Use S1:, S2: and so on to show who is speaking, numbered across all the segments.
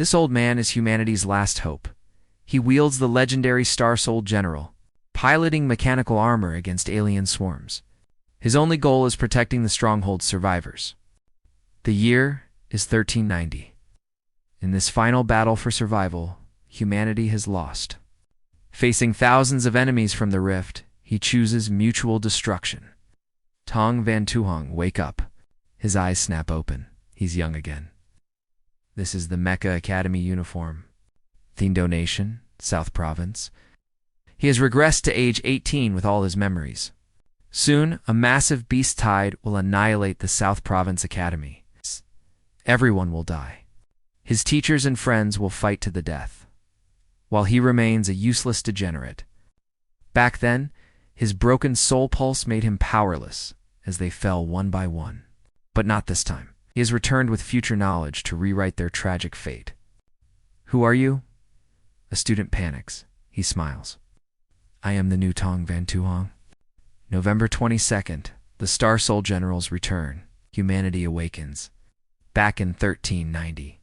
S1: This old man is humanity's last hope. He wields the legendary Star Soul General, piloting mechanical armor against alien swarms. His only goal is protecting the stronghold's survivors. The year is 1390. In this final battle for survival, humanity has lost. Facing thousands of enemies from the rift, he chooses mutual destruction. Tong Van Tuong, wake up. His eyes snap open. He's young again. This is the Mecha Academy uniform. Thindo Nation, South Province. He has regressed to age 18 with all his memories. Soon, a massive beast tide will annihilate the South Province Academy. Everyone will die. His teachers and friends will fight to the death, while he remains a useless degenerate. Back then, his broken soul pulse made him powerless as they fell one by one. But not this time. He has returned with future knowledge to rewrite their tragic fate. Who are you? A student panics. He smiles. I am the new Tong Van Tuong. November 22nd, the Star Soul Generals return. Humanity awakens. Back in 1390.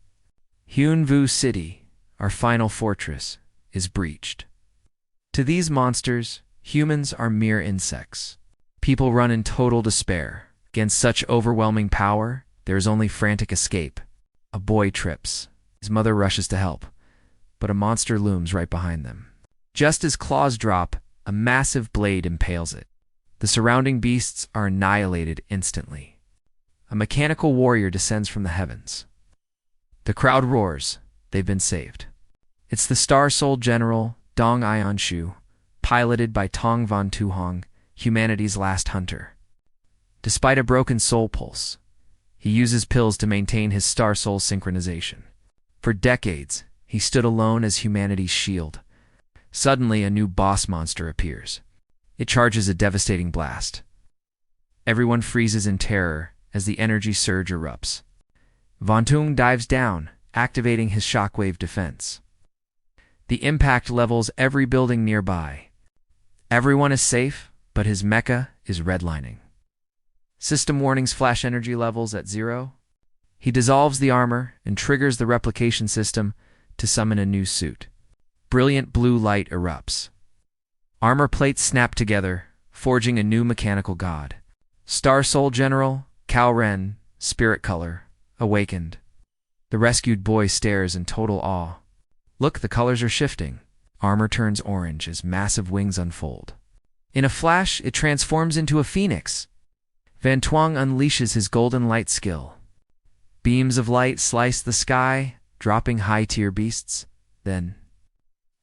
S1: Huyen Vu City, our final fortress, is breached. To these monsters, humans are mere insects. People run in total despair. Against such overwhelming power, there is only frantic escape. A boy trips. His mother rushes to help, but a monster looms right behind them. Just as claws drop, a massive blade impales it. The surrounding beasts are annihilated instantly. A mechanical warrior descends from the heavens. The crowd roars. They've been saved. It's the Star Soul General, Dong Ianshu, piloted by Tong Van Tuong, humanity's last hunter. Despite a broken soul pulse, he uses pills to maintain his star soul synchronization. For decades, he stood alone as humanity's shield. Suddenly, a new boss monster appears. It charges a devastating blast. Everyone freezes in terror as the energy surge erupts. Van Tuong dives down, activating his shockwave defense. The impact levels every building nearby. Everyone is safe, but his mecha is redlining. System warnings flash energy levels at 0. He dissolves the armor and triggers the replication system to summon a new suit. Brilliant blue light erupts. Armor plates snap together, forging a new mechanical god. Star Soul General, 𝐒𝐓𝐃, spirit color, awakened. The rescued boy stares in total awe. Look, the colors are shifting. Armor turns orange as massive wings unfold. In a flash, it transforms into a phoenix. Van Tuong unleashes his golden light skill. Beams of light slice the sky, dropping high-tier beasts. Then,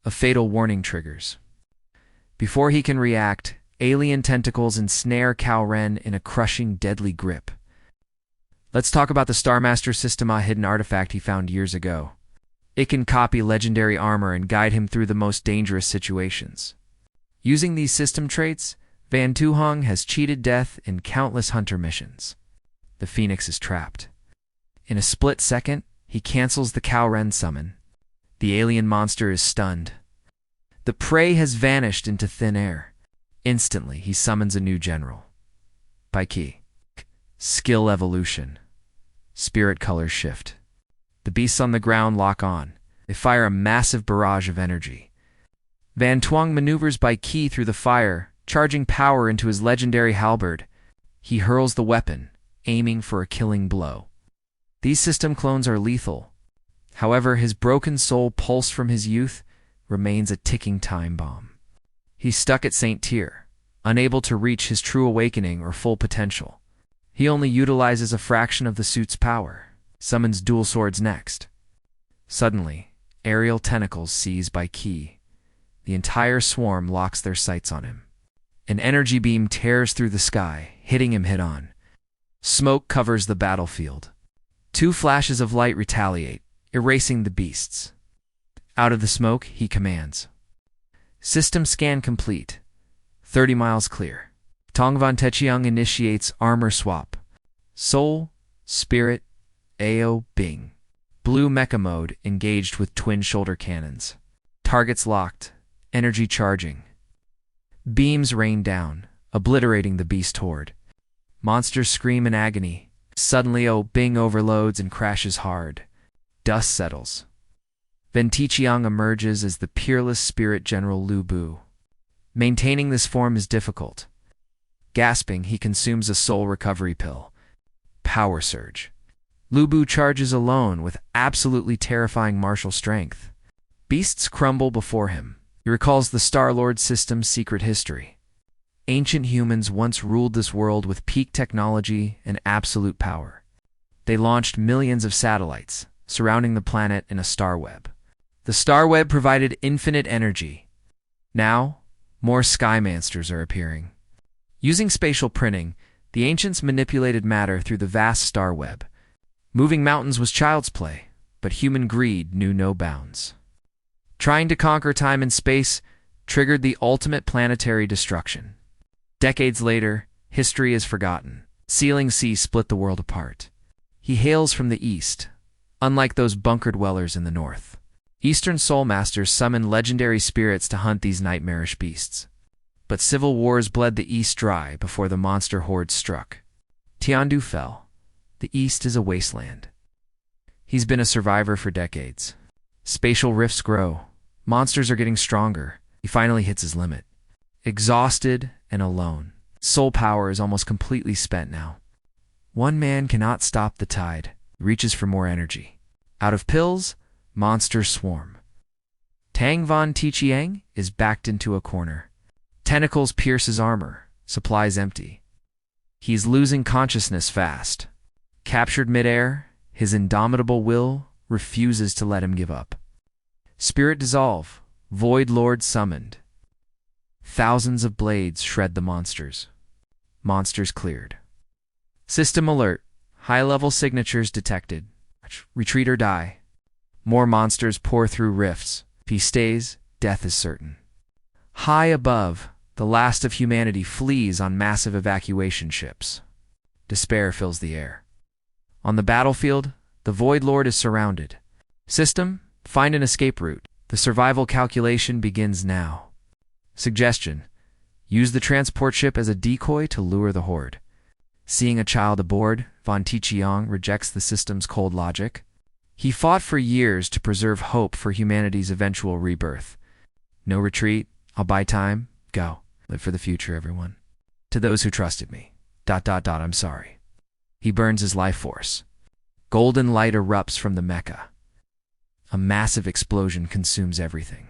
S1: a fatal warning triggers. Before he can react, alien tentacles ensnare 𝐒𝐓𝐃 in a crushing, deadly grip. Let's talk about the Starmaster System, a hidden artifact he found years ago. It can copy legendary armor and guide him through the most dangerous situations. Using these system traits, Van Tuong has cheated death in countless hunter missions. The Phoenix is trapped. In a split second, he cancels the 𝐒𝐓𝐃 summon. The alien monster is stunned. The prey has vanished into thin air. Instantly, he summons a new general. 𝐒𝐷. Skill evolution. Spirit colors shift. The beasts on the ground lock on. They fire a massive barrage of energy. Van Tuong maneuvers 𝐒𝐷 through the fire, charging power into his legendary halberd. He hurls the weapon, aiming for a killing blow. These system clones are lethal. However, his broken soul pulse from his youth remains a ticking time bomb. He's stuck at St. Tier, unable to reach his true awakening or full potential. He only utilizes a fraction of the suit's power. Summons dual swords next. Suddenly, aerial tentacles seize 𝐒𝐷. The entire swarm locks their sights on him. An energy beam tears through the sky, hitting him head-on. Smoke covers the battlefield. 2 flashes of light retaliate, erasing the beasts. Out of the smoke, he commands. System scan complete. 30 miles clear. Tong Van Tuong initiates armor swap. Soul, Spirit, AO, Bing. Blue mecha mode engaged with twin shoulder cannons. Targets locked. Energy charging. Beams rain down, obliterating the beast horde. Monsters scream in agony. Suddenly, Bing overloads and crashes hard. Dust settles. Van Tuong emerges as the peerless spirit general Lu Bu. Maintaining this form is difficult. Gasping, he consumes a soul recovery pill. Power surge. Lu Bu charges alone with absolutely terrifying martial strength. Beasts crumble before him. He recalls the Star-Lord system's secret history. Ancient humans once ruled this world with peak technology and absolute power. They launched millions of satellites, surrounding the planet in a star web. The star web provided infinite energy. Now, more sky monsters are appearing. Using spatial printing, the ancients manipulated matter through the vast star web. Moving mountains was child's play, but human greed knew no bounds. Trying to conquer time and space triggered the ultimate planetary destruction. Decades later, history is forgotten. Sealing Sea split the world apart. He hails from the east, unlike those bunker dwellers in the north. Eastern soul masters summoned legendary spirits to hunt these nightmarish beasts. But civil wars bled the east dry before the monster hordes struck. Tiandu fell. The east is a wasteland. He's been a survivor for decades. Spatial rifts grow. Monsters are getting stronger. He finally hits his limit. Exhausted and alone. Soul power is almost completely spent now. One man cannot stop the tide. He reaches for more energy. Out of pills, monsters swarm. Tong Van Tuong is backed into a corner. Tentacles pierce his armor. Supplies empty. He's losing consciousness fast. Captured midair, his indomitable will refuses to let him give up. Spirit dissolve. Void Lord summoned. Thousands of blades shred the monsters. Monsters cleared. System alert. High-level signatures detected. Retreat or die. More monsters pour through rifts. If he stays, death is certain. High above, the last of humanity flees on massive evacuation ships. Despair fills the air. On the battlefield, the Void Lord is surrounded. System, find an escape route. The survival calculation begins now. Suggestion: use the transport ship as a decoy to lure the horde. Seeing a child aboard, Van Tuong rejects the system's cold logic. He fought for years to preserve hope for humanity's eventual rebirth. No retreat. I'll buy time. Go. Live for the future, everyone. To those who trusted me. ... I'm sorry. He burns his life force. Golden light erupts from the mecha. A massive explosion consumes everything.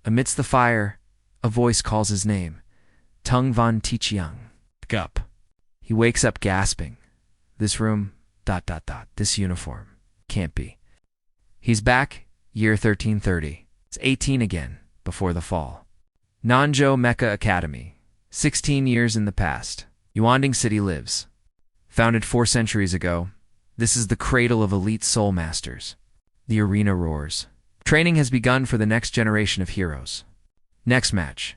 S1: Amidst the fire, a voice calls his name. Tong Van Tuong. Pick up. He wakes up gasping. This room... ... This uniform. Can't be. He's back, year 1330. It's 18 again, before the fall. Nanzhou Mecha Academy. 16 years in the past. Huyen City lives. Founded 4 centuries ago, this is the cradle of elite soul masters. The arena roars. Training has begun for the next generation of heroes. Next match.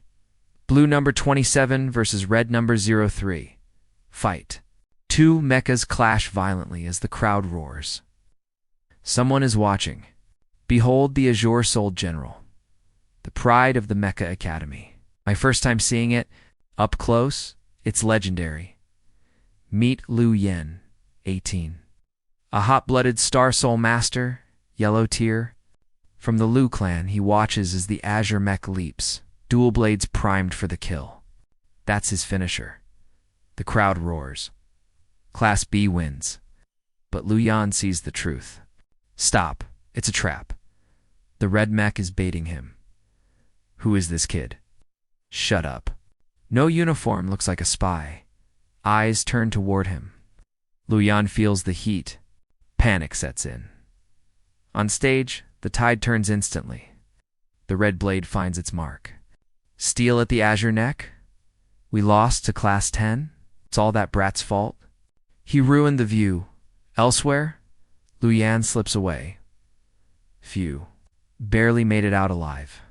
S1: Blue number 27 versus red number 03. Fight. 2 mechas clash violently as the crowd roars. Someone is watching. Behold the azure souled general. The pride of the Mecha Academy. My first time seeing it, up close, it's legendary. Meet Lu Yen, 18. A hot-blooded star soul master, yellow tier. From the Lu clan, he watches as the azure mech leaps, dual blades primed for the kill. That's his finisher. The crowd roars. Class B wins. But Lu Yan sees the truth. Stop. It's a trap. The red mech is baiting him. Who is this kid? Shut up. No uniform, looks like a spy. Eyes turn toward him. Lu Yan feels the heat. Panic sets in. On stage, the tide turns instantly. The red blade finds its mark. Steel at the azure neck? We lost to Class 10? It's all that brat's fault? He ruined the view. Elsewhere, Lu Yan slips away. Phew. Barely made it out alive.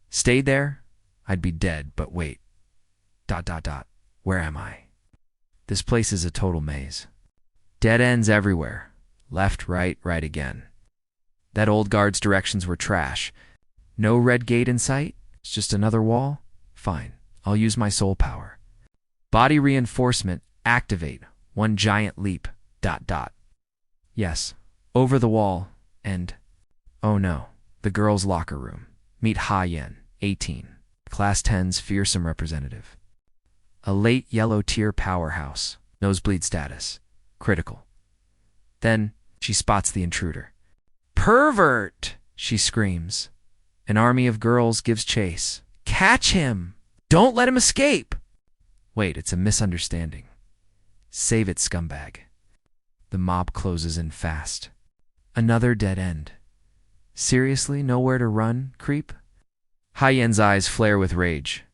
S1: Stayed there, I'd be dead, but wait. ... Where am I? This place is a total maze. Dead ends everywhere. Left, right again. That old guard's directions were trash. No red gate in sight? It's just another wall? Fine, I'll use my soul power. Body reinforcement, activate. 1 giant leap. ... Yes, over the wall, and... oh no, The girls' locker room. Meet Huyen, 18, Class 10's fearsome representative. A late yellow tier powerhouse. Nosebleed status. Critical. Then she spots the intruder. "Pervert!" she screams. An army of girls gives chase. "Catch him! Don't let him escape!" Wait, it's a misunderstanding. Save it, scumbag. The mob closes in fast. Another dead end. Seriously, nowhere to run, creep? Huyen's eyes flare with rage.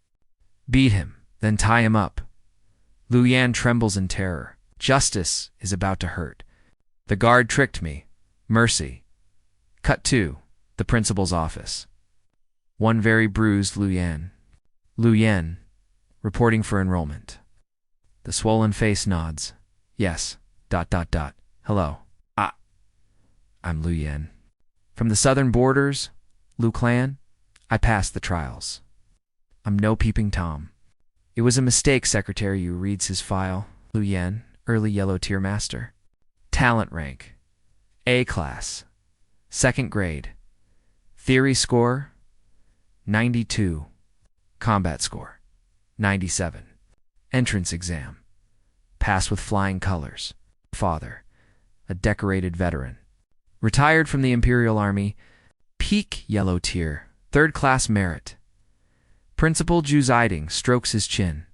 S1: Beat him, then tie him up. Luyan trembles in terror. Justice is about to hurt. The guard tricked me. Mercy. Cut 2. The principal's office. One very bruised Luyan. Luyan, reporting for enrollment. The swollen face nods. Yes. ... Hello. I'm Luyan. From the southern borders, Lu Clan, I passed the trials. I'm no peeping Tom. It was a mistake, Secretary Yu reads his file. Luyan, early yellow tier master. Talent rank. A class. 2nd grade. Theory score, 92. Combat score, 97. Entrance exam. Pass with flying colors. Father, a decorated veteran. Retired from the Imperial Army. Peak yellow tier, 3rd class merit. Principal Ju strokes his chin.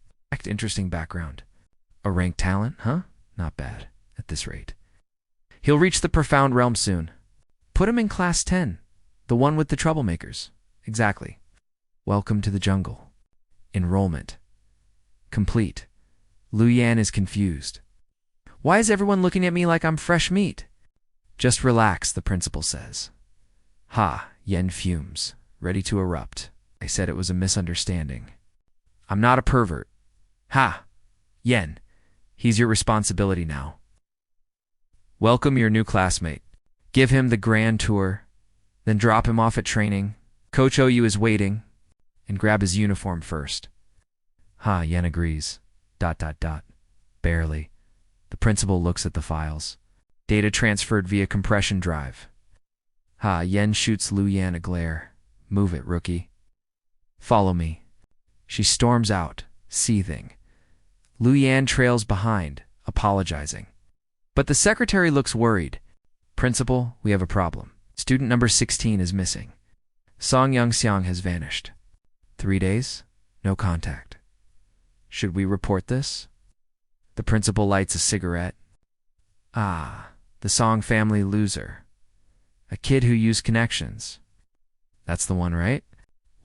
S1: Interesting background. A ranked talent, huh? Not bad, at this rate. He'll reach the profound realm soon. Put him in class 10, the one with the troublemakers. Exactly. Welcome to the jungle. Enrollment. Complete. Luyan is confused. Why is everyone looking at me like I'm fresh meat? Just relax, the principal says. Yen fumes, ready to erupt. I said it was a misunderstanding. I'm not a pervert. Yen, he's your responsibility now. Welcome your new classmate. Give him the grand tour, then drop him off at training. 𝐒𝐓 is waiting, and grab his uniform first. Yen agrees. ... Barely. The principal looks at the files. Data transferred via compression drive. Yen shoots Luyan a glare. Move it, rookie. Follow me. She storms out, seething. Luyan trails behind, apologizing. But the secretary looks worried. Principal, we have a problem. Student number 16 is missing. Song Young-xiang has vanished. 3 days? No contact. Should we report this? The principal lights a cigarette. The Song family loser. A kid who used connections. That's the one, right?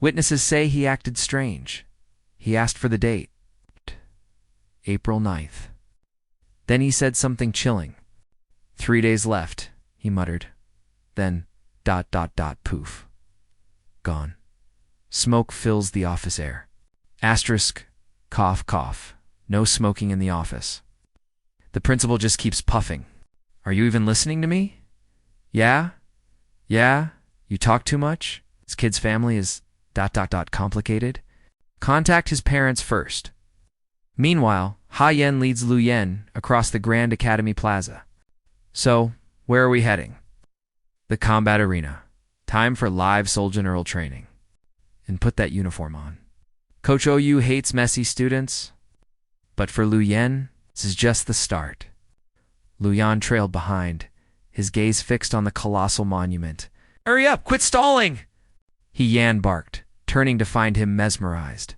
S1: Witnesses say he acted strange. He asked for the date. April 9th. Then he said something chilling. 3 days left, he muttered. Then, ... poof. Gone. Smoke fills the office air. Asterisk, cough, cough. No smoking in the office. The principal just keeps puffing. Are you even listening to me? Yeah? You talk too much? This kid's family is ... complicated? Contact his parents first. Meanwhile, Huyen leads Luyan across the Grand Academy Plaza. So, where are we heading? The combat arena. Time for live Soul General training. And put that uniform on. 𝐒𝐓 hates messy students. But for Luyan, this is just the start. Luyan trailed behind, his gaze fixed on the colossal monument. Hurry up, quit stalling! Yan barked, turning to find him mesmerized.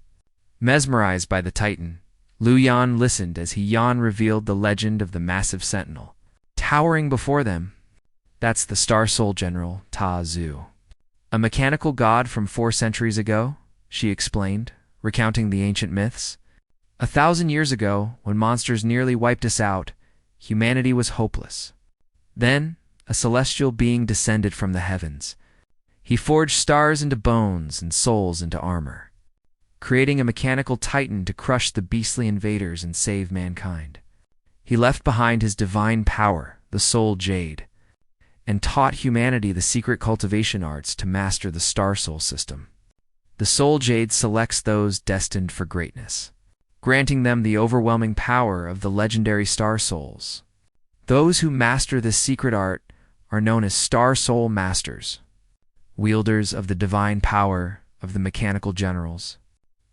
S1: Mesmerized by the Titan, Luyan listened as Yan revealed the legend of the massive sentinel. Towering before them, that's the Star Soul General, 𝐒𝐓. A mechanical god from 4 centuries ago, she explained, recounting the ancient myths. 1,000 years ago, when monsters nearly wiped us out, humanity was hopeless. Then, a celestial being descended from the heavens. He forged stars into bones and souls into armor, creating a mechanical titan to crush the beastly invaders and save mankind. He left behind his divine power, the soul jade, and taught humanity the secret cultivation arts to master the star soul system. The soul jade selects those destined for greatness, granting them the overwhelming power of the legendary star souls. Those who master this secret art are known as Star Soul Masters. wielders of the divine power of the mechanical generals.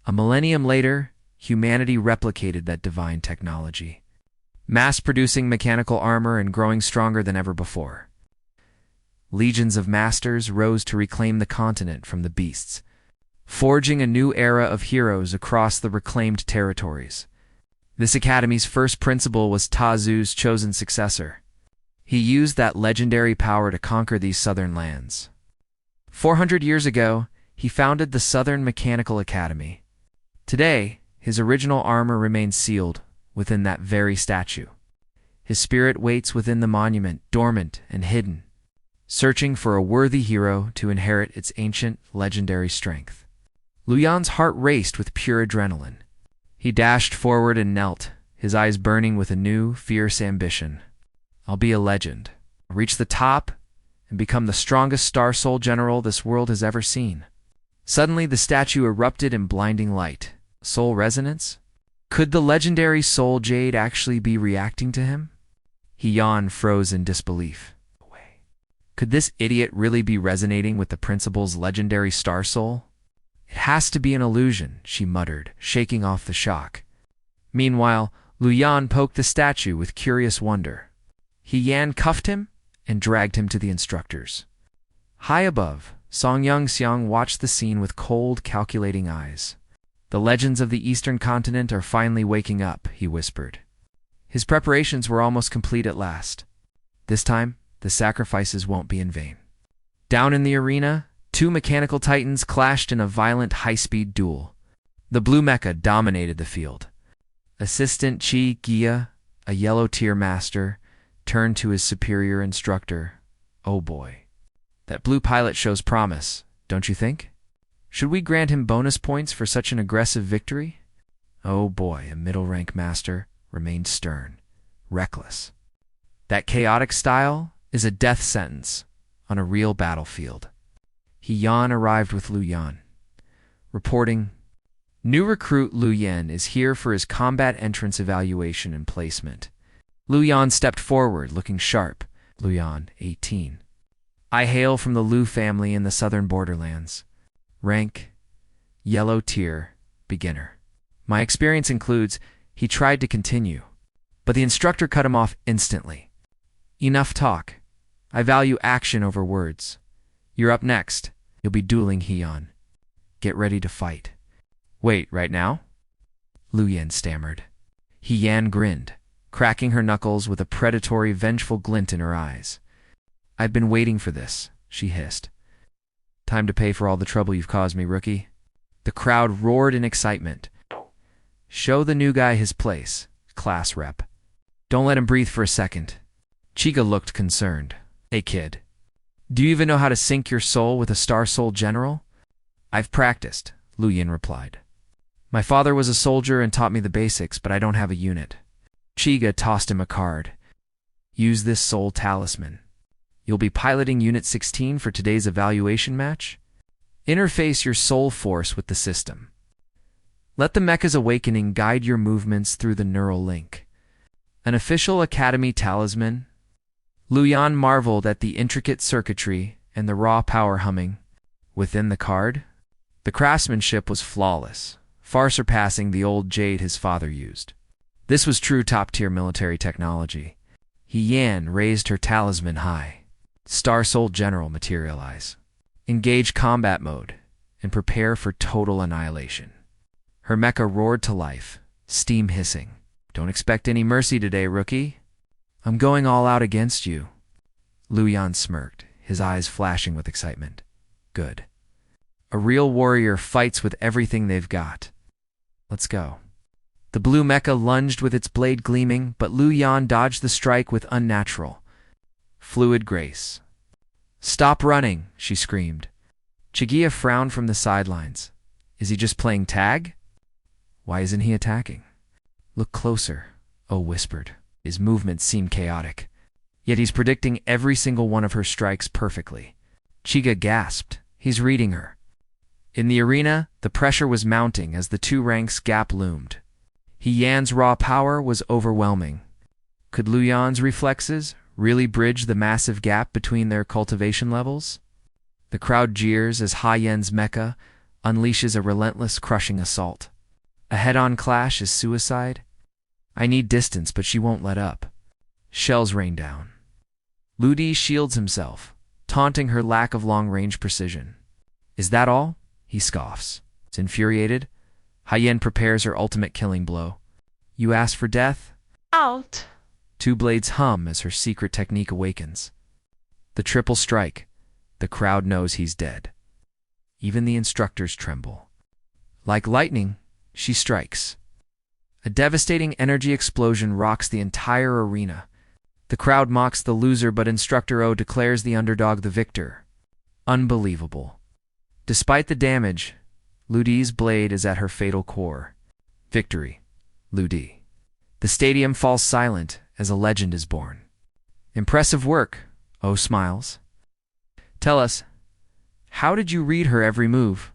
S1: A millennium later, humanity replicated that divine technology, mass-producing mechanical armor and growing stronger than ever before. Legions of masters rose to reclaim the continent from the beasts, forging a new era of heroes across the reclaimed territories. This academy's first principal was Ta Zu's chosen successor. He used that legendary power to conquer these southern lands. 400 years ago, he founded the Southern Mechanical Academy. Today, his original armor remains sealed within that very statue. His spirit waits within the monument, dormant and hidden, searching for a worthy hero to inherit its ancient, legendary strength. Luyan's heart raced with pure adrenaline. He dashed forward and knelt, his eyes burning with a new, fierce ambition. I'll be a legend. I'll reach the top and become the strongest Star Soul general this world has ever seen. Suddenly, the statue erupted in blinding light. Soul resonance? Could the legendary Soul Jade actually be reacting to him? Huyen froze in disbelief. Could this idiot really be resonating with the principal's legendary Star Soul? It has to be an illusion, she muttered, shaking off the shock. Meanwhile, Luyan poked the statue with curious wonder. Huyen cuffed him and dragged him to the instructors. High above, Song Xiang watched the scene with cold, calculating eyes. The legends of the eastern continent are finally waking up, he whispered. His preparations were almost complete at last. This time, the sacrifices won't be in vain. Down in the arena, two mechanical titans clashed in a violent high-speed duel. The blue mecha dominated the field. Assistant 𝐒𝐔, a yellow-tier master, turned to his superior instructor. Oh boy. That blue pilot shows promise, don't you think? Should we grant him bonus points for such an aggressive victory? Oh boy, a middle-rank master remained stern, reckless. That chaotic style is a death sentence on a real battlefield. Huyen arrived with Luyan, reporting, New recruit Luyan is here for his combat entrance evaluation and placement. Luyan stepped forward, looking sharp. Luyan, 18. I hail from the Lu family in the southern borderlands. Rank, yellow tier, beginner. My experience includes, he tried to continue, but the instructor cut him off instantly. Enough talk. I value action over words. You're up next. You'll be dueling Huyen. Get ready to fight. Wait, right now? Luyan stammered. Huyen grinned, cracking her knuckles with a predatory, vengeful glint in her eyes. I've been waiting for this, she hissed. Time to pay for all the trouble you've caused me, rookie. The crowd roared in excitement. Show the new guy his place, class rep. Don't let him breathe for a second. Chica looked concerned. Hey kid, do you even know how to sync your soul with a Star Soul general? I've practiced, Luyan replied. My father was a soldier and taught me the basics, but I don't have a unit. Chica tossed him a card. Use this soul talisman. You'll be piloting Unit 16 for today's evaluation match. Interface your soul force with the system. Let the mecha's awakening guide your movements through the neural link. An official academy talisman. Luyan marveled at the intricate circuitry and the raw power humming within the card. The craftsmanship was flawless, far surpassing the old jade his father used. This was true top-tier military technology. Huyen raised her talisman high. Star Soul General materialize. Engage combat mode and prepare for total annihilation. Her mecha roared to life, steam hissing. Don't expect any mercy today, rookie. I'm going all out against you. Luyan smirked, his eyes flashing with excitement. Good. A real warrior fights with everything they've got. Let's go. The blue mecha lunged with its blade gleaming, but Luyan dodged the strike with unnatural, fluid grace. Stop running, she screamed. 𝐒𝐔 frowned from the sidelines. Is he just playing tag? Why isn't he attacking? Look closer, Oh whispered. His movements seemed chaotic. Yet he's predicting every single one of her strikes perfectly. 𝐒𝐔 gasped. He's reading her. In the arena, the pressure was mounting as the two ranks gap loomed. Huyen's raw power was overwhelming. Could Luyan's reflexes really bridge the massive gap between their cultivation levels? The crowd jeers as Huyen's mecha unleashes a relentless, crushing assault. A head-on clash is suicide. I need distance, but she won't let up. Shells rain down. Lu Di shields himself, taunting her lack of long-range precision. Is that all? He scoffs. Infuriated, Huyen prepares her ultimate killing blow. You ask for death?
S2: Out.
S1: Two blades hum as her secret technique awakens. The triple strike. The crowd knows he's dead. Even the instructors tremble. Like lightning, she strikes. A devastating energy explosion rocks the entire arena. The crowd mocks the loser, but Instructor O declares the underdog the victor. Unbelievable. Despite the damage, Lu Di's blade is at her fatal core. Victory. Lu Di. The stadium falls silent as a legend is born. Impressive work, O smiles. Tell us, how did you read her every move?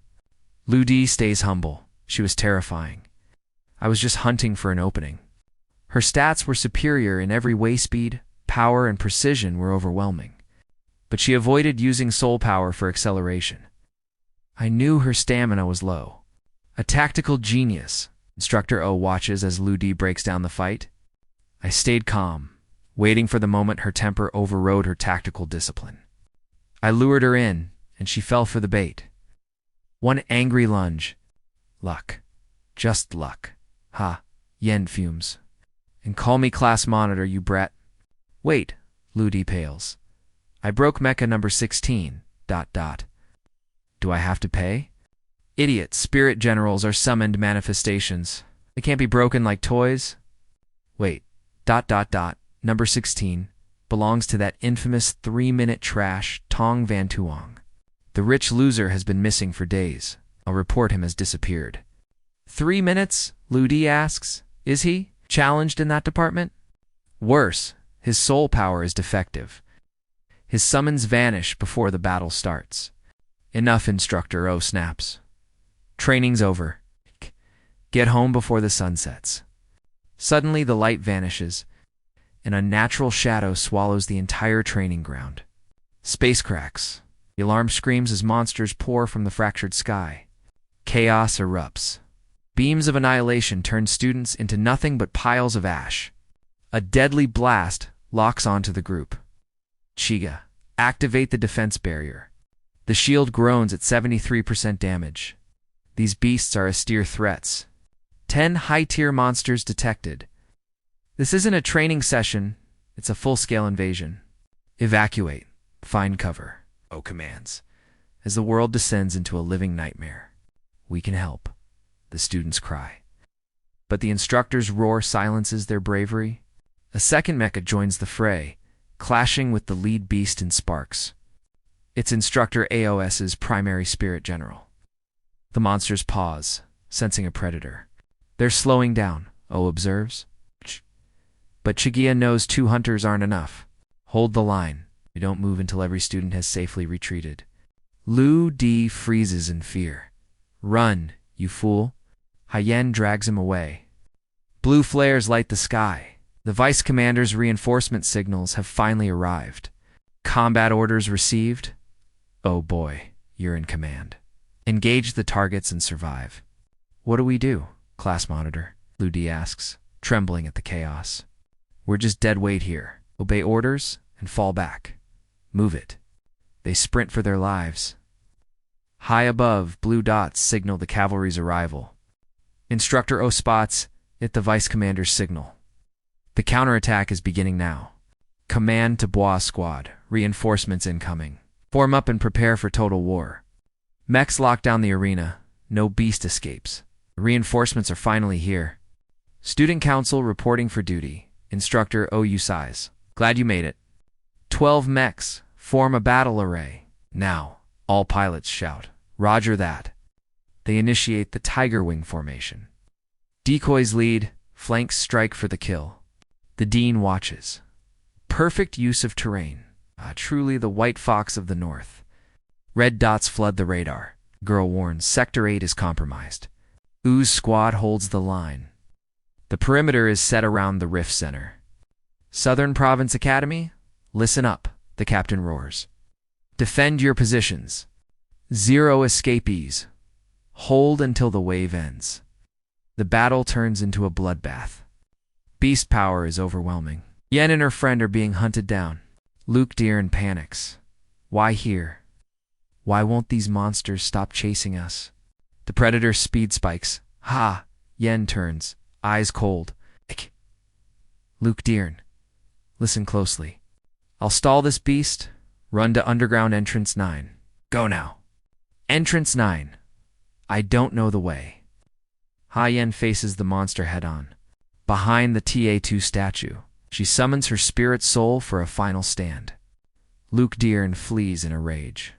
S1: Lu Di stays humble. She was terrifying. I was just hunting for an opening. Her stats were superior in every way. Speed, power, and precision were overwhelming. But she avoided using soul power for acceleration. I knew her stamina was low. A tactical genius. Instructor O watches as Lu Di breaks down the fight. I stayed calm, waiting for the moment her temper overrode her tactical discipline. I lured her in, and she fell for the bait. One angry lunge. Luck. Just luck. Ha. Yen fumes. And call me class monitor, you brat. Wait, Lu Di pales. I broke mecha number 16. Do I have to pay? Idiot, spirit generals are summoned manifestations. They can't be broken like toys. Wait, number 16 belongs to that infamous 3-minute trash, Tong Van Tuong. The rich loser has been missing for days. I'll report him as disappeared. 3 minutes? Lu Di asks. Is he challenged in that department? Worse, his soul power is defective. His summons vanish before the battle starts. Enough, Instructor O snaps. Training's over. Get home before the sun sets. Suddenly the light vanishes. An unnatural shadow swallows the entire training ground. Space cracks. The alarm screams as monsters pour from the fractured sky. Chaos erupts. Beams of annihilation turn students into nothing but piles of ash. A deadly blast locks onto the group. 𝐒𝐓𝐀𝐑, activate the defense barrier. The shield groans at 73% damage. These beasts are austere threats. 10 high-tier monsters detected. This isn't a training session, it's a full-scale invasion. Evacuate. Find cover. O commands. As the world descends into a living nightmare. We can help. The students cry. But the instructor's roar silences their bravery. A second mecha joins the fray, clashing with the lead beast in sparks. It's Instructor AOS's primary spirit general. The monsters pause, sensing a predator. They're slowing down, O observes. But 𝐒𝐑 knows 2 hunters aren't enough. Hold the line. We don't move until every student has safely retreated. Lu Di freezes in fear. Run, you fool. Huyen drags him away. Blue flares light the sky. The vice commander's reinforcement signals have finally arrived. Combat orders received. Oh boy, you're in command. Engage the targets and survive. What do we do, class monitor? Lu Di asks, trembling at the chaos. We're just dead weight here. Obey orders and fall back. Move it. They sprint for their lives. High above, blue dots signal the cavalry's arrival. Instructor O spots it, the vice commander's signal. The counterattack is beginning now. Command to Bois squad. Reinforcements incoming. Form up and prepare for total war. Mechs lock down the arena. No beast escapes. The reinforcements are finally here. Student council reporting for duty. Instructor O sighs. Glad you made it. 12 mechs. Form a battle array. Now, all pilots shout. Roger that. They initiate the Tiger Wing formation. Decoys lead. Flanks strike for the kill. The Dean watches. Perfect use of terrain. Truly the white fox of the north. Red dots flood the radar. Girl warns Sector 8 is compromised. Ooze squad holds the line. The perimeter is set around the Rift Center. Southern Province Academy, listen up, the captain roars. Defend your positions. 0 escapees. Hold until the wave ends. The battle turns into a bloodbath. Beast power is overwhelming. Yen and her friend are being hunted down. 𝐒𝐓𝐀𝐑 panics. Why here? Why won't these monsters stop chasing us? The predator's speed spikes. Ha! Yen turns, eyes cold. 𝐒𝐓𝐀𝐑, listen closely. I'll stall this beast. Run to underground entrance 9. Go now. Entrance 9. I don't know the way. Yen faces the monster head-on. Behind the TA2 statue, she summons her spirit soul for a final stand. 𝐒𝐓𝐀𝐑 flees in a rage.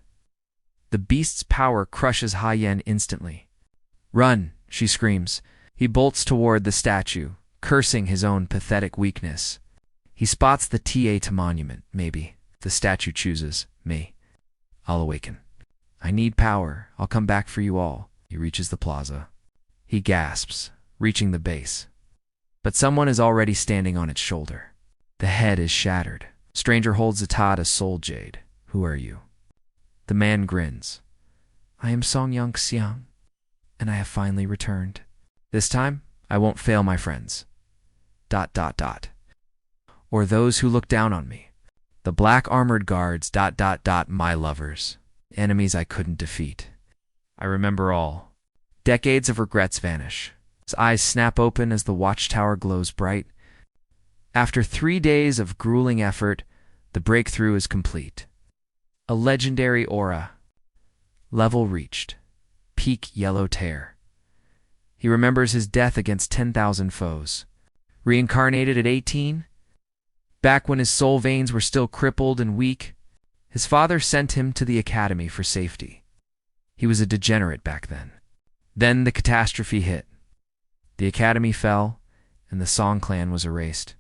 S1: The beast's power crushes Yen instantly. Run, she screams. He bolts toward the statue, cursing his own pathetic weakness. He spots the TA2 monument, maybe. The statue chooses me. I'll awaken. I need power. I'll come back for you all. He reaches the plaza. He gasps, reaching the base. But someone is already standing on its shoulder. The head is shattered. Stranger holds a soul jade. Who are you? The man grins. I am 𝐒𝐓𝐃, and I have finally returned. This time, I won't fail my friends. ... Or those who look down on me. The black armored guards ... My lovers. Enemies I couldn't defeat. I remember all. Decades of regrets vanish. His eyes snap open as the watchtower glows bright. After 3 days of grueling effort, the breakthrough is complete. A legendary aura. Level reached. Peak yellow tear. He remembers his death against 10,000 foes. Reincarnated at 18? Back when his soul veins were still crippled and weak, his father sent him to the academy for safety. He was a degenerate back then. Then the catastrophe hit. The academy fell, and the Song clan was erased.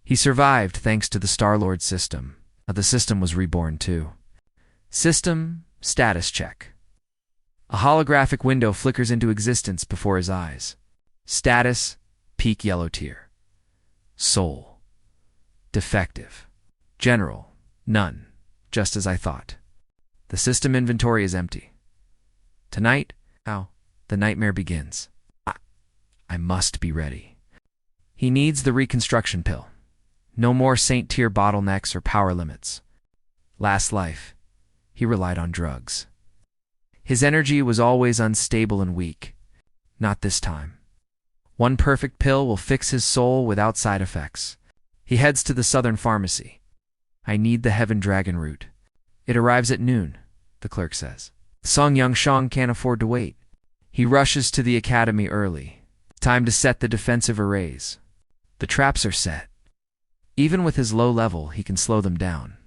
S1: He survived thanks to the Star-Lord system. The system was reborn too. System status check. A holographic window flickers into existence before his eyes. Status, peak yellow tier. Soul. Defective. General, none, just as I thought. The system inventory is empty. Tonight, the nightmare begins. I must be ready. He needs the reconstruction pill. No more Saint tier bottlenecks or power limits. Last life, he relied on drugs. His energy was always unstable and weak. Not this time. One perfect pill will fix his soul without side effects. He heads to the southern pharmacy. I need the Heaven Dragon root. It arrives at noon, the clerk says. 𝐒𝐓𝐃 can't afford to wait. He rushes to the academy early. Time to set the defensive arrays. The traps are set. Even with his low level, he can slow them down.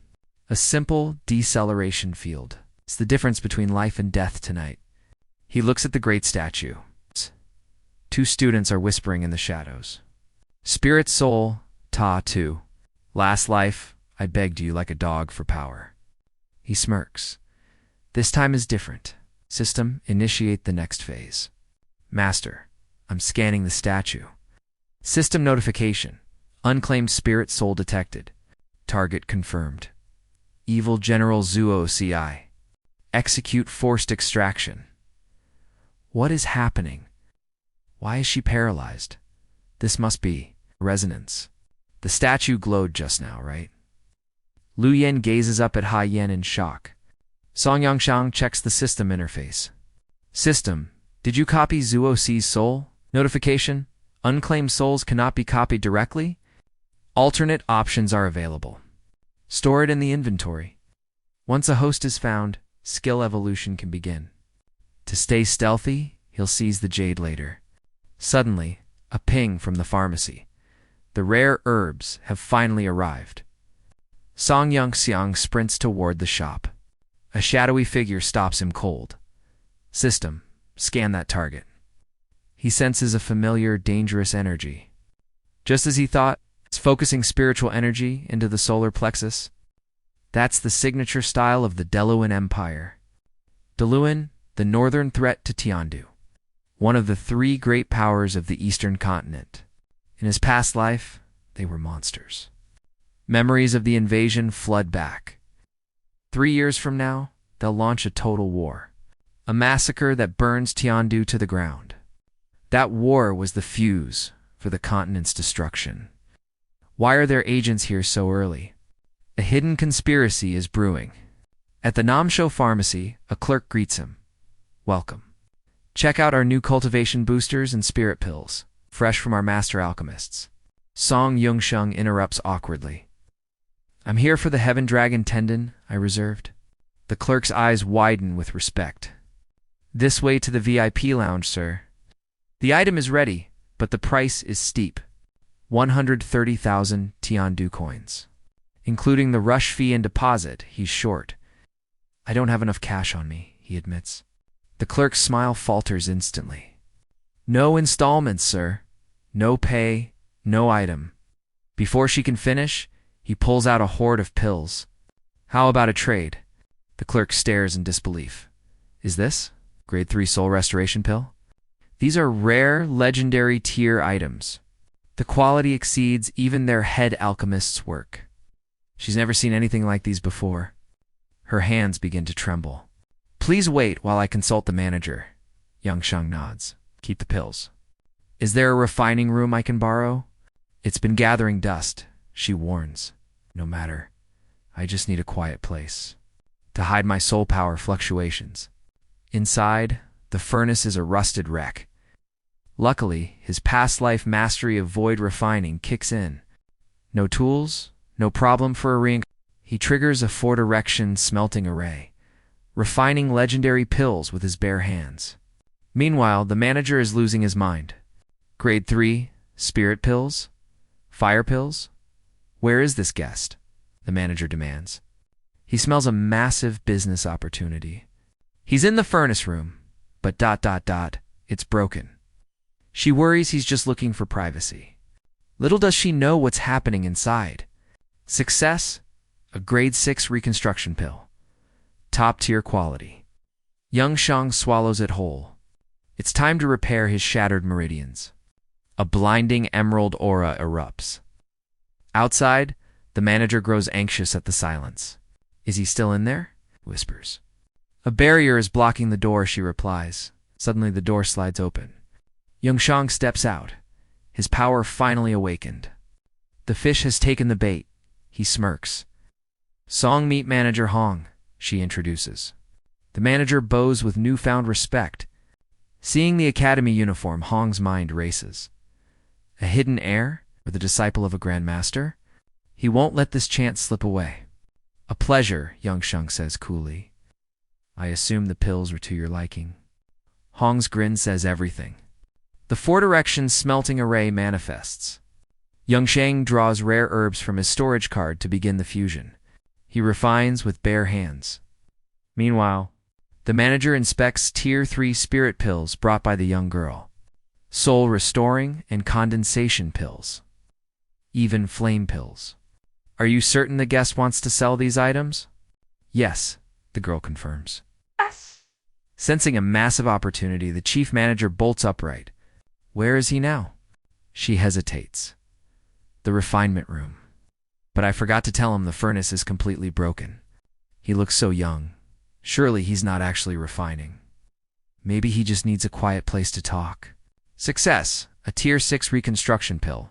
S1: A simple deceleration field. It's the difference between life and death tonight. He looks at the great statue. 2 students are whispering in the shadows. Spirit soul, 𝐷2. Last life, I begged you like a dog for power. He smirks. This time is different. System, initiate the next phase. Master, I'm scanning the statue. System notification. Unclaimed spirit soul detected. Target confirmed. Evil General 𝐒𝐓𝐃𝐑. Execute forced extraction. What is happening? Why is she paralyzed? This must be resonance. The statue glowed just now, right? Lu Yen gazes up at Yen in shock. 𝐒𝐓𝐃 checks the system interface. System, did you copy 𝐒𝐓𝐃's soul? Notification, unclaimed souls cannot be copied directly. Alternate options are available. Store it in the inventory. Once a host is found, skill evolution can begin. To stay stealthy, he'll seize the jade later. Suddenly, a ping from the pharmacy. The rare herbs have finally arrived. 𝐒𝐓𝐃 sprints toward the shop. A shadowy figure stops him cold. System, scan that target. He senses a familiar, dangerous energy. Just as he thought, it's focusing spiritual energy into the solar plexus. That's the signature style of the Deluan Empire. Deluan, the northern threat to Tiandu. One of the 3 great powers of the eastern continent. In his past life, they were monsters. Memories of the invasion flood back. 3 years from now, they'll launch a total war. A massacre that burns Tiandu to the ground. That war was the fuse for the continent's destruction. Why are their agents here so early? A hidden conspiracy is brewing. At the Nanzhou pharmacy, a clerk greets him. Welcome. Check out our new cultivation boosters and spirit pills, fresh from our master alchemists. Song Yongsheng interrupts awkwardly. I'm here for the Heaven Dragon tendon I reserved. The clerk's eyes widen with respect. This way to the VIP lounge, sir. The item is ready, but the price is steep. 130,000 Tiandu coins. Including the rush fee and deposit, he's short. I don't have enough cash on me, he admits. The clerk's smile falters instantly. No installments, sir. No pay, no item. Before she can finish, he pulls out a hoard of pills. How about a trade? The clerk stares in disbelief. Is this? Grade 3 soul restoration pill? These are rare, legendary tier items. The quality exceeds even their head alchemist's work. She's never seen anything like these before. Her hands begin to tremble. Please wait while I consult the manager. Yongsheng nods. Keep the pills. Is there a refining room I can borrow? It's been gathering dust, she warns. No matter. I just need a quiet place to hide my soul power fluctuations. Inside, the furnace is a rusted wreck. Luckily, his past life mastery of void refining kicks in. No tools, no problem for a reincarnation. He triggers a four-direction smelting array, refining legendary pills with his bare hands. Meanwhile, the manager is losing his mind. Grade 3, spirit pills? Fire pills? Where is this guest? The manager demands. He smells a massive business opportunity. He's in the furnace room, but it's broken. She worries he's just looking for privacy. Little does she know what's happening inside. Success? A grade 6 reconstruction pill. Top-tier quality. Yongsheng swallows it whole. It's time to repair his shattered meridians. A blinding emerald aura erupts. Outside, the manager grows anxious at the silence. Is he still in there? Whispers. A barrier is blocking the door, she replies. Suddenly the door slides open. Yongsheng steps out, his power finally awakened. The fish has taken the bait. He smirks. Song meet manager Hong, she introduces. The manager bows with newfound respect. Seeing the academy uniform, Hong's mind races. A hidden heir, or the disciple of a grand master? He won't let this chance slip away. A pleasure, Yongsheng says coolly. I assume the pills were to your liking. Hong's grin says everything. The four-direction smelting array manifests. Yongsheng draws rare herbs from his storage card to begin the fusion. He refines with bare hands. Meanwhile, the manager inspects Tier 3 spirit pills brought by the young girl. Soul restoring and condensation pills. Even flame pills. Are you certain the guest wants to sell these items? Yes, the girl confirms. Yes. Sensing a massive opportunity, the chief manager bolts upright. Where is he now? She hesitates. The refinement room. But I forgot to tell him the furnace is completely broken. He looks so young. Surely he's not actually refining. Maybe he just needs a quiet place to talk. Success, a Tier 6 reconstruction pill.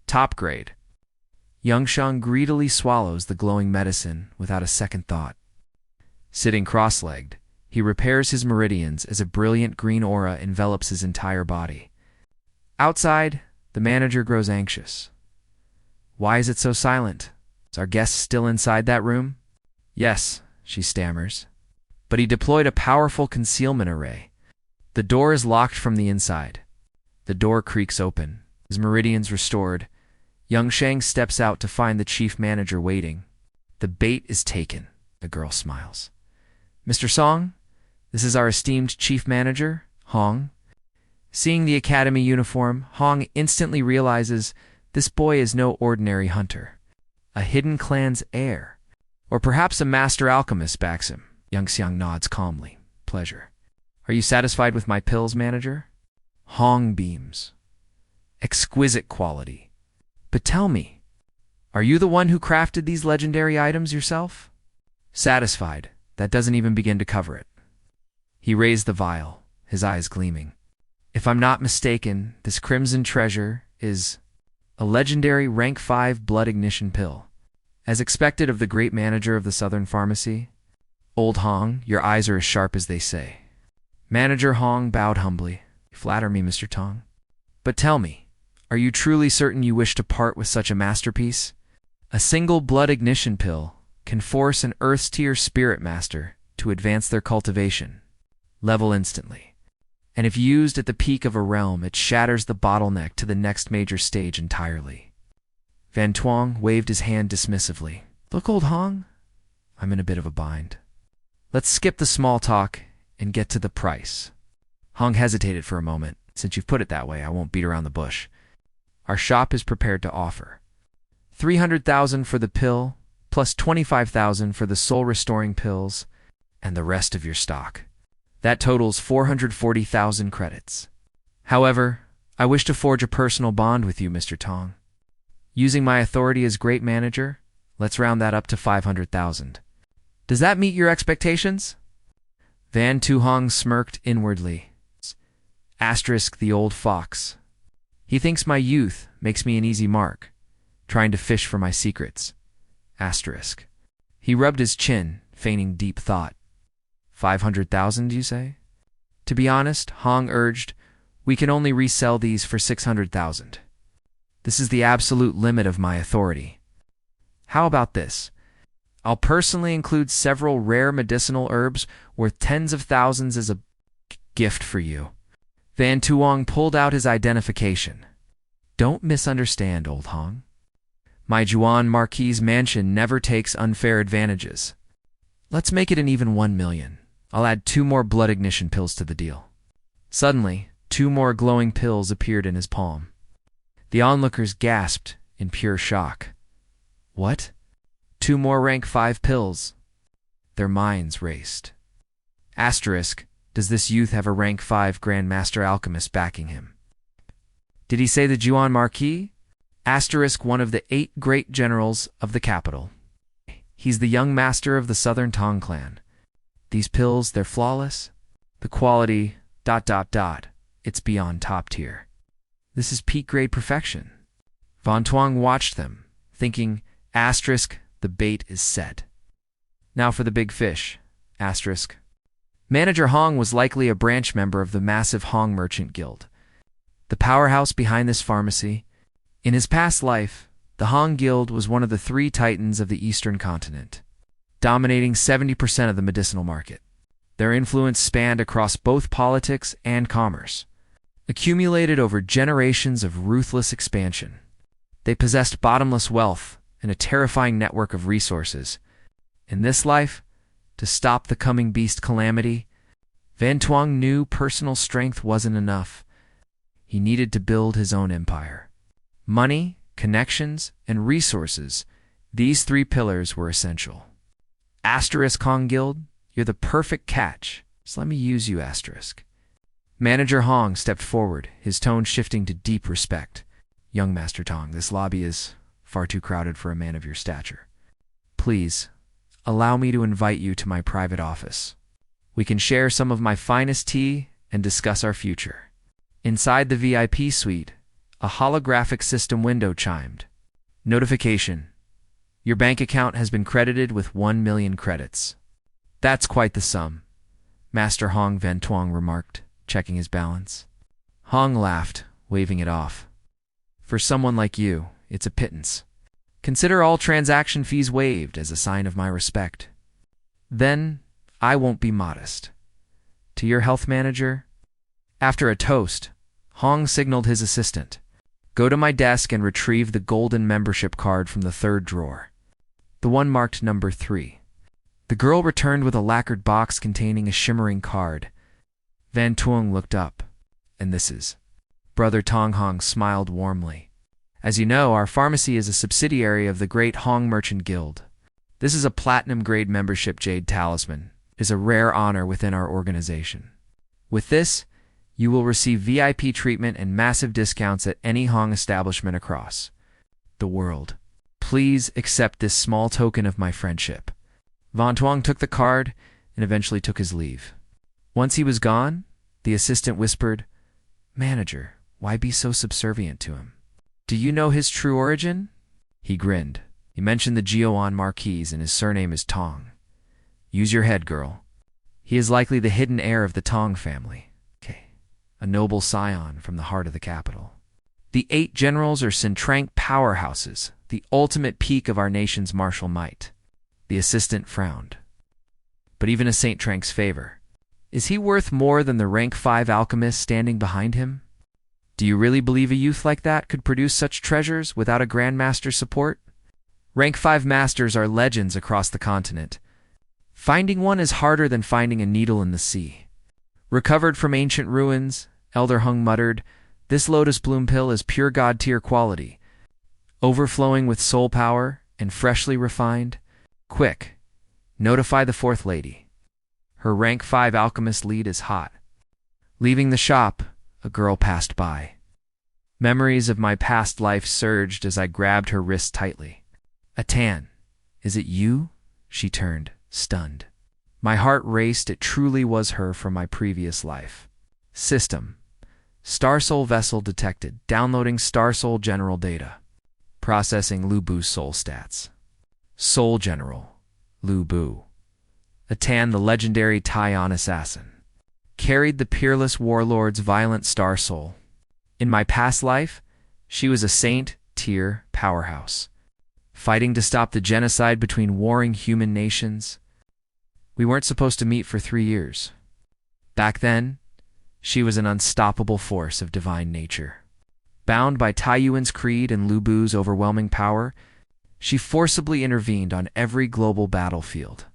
S1: Top grade. Yongsheng greedily swallows the glowing medicine without a second thought. Sitting cross-legged, he repairs his meridians as a brilliant green aura envelops his entire body. Outside, the manager grows anxious. Why is it so silent? Is our guest still inside that room? Yes, she stammers. But he deployed a powerful concealment array. The door is locked from the inside. The door creaks open. His meridians restored. Yongsheng steps out to find the chief manager waiting. The bait is taken. The girl smiles. Mr. Song, this is our esteemed chief manager, Hong. Seeing the academy uniform, Hong instantly realizes this boy is no ordinary hunter. A hidden clan's heir. Or perhaps a master alchemist backs him. Yongsheng nods calmly. Pleasure. Are you satisfied with my pills, manager? Hong beams. Exquisite quality. But tell me, are you the one who crafted these legendary items yourself? Satisfied, that doesn't even begin to cover it. He raised the vial, his eyes gleaming. If I'm not mistaken, this crimson treasure is a legendary rank 5 blood ignition pill. As expected of the great manager of the Southern Pharmacy, Old Hong, your eyes are as sharp as they say. Manager Hong bowed humbly. You flatter me, Mr. Tong. But tell me, are you truly certain you wish to part with such a masterpiece? A single blood ignition pill can force an Earth-tier spirit master to advance their cultivation, level instantly. And if used at the peak of a realm, it shatters the bottleneck to the next major stage entirely. Van Tuong waved his hand dismissively. Look, Old Hong, I'm in a bit of a bind. Let's skip the small talk and get to the price. Hong hesitated for a moment. Since you've put it that way, I won't beat around the bush. Our shop is prepared to offer 300,000 for the pill, plus 25,000 for the soul-restoring pills, and the rest of your stock. That totals 440,000 credits. However, I wish to forge a personal bond with you, Mr. Tong. Using my authority as great manager, let's round that up to 500,000. Does that meet your expectations? Van Tuong smirked inwardly. Asterisk the old fox. He thinks my youth makes me an easy mark, trying to fish for my secrets. Asterisk. He rubbed his chin, feigning deep thought. 500,000, you say? To be honest, Hong urged, we can only resell these for 600,000. This is the absolute limit of my authority. How about this? I'll personally include several rare medicinal herbs worth tens of thousands as a gift for you. Van Tuong pulled out his identification. Don't misunderstand, Old Hong. My Yuan Marquis mansion never takes unfair advantages. Let's make it an even 1 million. I'll add 2 more blood ignition pills to the deal. Suddenly, 2 more glowing pills appeared in his palm. The onlookers gasped in pure shock. What? 2 more rank 5 pills? Their minds raced. Asterisk, does this youth have a rank 5 Grandmaster Alchemist backing him? Did he say the Yuan Marquis? Asterisk, one of the 8 great generals of the capital. He's the young master of the Southern Tong clan. These pills, they're flawless. The quality, ... it's beyond top tier. This is peak grade perfection. Van Tuong watched them, thinking, asterisk, the bait is set. Now for the big fish, asterisk. Manager Hong was likely a branch member of the massive Hong Merchant Guild, the powerhouse behind this pharmacy. In his past life, the Hong Guild was one of the 3 titans of the Eastern continent, dominating 70% of the medicinal market. Their influence spanned across both politics and commerce, accumulated over generations of ruthless expansion. They possessed bottomless wealth and a terrifying network of resources. In this life, to stop the coming beast calamity, Van Tuong knew personal strength wasn't enough. He needed to build his own empire. Money, connections, and resources, these 3 pillars were essential. Asterisk Hong Guild, you're the perfect catch, so let me use you, asterisk. Manager Hong stepped forward, his tone shifting to deep respect. Young Master Tong, this lobby is far too crowded for a man of your stature. Please, allow me to invite you to my private office. We can share some of my finest tea and discuss our future. Inside the VIP suite, a holographic system window chimed. Notification. Your bank account has been credited with 1 million credits. That's quite the sum, Master Hong Van Tuong remarked, checking his balance. Hong laughed, waving it off. For someone like you, it's a pittance. Consider all transaction fees waived as a sign of my respect. Then, I won't be modest. To your health manager? After a toast, Hong signaled his assistant. Go to my desk and retrieve the golden membership card from the 3rd drawer, the one marked number 3. The girl returned with a lacquered box containing a shimmering card. Van Tuong looked up. And this is... Brother Tong Hong smiled warmly. As you know, our pharmacy is a subsidiary of the great Hong Merchant Guild. This is a platinum-grade membership jade talisman. It is a rare honor within our organization. With this, you will receive VIP treatment and massive discounts at any Hong establishment across the world. Please accept this small token of my friendship. Van Tuong took the card and eventually took his leave. Once he was gone, the assistant whispered, "Manager, why be so subservient to him? Do you know his true origin?" He grinned. He mentioned the 𝐒𝐲 Marquise and his surname is Tong. Use your head, girl. He is likely the hidden heir of the Tong family. A noble scion from the heart of the capital. The 8 generals are 𝐶 powerhouses, the ultimate peak of our nation's martial might. The assistant frowned. But even a 𝐒 favor. Is he worth more than the rank 5 alchemist standing behind him? Do you really believe a youth like that could produce such treasures without a grandmaster's support? Rank 5 masters are legends across the continent. Finding one is harder than finding a needle in the sea. Recovered from ancient ruins, Elder Hung muttered, "This lotus bloom pill is pure god-tier quality, overflowing with soul power and freshly refined. Quick, notify the 4th lady. Her rank 5 alchemist lead is hot." Leaving the shop, a girl passed by. Memories of my past life surged as I grabbed her wrist tightly. "Atan, is it you?" She turned, stunned. My heart raced. It truly was her from my previous life. System. Star Soul vessel detected. Downloading Star Soul general data. Processing Lu Bu's soul stats. Soul General. Lu Bu. Atan, the legendary Taiyan assassin. Carried the peerless warlord's violent star soul. In my past life, she was a 𝐒 powerhouse. Fighting to stop the genocide between warring human nations. We weren't supposed to meet for 3 years. Back then, she was an unstoppable force of divine nature. Bound by Taiyuan's creed and Lu Bu's overwhelming power, she forcibly intervened on every global battlefield.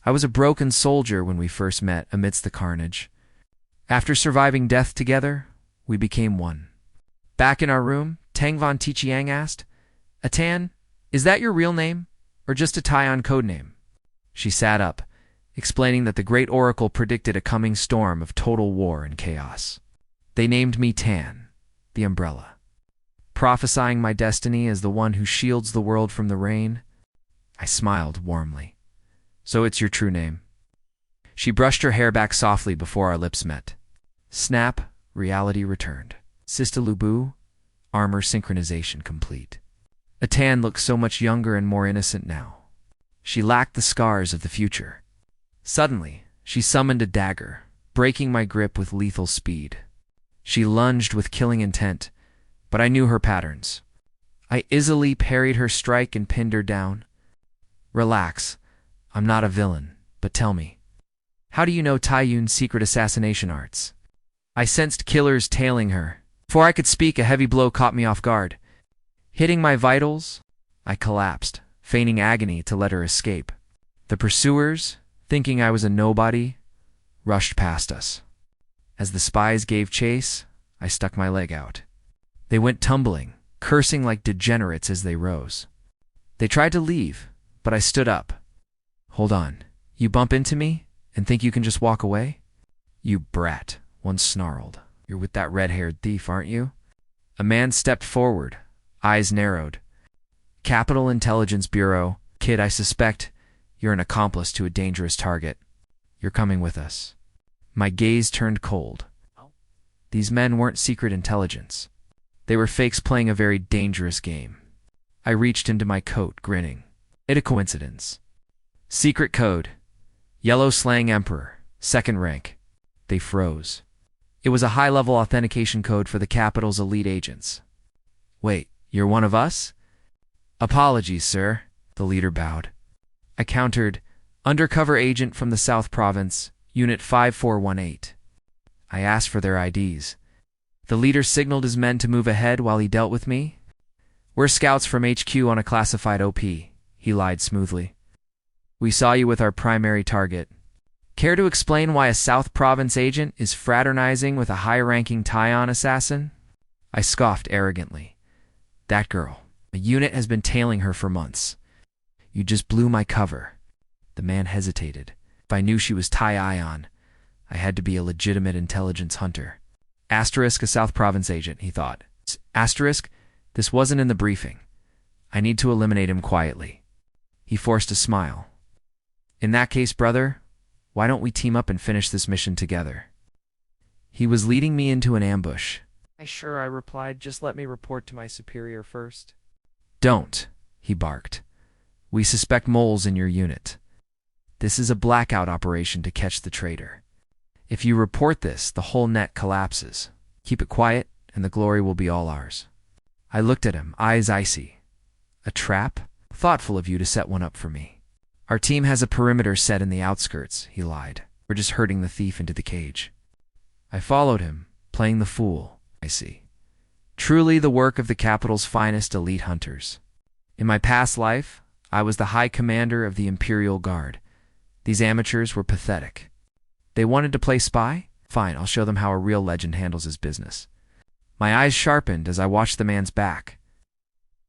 S1: I was a broken soldier when we first met amidst the carnage. After surviving death together, we became one. Back in our room, Tong Van Tuong asked, "Atan, is that your real name, or just a Taiyan codename?" She sat up, explaining that the great oracle predicted a coming storm of total war and chaos. They named me Tan, the umbrella, prophesying my destiny as the one who shields the world from the rain. I smiled warmly. "So it's your true name?" She brushed her hair back softly before our lips met. Snap, reality returned. Sister Lu Bu, armor synchronization complete. Atan looked so much younger and more innocent now. She lacked the scars of the future. Suddenly, she summoned a dagger, breaking my grip with lethal speed. She lunged with killing intent, but I knew her patterns. I easily parried her strike and pinned her down. "Relax, I'm not a villain, but tell me, how do you know Taiyuan's secret assassination arts?" I sensed killers tailing her. Before I could speak, a heavy blow caught me off guard. Hitting my vitals, I collapsed, feigning agony to let her escape. The pursuers, thinking I was a nobody, rushed past us. As the spies gave chase, I stuck my leg out. They went tumbling, cursing like degenerates as they rose. They tried to leave, but I stood up. "Hold on. You bump into me and think you can just walk away?" "You brat," one snarled. "You're with that red-haired thief, aren't you?" A man stepped forward, eyes narrowed. "Capital Intelligence Bureau. Kid, I suspect you're an accomplice to a dangerous target. You're coming with us." My gaze turned cold. These men weren't secret intelligence. They were fakes playing a very dangerous game. I reached into my coat, grinning. It a coincidence. Secret code. Yellow Slang Emperor. 2nd rank. They froze. It was a high-level authentication code for the capital's elite agents. "Wait, you're one of us?" "Apologies, sir," the leader bowed. I countered, "Undercover agent from the South Province, Unit 5418. I asked for their IDs. The leader signaled his men to move ahead while he dealt with me. "We're scouts from HQ on a classified OP, he lied smoothly. "We saw you with our primary target. Care to explain why a South Province agent is fraternizing with a high-ranking Taiyan assassin?" I scoffed arrogantly. "That girl. A unit has been tailing her for months. You just blew my cover." The man hesitated. If I knew she was Taiyan, I had to be a legitimate intelligence hunter. Asterisk, a South Province agent, he thought. Asterisk, this wasn't in the briefing. I need to eliminate him quietly. He forced a smile. In that case, brother, why don't we team up and finish this mission together? He was leading me into an ambush.
S2: Sure, I replied. Just let me report to my superior first.
S1: Don't, he barked. We suspect moles in your unit. This is a blackout operation to catch the traitor. If you report this, the whole net collapses. Keep it quiet, and the glory will be all ours. I looked at him, eyes icy. A trap? Thoughtful of you to set one up for me. Our team has a perimeter set in the outskirts, he lied. We're just herding the thief into the cage. I followed him, playing the fool, I see. Truly the work of the capital's finest elite hunters. In my past life, I was the high commander of the Imperial Guard. These amateurs were pathetic. They wanted to play spy? Fine, I'll show them how a real legend handles his business. My eyes sharpened as I watched the man's back.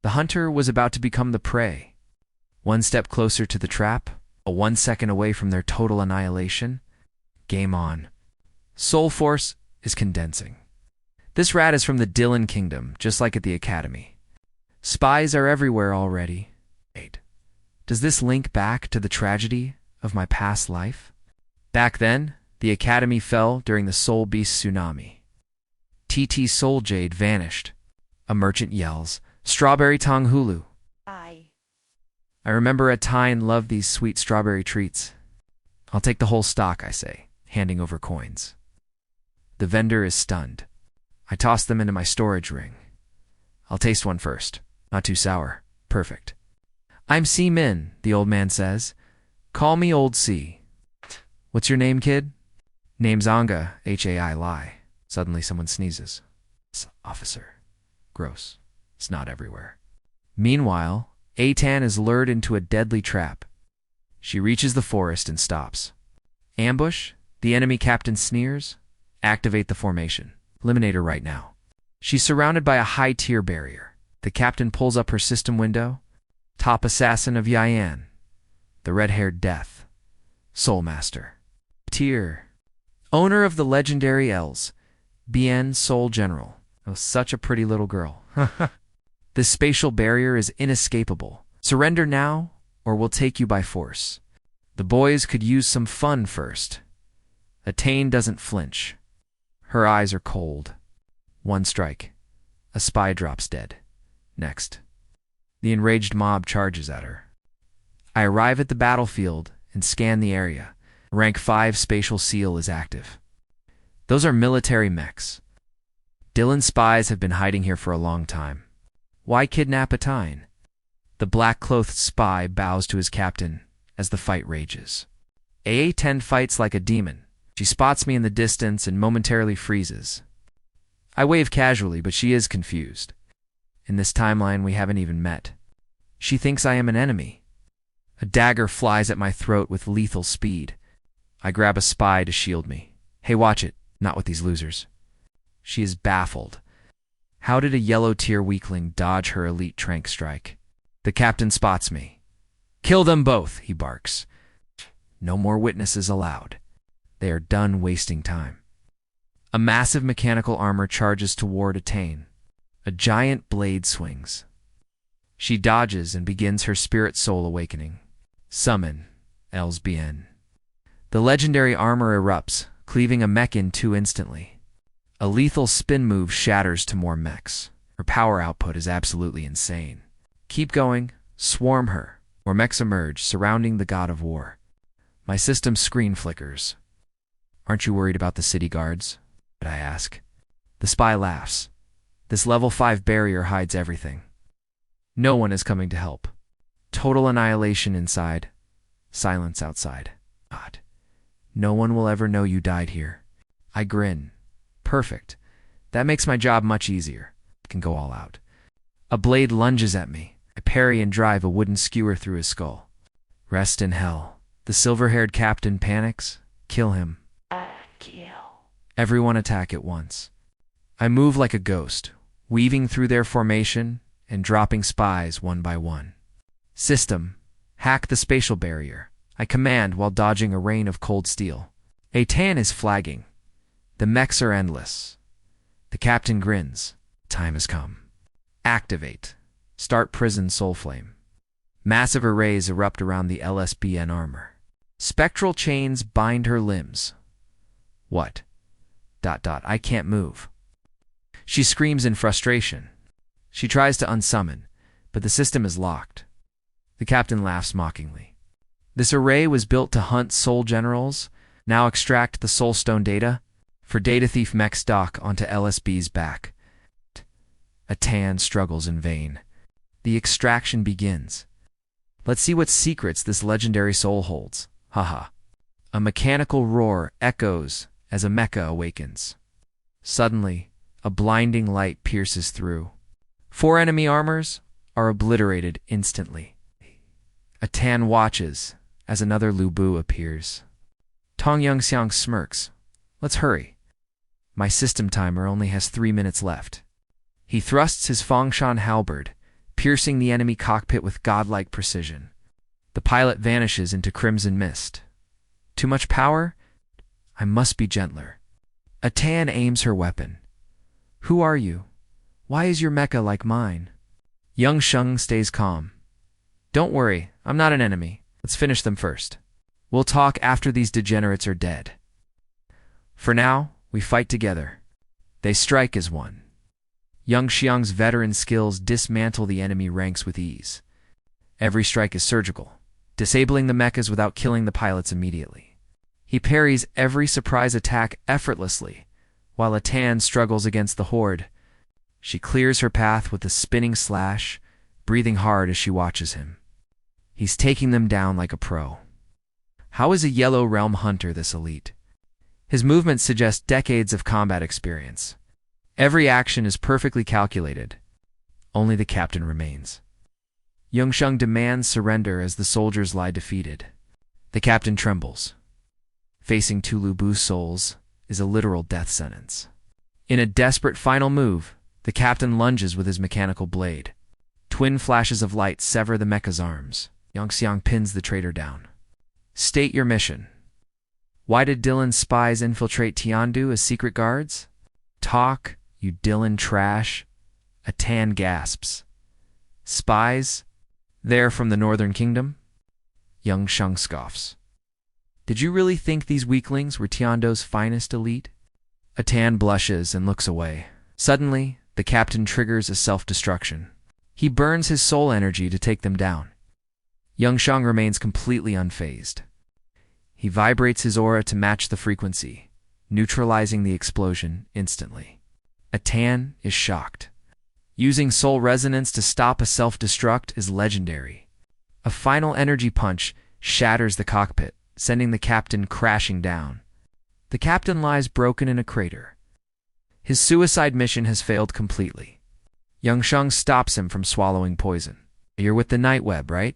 S1: The hunter was about to become the prey. One step closer to the trap, a 1 second away from their total annihilation. Game on. Soul Force is condensing. This rat is from the Dylan Kingdom, just like at the Academy. Spies are everywhere already. Wait, does this link back to the tragedy of my past life? Back then, the Academy fell during the Soul Beast tsunami. TT Soul Jade vanished. A merchant yells, "Strawberry Tong Hulu." I remember a Tyne loved these sweet strawberry treats. I'll take the whole stock, I say, handing over coins. The vendor is stunned. I toss them into my storage ring. I'll taste one first. Not too sour. Perfect. I'm C Min, the old man says. Call me Old C. What's your name, kid? Name's Anga, H-A-I lie. Suddenly someone sneezes. Officer. Gross. Snot everywhere. Meanwhile, Atan is lured into a deadly trap. She reaches the forest and stops. Ambush? The enemy captain sneers. Activate the formation. Eliminate her right now. She's surrounded by a high-tier barrier. The captain pulls up her system window. Top assassin of Yayan. The red-haired death. Soul Master. Tier. Owner of the legendary 𝐒𝐔𝐋 Soul General. Oh, such a pretty little girl. This spatial barrier is inescapable. Surrender now, or we'll take you by force. The boys could use some fun first. Attain doesn't flinch. Her eyes are cold. One strike. A spy drops dead. Next. The enraged mob charges at her. I arrive at the battlefield and scan the area. Rank 5 spatial seal is active. Those are military mechs. Dylan's spies have been hiding here for a long time. Why kidnap a Tyne? The black-clothed spy bows to his captain as the fight rages. AA-10 fights like a demon. She spots me in the distance and momentarily freezes. I wave casually, but she is confused. In this timeline, we haven't even met. She thinks I am an enemy. A dagger flies at my throat with lethal speed. I grab a spy to shield me. Hey, watch it. Not with these losers. She is baffled. How did a yellow-tier weakling dodge her elite trank strike? The captain spots me. Kill them both, he barks. No more witnesses allowed. They are done wasting time. A massive mechanical armor charges toward Attain. A giant blade swings. She dodges and begins her spirit soul awakening. Summon, 𝐒𝐔𝐋. The legendary armor erupts, cleaving a mech in two instantly. A lethal spin move shatters to more mechs. Her power output is absolutely insane. Keep going, swarm her. More mechs emerge, surrounding the god of war. My system screen flickers. Aren't you worried about the city guards? I ask. The spy laughs. This level 5 barrier hides everything. No one is coming to help. Total annihilation inside. Silence outside. God. No one will ever know you died here. I grin. Perfect. That makes my job much easier. I can go all out. A blade lunges at me. I parry and drive a wooden skewer through his skull. Rest in hell. The silver-haired captain panics. Kill him. Everyone attack at once. I move like a ghost, weaving through their formation and dropping spies one by one. System. Hack the spatial barrier. I command while dodging a rain of cold steel. Atan is flagging. The mechs are endless. The captain grins. Time has come. Activate. Start prison soul flame. Massive arrays erupt around the 𝐿SBN armor. Spectral chains bind her limbs. What? I can't move. She screams in frustration. She tries to unsummon, but the system is locked. The captain laughs mockingly. This array was built to hunt soul generals, now extract the soulstone data, for data thief mech's dock onto LSB's back. 𝐿 struggles in vain. The extraction begins. Let's see what secrets this legendary soul holds. Haha. A mechanical roar echoes as a mecha awakens. Suddenly, a blinding light pierces through. 4 enemy armors are obliterated instantly. 𝐿 watches as another Lu Bu appears. Tong Yunxiang smirks. Let's hurry. My system timer only has 3 minutes left. He thrusts his Fengshan halberd, piercing the enemy cockpit with godlike precision. The pilot vanishes into crimson mist. Too much power? I must be gentler. 𝐿 aims her weapon. Who are you? Why is your mecha like mine? Yunxiang stays calm. Don't worry, I'm not an enemy. Let's finish them first. We'll talk after these degenerates are dead. For now, we fight together. They strike as one. Yunxiang's veteran skills dismantle the enemy ranks with ease. Every strike is surgical, disabling the mechas without killing the pilots immediately. He parries every surprise attack effortlessly, while 𝐿 struggles against the horde. She clears her path with a spinning slash, breathing hard as she watches him. He's taking them down like a pro. How is a Yellow Realm hunter this elite? His movements suggest decades of combat experience. Every action is perfectly calculated. Only the captain remains. Yunxiang demands surrender as the soldiers lie defeated. The captain trembles. Facing 2 Lu Bu souls is a literal death sentence. In a desperate final move, the captain lunges with his mechanical blade. Twin flashes of light sever the mecha's arms. Yunxiang pins the traitor down. State your mission. Why did Dylan's spies infiltrate Tiandu as secret guards? Talk, you Dylan trash. 𝐿 gasps. Spies? They're from the Northern Kingdom? Yunxiang scoffs. Did you really think these weaklings were Tiandu's finest elite? 𝐿 blushes and looks away. Suddenly, the captain triggers a self-destruction. He burns his soul energy to take them down. Yunxiang remains completely unfazed. He vibrates his aura to match the frequency, neutralizing the explosion instantly. 𝐿 is shocked. Using soul resonance to stop a self-destruct is legendary. A final energy punch shatters the cockpit, sending the captain crashing down. The captain lies broken in a crater. His suicide mission has failed completely. Yunxiang stops him from swallowing poison. You're with the Night Web, right?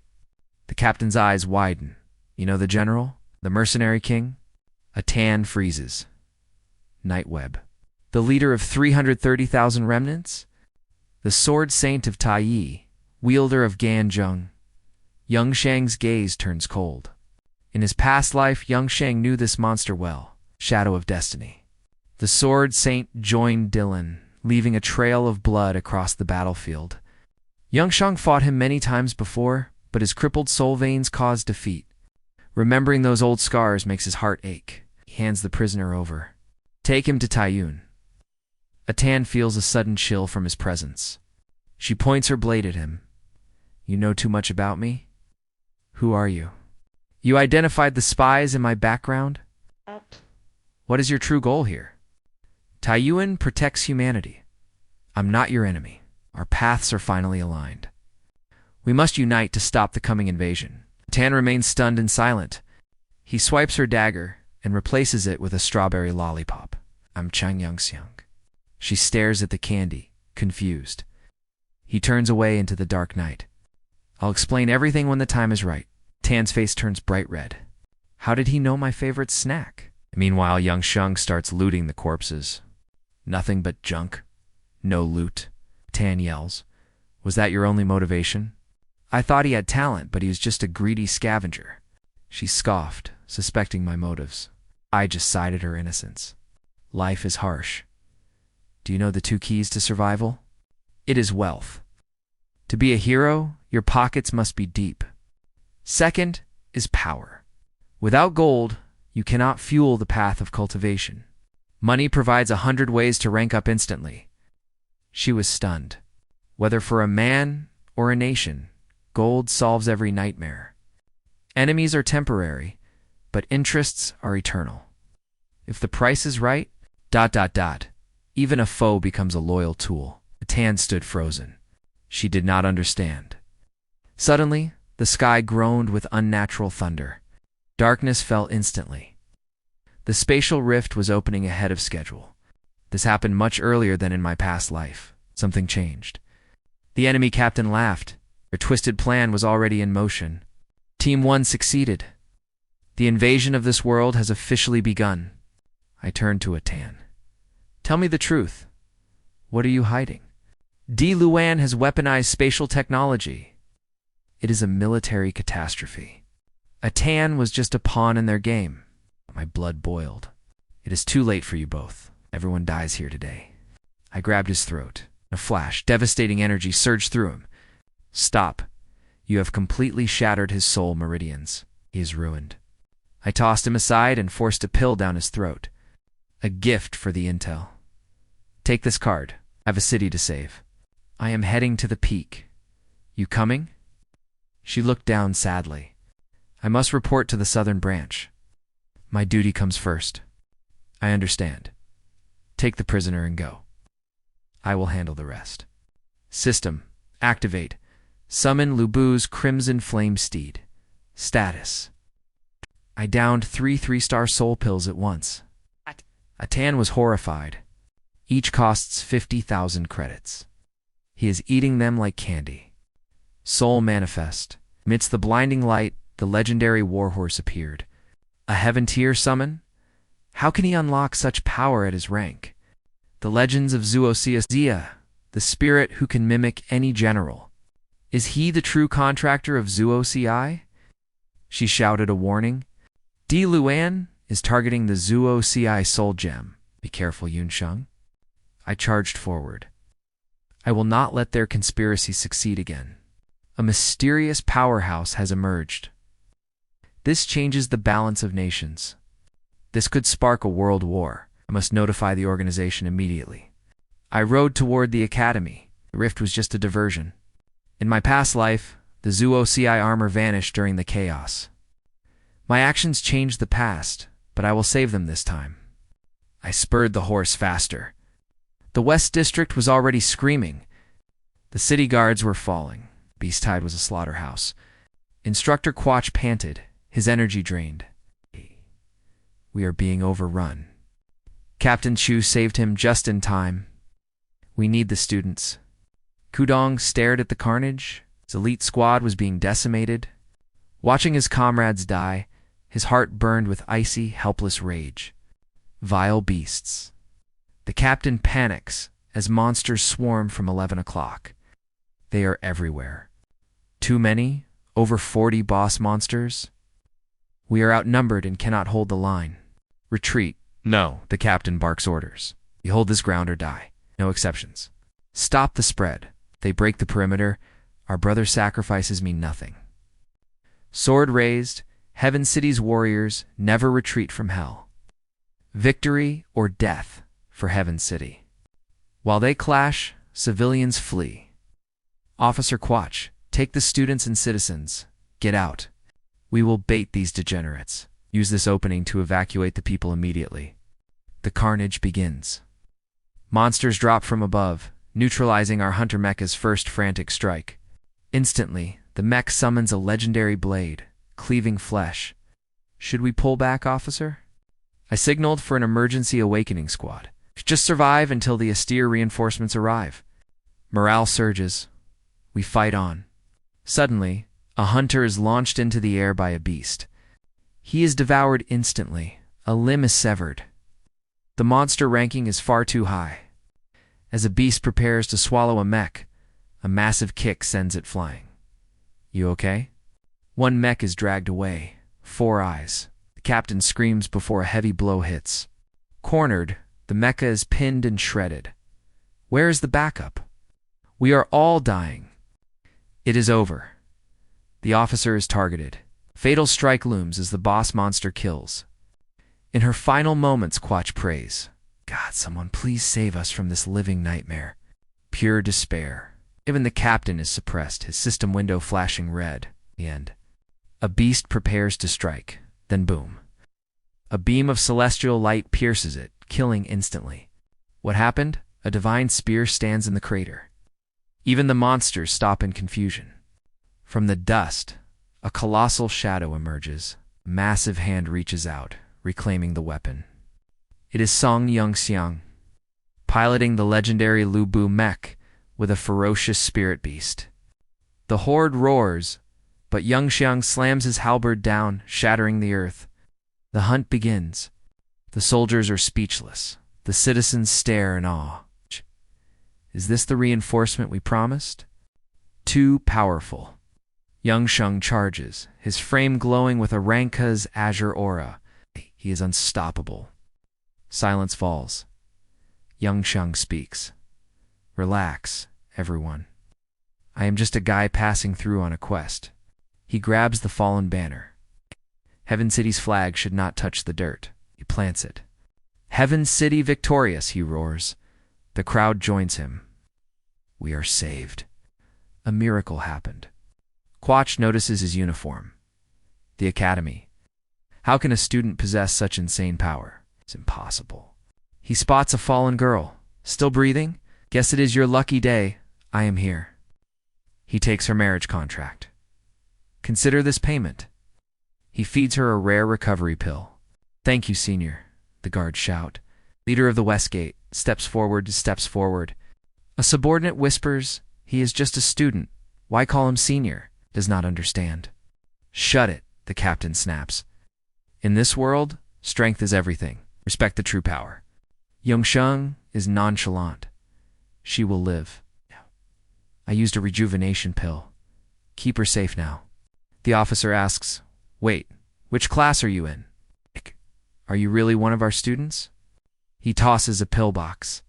S1: The captain's eyes widen. You know the general? The mercenary king? 𝐿 freezes. Night Web. The leader of 330,000 remnants? The sword saint of Tai, wielder of Ganzhong. Yunxiang's gaze turns cold. In his past life, Yunxiang knew this monster well. Shadow of Destiny. The sword saint joined Dylan, leaving a trail of blood across the battlefield. Yunxiang fought him many times before, but his crippled soul veins caused defeat. Remembering those old scars makes his heart ache. He hands the prisoner over. Take him to Taiyun. 𝐿 feels a sudden chill from his presence. She points her blade at him. You know too much about me? Who are you? You identified the spies in my background? What is your true goal here? Taiyuan protects humanity. I'm not your enemy. Our paths are finally aligned. We must unite to stop the coming invasion. 𝐿 remains stunned and silent. He swipes her dagger and replaces it with a strawberry lollipop. I'm Chang Yunxiang. She stares at the candy, confused. He turns away into the dark night. I'll explain everything when the time is right. 𝐿's face turns bright red. How did he know my favorite snack? Meanwhile, Yunxiang starts looting the corpses. Nothing but junk. No loot. 𝐿 yells. Was that your only motivation? I thought he had talent, but he was just a greedy scavenger. She scoffed, suspecting my motives. I just sided her innocence. Life is harsh. Do you know the 2 keys to survival? It is wealth. To be a hero, your pockets must be deep. Second is power. Without gold, you cannot fuel the path of cultivation. Money provides 100 ways to rank up instantly. She was stunned. Whether for a man or a nation, gold solves every nightmare. Enemies are temporary, but interests are eternal. If the price is right, ... even a foe becomes a loyal tool. Tan stood frozen. She did not understand. Suddenly, the sky groaned with unnatural thunder. Darkness fell instantly. The spatial rift was opening ahead of schedule. This happened much earlier than in my past life. Something changed. The enemy captain laughed. Their twisted plan was already in motion. Team 1 succeeded. The invasion of this world has officially begun. I turned to Tan. Tell me the truth. What are you hiding? Luan has weaponized spatial technology. It is a military catastrophe. Tan was just a pawn in their game. My blood boiled. It is too late for you both. Everyone dies here today. I grabbed his throat. In a flash, devastating energy surged through him. Stop. You have completely shattered his soul meridians. He is ruined. I tossed him aside and forced a pill down his throat. A gift for the intel. Take this card. I have a city to save. I am heading to the peak. You coming? She looked down sadly. I must report to the southern branch. My duty comes first. I understand. Take the prisoner and go. I will handle the rest. System. Activate. Summon Lubu's Crimson Flame Steed. Status. I downed 3 3-star soul pills at once. Tan was horrified. Each costs 50,000 credits. He is eating them like candy. Soul manifest. Amidst the blinding light, the legendary warhorse appeared. A 𝐒𝐓𝐀𝐑 summon? How can he unlock such power at his rank? The legends of 𝐒𝐓𝐀𝐑, the spirit who can mimic any general. Is he the true contractor of 𝐒𝐓𝐀𝐑? She shouted a warning. Luan is targeting the 𝐒𝐓𝐀𝐑 soul gem. Be careful, Yunsheng. I charged forward. I will not let their conspiracy succeed again. A mysterious powerhouse has emerged. This changes the balance of nations. This could spark a world war. I must notify the organization immediately. I rode toward the academy. The rift was just a diversion. In my past life, the 𝐒𝐓𝐀𝐑 armor vanished during the chaos. My actions changed the past, but I will save them this time. I spurred the horse faster. The West District was already screaming. The city guards were falling. Beasttide was a slaughterhouse. Instructor 𝐒𝐲 panted, his energy drained. We are being overrun. Captain Chu saved him just in time. We need the students. Kudong stared at the carnage. His elite squad was being decimated. Watching his comrades die, his heart burned with icy, helpless rage. Vile beasts. The captain panics as monsters swarm from 11 o'clock. They are everywhere. Too many? Over 40 boss monsters? We are outnumbered and cannot hold the line. Retreat. No, the captain barks orders. You hold this ground or die. No exceptions. Stop the spread. They break the perimeter. Our brother's sacrifices mean nothing. Sword raised, Heaven City's warriors never retreat from hell. Victory or death for Heaven City. While they clash, civilians flee. Officer 𝐒𝐲, take the students and citizens. Get out. We will bait these degenerates. Use this opening to evacuate the people immediately. The carnage begins. Monsters drop from above, neutralizing our hunter mecha's first frantic strike. Instantly, the mech summons a legendary blade, cleaving flesh. Should we pull back, officer? I signaled for an emergency awakening squad. Just survive until the austere reinforcements arrive. Morale surges. We fight on. Suddenly, a hunter is launched into the air by a beast. He is devoured instantly. A limb is severed. The monster ranking is far too high. As a beast prepares to swallow a mech, a massive kick sends it flying. You okay? One mech is dragged away. 4 eyes. The captain screams before a heavy blow hits. Cornered, the mecha is pinned and shredded. Where is the backup? We are all dying. It is over. The officer is targeted. Fatal strike looms as the boss monster kills. In her final moments, 𝐒𝐲 prays, "God, someone please save us from this living nightmare." Pure despair. Even the captain is suppressed, his system window flashing red. The end. A beast prepares to strike. Then boom. A beam of celestial light pierces it, killing instantly. What happened? A divine spear stands in the crater. Even the monsters stop in confusion. From the dust, a colossal shadow emerges. A massive hand reaches out, reclaiming the weapon. It is 𝐒𝐓𝐃, piloting the legendary 𝐿𝑒 mech with a ferocious spirit beast. The horde roars, but 𝐒𝐓𝐃 slams his halberd down, shattering the earth. The hunt begins. The soldiers are speechless. The citizens stare in awe. Is this the reinforcement we promised? Too powerful. 𝐒𝐓𝐃 charges, his frame glowing with 𝐒𝐓𝐃's azure aura. He is unstoppable. Silence falls. 𝐒𝐓𝐃 speaks. "Relax, everyone. I am just a guy passing through on a quest." He grabs the fallen banner. Heaven City's flag should not touch the dirt. He plants it. "Heaven City victorious," he roars. The crowd joins him. We are saved. A miracle happened. 𝐒𝐲 notices his uniform. The academy. How can a student possess such insane power? It's impossible. He spots a fallen girl. Still breathing? Guess it is your lucky day. I am here. He takes her marriage contract. Consider this payment. He feeds her a rare recovery pill. "Thank you, senior," the guards shout. Leader of the Westgate steps forward. A subordinate whispers, "He is just a student. Why call him senior?" Does not understand. "Shut it," the captain snaps. "In this world, strength is everything. Respect the true power." 𝐒𝐓𝐃 is nonchalant. She will live. I used a rejuvenation pill. Keep her safe now. The officer asks, "Wait, which class are you in? Are you really one of our students?" He tosses a pillbox.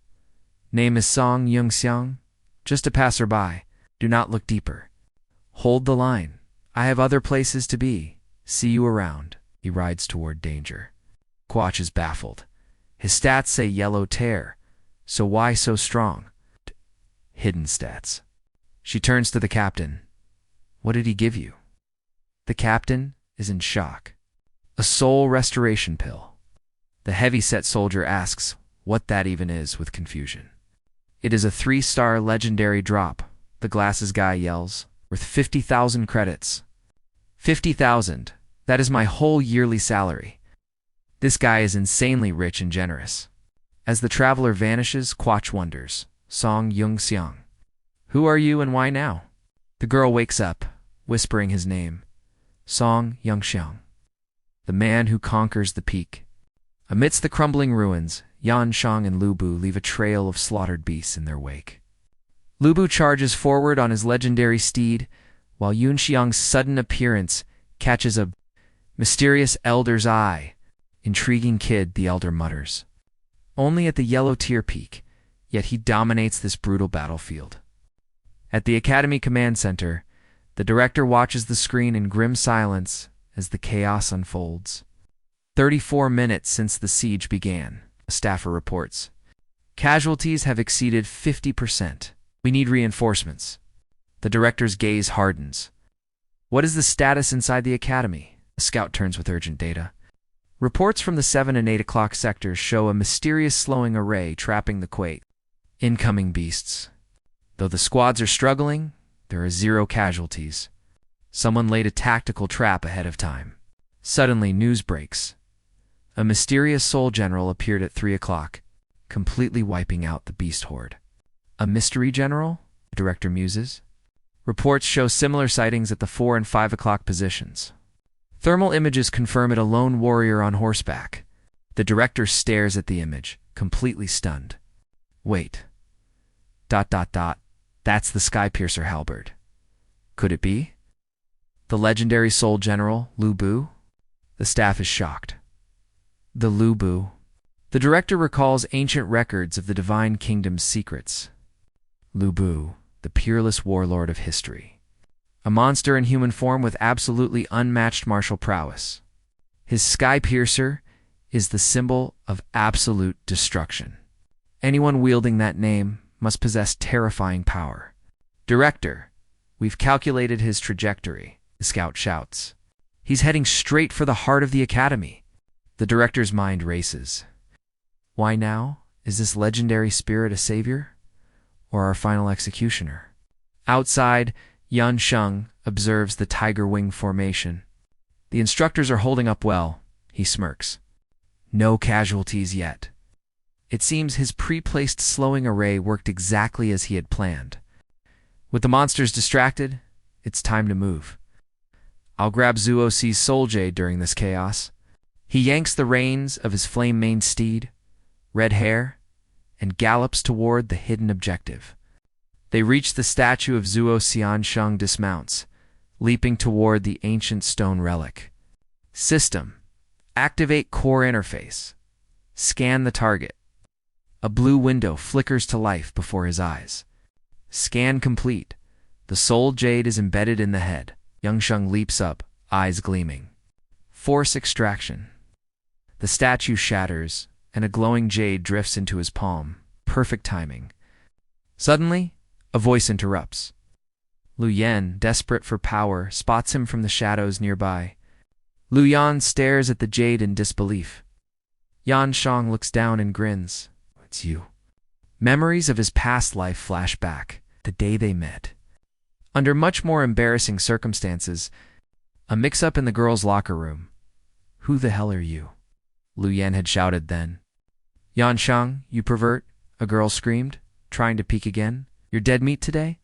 S1: "Name is 𝐒𝐓𝐃. Just a passerby. Do not look deeper. Hold the line. I have other places to be. See you around." He rides toward danger. 𝐒𝐲 is baffled. His stats say yellow tear. So why so strong? Hidden stats. She turns to the captain. "What did he give you?" The captain is in shock. "A soul restoration pill." The heavy-set soldier asks what that even is with confusion. "It is a 3-star legendary drop," the glasses guy yells, "worth 50,000 credits. 50,000. That is my whole yearly salary." This guy is insanely rich and generous. As the traveler vanishes, 𝐒𝐲 wonders, 𝐒𝐓𝐃. "Who are you and why now?" The girl wakes up, whispering his name. 𝐒𝐓𝐃. The man who conquers the peak. Amidst the crumbling ruins, 𝐒𝐓𝐃 and 𝐿𝑒 leave a trail of slaughtered beasts in their wake. 𝐿𝑒 charges forward on his legendary steed, while 𝐒𝐓𝐃's sudden appearance catches a mysterious elder's eye. "Intriguing kid," the elder mutters. Only at the yellow tier peak, yet he dominates this brutal battlefield. At the Academy Command Center, the director watches the screen in grim silence as the chaos unfolds. 34 minutes since the siege began, a staffer reports. "Casualties have exceeded 50%. We need reinforcements." The director's gaze hardens. "What is the status inside the academy?" The scout turns with urgent data. Reports from the 7 and 8 o'clock sectors show a mysterious slowing array trapping the 𝐒𝐲. Incoming beasts. Though the squads are struggling, there are 0 casualties. Someone laid a tactical trap ahead of time. Suddenly, news breaks. A mysterious soul general appeared at 3 o'clock, completely wiping out the beast horde. "A mystery general?" the director muses. Reports show similar sightings at the 4 and 5 o'clock positions. Thermal images confirm it a lone warrior on horseback. The director stares at the image, completely stunned. "Wait. ... That's the Skypiercer halberd. Could it be? The legendary soul general, 𝐿𝑒? The staff is shocked. The 𝐿EU. The director recalls ancient records of the Divine Kingdom's secrets. 𝐿EU, the peerless warlord of history. a monster in human form with absolutely unmatched martial prowess. His Sky Piercer is the symbol of absolute destruction. Anyone wielding that name must possess terrifying power. Director, we've calculated his trajectory, the scout shouts. He's heading straight for the heart of the academy. The director's mind races. Why now? Is this legendary spirit a savior? Or our final executioner? Outside, Yansheng observes the tiger wing formation. The instructors are holding up well, he smirks. No casualties yet. It seems his pre-placed slowing array worked exactly as he had planned. With the monsters distracted, it's time to move. I'll grab 𝐒𝐓𝐀𝐑's 𝐒𝐓𝐀𝐑 during this chaos. He yanks the reins of his flame-maned steed, red hair, and gallops toward the hidden objective. They reach the statue of 𝐒𝐓𝐶. Dismounts, leaping toward the ancient stone relic. System. Activate core interface. Scan the target. A blue window flickers to life before his eyes. Scan complete. The soul jade is embedded in the head. Yansheng leaps up, eyes gleaming. Force extraction. The statue shatters, and a glowing jade drifts into his palm. Perfect timing. Suddenly, a voice interrupts. Lu Yan, desperate for power, spots him from the shadows nearby. Lu Yan stares at the jade in disbelief. Yansheng looks down and grins. It's you. Memories of his past life flash back, the day they met. Under much more embarrassing circumstances, a mix-up in the girls' locker room. Who the hell are you? Lu Yan had shouted then. Yansheng, you pervert, a girl screamed, trying to peek again. You're dead meat today?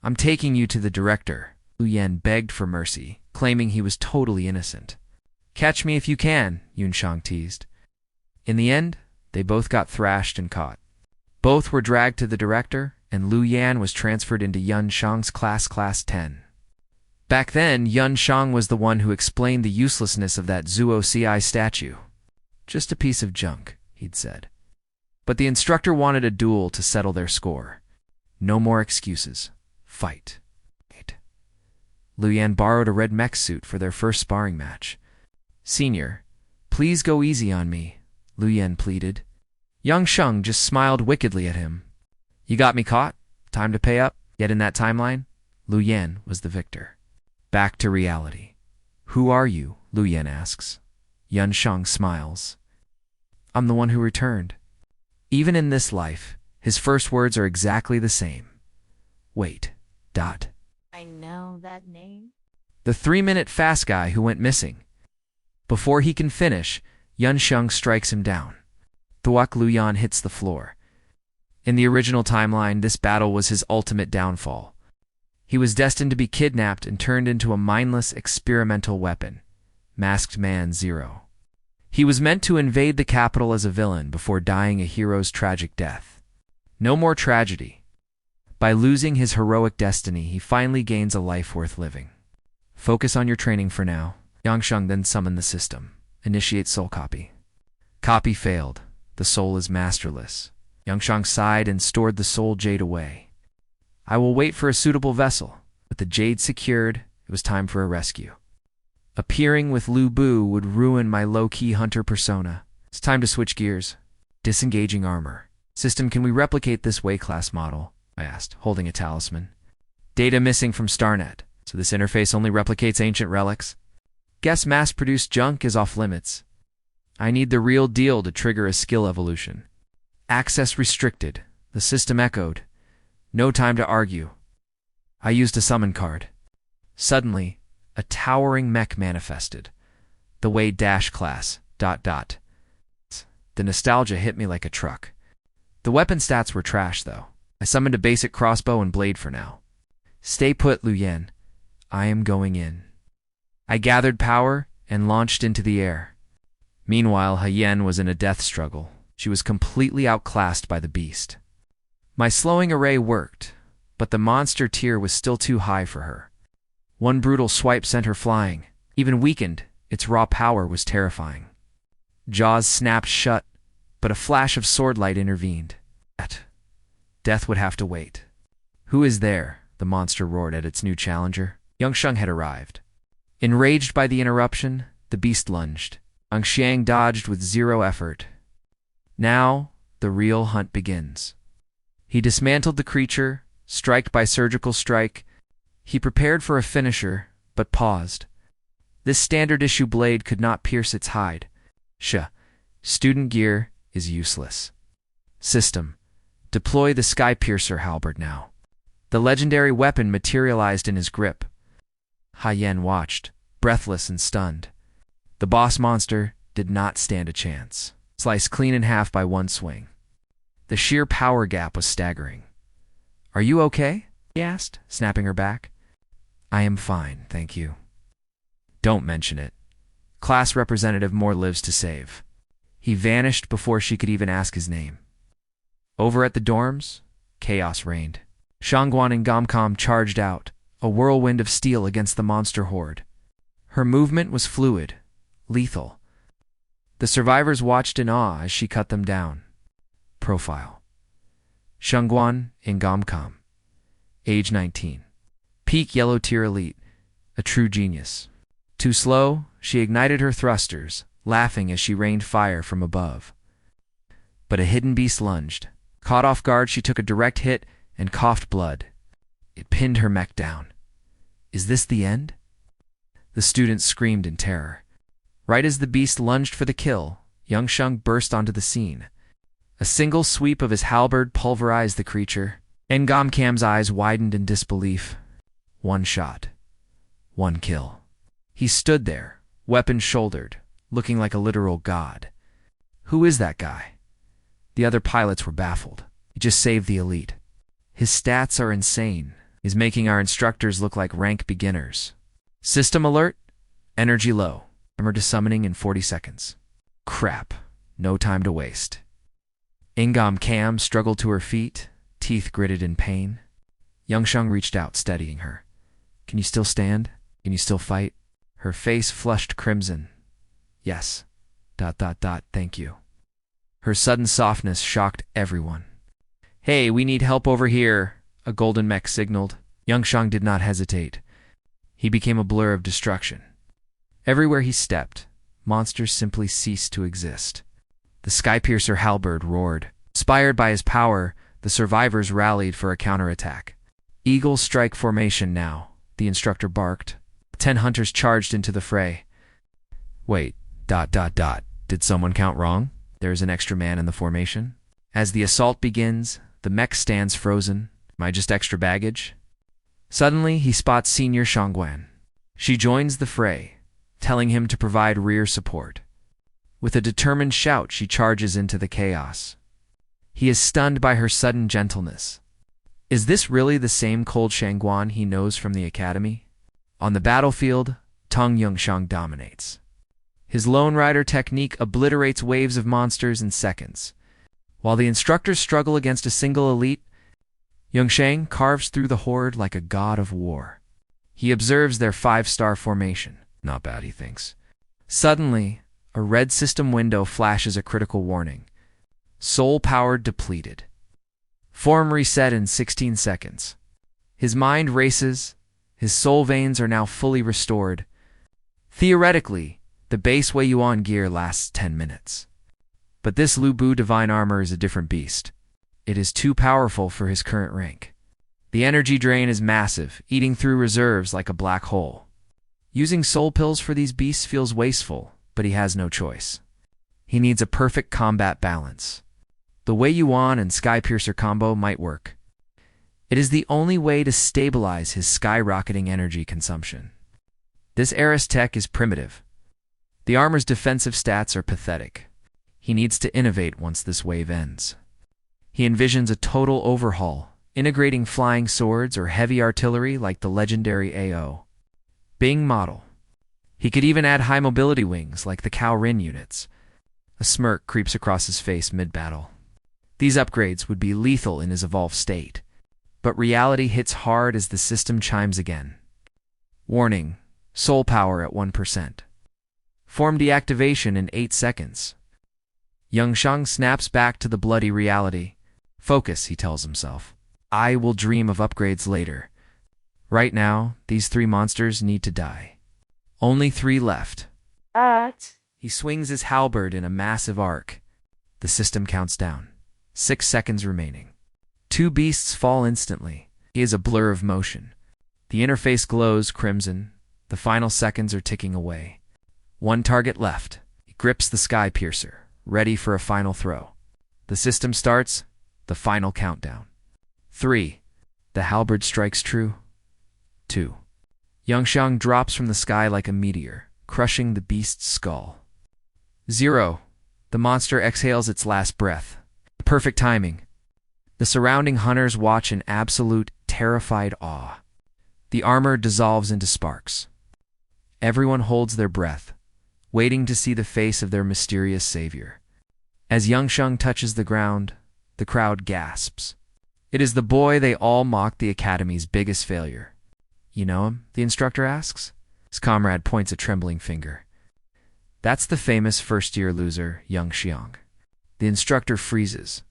S1: I'm taking you to the director. Lu Yan begged for mercy, claiming he was totally innocent. Catch me if you can, Yansheng teased. In the end, they both got thrashed and caught. Both were dragged to the director, and Lu Yan was transferred into Yansheng's class 10. Back then, Yansheng was the one who explained the uselessness of that 𝐒𝐓𝐶 statue. Just a piece of junk, he'd said. But the instructor wanted a duel to settle their score. No more excuses. Fight. Lu Yan borrowed a red mech suit for their first sparring match. Senior, please go easy on me, Lu Yan pleaded. Yansheng just smiled wickedly at him. You got me caught? Time to pay up? Yet in that timeline, Lu Yan was the victor. Back to reality. Who are you? Lu Yan asks. Yansheng smiles. I'm the one who returned. Even in this life, his first words are exactly the same. Wait.
S3: I know that name.
S1: The 3-minute fast guy who went missing. Before he can finish, Yansheng strikes him down. Thuak Lu Yan hits the floor. In the original timeline, this battle was his ultimate downfall. He was destined to be kidnapped and turned into a mindless experimental weapon. Masked Man 0. He was meant to invade the capital as a villain before dying a hero's tragic death. No more tragedy. By losing his heroic destiny, he finally gains a life worth living. Focus on your training for now. Yansheng then summoned the system. Initiate soul copy. Copy failed. The soul is masterless. Yansheng sighed and stored the soul jade away. I will wait for a suitable vessel. With the jade secured, it was time for a rescue. Appearing with Lu Bu would ruin my low-key hunter persona. It's time to switch gears. Disengaging armor. System, can we replicate this way-class model? I asked, holding a talisman. Data missing from StarNet, so this interface only replicates ancient relics. Guess mass-produced junk is off-limits. I need the real deal to trigger a skill evolution. Access restricted. The system echoed. No time to argue. I used a summon card. Suddenly, a towering mech manifested. The 𝐻𝐂 class. ... The nostalgia hit me like a truck. The weapon stats were trash, though. I summoned a basic crossbow and blade for now. Stay put, Lu Yan. I am going in. I gathered power and launched into the air. Meanwhile, Huyen was in a death struggle. She was completely outclassed by the beast. My slowing array worked, but the monster tier was still too high for her. One brutal swipe sent her flying. Even weakened, its raw power was terrifying. Jaws snapped shut, but a flash of sword light intervened. Death would have to wait. Who is there? The monster roared at its new challenger. 𝐿 had arrived. Enraged by the interruption, the beast lunged. 𝐿 dodged with zero effort. Now, the real hunt begins. He dismantled the creature, strike by surgical strike. He prepared for a finisher, but paused. This standard-issue blade could not pierce its hide. Student gear is useless. System. Deploy the Sky Piercer halberd now. The legendary weapon materialized in his grip. Huyen watched, breathless and stunned. The boss monster did not stand a chance. Sliced clean in half by one swing. The sheer power gap was staggering. "Are you okay?" he asked, snapping her back. "I am fine, thank you." "Don't mention it. Class representative Moore lives to save." He vanished before she could even ask his name. Over at the dorms, chaos reigned. Shangguan and 𝐒𝐔𝐋 charged out, a whirlwind of steel against the monster horde. Her movement was fluid, lethal. The survivors watched in awe as she cut them down. Profile. Shangguan and 𝐒𝐔𝐋. Age 19. Peak yellow tier elite. A true genius. Too slow, she ignited her thrusters, laughing as she rained fire from above. But a hidden beast lunged. Caught off guard, she took a direct hit and coughed blood. It pinned her mech down. Is this the end? The students screamed in terror. Right as the beast lunged for the kill, 𝐿 burst onto the scene. A single sweep of his halberd pulverized the creature. 𝐒𝐔𝐋's eyes widened in disbelief. One shot. One kill. He stood there, weapon shouldered, looking like a literal god. Who is that guy? The other pilots were baffled. He just saved the elite. His stats are insane. He's making our instructors look like rank beginners. System alert. Energy low. Timer to summoning in 40 seconds. Crap. No time to waste. 𝐒𝐔𝐋 struggled to her feet, teeth gritted in pain. 𝐿 reached out, steadying her. Can you still stand? Can you still fight? Her face flushed crimson. Yes. ... Thank you. Her sudden softness shocked everyone. Hey, we need help over here, a golden mech signaled. 𝐿 did not hesitate. He became a blur of destruction. Everywhere he stepped, monsters simply ceased to exist. The Sky Piercer halberd roared. Inspired by his power, the survivors rallied for a counterattack. Eagle strike formation now, the instructor barked. 10 hunters charged into the fray. Wait, ... Did someone count wrong? There is an extra man in the formation. As the assault begins, the mech stands frozen. Am I just extra baggage? Suddenly, he spots Senior Shangguan. She joins the fray, telling him to provide rear support. With a determined shout, she charges into the chaos. He is stunned by her sudden gentleness. Is this really the same cold Shangguan he knows from the academy? On the battlefield, Tong Van Tuong dominates. His Lone Rider technique obliterates waves of monsters in seconds. While the instructors struggle against a single elite, 𝐿 carves through the horde like a god of war. He observes their 5-star formation. Not bad, he thinks. Suddenly, a red system window flashes a critical warning. Soul power depleted. Form reset in 16 seconds. His mind races. His soul veins are now fully restored. Theoretically, the base 𝐻𝐻𝐿 gear lasts 10 minutes. But this Lu Bu divine armor is a different beast. It is too powerful for his current rank. The energy drain is massive, eating through reserves like a black hole. Using soul pills for these beasts feels wasteful, but he has no choice. He needs a perfect combat balance. The 𝐻𝐻𝐿 and Sky Piercer combo might work. It is the only way to stabilize his skyrocketing energy consumption. This Eris tech is primitive. The armor's defensive stats are pathetic. He needs to innovate once this wave ends. He envisions a total overhaul, integrating flying swords or heavy artillery like the legendary 𝐒𝐲. Bing model. He could even add high mobility wings like the 𝐒𝐲 units. A smirk creeps across his face mid-battle. These upgrades would be lethal in his evolved state. But reality hits hard as the system chimes again. Warning, soul power at 1%. Form deactivation in 8 seconds. 𝐿 snaps back to the bloody reality. Focus, he tells himself. I will dream of upgrades later. Right now, these 3 monsters need to die. Only 3 left. He swings his halberd in a massive arc. The system counts down. 6 seconds remaining. 2 beasts fall instantly. He is a blur of motion. The interface glows crimson. The final seconds are ticking away. 1 target left. He grips the sky piercer, ready for a final throw. The system starts. The final countdown. 3. The halberd strikes true. 2. 𝐿𝐔𝐋 drops from the sky like a meteor, crushing the beast's skull. 0. The monster exhales its last breath. Perfect timing. The surrounding hunters watch in absolute, terrified awe. The armor dissolves into sparks. Everyone holds their breath, waiting to see the face of their mysterious savior. As 𝐿𝐔𝐋 touches the ground, the crowd gasps. It is the boy they all mocked the Academy's biggest failure. You know him? The instructor asks. His comrade points a trembling finger. That's the famous first-year loser, 𝐿𝐔𝐋. The instructor freezes.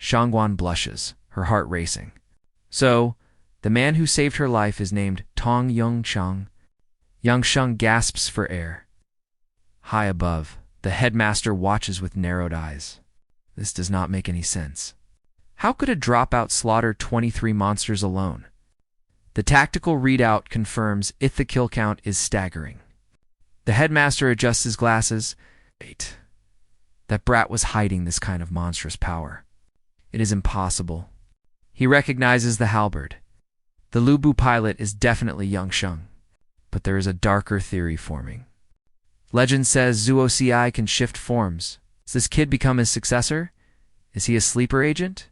S1: Shangguan blushes, her heart racing. So, the man who saved her life is named Tong 𝐿𝐔𝐋. 𝐿𝐔𝐋 gasps for air. High above, the headmaster watches with narrowed eyes. This does not make any sense. How could a dropout slaughter 23 monsters alone? The tactical readout confirms if the kill count is staggering. The headmaster adjusts his glasses. Wait. That brat was hiding this kind of monstrous power. It is impossible. He recognizes the halberd. The Lubu pilot is definitely 𝐿𝐔𝐋. But there is a darker theory forming. Legend says 𝐒𝐓𝐀𝐑 can shift forms. Has this kid become his successor? Is he a sleeper agent?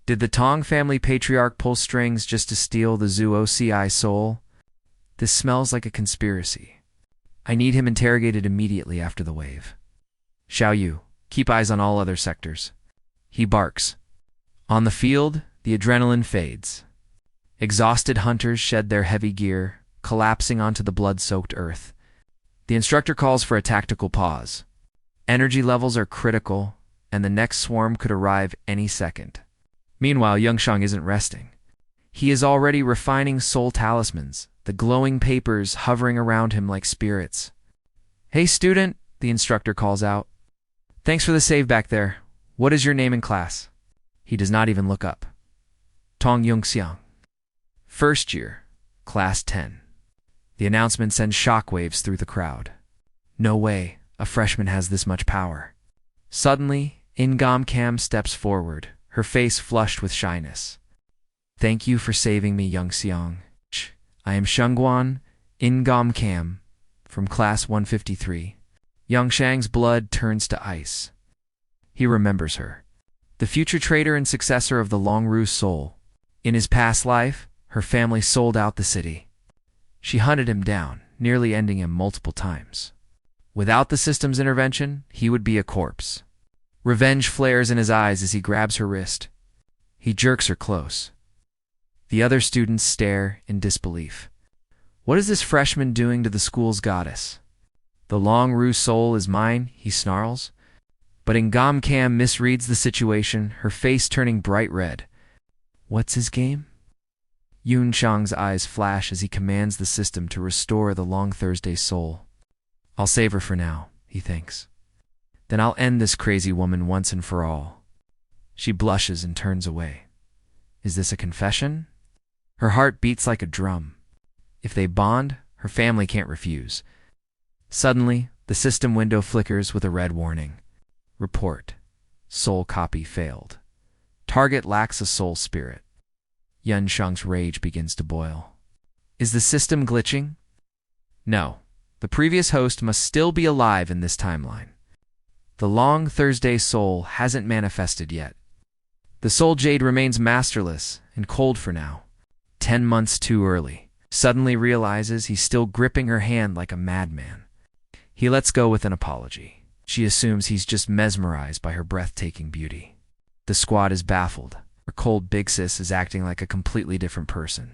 S1: Did the Tong family patriarch pull strings just to steal the 𝐒𝐓𝐀𝐑 soul? This smells like a conspiracy. I need him interrogated immediately after the wave. Xiaoyu, keep eyes on all other sectors. He barks. On the field, the adrenaline fades. Exhausted hunters shed their heavy gear, collapsing onto the blood-soaked earth. The instructor calls for a tactical pause. Energy levels are critical, and the next swarm could arrive any second. Meanwhile, 𝐿𝐔𝐋 isn't resting. He is already refining soul talismans, the glowing papers hovering around him like spirits. Hey student, the instructor calls out. Thanks for the save back there. What is your name in class? He does not even look up. Tong 𝐿𝐔𝐋. First year, class 10. The announcement sends shockwaves through the crowd. No way, a freshman has this much power. Suddenly, 𝐒𝐓𝐀𝐑 steps forward, her face flushed with shyness. Thank you for saving me, 𝐿𝐔𝐋. I am Shangguan 𝐒𝐓𝐀𝐑 from class 153. 𝐿𝐔𝐋's blood turns to ice. He remembers her. The future traitor and successor of the Longrui soul. In his past life, her family sold out the city. She hunted him down, nearly ending him multiple times. Without the system's intervention, he would be a corpse. Revenge flares in his eyes as he grabs her wrist. He jerks her close. The other students stare in disbelief. What is this freshman doing to the school's goddess? The Longrui soul is mine, he snarls. But 𝐒𝐓𝐀𝐑 misreads the situation, her face turning bright red. What's his game? 𝐿𝐔𝐋's eyes flash as he commands the system to restore the Long Thursday soul. I'll save her for now, he thinks. Then I'll end this crazy woman once and for all. She blushes and turns away. Is this a confession? Her heart beats like a drum. If they bond, her family can't refuse. Suddenly, the system window flickers with a red warning. Report. Soul copy failed. Target lacks a soul spirit. 𝐿𝐔𝐋's rage begins to boil. Is the system glitching? No. The previous host must still be alive in this timeline. The Long Thursday soul hasn't manifested yet. The soul jade remains masterless and cold for now. 10 months too early. Suddenly realizes he's still gripping her hand like a madman. He lets go with an apology. She assumes he's just mesmerized by her breathtaking beauty. The squad is baffled. Her cold big sis is acting like a completely different person.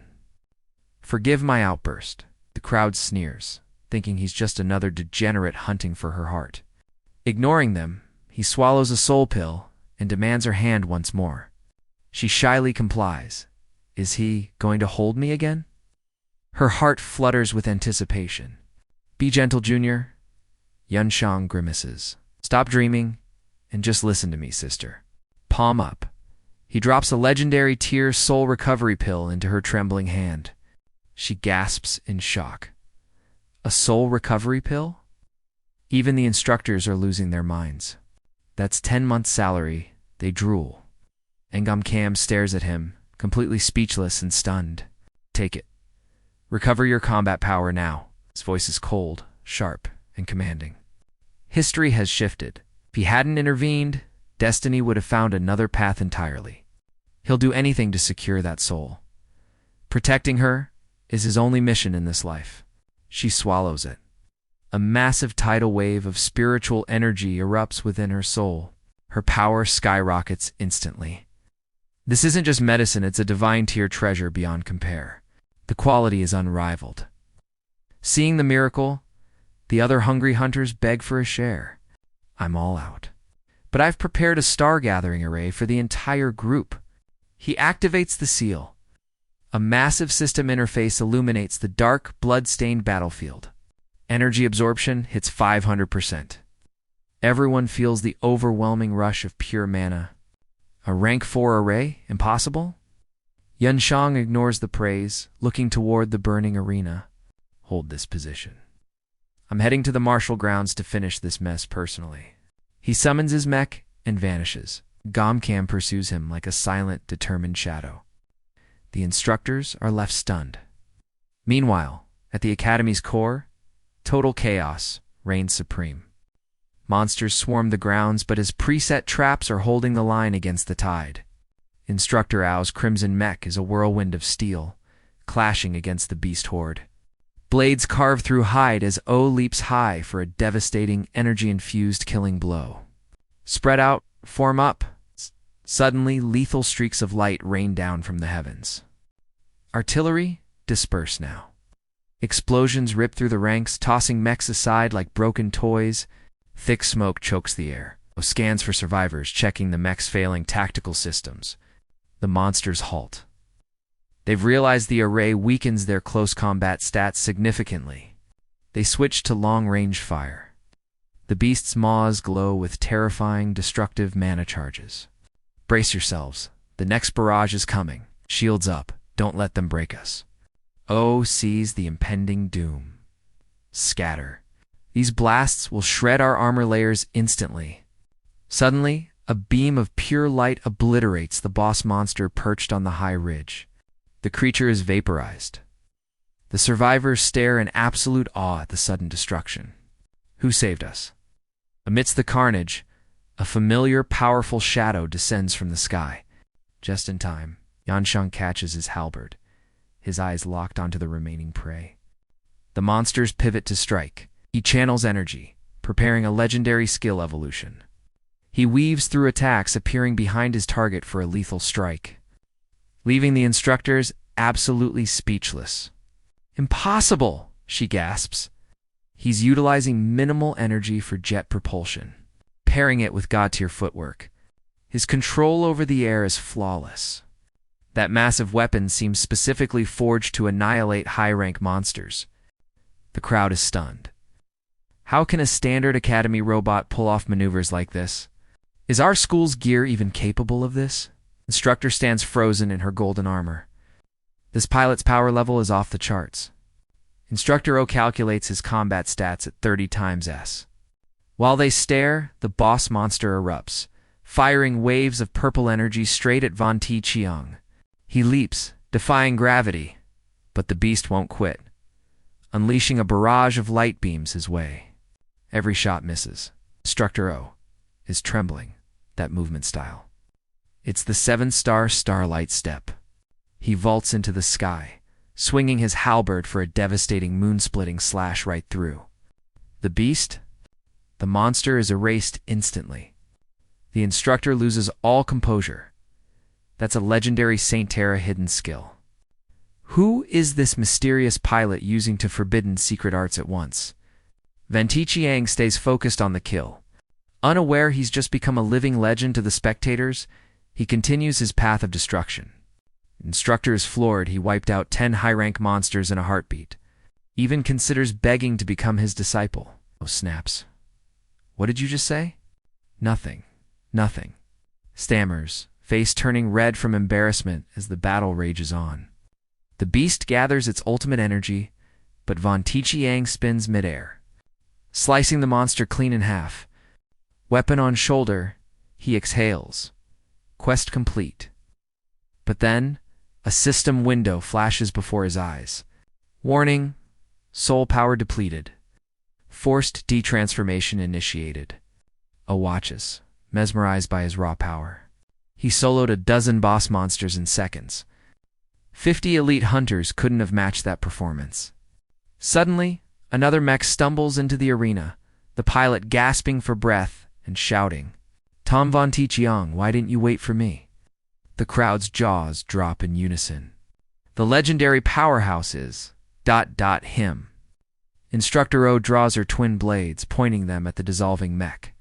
S1: Forgive my outburst. The crowd sneers, thinking he's just another degenerate hunting for her heart. Ignoring them, he swallows a soul pill and demands her hand once more. She shyly complies. Is he going to hold me again? Her heart flutters with anticipation. Be gentle, Junior. Yuanshang grimaces. Stop dreaming and just listen to me, sister. Palm up. He drops a legendary Tear Soul Recovery Pill into her trembling hand. She gasps in shock. A soul recovery pill? Even the instructors are losing their minds. That's 10 months' salary. They drool. 𝐒𝐓𝐀𝐑 stares at him, completely speechless and stunned. Take it. Recover your combat power now. His voice is cold, sharp, and commanding. History has shifted. If he hadn't intervened, destiny would have found another path entirely. He'll do anything to secure that soul. Protecting her is his only mission in this life. She swallows it. A massive tidal wave of spiritual energy erupts within her soul. Her power skyrockets instantly. This isn't just medicine, it's a divine tier treasure beyond compare. The quality is unrivaled. Seeing the miracle, the other hungry hunters beg for a share. I'm all out. But I've prepared a star-gathering array for the entire group. He activates the seal. A massive system interface illuminates the dark, blood-stained battlefield. Energy absorption hits 500%. Everyone feels the overwhelming rush of pure mana. A rank 4 array? Impossible? Yuanshang ignores the praise, looking toward the burning arena. Hold this position. I'm heading to the martial grounds to finish this mess personally. He summons his mech and vanishes. 𝐒𝐓𝐀𝐑 pursues him like a silent, determined shadow. The instructors are left stunned. Meanwhile, at the Academy's core, total chaos reigns supreme. Monsters swarm the grounds, but his preset traps are holding the line against the tide. Instructor 𝐒𝐲's crimson mech is a whirlwind of steel, clashing against the beast horde. Blades carve through hide as 𝐒𝐲 leaps high for a devastating, energy-infused killing blow. Spread out, form up. Suddenly, lethal streaks of light rain down from the heavens. Artillery, disperse now. Explosions rip through the ranks, tossing mechs aside like broken toys. Thick smoke chokes the air. Scans for survivors, checking the mech's failing tactical systems. The monsters halt. They've realized the array weakens their close combat stats significantly. They switch to long-range fire. The beast's maws glow with terrifying, destructive mana charges. Brace yourselves. The next barrage is coming. Shields up. Don't let them break us. 𝐒𝐲 sees the impending doom. Scatter. These blasts will shred our armor layers instantly. Suddenly, a beam of pure light obliterates the boss monster perched on the high ridge. The creature is vaporized. The survivors stare in absolute awe at the sudden destruction. Who saved us? Amidst the carnage, a familiar, powerful shadow descends from the sky. Just in time, Yuanshang catches his halberd, his eyes locked onto the remaining prey. The monsters pivot to strike. He channels energy, preparing a legendary skill evolution. He weaves through attacks, appearing behind his target for a lethal strike, leaving the instructors absolutely speechless. Impossible, she gasps. He's utilizing minimal energy for jet propulsion, pairing it with god-tier footwork. His control over the air is flawless. That massive weapon seems specifically forged to annihilate high-rank monsters. The crowd is stunned. How can a standard Academy robot pull off maneuvers like this? Is our school's gear even capable of this? Instructor stands frozen in her golden armor. This pilot's power level is off the charts. Instructor 𝐒𝐲 calculates his combat stats at 30 times S. While they stare, the boss monster erupts, firing waves of purple energy straight at Van Tuong. He leaps, defying gravity, but the beast won't quit, unleashing a barrage of light beams his way. Every shot misses. Instructor 𝐒𝐲 is trembling, that movement style. It's the 7-star Starlight Step. He vaults into the sky, swinging his halberd for a devastating moon-splitting slash right through. The beast? The monster is erased instantly. The instructor loses all composure. That's a legendary Saint Terra hidden skill. Who is this mysterious pilot using two forbidden secret arts at once? Van Tuong stays focused on the kill. Unaware he's just become a living legend to the spectators, he continues his path of destruction. Instructor is floored. He wiped out 10 high-rank monsters in a heartbeat. Even considers begging to become his disciple. Oh, snaps. What did you just say? Nothing. Nothing. Stammers, face turning red from embarrassment as the battle rages on. The beast gathers its ultimate energy, but Van Tuong spins midair, slicing the monster clean in half. Weapon on shoulder, he exhales. Quest complete. But then, a system window flashes before his eyes. Warning, soul power depleted. Forced detransformation initiated. 𝐒𝐔𝐋, mesmerized by his raw power. He soloed a dozen boss monsters in seconds. 50 elite hunters couldn't have matched that performance. Suddenly, another mech stumbles into the arena, the pilot gasping for breath and shouting, "Tong Van Tuong, why didn't you wait for me?" The crowd's jaws drop in unison. The legendary powerhouse is ... him. Instructor O draws her twin blades, pointing them at the dissolving mech.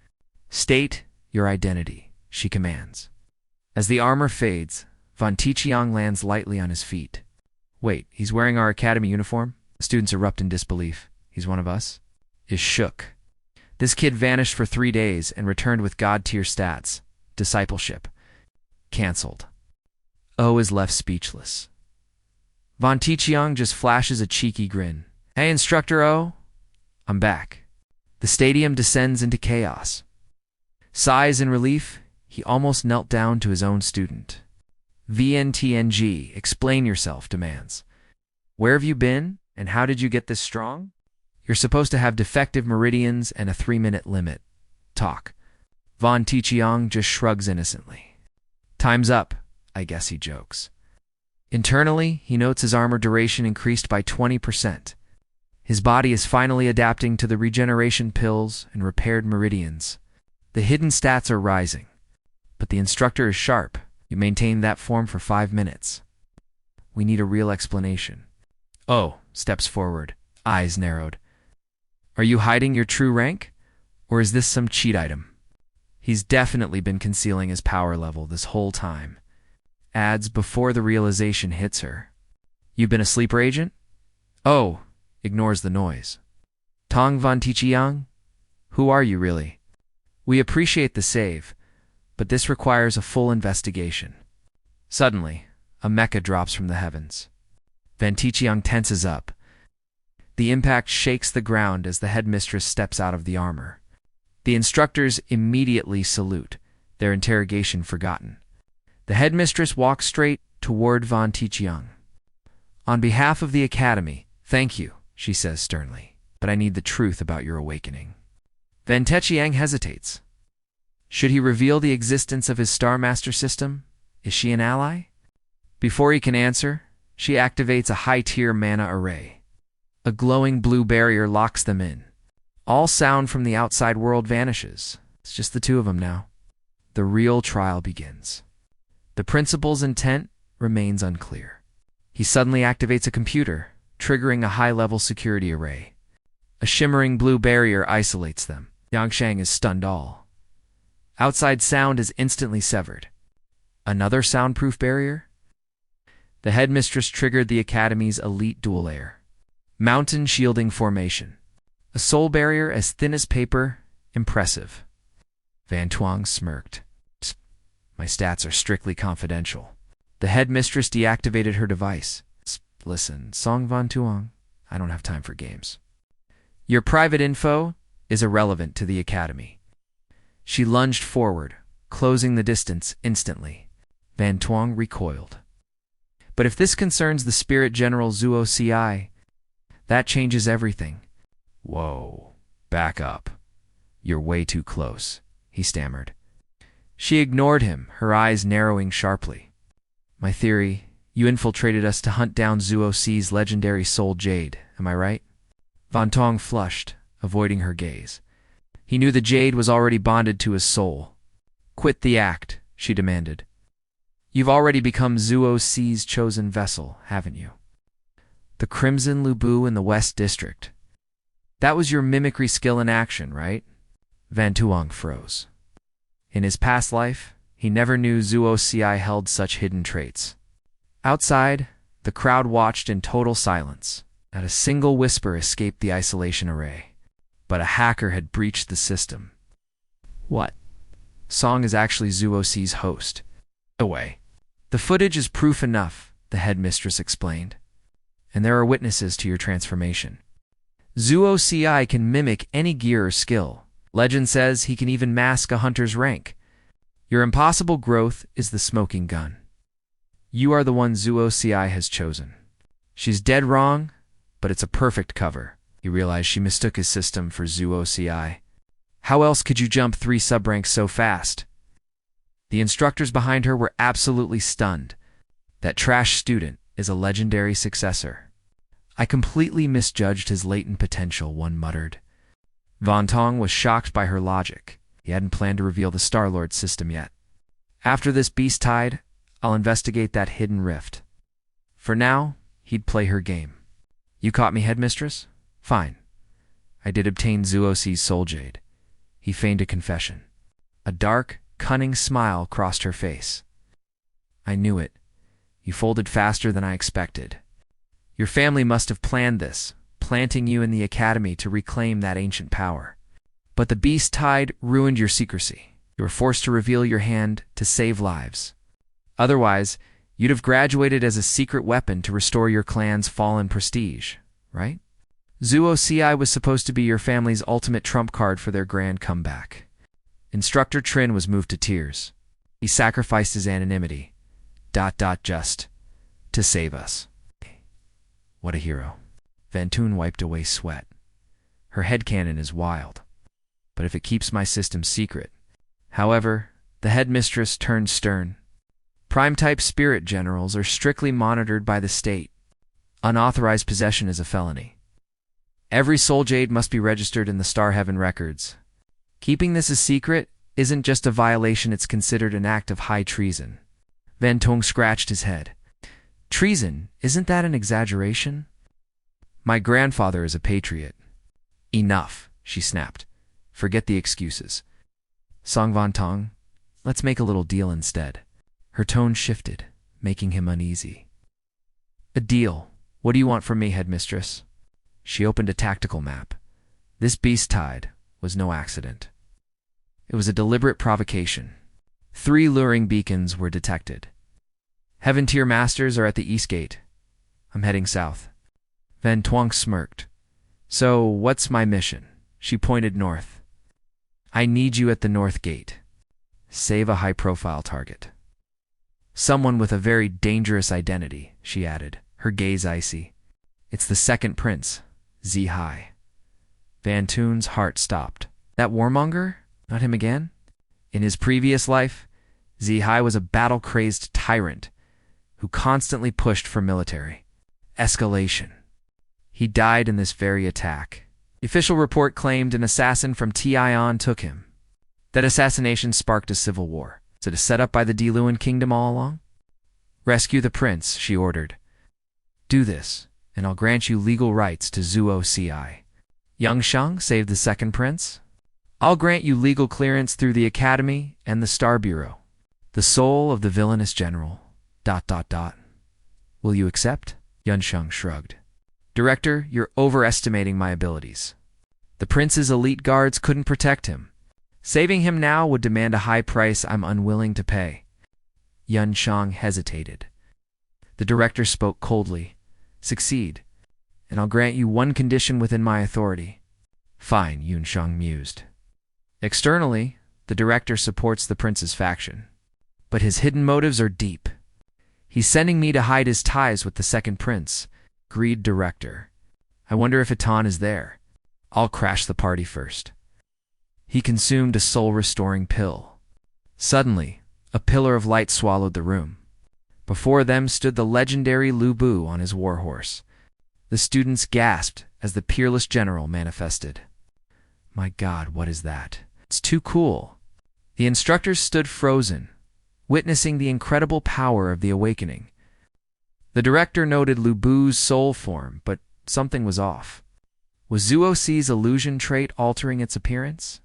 S1: "State your identity," she commands. As the armor fades, Van Tuong lands lightly on his feet. "Wait, he's wearing our academy uniform?" The students erupt in disbelief. "He's one of us?" Is shook. This kid vanished for 3 days and returned with God-tier stats. Discipleship. Cancelled. O is left speechless. Van Tuong just flashes a cheeky grin. "Hey, Instructor O, I'm back." The stadium descends into chaos. Sighs in relief, he almost knelt down to his own student. VNTNG, explain yourself, demands. "Where have you been, and how did you get this strong?" "You're supposed to have defective meridians and a 3-minute limit. Talk." Van Tuong just shrugs innocently. "Time's up, I guess," he jokes. Internally, he notes his armor duration increased by 20%. His body is finally adapting to the regeneration pills and repaired meridians. The hidden stats are rising. But the instructor is sharp. You maintain that form for 5 minutes. "We need a real explanation." O steps forward, eyes narrowed. "Are you hiding your true rank? Or is this some cheat item?" He's definitely been concealing his power level this whole time. Adds before the realization hits her. "You've been a sleeper agent?" O ignores the noise. "Tong Van Tuong, who are you really? We appreciate the save, but this requires a full investigation." Suddenly, a mecha drops from the heavens. Van Tuong tenses up. The impact shakes the ground as the headmistress steps out of the armor. The instructors immediately salute, their interrogation forgotten. The headmistress walks straight toward Van Tuong. "On behalf of the academy, thank you," she says sternly, "but I need the truth about your awakening." Van Tuong hesitates. Should he reveal the existence of his Star Master system? Is she an ally? Before he can answer, she activates a high-tier mana array. A glowing blue barrier locks them in. All sound from the outside world vanishes. It's just the two of them now. The real trial begins. The principal's intent remains unclear. He suddenly activates a computer, triggering a high-level security array. A shimmering blue barrier isolates them. Yangshan is stunned all. Outside sound is instantly severed. Another soundproof barrier? The headmistress triggered the academy's elite dual layer. Mountain shielding formation. A soul barrier as thin as paper. Impressive. Van Tuong smirked. "Psst, my stats are strictly confidential." The headmistress deactivated her device. "Psst, listen, Tong Van Tuong, I don't have time for games. Your private info is irrelevant to the academy." She lunged forward, closing the distance instantly. Van Tuong recoiled. "But if this concerns the spirit general 𝐒𝐓𝐀𝐑, that changes everything." "Whoa, back up. You're way too close," he stammered. She ignored him, her eyes narrowing sharply. "My theory, you infiltrated us to hunt down 𝐒𝐓𝐾's legendary soul jade, am I right?" Van Tuong flushed, avoiding her gaze. He knew the jade was already bonded to his soul. "Quit the act," she demanded. "You've already become 𝐒𝐓𝐾's chosen vessel, haven't you? The Crimson Lubu in the West District. That was your mimicry skill in action, right?" Van Tuong froze. In his past life, he never knew 𝐒𝐓𝐾 held such hidden traits. Outside, the crowd watched in total silence. Not a single whisper escaped the isolation array. But a hacker had breached the system. What? Song is actually 𝐒𝐲 host. Away. The footage is proof enough, the headmistress explained. And there are witnesses to your transformation. 𝐒𝐲 can mimic any gear or skill. Legend says he can even mask a hunter's rank. Your impossible growth is the smoking gun. You are the one 𝐒𝐲 has chosen. She's dead wrong, but it's a perfect cover. He realized she mistook his system for 𝐒𝐲. How else could you jump 3 sub-ranks so fast? The instructors behind her were absolutely stunned. That trash student is a legendary successor. I completely misjudged his latent potential, one muttered. Van Tuong was shocked by her logic. He hadn't planned to reveal the Star-Lord system yet. After this beast tide, I'll investigate that hidden rift. For now, he'd play her game. You caught me, headmistress? Fine. I did obtain 𝐒𝐲's soul jade. He feigned a confession. A dark, cunning smile crossed her face. I knew it. You folded faster than I expected. Your family must have planned this, planting you in the academy to reclaim that ancient power. But the beast tide ruined your secrecy. You were forced to reveal your hand to save lives. Otherwise, you'd have graduated as a secret weapon to restore your clan's fallen prestige, right? 𝐒𝐲 was supposed to be your family's ultimate trump card for their grand comeback. Instructor Trin was moved to tears. He sacrificed his anonymity, just to save us. What a hero. Van Tuong wiped away sweat. Her headcanon is wild. But if it keeps my system secret. However, the headmistress turned stern. Prime-type spirit generals are strictly monitored by the state. Unauthorized possession is a felony. Every soul jade must be registered in the Star Heaven records. Keeping this a secret isn't just a violation, it's considered an act of high treason. Van Tuong scratched his head. Treason, isn't that an exaggeration? My grandfather is a patriot. Enough, she snapped. Forget the excuses. Tong Van Tuong, let's make a little deal instead. Her tone shifted, making him uneasy. A deal. What do you want from me, headmistress? She opened a tactical map. This beast tide was no accident. It was a deliberate provocation. 3 luring beacons were detected. Heaven tier masters are at the east gate. I'm heading south. Van Tuong smirked. So, what's my mission? She pointed north. I need you at the north gate. Save a high-profile target. Someone with a very dangerous identity, she added, her gaze icy. It's the second prince, 𝐒𝐲. Van Tuong's heart stopped. That warmonger? Not him again? In his previous life, 𝐒𝐲 was a battle-crazed tyrant who constantly pushed for military escalation. He died in this very attack. The official report claimed an assassin from Tian took him. That assassination sparked a civil war. Is it a setup by the Diluan kingdom all along? Rescue the prince, she ordered. Do this, and I'll grant you legal rights to 𝐒𝐲. 𝐿 saved the second prince? I'll grant you legal clearance through the academy and the Star Bureau. The soul of the villainous general. ... Will you accept? 𝐿 shrugged. Director, you're overestimating my abilities. The prince's elite guards couldn't protect him. Saving him now would demand a high price I'm unwilling to pay. 𝐿 hesitated. The director spoke coldly. Succeed, and I'll grant you one condition within my authority. Fine, 𝐿 mused. Externally, the director supports the prince's faction. But his hidden motives are deep. He's sending me to hide his ties with the second prince. Agreed, director. I wonder if Atan is there. I'll crash the party first. He consumed a soul-restoring pill. Suddenly, a pillar of light swallowed the room. Before them stood the legendary Lu Bu on his warhorse. The students gasped as the peerless general manifested. My God, what is that? It's too cool. The instructors stood frozen, witnessing the incredible power of the awakening. The director noted Lu Bu's soul form, but something was off. Was 𝐒𝐲's illusion trait altering its appearance?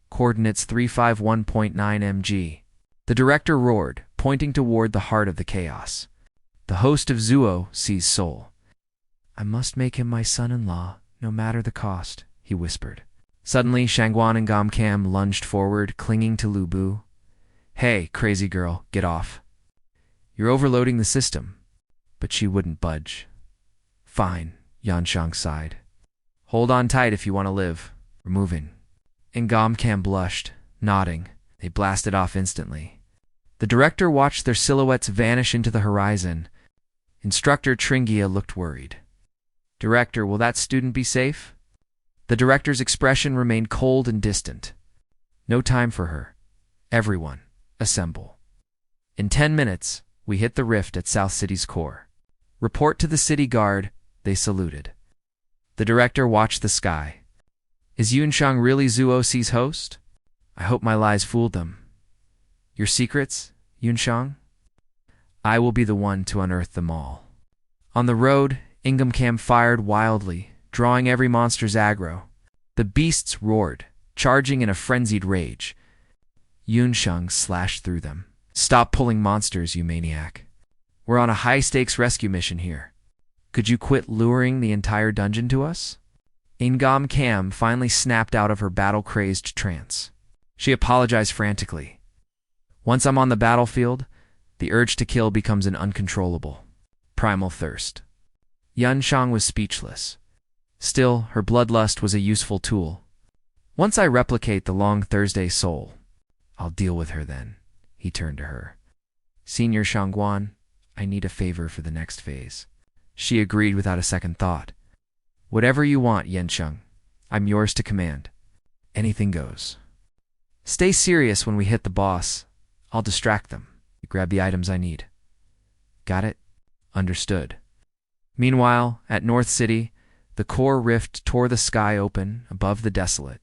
S1: Coordinates 351.9 mg. The director roared, pointing toward the heart of the chaos. the host of 𝐒𝐓𝐀𝐑's soul. "I must make him my son-in-law, no matter the cost," he whispered. Suddenly, Shangguan and 𝐏𝐔𝐋 lunged forward, clinging to Lu Bu. "Hey, crazy girl, get off. You're overloading the system." But she wouldn't budge. "Fine," Yanshang sighed. "Hold on tight if you want to live. We're moving." And 𝐏𝐶𝐋 blushed, nodding. They blasted off instantly. The director watched their silhouettes vanish into the horizon. Instructor Tringia looked worried. "Director, will that student be safe?" The director's expression remained cold and distant. "No time for her. Everyone, assemble." In 10 minutes, we hit the rift at South City's core. "Report to the city guard," they saluted. The director watched the sky. "Is Yuanshang really 𝐒𝐓𝐀's host? I hope my lies fooled them. Your secrets, Yuanshang? I will be the one to unearth them all." On the road, 𝐿 fired wildly, drawing every monster's aggro. The beasts roared, charging in a frenzied rage. Yuanshang slashed through them. "Stop pulling monsters, you maniac. We're on a high-stakes rescue mission here. Could you quit luring the entire dungeon to us?" 𝐿 finally snapped out of her battle-crazed trance. She apologized frantically. "Once I'm on the battlefield, the urge to kill becomes an uncontrollable, primal thirst." Yuanshang was speechless. Still, her bloodlust was a useful tool. "Once I replicate the Long Thursday soul, I'll deal with her then." He turned to her. "Senior Shangguan, I need a favor for the next phase." She agreed without a second thought. "Whatever you want, Yuanshang. I'm yours to command. Anything goes. Stay serious when we hit the boss. I'll distract them. You grab the items I need." "Got it?" "Understood." Meanwhile, at North City, the core rift tore the sky open above the desolate,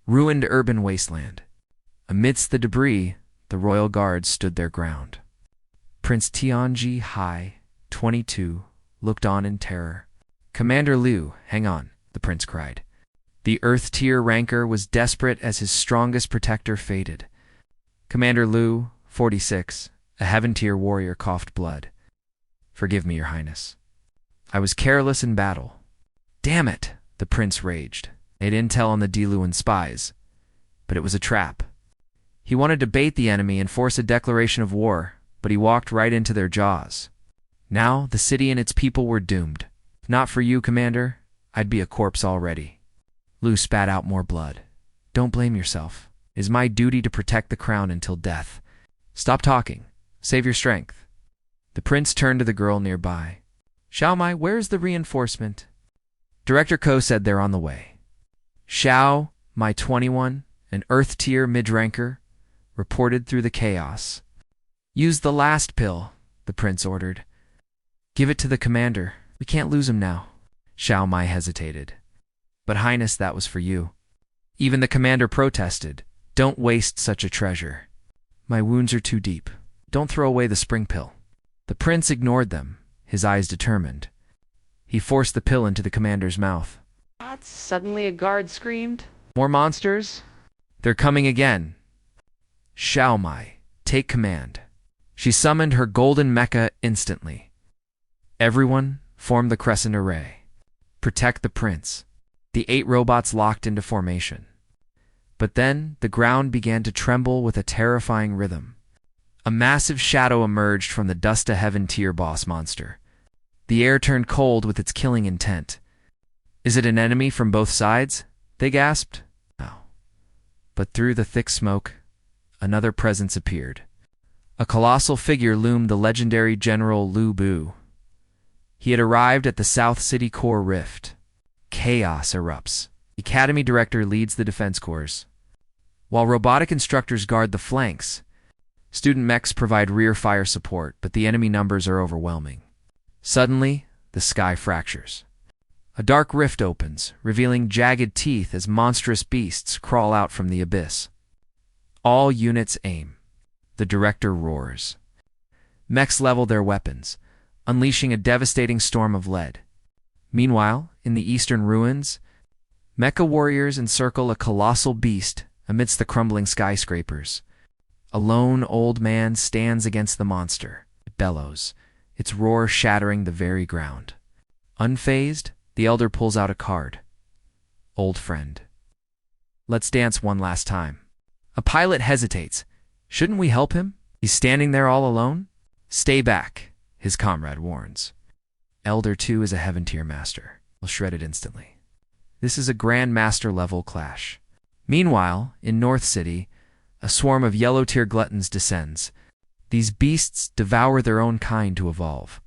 S1: ruined urban wasteland. Amidst the debris, the royal guards stood their ground. Prince Tianji Hai, 22, looked on in terror. "Commander Liu, hang on," the prince cried. The Earth-tier ranker was desperate as his strongest protector faded. Commander Liu, 46, a Heaven-tier warrior, coughed blood. "Forgive me, your highness. I was careless in battle." "Damn it," the prince raged. They'd intel on the Diluan spies, but it was a trap. He wanted to bait the enemy and force a declaration of war, but he walked right into their jaws. Now the city and its people were doomed. "If not for you, Commander, I'd be a corpse already." Liu spat out more blood. "Don't blame yourself. It is my duty to protect the crown until death. Stop talking. Save your strength." The prince turned to the girl nearby. "Xiaomai, where's the reinforcement?" Director Ko said they're on the way. Xiao, my 21, an Earth-tier mid-ranker, reported through the chaos. "Use the last pill," the prince ordered. "Give it to the commander. We can't lose him now." Xiaomai hesitated. "But Highness, that was for you." Even the commander protested. "Don't waste such a treasure. My wounds are too deep. Don't throw away the spring pill." The prince ignored them, his eyes determined. He forced the pill into the commander's mouth.
S2: What? Suddenly a guard screamed.
S1: "More monsters? They're coming again. Xiaomai, take command." She summoned her golden mecha instantly. Everyone formed the crescent array. Protect the prince. The 8 robots locked into formation. But then the ground began to tremble with a terrifying rhythm. A massive shadow emerged from the Dusta Heaven tier boss monster. The air turned cold with its killing intent. "Is it an enemy from both sides?" they gasped. No. But through the thick smoke, another presence appeared. A colossal figure loomed, the legendary General Lu Bu. He had arrived at the South City core rift. Chaos erupts. The Academy Director leads the defense corps. While robotic instructors guard the flanks, student mechs provide rear fire support, but the enemy numbers are overwhelming. Suddenly, the sky fractures. A dark rift opens, revealing jagged teeth as monstrous beasts crawl out from the abyss. All units aim. The director roars. Mechs level their weapons, unleashing a devastating storm of lead. Meanwhile, in the eastern ruins, mecha warriors encircle a colossal beast amidst the crumbling skyscrapers. A lone old man stands against the monster. It bellows, its roar shattering the very ground. Unfazed, the elder pulls out a card. Old friend. Let's dance one last time. A pilot hesitates. Shouldn't we help him? He's standing there all alone? Stay back, his comrade warns. Elder 2 is a heaven tier master. Will shred it instantly. This is a Grand Master level clash. Meanwhile, in North City, a swarm of yellow tier gluttons descends. These beasts devour their own kind to evolve.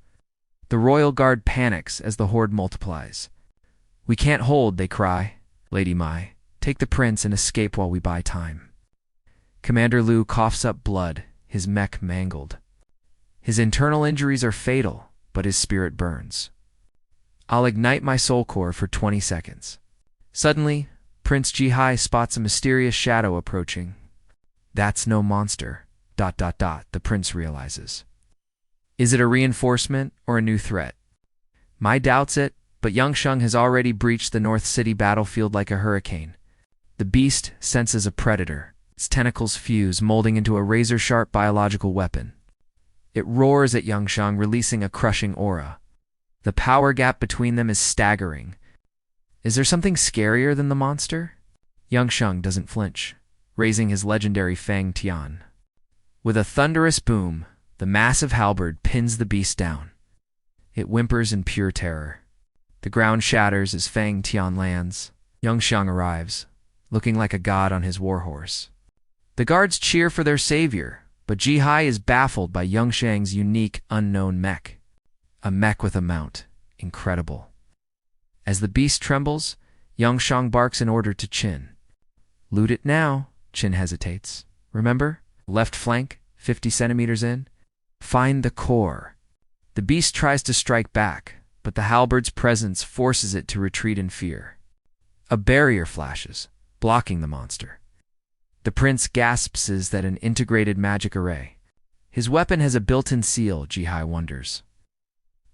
S1: The royal guard panics as the horde multiplies. We can't hold, they cry. Lady Mai, take the prince and escape while we buy time. Commander Liu coughs up blood, his mech mangled. His internal injuries are fatal, but his spirit burns. I'll ignite my soul core for 20 seconds. Suddenly, Prince 𝐒𝐓𝐀𝐑 spots a mysterious shadow approaching. That's no monster. ... the prince realizes. Is it a reinforcement or a new threat? Mai doubts it, but 𝐒𝐓𝐃 has already breached the North City battlefield like a hurricane. The beast senses a predator. Its tentacles fuse, molding into a razor-sharp biological weapon. It roars at 𝐒𝐓𝐃, releasing a crushing aura. The power gap between them is staggering. Is there something scarier than the monster? 𝐒𝐓𝐃 doesn't flinch, raising his legendary Fang Tian. With a thunderous boom, the massive halberd pins the beast down. It whimpers in pure terror. The ground shatters as Fang Tian lands. 𝐒𝐓𝐃 arrives, looking like a god on his warhorse. The guards cheer for their savior, but 𝐒𝐓𝐃 is baffled by 𝐒𝐓𝐃's unique unknown mech. A mech with a mount. Incredible. As the beast trembles, 𝐒𝐓𝐃 barks an order to Qin. Loot it now, Qin hesitates. Remember? Left flank, 50 centimeters in. Find the core. The beast tries to strike back, but the halberd's presence forces it to retreat in fear. A barrier flashes, blocking the monster. The prince gasps at an integrated magic array. His weapon has a built-in seal, 𝐒𝐓𝐃 wonders.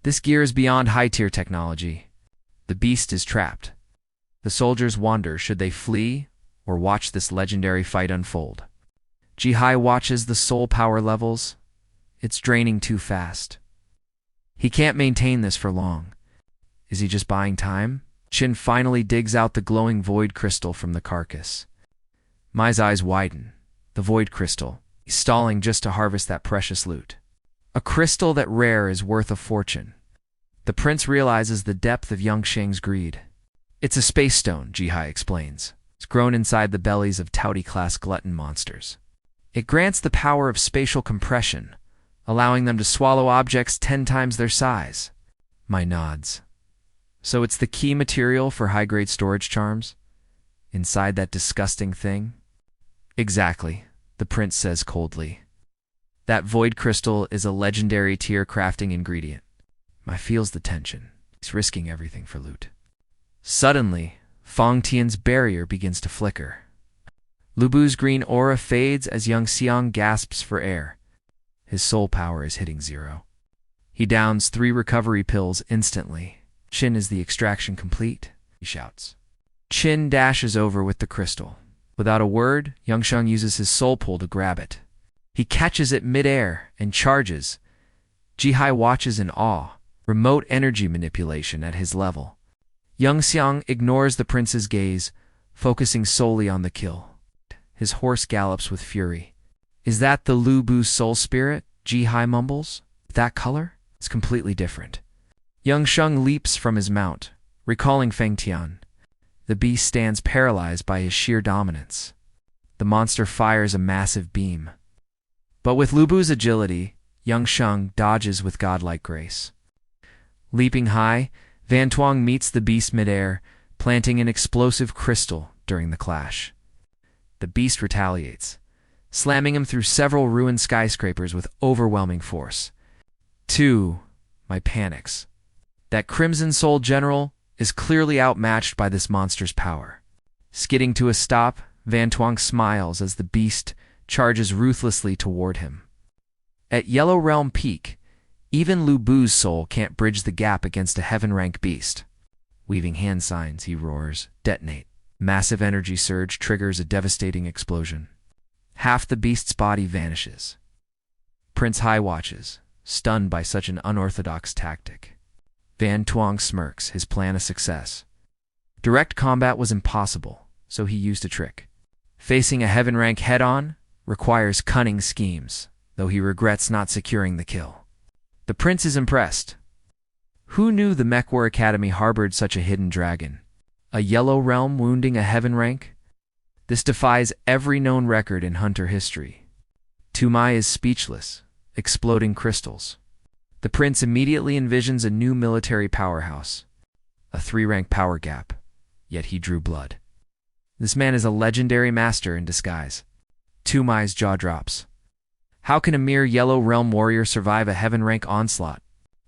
S1: This gear is beyond high-tier technology. The beast is trapped. The soldiers wonder should they flee or watch this legendary fight unfold. 𝐒𝐓𝐃 watches the soul power levels. It's draining too fast. He can't maintain this for long. Is he just buying time? Qin finally digs out the glowing void crystal from the carcass. Mai's eyes widen. The void crystal. He's stalling just to harvest that precious loot. A crystal that rare is worth a fortune. The prince realizes the depth of 𝐒𝐓𝐃's greed. It's a space stone, 𝐒𝐓𝐃 explains. It's grown inside the bellies of 𝐏𝐷-class glutton monsters. It grants the power of spatial compression, allowing them to swallow objects 10 times their size. Mai nods. So it's the key material for high-grade storage charms? Inside that disgusting thing? Exactly, the prince says coldly. That void crystal is a legendary tier crafting ingredient. Mai feels the tension. He's risking everything for loot. Suddenly, Fang Tian's barrier begins to flicker. Lu Bu's green aura fades as 𝐒𝐓𝐃 gasps for air. His soul power is hitting 0. He downs 3 recovery pills instantly. Qin, is the extraction complete? He shouts. Qin dashes over with the crystal. Without a word, 𝐒𝐓𝐃 uses his soul pull to grab it. He catches it mid-air and charges. 𝐒𝐓𝐃 watches in awe, remote energy manipulation at his level. 𝐒𝐓𝐃 ignores the prince's gaze, focusing solely on the kill. His horse gallops with fury. Is that the Lu Bu soul spirit? 𝐒𝐓𝐃 mumbles. That color? It's completely different. 𝐒𝐓𝐃 leaps from his mount, recalling Fang Tian. The beast stands paralyzed by his sheer dominance. The monster fires a massive beam. But with Lu Bu's agility, 𝐒𝐓𝐃 dodges with godlike grace. Leaping high, Van Tuong meets the beast midair, planting an explosive crystal during the clash. The beast retaliates, slamming him through several ruined skyscrapers with overwhelming force. Mai panics. That Crimson Soul general is clearly outmatched by this monster's power. Skidding to a stop, Van Tuong smiles as the beast charges ruthlessly toward him. At Yellow Realm Peak, even Lu Bu's soul can't bridge the gap against a heaven-rank beast. Weaving hand signs, he roars, detonate. Massive energy surge triggers a devastating explosion. Half the beast's body vanishes. Prince Hai watches, stunned by such an unorthodox tactic. Van Tuong smirks, his plan a success. Direct combat was impossible, so he used a trick. Facing a heaven rank head-on requires cunning schemes, though he regrets not securing the kill. The prince is impressed. Who knew the Manhwa Academy harbored such a hidden dragon? A yellow realm wounding a heaven rank? This defies every known record in hunter history. 𝐒𝐓𝐀 is speechless, exploding crystals. The prince immediately envisions a new military powerhouse, a 3-rank power gap, yet he drew blood. This man is a legendary master in disguise. 𝐒𝐓𝐀's jaw drops. How can a mere yellow realm warrior survive a heaven rank onslaught?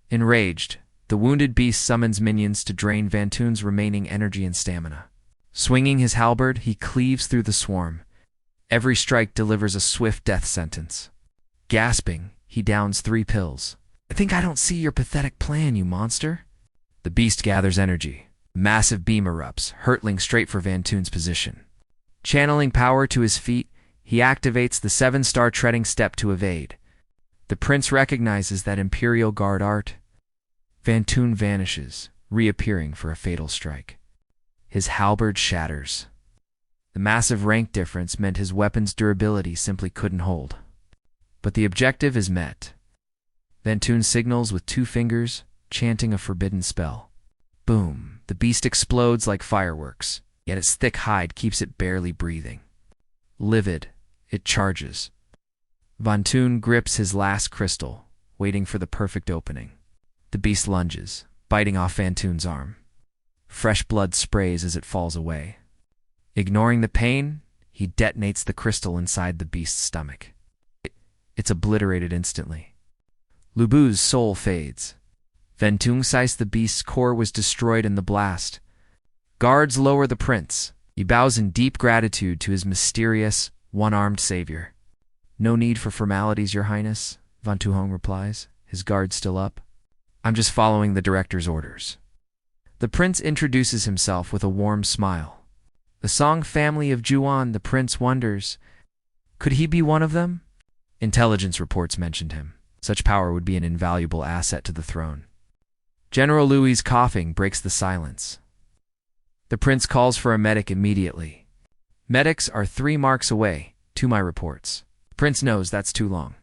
S1: Enraged, the wounded beast summons minions to drain Van Tuong's remaining energy and stamina. Swinging his halberd, he cleaves through the swarm. Every strike delivers a swift death sentence. Gasping, he downs 3 pills. I think I don't see your pathetic plan, you monster. The beast gathers energy. Massive beam erupts, hurtling straight for Van Tuong's position. Channeling power to his feet, he activates the 7-star treading step to evade. The prince recognizes that Imperial Guard art. Van Tuong vanishes, reappearing for a fatal strike. His halberd shatters. The massive rank difference meant his weapon's durability simply couldn't hold. But the objective is met. Van Tuong signals with 2 fingers, chanting a forbidden spell. Boom! The beast explodes like fireworks, yet its thick hide keeps it barely breathing. Livid, it charges. Van Tuong grips his last crystal, waiting for the perfect opening. The beast lunges, biting off Van Tuong's arm. Fresh blood sprays as it falls away. Ignoring the pain, he detonates the crystal inside the beast's stomach. It's obliterated instantly. Lu Bu's soul fades. Van Tuong sees the beast's core was destroyed in the blast. Guards lower the prince. He bows in deep gratitude to his mysterious, one-armed savior. No need for formalities, Your Highness, Van Tuong replies, his guard still up. I'm just following the director's orders. The prince introduces himself with a warm smile. The Song family of Juan, the prince wonders, could he be one of them? Intelligence reports mentioned him. Such power would be an invaluable asset to the throne. General Louis's coughing breaks the silence. The prince calls for a medic immediately. Medics are 3 marks away, 𝐒𝐓𝐀 reports. The prince knows that's too long.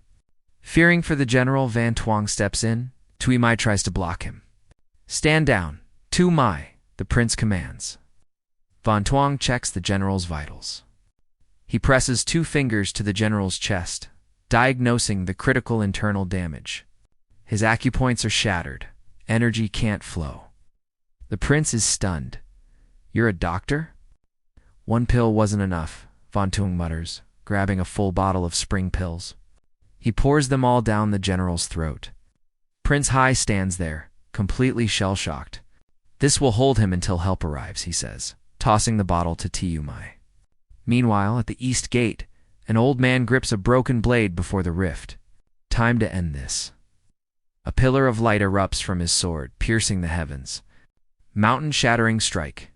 S1: Fearing for the general, Van Tuong steps in. 𝐒𝐓𝐀 tries to block him. Stand down, 𝐒𝐓𝐀, the prince commands. Van Tuong checks the general's vitals. He presses 2 fingers to the general's chest, diagnosing the critical internal damage. His acupoints are shattered. Energy can't flow. The prince is stunned. You're a doctor? 1 pill wasn't enough, Van Tuong mutters, grabbing a full bottle of spring pills. He pours them all down the general's throat. Prince Hai stands there, completely shell-shocked. This will hold him until help arrives, he says, tossing the bottle to 𝐒𝐓𝐃. Meanwhile, at the east gate, an old man grips a broken blade before the rift. Time to end this. A pillar of light erupts from his sword, piercing the heavens. Mountain-shattering strike.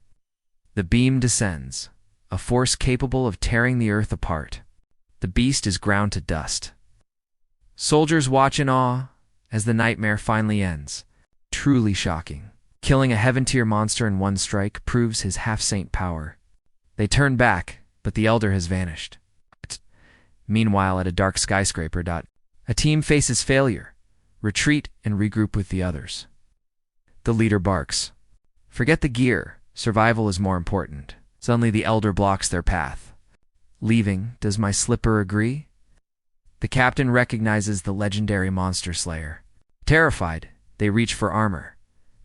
S1: The beam descends, a force capable of tearing the earth apart. The beast is ground to dust. Soldiers watch in awe as the nightmare finally ends. Truly shocking. Killing a heaven-tier monster in 1 strike proves his half-saint power. They turn back, but the elder has vanished. Meanwhile, at a dark skyscraper, a team faces failure. Retreat and regroup with the others. The leader barks. Forget the gear. Survival is more important. Suddenly the elder blocks their path. Leaving, does my slipper agree? The captain recognizes the legendary monster slayer. Terrified, they reach for armor.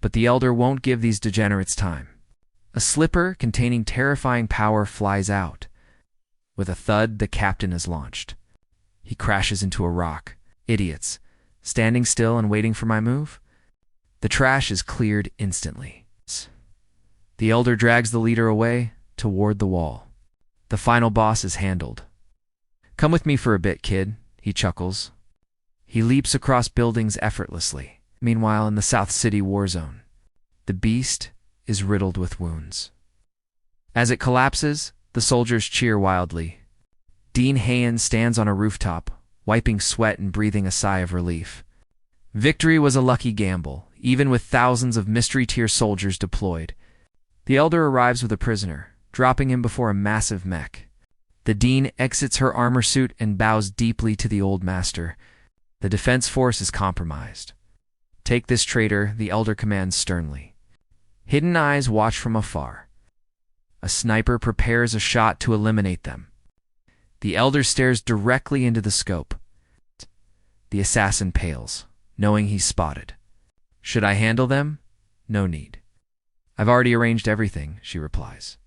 S1: But the elder won't give these degenerates time. A slipper containing terrifying power flies out. With a thud, the captain is launched. He crashes into a rock. Idiots. Standing still and waiting for my move? The trash is cleared instantly. The elder drags the leader away toward the wall. The final boss is handled. Come with me for a bit, kid, he chuckles. He leaps across buildings effortlessly. Meanwhile, in the South City war zone, the beast is riddled with wounds. As it collapses, the soldiers cheer wildly. Dean Huyen stands on a rooftop, wiping sweat and breathing a sigh of relief. Victory was a lucky gamble, even with thousands of mystery-tier soldiers deployed. The elder arrives with a prisoner, dropping him before a massive mech. The dean exits her armor suit and bows deeply to the old master. The defense force is compromised. Take this traitor, the elder commands sternly. Hidden eyes watch from afar. A sniper prepares a shot to eliminate them. The elder stares directly into the scope. The assassin pales, knowing he's spotted. Should I handle them? No need. I've already arranged everything, she replies.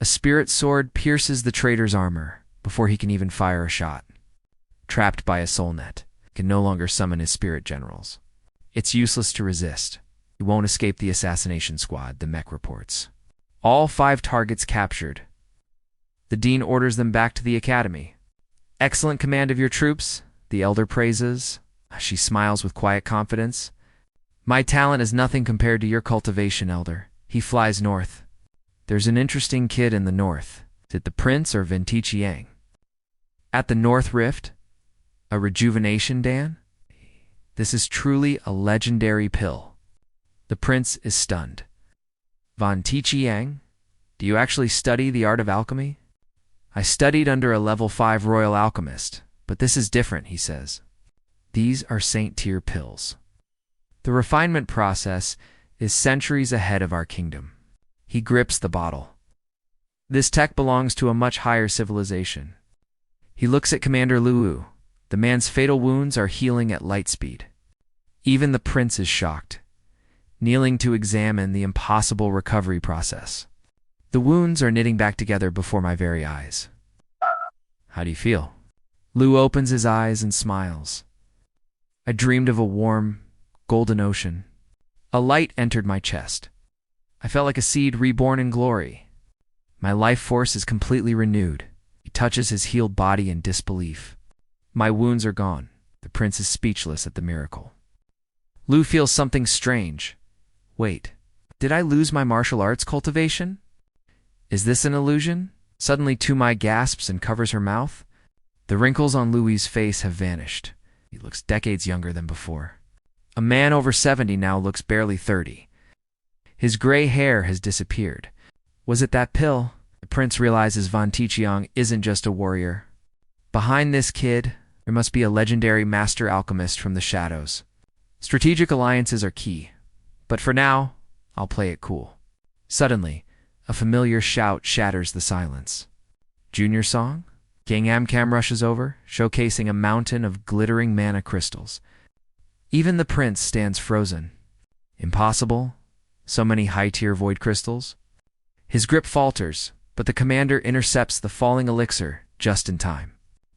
S1: A spirit sword pierces the traitor's armor before he can even fire a shot. Trapped by a soul net, he can no longer summon his spirit generals. It's useless to resist. He won't escape the assassination squad, the mech reports. All 5 targets captured. The dean orders them back to the academy. Excellent command of your troops, the elder praises. She smiles with quiet confidence. My talent is nothing compared to your cultivation, elder. He flies north. There's an interesting kid in the north. Is it the prince or 𝐿𝐷𝐶? At the North Rift? A rejuvenation, Dan? This is truly a legendary pill. The prince is stunned. 𝐿𝐷𝐶? Do you actually study the art of alchemy? I studied under a level 5 royal alchemist, but this is different, he says. These are saint-tier pills. The refinement process is centuries ahead of our kingdom. He grips the bottle. This tech belongs to a much higher civilization. He looks at Commander Luwu. The man's fatal wounds are healing at light speed. Even the prince is shocked, kneeling to examine the impossible recovery process. The wounds are knitting back together before my very eyes. How do you feel? Lu opens his eyes and smiles. I dreamed of a warm, golden ocean. A light entered my chest. I felt like a seed reborn in glory. My life force is completely renewed. He touches his healed body in disbelief. My wounds are gone. The prince is speechless at the miracle. Lu feels something strange. Wait, did I lose my martial arts cultivation? Is this an illusion? Suddenly Tumai gasps and covers her mouth. The wrinkles on Louis's face have vanished. He looks decades younger than before. A man over 70 now looks barely 30. His gray hair has disappeared. Was it that pill? The prince realizes 𝐿𝐷𝐶 isn't just a warrior. Behind this kid, there must be a legendary master alchemist from the shadows. Strategic alliances are key, but for now, I'll play it cool. Suddenly, a familiar shout shatters the silence. Junior song? 𝐒𝐓𝐀𝐑 rushes over, showcasing a mountain of glittering mana crystals. Even the prince stands frozen. Impossible? So many high-tier void crystals? His grip falters, but the commander intercepts the falling elixir just in time.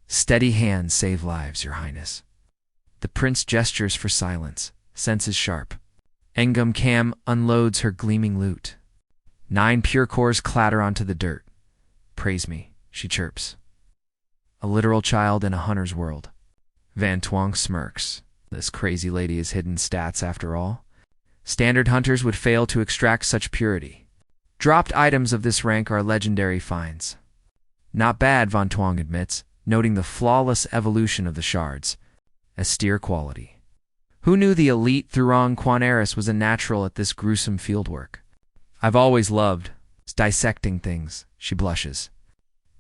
S1: Steady hands save lives, your highness. The prince gestures for silence, senses sharp. 𝐒𝐓𝐀𝐑 unloads her gleaming loot. 9 pure cores clatter onto the dirt. Praise me, she chirps. A literal child in a hunter's world. Van Tuong smirks. This crazy lady is hidden stats after all. Standard hunters would fail to extract such purity. Dropped items of this rank are legendary finds. Not bad, Van Tuong admits, noting the flawless evolution of the shards. Austere quality. Who knew the elite Thurong Quanaris was a natural at this gruesome fieldwork? I've always loved dissecting things, she blushes.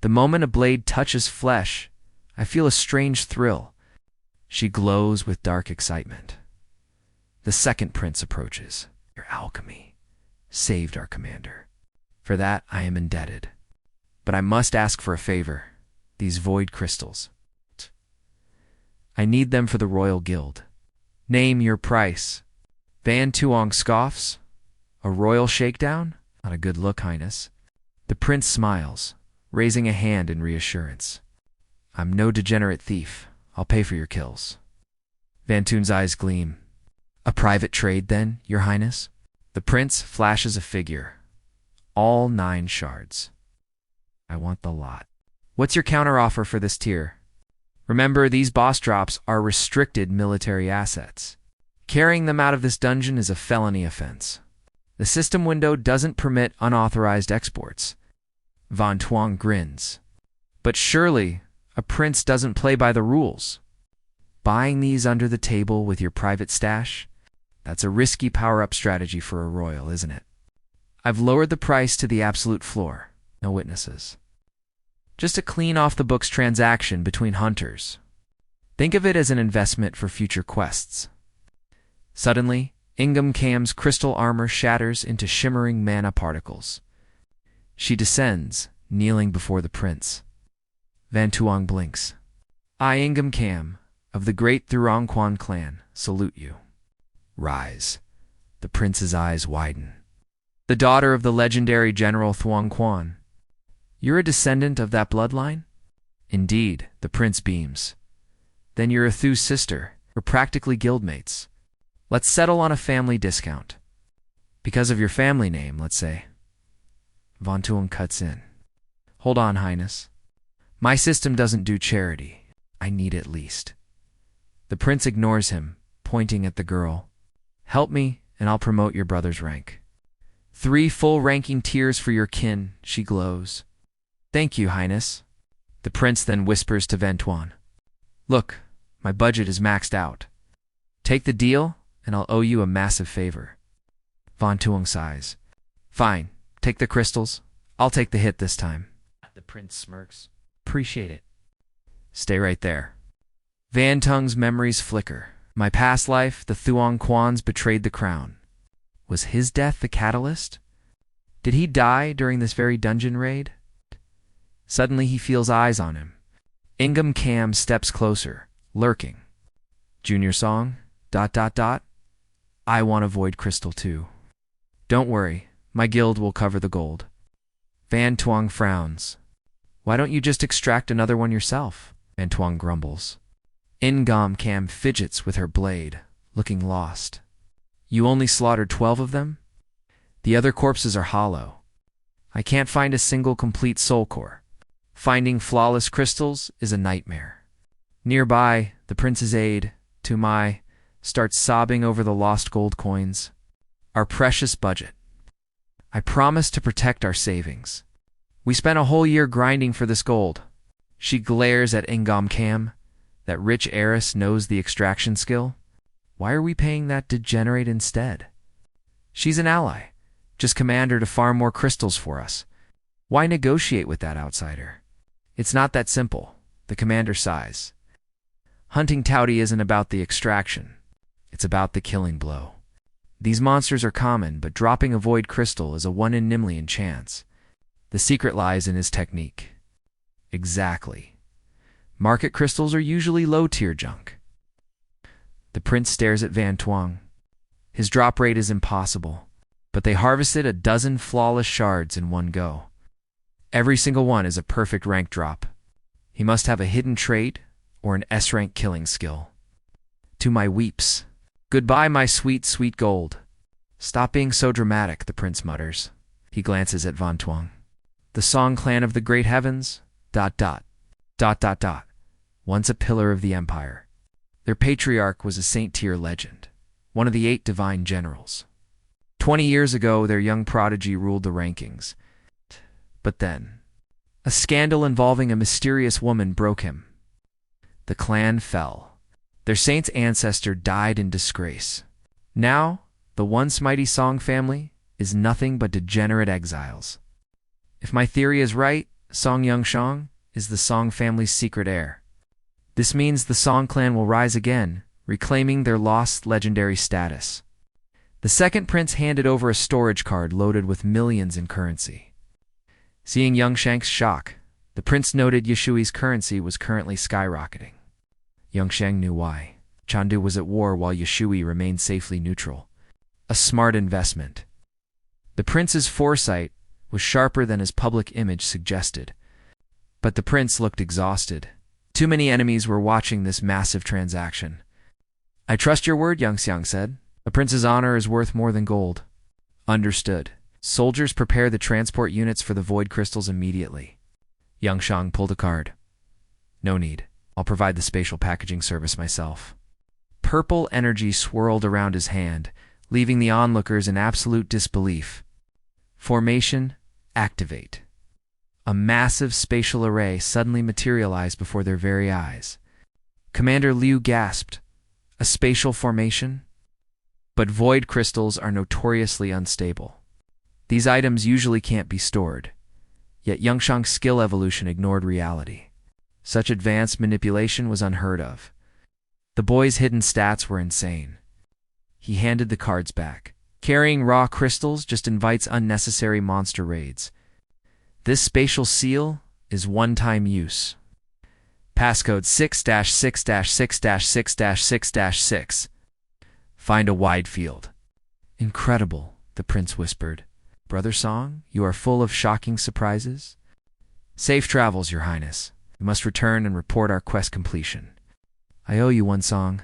S1: The moment a blade touches flesh, I feel a strange thrill. She glows with dark excitement. The second prince approaches. Your alchemy saved our commander. For that, I am indebted. But I must ask for a favor. These void crystals. I need them for the royal guild. Name your price. Van Tuong scoffs. A royal shakedown? Not a good look, highness. The prince smiles, raising a hand in reassurance. I'm no degenerate thief. I'll pay for your kills. Van Tuong's eyes gleam. A private trade, then, your highness? The prince flashes a figure. All 9 shards. I want the lot. What's your counteroffer for this tier? Remember, these boss drops are restricted military assets. Carrying them out of this dungeon is a felony offense. The system window doesn't permit unauthorized exports. Van Tuong grins. But surely, a prince doesn't play by the rules. Buying these under the table with your private stash? That's a risky power-up strategy for a royal, isn't it? I've lowered the price to the absolute floor. No witnesses. Just a clean off-the-books transaction between hunters. Think of it as an investment for future quests. Suddenly, 𝐒𝐓𝐀𝐑's crystal armor shatters into shimmering mana particles. She descends, kneeling before the prince. Van Tuong blinks. I, 𝐒𝐓𝐀𝐑, of the great 𝐒𝐓𝐀𝐑 clan, salute you. Rise. The prince's eyes widen. The daughter of the legendary General Thuong Quan. You're a descendant of that bloodline? Indeed, the prince beams. Then you're 𝐒𝐓𝐀𝐑's sister. We're practically guildmates. Let's settle on a family discount. Because of your family name, let's say. Van Tuong cuts in. Hold on, Highness. My system doesn't do charity. I need at least. The prince ignores him, pointing at the girl. Help me, and I'll promote your brother's rank. 3 full-ranking tiers for your kin, she glows. Thank you, Highness. The prince then whispers to Van Tuong. Look, my budget is maxed out. Take the deal, and I'll owe you a massive favor. Van Tuong sighs. Fine, take the crystals. I'll take the hit this time. The prince smirks. Appreciate it. Stay right there. Van Tuong's memories flicker. My past life, the Thuong Quans betrayed the crown. Was his death the catalyst? Did he die during this very dungeon raid? Suddenly he feels eyes on him. 𝐒𝐓𝐀𝐑 steps closer, lurking. Junior song, ... I want a void crystal too. Don't worry, my guild will cover the gold. Van Tuong frowns. Why don't you just extract another one yourself? Van Tuong grumbles. 𝐒𝐓𝐀𝐑 fidgets with her blade, looking lost. You only slaughtered 12 of them? The other corpses are hollow. I can't find a single complete soul core. Finding flawless crystals is a nightmare. Nearby, the prince's aide, 𝐒𝐓𝐀, starts sobbing over the lost gold coins. Our precious budget. I promised to protect our savings. We spent a whole year grinding for this gold. She glares at 𝐒𝐓𝐀𝐑. That rich heiress knows the extraction skill. Why are we paying that degenerate instead? She's an ally. Just command her to farm more crystals for us. Why negotiate with that outsider? It's not that simple. The commander sighs. Hunting Tauti isn't about the extraction. It's about the killing blow. These monsters are common, but dropping a void crystal is a 1 in 𝐴𝐵 chance. The secret lies in his technique. Exactly. Market crystals are usually low-tier junk. The prince stares at Van Tuong. His drop rate is impossible, but they harvested a dozen flawless shards in one go. Every single one is a perfect rank drop. He must have a hidden trait or an S-rank killing skill. 𝐒𝐓𝐀 weeps. Goodbye, my sweet, sweet gold. Stop being so dramatic, the prince mutters. He glances at Van Tuong. The Song clan of the great heavens, ... Once a pillar of the empire. Their patriarch was a saint-tier legend, one of the 8 divine generals. 20 years ago, their young prodigy ruled the rankings. But then, a scandal involving a mysterious woman broke him. The clan fell. Their saint's ancestor died in disgrace. Now, the once mighty Song family is nothing but degenerate exiles. If my theory is right, Song Yongshong is the Song family's secret heir. This means the Song clan will rise again, reclaiming their lost legendary status. The second prince handed over a storage card loaded with millions in currency. Seeing Yongshang's shock, the prince noted Yeshui's currency was currently skyrocketing. Yongshang knew why. Chandu was at war while Yeshui remained safely neutral. A smart investment. The prince's foresight was sharper than his public image suggested. But the prince looked exhausted. Too many enemies were watching this massive transaction. I trust your word, Yongxiang said. A prince's honor is worth more than gold. Understood. Soldiers prepare the transport units for the void crystals immediately. Yongxiang pulled a card. No need. I'll provide the spatial packaging service myself. Purple energy swirled around his hand, leaving the onlookers in absolute disbelief. Formation, activate. A massive spatial array suddenly materialized before their very eyes. Commander Liu gasped. A spatial formation? But void crystals are notoriously unstable. These items usually can't be stored. Yet 𝐒𝐓𝐃's skill evolution ignored reality. Such advanced manipulation was unheard of. The boy's hidden stats were insane. He handed the cards back. Carrying raw crystals just invites unnecessary monster raids. This spatial seal is one-time use. Passcode 6-6-6-6-6-6-6. Find a wide field. Incredible, the prince whispered. Brother Song, you are full of shocking surprises. Safe travels, Your Highness. We must return and report our quest completion. I owe you one, Song.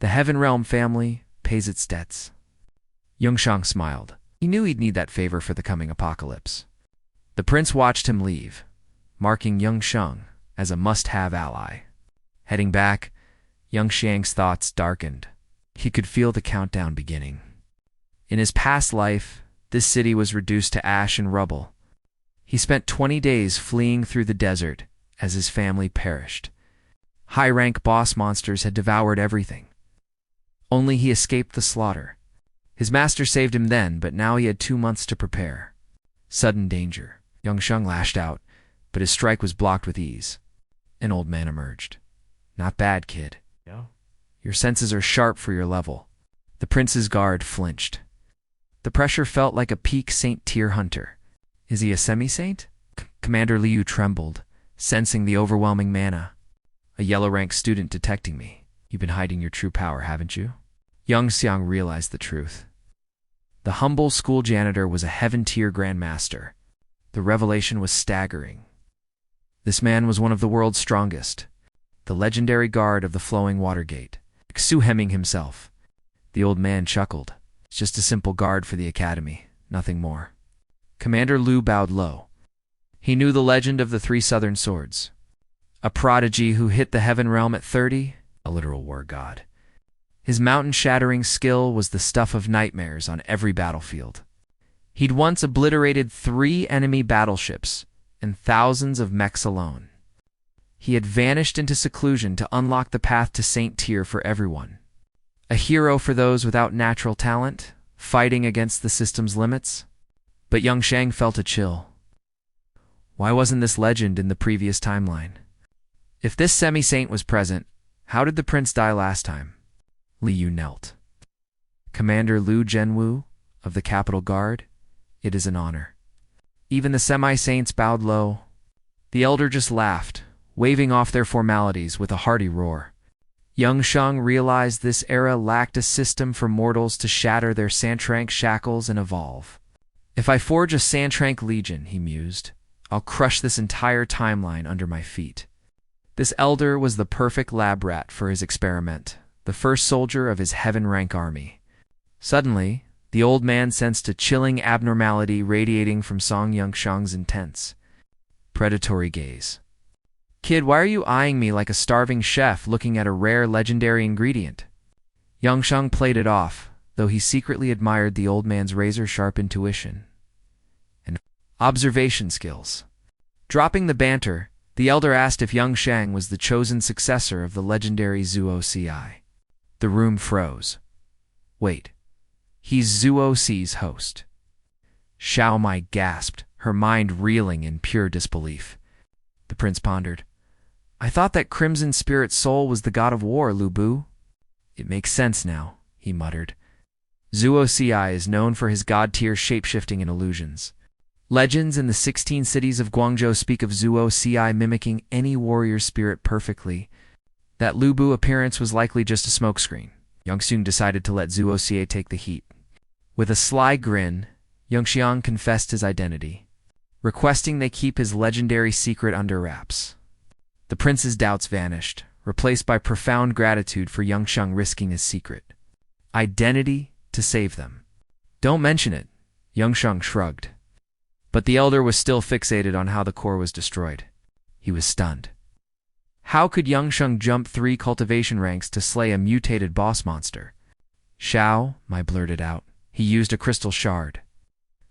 S1: The Heaven Realm family pays its debts. 𝐒𝐓𝐃 smiled. He knew he'd need that favor for the coming apocalypse. The prince watched him leave, marking 𝐒𝐓𝐃 as a must-have ally. Heading back, 𝐒𝐓𝐃's thoughts darkened. He could feel the countdown beginning. In his past life, this city was reduced to ash and rubble. He spent 20 days fleeing through the desert as his family perished. High-rank boss monsters had devoured everything. Only he escaped the slaughter. His master saved him then, but now he had 2 months to prepare. Sudden danger. 𝐒𝐓𝐃 lashed out, but his strike was blocked with ease. An old man emerged. Not bad, kid.
S2: No.
S1: Your senses are sharp for your level. The prince's guard flinched. The pressure felt like a peak Saint-tier hunter. Is he a semi-saint? Commander Liu trembled, sensing the overwhelming mana. A yellow-rank student detecting me. You've been hiding your true power, haven't you? 𝐒𝐓𝐃 realized the truth. The humble school janitor was a heaven-tier grandmaster. The revelation was staggering. This man was one of the world's strongest. The legendary guard of the flowing water gate. 𝐒𝐓𝐃 himself. The old man chuckled. It's just a simple guard for the academy, nothing more. Commander Liu bowed low. He knew the legend of the 3 southern swords. A prodigy who hit the heaven realm at 30, a literal war god. His mountain-shattering skill was the stuff of nightmares on every battlefield. He'd once obliterated 3 enemy battleships and thousands of mechs alone. He had vanished into seclusion to unlock the path to Saint-tier for everyone. A hero for those without natural talent, fighting against the system's limits. But 𝐒𝐓𝐃 felt a chill. Why wasn't this legend in the previous timeline? If this semi-saint was present, how did the prince die last time? Liu knelt. Commander Liu Zhenwu of the Capital Guard, it is an honor. Even the semi-saints bowed low. The elder just laughed, waving off their formalities with a hearty roar. 𝐒𝐓𝐃 realized this era lacked a system for mortals to shatter their Santrank shackles and evolve. If I forge a Santrank legion, he mused, I'll crush this entire timeline under my feet. This elder was the perfect lab rat for his experiment, the first soldier of his heaven-rank army. Suddenly, the old man sensed a chilling abnormality radiating from 𝐒𝐓𝐃's intense, predatory gaze. Kid, why are you eyeing me like a starving chef looking at a rare legendary ingredient? 𝐒𝐓𝐃 played it off, though he secretly admired the old man's razor-sharp intuition and observation skills. Dropping the banter, the elder asked if 𝐒𝐓𝐃 was the chosen successor of the legendary 𝐒𝐒. The room froze. Wait, he's 𝐒𝐒's host. Xiao Mai gasped, her mind reeling in pure disbelief. The prince pondered. I thought that Crimson Spirit Soul was the god of war, Lu Bu. It makes sense now, he muttered. 𝐒𝐒 is known for his god-tier shapeshifting and illusions. Legends in the 16 cities of Guangzhou speak of 𝐒𝐒 mimicking any warrior spirit perfectly. That Lu Bu appearance was likely just a smokescreen. 𝐒𝐓𝐃 decided to let 𝐒𝐒 take the heat. With a sly grin, 𝐒𝐓𝐃 confessed his identity, requesting they keep his legendary secret under wraps. The prince's doubts vanished, replaced by profound gratitude for 𝐒𝐓𝐃 risking his secret. Identity to save them. Don't mention it, 𝐒𝐓𝐃 shrugged. But the elder was still fixated on how the core was destroyed. He was stunned. How could 𝐒𝐓𝐃 jump 3 cultivation ranks to slay a mutated boss monster? Xiao Mai blurted out. He used a crystal shard.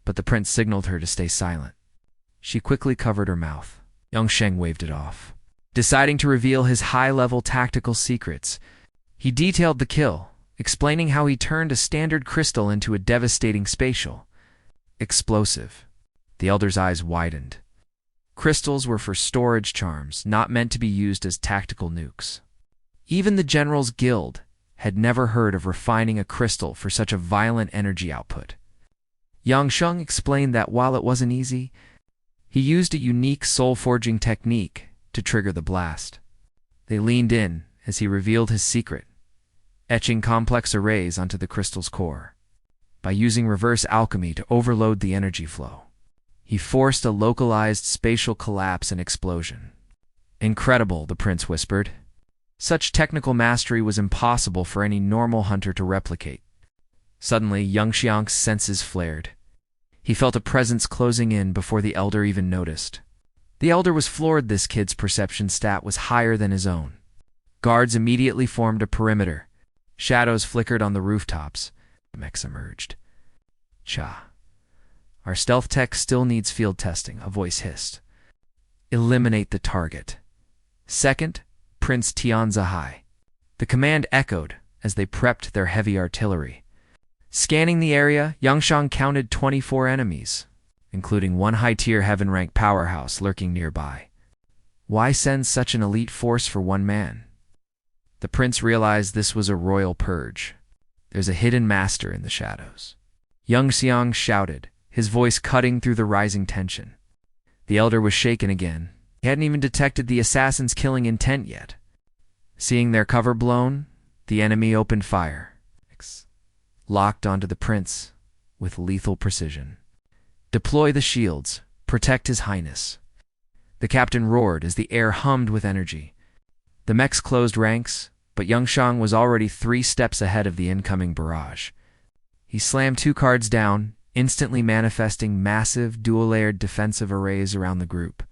S1: But the prince signaled her to stay silent. She quickly covered her mouth. 𝐒𝐓𝐃 waved it off. Deciding to reveal his high-level tactical secrets, he detailed the kill, explaining how he turned a standard crystal into a devastating spatial explosive. The elder's eyes widened. Crystals were for storage charms, not meant to be used as tactical nukes. Even the General's Guild had never heard of refining a crystal for such a violent energy output. Yang Sheng explained that while it wasn't easy, he used a unique soul-forging technique to trigger the blast. They leaned in as he revealed his secret, etching complex arrays onto the crystal's core. By using reverse alchemy to overload the energy flow, he forced a localized spatial collapse and explosion. Incredible, the prince whispered. Such technical mastery was impossible for any normal hunter to replicate. Suddenly, 𝐒𝐔𝐋's senses flared. He felt a presence closing in before the elder even noticed. The elder was floored. This kid's perception stat was higher than his own. Guards immediately formed a perimeter. Shadows flickered on the rooftops. Mechs emerged. Cha. Our stealth tech still needs field testing, a voice hissed. Eliminate the target. Second, Prince Tianzahai. The command echoed as they prepped their heavy artillery. Scanning the area, Yang Sheng counted 24 enemies, including one high-tier heaven-rank powerhouse lurking nearby. Why send such an elite force for one man? The prince realized this was a royal purge. There's a hidden master in the shadows. 𝐒𝐔𝐋 shouted, his voice cutting through the rising tension. The elder was shaken again. He hadn't even detected the assassin's killing intent yet. Seeing their cover blown, the enemy opened fire, locked onto the prince with lethal precision. Deploy the shields. Protect his highness. The captain roared as the air hummed with energy. The mechs closed ranks, but Yang Sheng was already 3 steps ahead of the incoming barrage. He slammed 2 cards down, instantly manifesting massive, dual-layered defensive arrays around the group.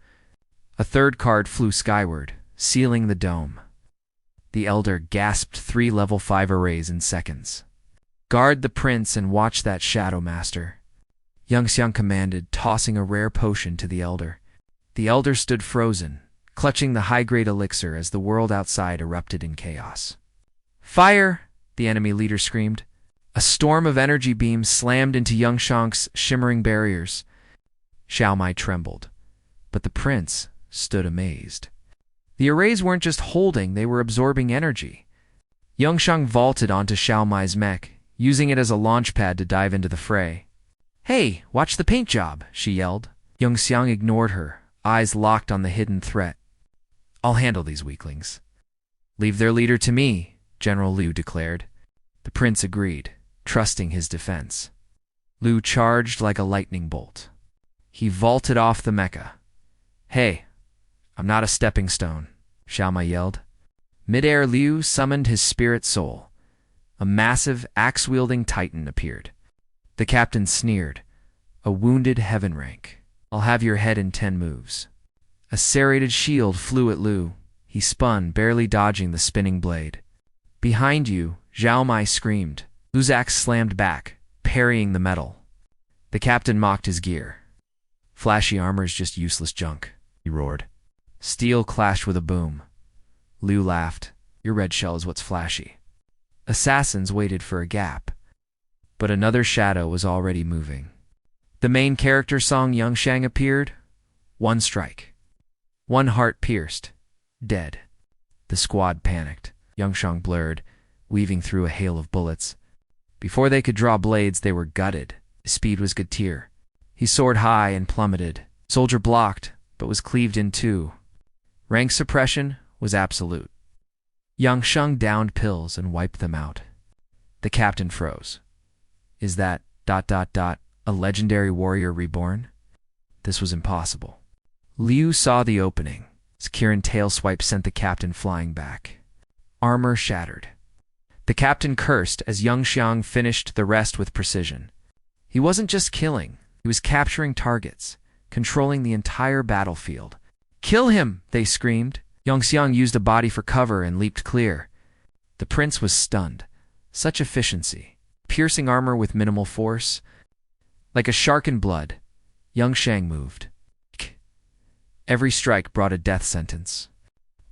S1: A 3rd card flew skyward, sealing the dome. The elder gasped 3 level 5 arrays in seconds. Guard the prince and watch that shadow master, 𝐒𝐔𝐋 commanded, tossing a rare potion to the elder. The elder stood frozen, clutching the high-grade elixir as the world outside erupted in chaos. Fire! The enemy leader screamed. A storm of energy beams slammed into 𝐒𝐔𝐋's shimmering barriers. Xiao Mai trembled, but the prince stood amazed. The arrays weren't just holding, they were absorbing energy. 𝐒𝐔𝐋 vaulted onto Xiao Mai's mech, using it as a launch pad to dive into the fray. Hey, watch the paint job, she yelled. 𝐒𝐔𝐋 ignored her, eyes locked on the hidden threat. I'll handle these weaklings. Leave their leader to me, General Liu declared. The prince agreed, trusting his defense. Liu charged like a lightning bolt. He vaulted off the mecha. Hey, I'm not a stepping stone, Xiao Mai yelled. Mid-air, Liu summoned his spirit soul. A massive, axe-wielding titan appeared. The captain sneered. A wounded heaven rank. I'll have your head in 10 moves. A serrated shield flew at Liu. He spun, barely dodging the spinning blade. Behind you, Xiao Mai screamed. Liu's axe slammed back, parrying the metal. The captain mocked his gear. Flashy armor's just useless junk, he roared. Steel clashed with a boom. Liu laughed. Your red shell is what's flashy. Assassins waited for a gap, but another shadow was already moving. The main character Song Yongshang appeared. 1 strike. 1 heart pierced. Dead. The squad panicked. Yongshang blurred, weaving through a hail of bullets. Before they could draw blades, they were gutted. His speed was good tier. He soared high and plummeted. Soldier blocked, but was cleaved in 2. Rank suppression was absolute. Yang Sheng downed pills and wiped them out. The captain froze. Is that ... a legendary warrior reborn? This was impossible. Liu saw the opening. His Kirin tail swipe sent the captain flying back. Armor shattered. The captain cursed as 𝐒𝐔𝐋 finished the rest with precision. He wasn't just killing, he was capturing targets, controlling the entire battlefield. Kill him, they screamed. 𝐒𝐔𝐋 used a body for cover and leaped clear. The prince was stunned. Such efficiency. Piercing armor with minimal force. Like a shark in blood, 𝐒𝐒𝐋 moved. Every strike brought a death sentence.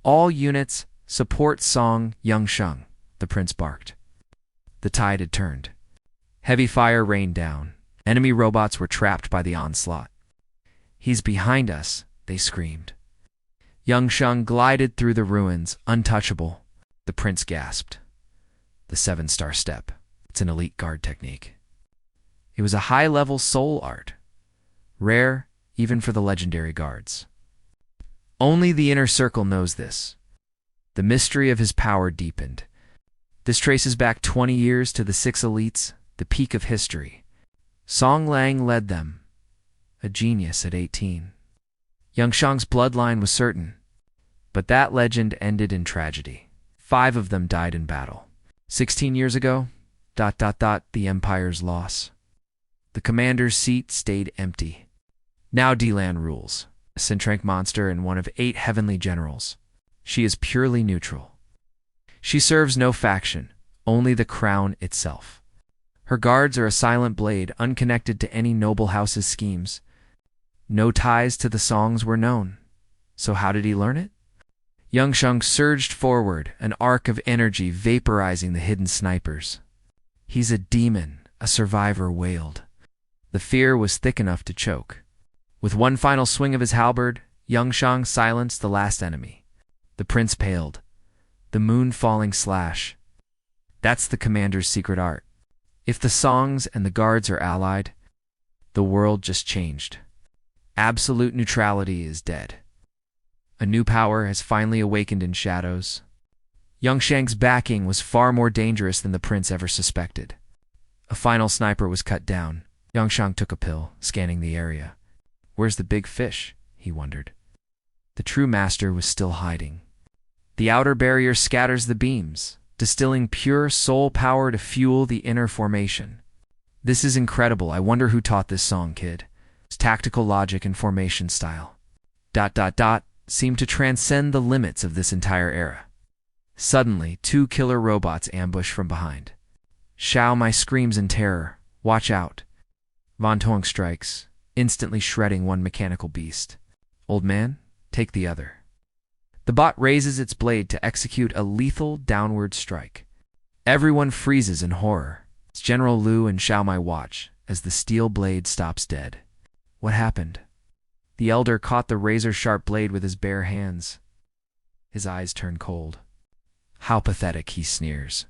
S1: All units, support Song 𝐿𝐴𝐔𝐋, the prince barked. The tide had turned. Heavy fire rained down. Enemy robots were trapped by the onslaught. He's behind us, they screamed. 𝐿𝐴𝐔𝐋 glided through the ruins, untouchable. The prince gasped. The 7-star step. It's an elite guard technique. It was a high-level soul art, rare even for the legendary guards. Only the inner circle knows this. The mystery of his power deepened. This traces back 20 years to the 6 elites, the peak of history. Song Lang led them, a genius at 18. 𝐿𝐴𝐔𝐋's bloodline was certain, but that legend ended in tragedy. 5 of them died in battle. 16 years ago, the Empire's loss. The commander's seat stayed empty. Now Dilan rules, a Sintrank monster and one of 8 heavenly generals. She is purely neutral. She serves no faction, only the crown itself. Her guards are a silent blade, unconnected to any noble house's schemes. No ties to the songs were known. So how did he learn it? 𝐿𝐴𝐔𝐋 surged forward, an arc of energy vaporizing the hidden snipers. He's a demon, a survivor wailed. The fear was thick enough to choke. With one final swing of his halberd, 𝐿𝐴𝐔𝐋 silenced the last enemy. The prince paled. The moon-falling slash. That's the commander's secret art. If the songs and the guards are allied, the world just changed. Absolute neutrality is dead. A new power has finally awakened in shadows. 𝐿𝐴𝐔𝐋's backing was far more dangerous than the prince ever suspected. A final sniper was cut down. 𝐿𝐴𝐔𝐋 took a pill, scanning the area. Where's the big fish? He wondered. The true master was still hiding. The outer barrier scatters the beams, distilling pure soul power to fuel the inner formation. This is incredible. I wonder who taught this song, kid. Its tactical logic and formation style. Seemed to transcend the limits of this entire era. Suddenly, 2 killer robots ambush from behind. Xiao Mai screams in terror. Watch out. Van Tuong strikes, instantly shredding one mechanical beast. Old man, take the other. The bot raises its blade to execute a lethal downward strike. Everyone freezes in horror. It's General Liu and Xiao Mai watch as the steel blade stops dead. What happened? The elder caught the razor-sharp blade with his bare hands. His eyes turn cold. How pathetic, he sneers.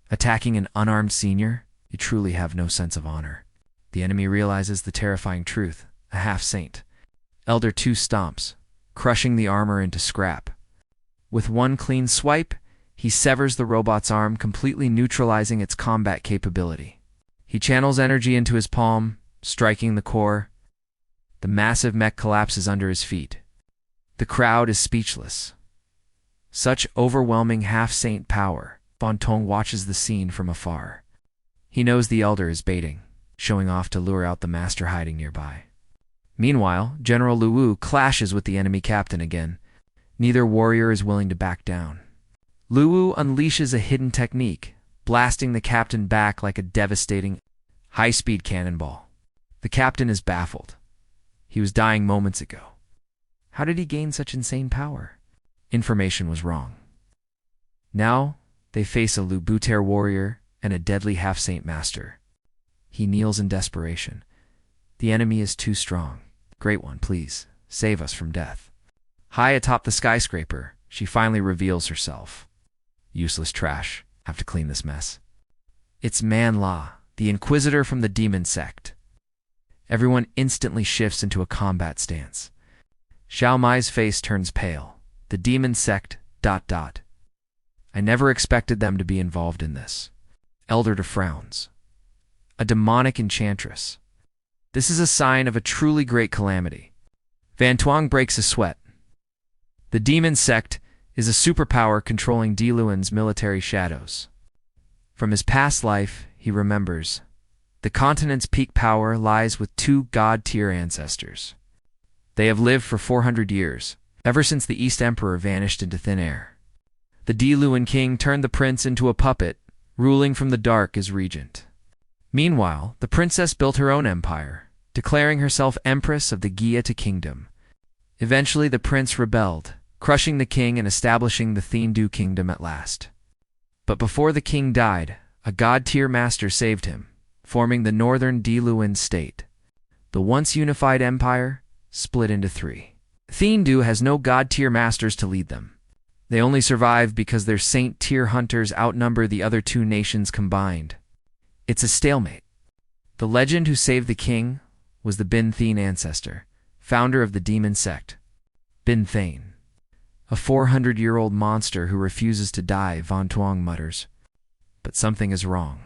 S1: Attacking an unarmed senior? You truly have no sense of honor. The enemy realizes the terrifying truth, a half-saint. Elder 2 stomps, crushing the armor into scrap. With one clean swipe, he severs the robot's arm, completely neutralizing its combat capability. He channels energy into his palm, striking the core. The massive mech collapses under his feet. The crowd is speechless. Such overwhelming half-saint power. Van Tuong watches the scene from afar. He knows the elder is baiting, showing off to lure out the master hiding nearby. Meanwhile, General Liu clashes with the enemy captain again. Neither warrior is willing to back down. Liu unleashes a hidden technique, blasting the captain back like a devastating, high-speed cannonball. The captain is baffled. He was dying moments ago. How did he gain such insane power? Information was wrong. Now, they face a Lu Buter warrior and a deadly half-saint master. He kneels in desperation. The enemy is too strong. Great One, please, save us from death. High atop the skyscraper, she finally reveals herself. Useless trash. Have to clean this mess. It's Manhwa, the Inquisitor from the Demon Sect. Everyone instantly shifts into a combat stance. Xiao Mai's face turns pale. The Demon Sect, I never expected them to be involved in this. Elder frowns. A demonic enchantress. This is a sign of a truly great calamity. Van Tuong breaks a sweat. The Demon Sect is a superpower controlling Diluan's military shadows. From his past life, he remembers. The continent's peak power lies with 2 god-tier ancestors. They have lived for 400 years, ever since the East Emperor vanished into thin air. The Diluan king turned the prince into a puppet, ruling from the dark as regent. Meanwhile, the princess built her own empire, declaring herself empress of the 𝐒𝐿𝐴 kingdom. Eventually, the prince rebelled, crushing the king and establishing the 𝐿 kingdom at last. But before the king died, a god-tier master saved him, forming the northern 𝐿 state. The once unified empire split into three. 𝐿 has no god-tier masters to lead them. They only survive because their saint-tier hunters outnumber the other two nations combined. It's a stalemate. The legend who saved the king was the Bin Thane ancestor, founder of the demon sect. Bin Thane, a 400-year-old monster who refuses to die, Van Tuong mutters. But something is wrong.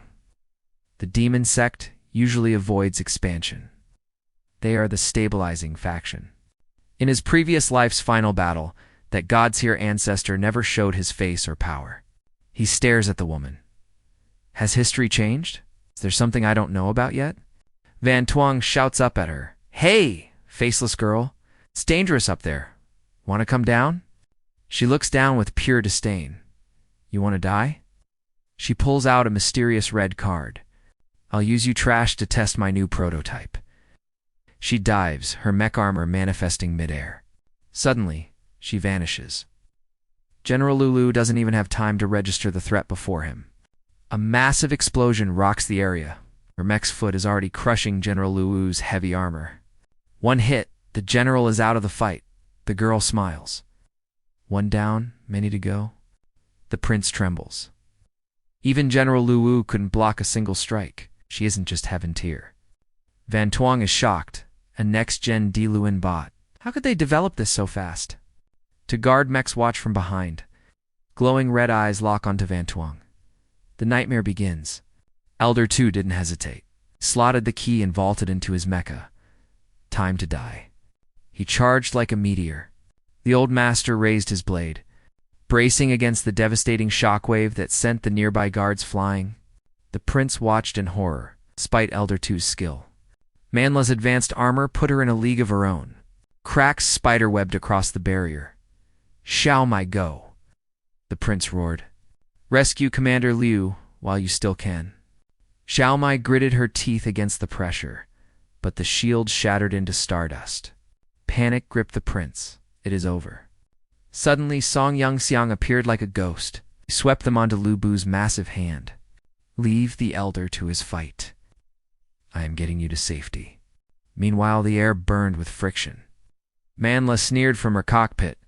S1: The demon sect usually avoids expansion. They are the stabilizing faction. In his previous life's final battle, that god-tier ancestor never showed his face or power. He stares at the woman. Has history changed? Is there something I don't know about yet? Van Tuong shouts up at her. Hey, faceless girl. It's dangerous up there. Want to come down? She looks down with pure disdain. You want to die? She pulls out a mysterious red card. I'll use you trash to test my new prototype. She dives, her mech armor manifesting midair. Suddenly, she vanishes. General Lulu doesn't even have time to register the threat before him. A massive explosion rocks the area. Her mech's foot is already crushing General Lulu's heavy armor. One hit, the general is out of the fight. The girl smiles. One down, many to go. The prince trembles. Even General Lulu couldn't block a single strike. She isn't just heaven tier. Van Tuong is shocked. A next-gen 𝐿 bot. How could they develop this so fast? To guard mechs watch from behind. Glowing red eyes lock onto Van Tuong. The nightmare begins. Elder 2 didn't hesitate. Slotted the key and vaulted into his mecha. Time to die. He charged like a meteor. The old master raised his blade, bracing against the devastating shockwave that sent the nearby guards flying. The prince watched in horror, despite Elder 2's skill. Manhwa's advanced armor put her in a league of her own. Cracks spiderwebbed across the barrier. 𝐒𝐓𝐿, the prince roared. Rescue Commander Liu while you still can. 𝐒𝐓𝐿 gritted her teeth against the pressure, but the shield shattered into stardust. Panic gripped the prince. It is over. Suddenly, Song Yangxiang appeared like a ghost. He swept them onto Lu Bu's massive hand. Leave the elder to his fight. I am getting you to safety. Meanwhile, the air burned with friction. Manhwa sneered from her cockpit.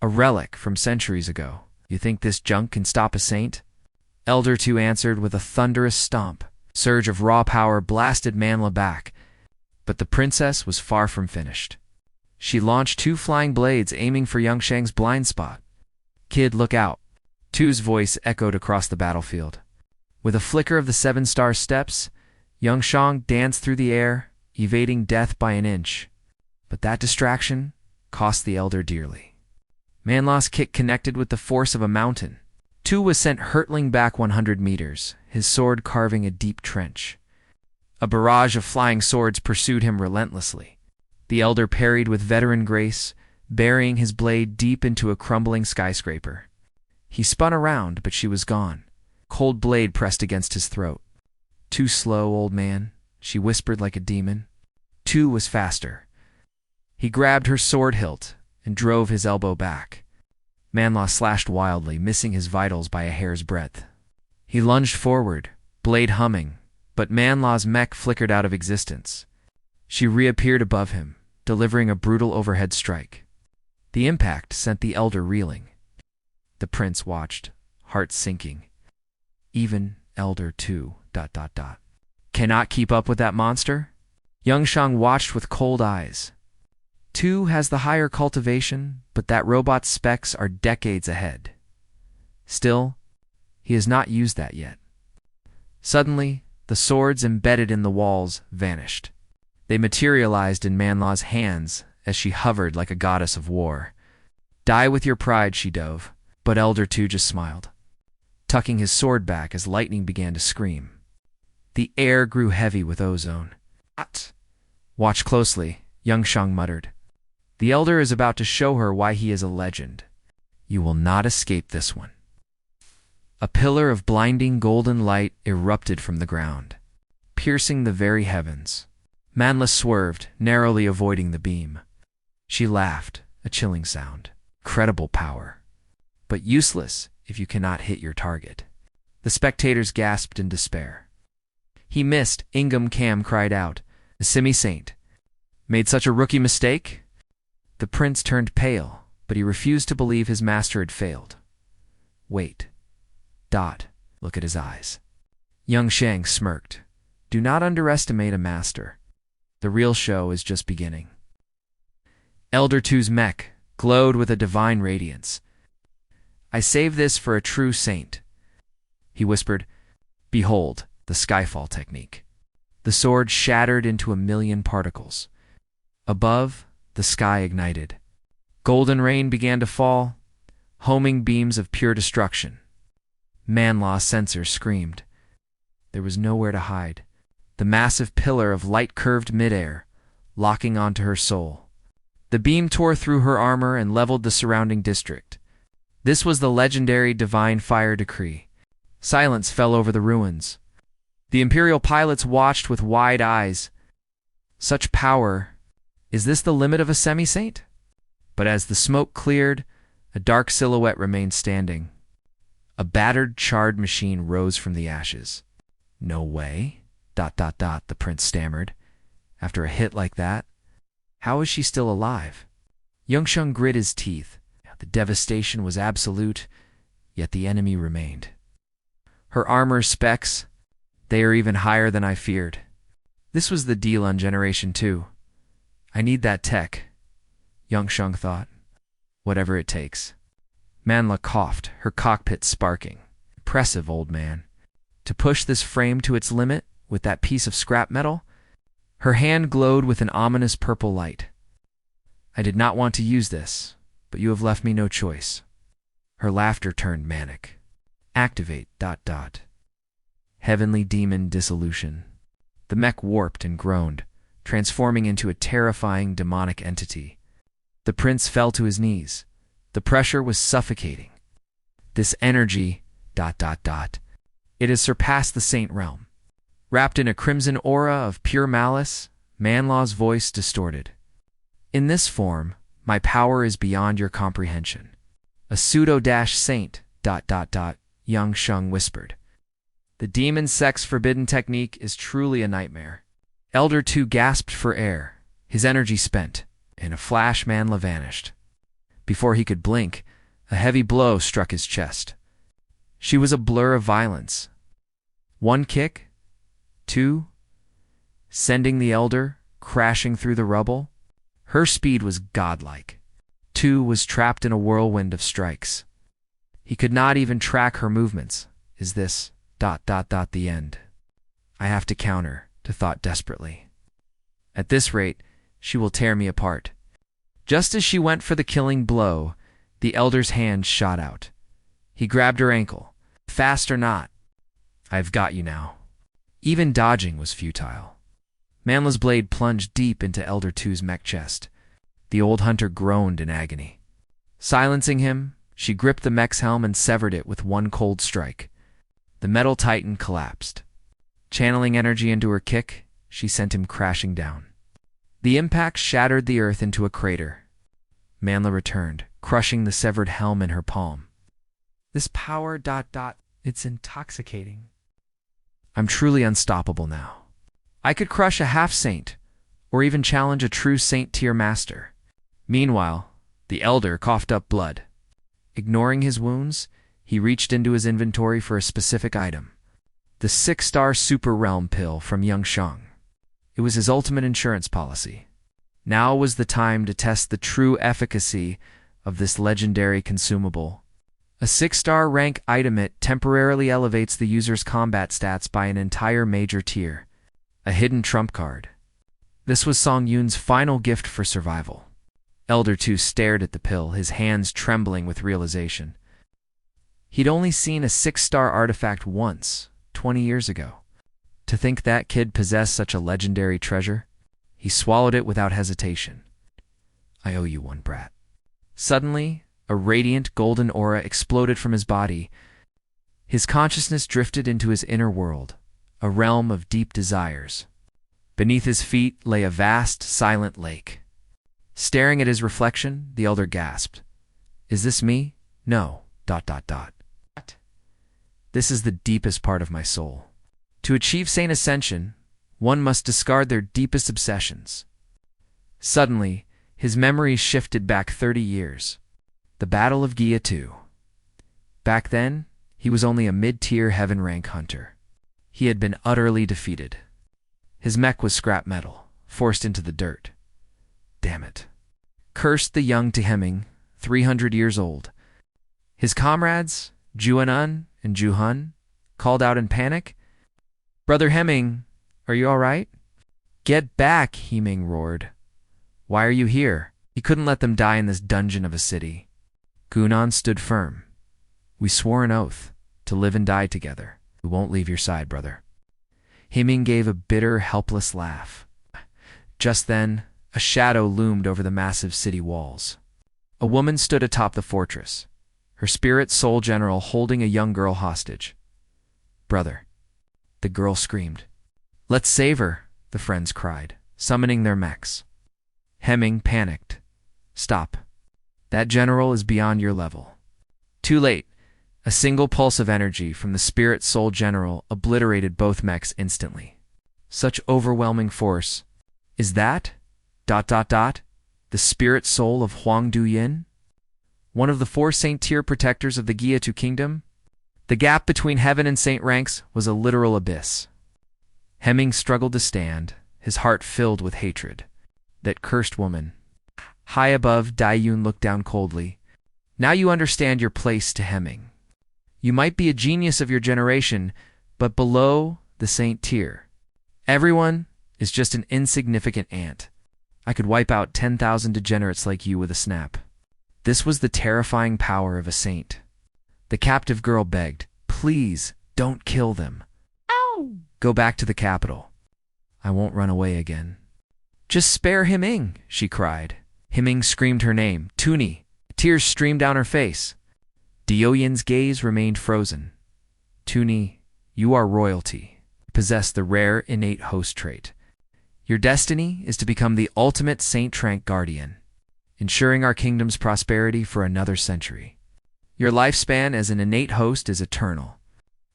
S1: A relic from centuries ago. You think this junk can stop a saint? Elder 2 answered with a thunderous stomp. Surge of raw power blasted Manhwa back. But the princess was far from finished. She launched 2 flying blades aiming for Yangshang's blind spot. Kid, look out. 2's voice echoed across the battlefield. With a flicker of the 7-star steps, Yangshang danced through the air, evading death by an inch. But that distraction cost the elder dearly. Manhwa's kick connected with the force of a mountain. 2 was sent hurtling back 100 meters, his sword carving a deep trench. A barrage of flying swords pursued him relentlessly. The elder parried with veteran grace, burying his blade deep into a crumbling skyscraper. He spun around, but she was gone. Cold blade pressed against his throat. Too slow, old man, she whispered like a demon. 2 was faster. He grabbed her sword hilt and drove his elbow back. Manhwa slashed wildly, missing his vitals by a hair's breadth. He lunged forward, blade humming, but Manhwa's mech flickered out of existence. She reappeared above him, delivering a brutal overhead strike. The impact sent the elder reeling. The prince watched, heart sinking. Even Elder 2... Cannot keep up with that monster? Yangshang watched with cold eyes. 2 has the higher cultivation, but that robot's specs are decades ahead. Still, he has not used that yet. Suddenly, the swords embedded in the walls vanished. They materialized in Manhwa's hands as she hovered like a goddess of war. Die with your pride, she dove, but Elder 2 just smiled, tucking his sword back as lightning began to scream. The air grew heavy with ozone. Watch closely, Yangshang muttered. The elder is about to show her why he is a legend. You will not escape this one. A pillar of blinding golden light erupted from the ground, piercing the very heavens. Manhwa swerved, narrowly avoiding the beam. She laughed, a chilling sound. Incredible power, but useless if you cannot hit your target. The spectators gasped in despair. He missed, 𝐒𝐓𝐀𝐑 cried out. The semi-saint made such a rookie mistake? The prince turned pale, but he refused to believe his master had failed. Wait. Look at his eyes. 𝐒𝐓𝐀𝐑 smirked. Do not underestimate a master. The real show is just beginning. 𝐿𝐷𝐿 mech glowed with a divine radiance. I save this for a true saint. He whispered, Behold, the skyfall technique. The sword shattered into a million particles. Above, the sky ignited. Golden rain began to fall, homing beams of pure destruction. Manhwa sensors screamed. There was nowhere to hide. The massive pillar of light curved midair, locking onto her soul. The beam tore through her armor and leveled the surrounding district. This was the legendary divine fire decree. Silence fell over the ruins. The Imperial pilots watched with wide eyes. Such power. Is this the limit of a semi-saint? But as the smoke cleared, a dark silhouette remained standing. A battered, charred machine rose from the ashes. No way, the prince stammered. After a hit like that, how is she still alive? 𝐒𝐓𝐀𝐑 grit his teeth. The devastation was absolute, yet the enemy remained. Her armor specs, they are even higher than I feared. This was the deal on Generation 2. I need that tech, 𝐒𝐓𝐀𝐑 thought. Whatever it takes. Manhwa coughed, her cockpit sparking. Impressive, old man. To push this frame to its limit with that piece of scrap metal? Her hand glowed with an ominous purple light. I did not want to use this, but you have left me no choice. Her laughter turned manic. Activate, Heavenly demon dissolution. The mech warped and groaned, transforming into a terrifying demonic entity. The prince fell to his knees. The pressure was suffocating. This energy, it has surpassed the saint realm. Wrapped in a crimson aura of pure malice, Manhwa's voice distorted. In this form, my power is beyond your comprehension. A pseudo-saint, 𝐒𝐓𝐀𝐑 whispered. The demon sex forbidden technique is truly a nightmare. 𝐿𝐷𝐿 gasped for air, his energy spent. In a flash, Manhwa vanished. Before he could blink, a heavy blow struck his chest. She was a blur of violence. One kick, two, sending the elder crashing through the rubble. Her speed was godlike. Two was trapped in a whirlwind of strikes. He could not even track her movements. Is this, the end? I have to counter, to thought desperately. At this rate, she will tear me apart. Just as she went for the killing blow, the elder's hand shot out. He grabbed her ankle. Fast or not, I've got you now. Even dodging was futile. Manhwa's blade plunged deep into 𝐿𝐷𝐿's mech chest. The old hunter groaned in agony. Silencing him, she gripped the mech's helm and severed it with one cold strike. The metal titan collapsed. Channeling energy into her kick, she sent him crashing down. The impact shattered the earth into a crater. Manhwa returned, crushing the severed helm in her palm. This power, it's intoxicating. I'm truly unstoppable now. I could crush a half-saint, or even challenge a true saint-tier master. Meanwhile, the elder coughed up blood. Ignoring his wounds, he reached into his inventory for a specific item. The 6-star Super Realm pill from 𝐒𝐓𝐀𝐑. It was his ultimate insurance policy. Now was the time to test the true efficacy of this legendary consumable. A 6-star rank item, it temporarily elevates the user's combat stats by an entire major tier. A hidden trump card. This was Song Yun's final gift for survival. 𝐿𝐷𝐿 stared at the pill, his hands trembling with realization. He'd only seen a 6-star artifact once, 20 years ago. To think that kid possessed such a legendary treasure? He swallowed it without hesitation. I owe you one, brat. Suddenly, a radiant golden aura exploded from his body. His consciousness drifted into his inner world, a realm of deep desires. Beneath his feet lay a vast, silent lake. Staring at his reflection, the elder gasped. Is this me? No. ... This is the deepest part of my soul. To achieve saint ascension, one must discard their deepest obsessions. Suddenly, his memories shifted back 30 years. The Battle of 𝐒𝐲. Back then, he was only a mid-tier heaven rank hunter. He had been utterly defeated. His mech was scrap metal, forced into the dirt. Damn it. Cursed the young 𝐒𝐓𝐀, 300 years old. His comrades, Juanan and Juhun, called out in panic. "Brother Hemming, are you all right?" "Get back," Hemming roared. "Why are you here?" He couldn't let them die in this dungeon of a city. Juanan stood firm. "We swore an oath to live and die together. We won't leave your side, brother." Hemming gave a bitter, helpless laugh. Just then, a shadow loomed over the massive city walls. A woman stood atop the fortress, her spirit soul general holding a young girl hostage. "Brother," the girl screamed. "Let's save her," the friends cried, summoning their mechs. Hemming panicked. "Stop. That general is beyond your level." Too late. A single pulse of energy from the spirit soul general obliterated both mechs instantly. Such overwhelming force. Is that ... the spirit soul of Huang Duyin? One of the 4 saint tier protectors of the 𝐒𝐲 kingdom? The gap between heaven and saint ranks was a literal abyss. Hemming struggled to stand, his heart filled with hatred. That cursed woman. High above, Daiyun looked down coldly. "Now you understand your place 𝐒𝐓𝐻emming. You might be a genius of your generation, but below the saint tier. Everyone is just an insignificant ant. I could wipe out 10,000 degenerates like you with a snap." This was the terrifying power of a saint. The captive girl begged, "Please, don't kill them.
S3: Ow!
S1: Go back to the capital. I won't run away again." "Just spare Hemming," she cried. Hemming screamed her name, "Tuni." Tears streamed down her face. Dioyin's gaze remained frozen. "Tuni, you are royalty. You possess the rare innate host trait. Your destiny is to become the ultimate Saint Trank guardian, ensuring our kingdom's prosperity for another century. Your lifespan as an innate host is eternal.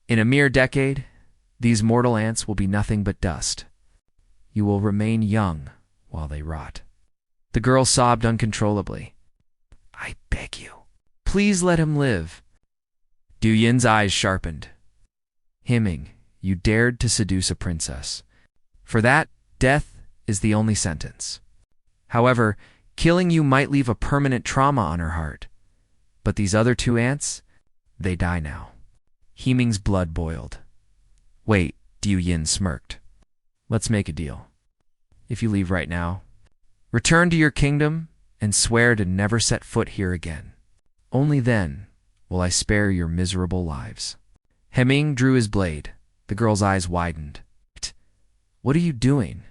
S1: In a mere decade, these mortal ants will be nothing but dust. You will remain young while they rot." The girl sobbed uncontrollably. "I beg you, please let him live." Duyin's eyes sharpened. "Hemming, you dared to seduce a princess. For that, death is the only sentence. However, killing you might leave a permanent trauma on her heart. But these other 2 ants, they die now." Hemming's blood boiled. "Wait," Duyin smirked. "Let's make a deal. If you leave right now, return to your kingdom and swear to never set foot here again. Only then will I spare your miserable lives." Hemming drew his blade. The girl's eyes widened. "What are you doing?"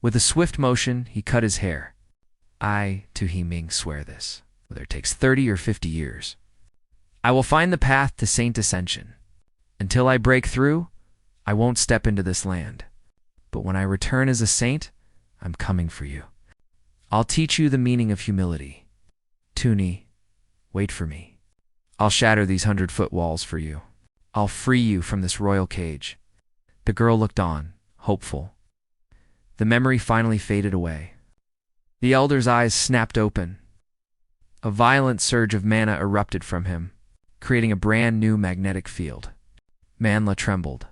S1: With a swift motion, he cut his hair. "I, to Hemming, swear this, whether it takes 30 or 50 years. I will find the path to saint ascension. Until I break through, I won't step into this land. But when I return as a saint, I'm coming for you. I'll teach you the meaning of humility. Tuni, wait for me. I'll shatter these 100-foot walls for you. I'll free you from this royal cage." The girl looked on, hopeful. The memory finally faded away. The elder's eyes snapped open. A violent surge of mana erupted from him, creating a brand new magnetic field. Manhwa trembled.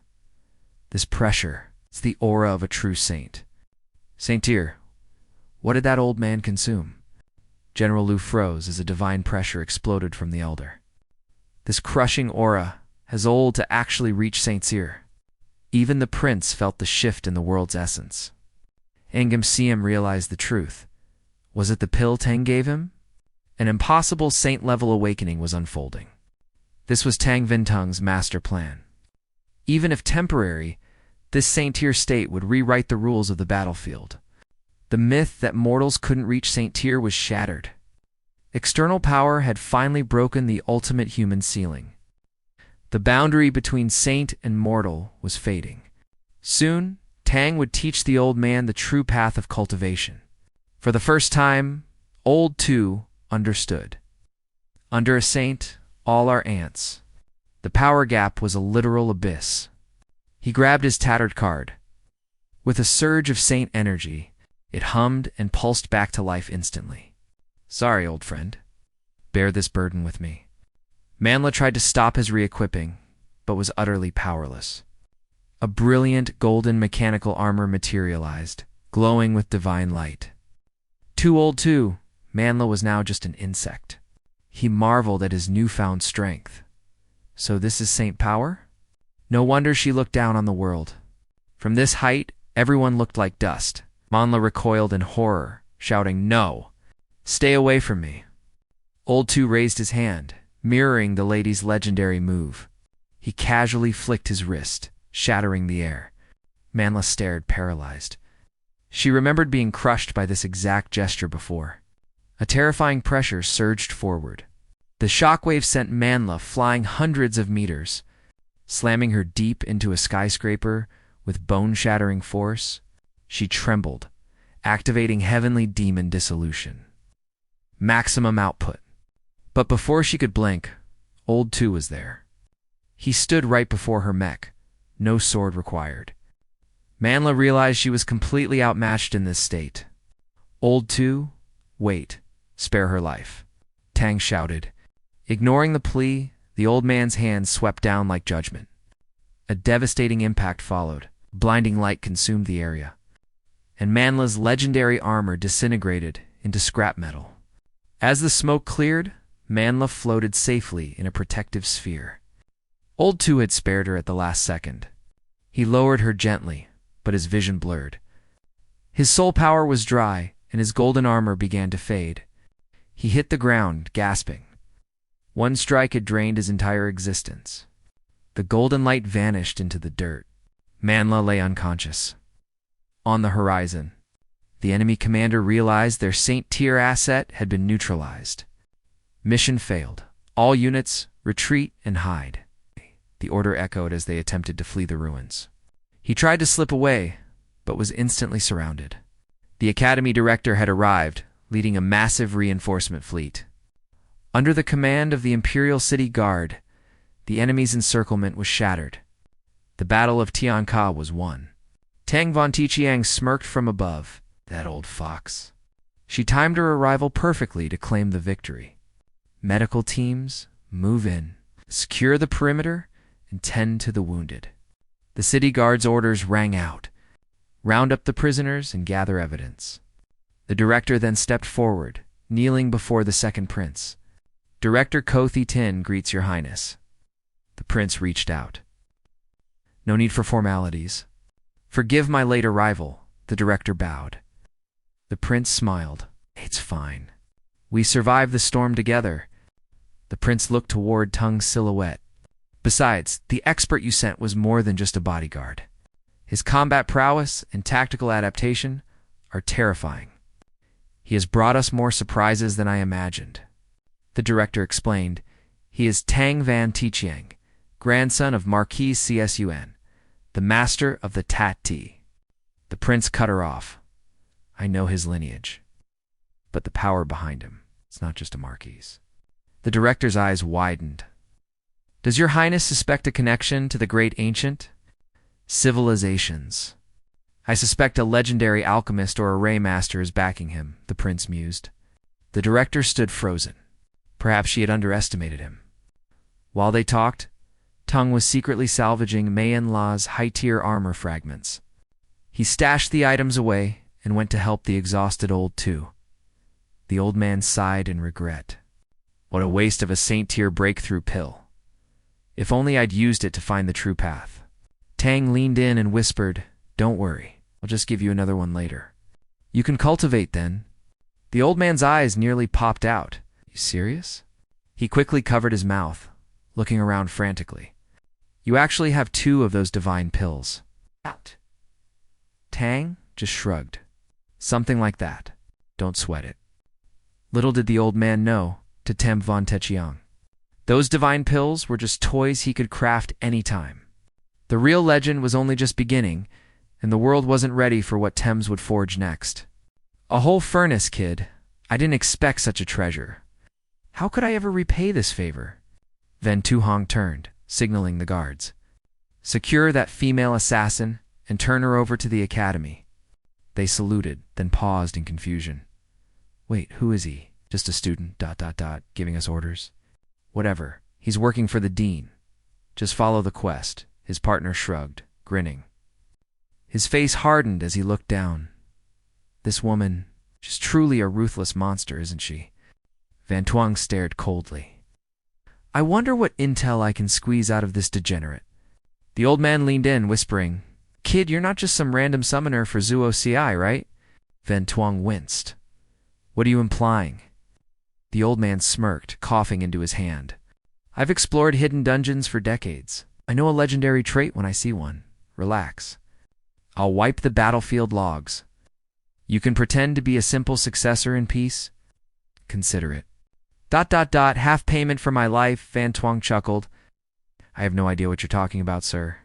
S1: This pressure, it's the aura of a true saint. "Saint Tyr, what did that old man consume?" General Liu froze as a divine pressure exploded from the elder. This crushing aura has old to actually reach Saint Tyr. Even the prince felt the shift in the world's essence. 𝐒𝐲 realized the truth. Was it the pill Tang gave him? An impossible saint-level awakening was unfolding. This was Tang Van Tuong's master plan. Even if temporary, this Saint Tyr state would rewrite the rules of the battlefield. The myth that mortals couldn't reach Saint Tyr was shattered. External power had finally broken the ultimate human ceiling. The boundary between saint and mortal was fading. Soon, Tang would teach the old man the true path of cultivation. For the first time, old too understood. Under a saint, all are ants. The power gap was a literal abyss. He grabbed his tattered card. With a surge of saint energy, it hummed and pulsed back to life instantly. Sorry, old friend. Bear this burden with me. Manhwa tried to stop his re-equipping, but was utterly powerless. A brilliant golden mechanical armor materialized, glowing with divine light. Too old too, Manhwa was now just an insect. He marveled at his newfound strength. So this is Saint Power? No wonder she looked down on the world. From this height, everyone looked like dust. Manhwa recoiled in horror, shouting, "No! Stay away from me!" Old Two raised his hand, mirroring the lady's legendary move. He casually flicked his wrist, shattering the air. Manhwa stared, paralyzed. She remembered being crushed by this exact gesture before. A terrifying pressure surged forward. The shockwave sent Manhwa flying hundreds of meters, slamming her deep into a skyscraper with bone-shattering force. She trembled, activating heavenly demon dissolution. Maximum output. But before she could blink, Old Two was there. He stood right before her mech, no sword required. Manhwa realized she was completely outmatched in this state. Old Two, wait, spare her life, Tang shouted. Ignoring the plea, the old man's hand swept down like judgment. A devastating impact followed. Blinding light consumed the area, and Manhwa's legendary armor disintegrated into scrap metal. As the smoke cleared, Manhwa floated safely in a protective sphere. Old Two had spared her at the last second. He lowered her gently, but his vision blurred. His soul power was dry, and his golden armor began to fade. He hit the ground, gasping. One strike had drained his entire existence. The golden light vanished into the dirt. Manhwa lay unconscious. On the horizon, the enemy commander realized their Saint-tier asset had been neutralized. Mission failed. All units, retreat and hide. The order echoed as they attempted to flee the ruins. He tried to slip away, but was instantly surrounded. The academy director had arrived, leading a massive reinforcement fleet. Under the command of the Imperial City Guard, the enemy's encirclement was shattered. The Battle of 𝐒𝐲 was won. Tong Van Tuong smirked from above. That old fox. She timed her arrival perfectly to claim the victory. Medical teams, move in, secure the perimeter, and tend to the wounded. The city guard's orders rang out. Round up the prisoners and gather evidence. The director then stepped forward, kneeling before the second prince. Director 𝐒𝐲 greets your highness. The prince reached out. No need for formalities. Forgive my late arrival, the director bowed. The prince smiled. It's fine. We survived the storm together. The prince looked toward Tung's silhouette. Besides, the expert you sent was more than just a bodyguard. His combat prowess and tactical adaptation are terrifying. He has brought us more surprises than I imagined. The director explained. He is Tong Van Tuong, grandson of Marquis 𝐶𝑠UN, the master of the 𝐷. The prince cut her off. I know his lineage, but the power behind him, it's not just a marquis. The director's eyes widened. Does your highness suspect a connection to the great ancient civilizations? I suspect a legendary alchemist or a ray master is backing him, the prince mused. The director stood frozen. Perhaps she had underestimated him. While they talked, Tung was secretly salvaging Manhwa's high-tier armor fragments. He stashed the items away and went to help the exhausted Old Two. The old man sighed in regret. What a waste of a Saint-tier breakthrough pill. If only I'd used it to find the true path. Tang leaned in and whispered, Don't worry, I'll just give you another one later. You can cultivate then. The old man's eyes nearly popped out. You serious? He quickly covered his mouth, looking around frantically. You actually have 2 of those divine pills. Out. Tang just shrugged. Something like that. Don't sweat it. Little did the old man know, to Tong Van Tuong. Those divine pills were just toys he could craft any time. The real legend was only just beginning, and the world wasn't ready for what Thames would forge next. A whole furnace, kid. I didn't expect such a treasure. How could I ever repay this favor? Van Tuong turned, signaling the guards. Secure that female assassin and turn her over to the academy. They saluted, then paused in confusion. Wait, who is he? Just a student, giving us orders. Whatever, he's working for the dean. Just follow the quest, his partner shrugged, grinning. His face hardened as he looked down. This woman, she's truly a ruthless monster, isn't she? Van Tuong stared coldly. I wonder what intel I can squeeze out of this degenerate. The old man leaned in, whispering, Kid, you're not just some random summoner for 𝐒𝐓𝐀𝐑, right? Van Tuong winced. What are you implying? The old man smirked, coughing into his hand. I've explored hidden dungeons for decades. I know a legendary trait when I see one. Relax. I'll wipe the battlefield logs. You can pretend to be a simple successor in peace. Consider it. Half payment for my life, Van Tuong chuckled. I have no idea what you're talking about, sir.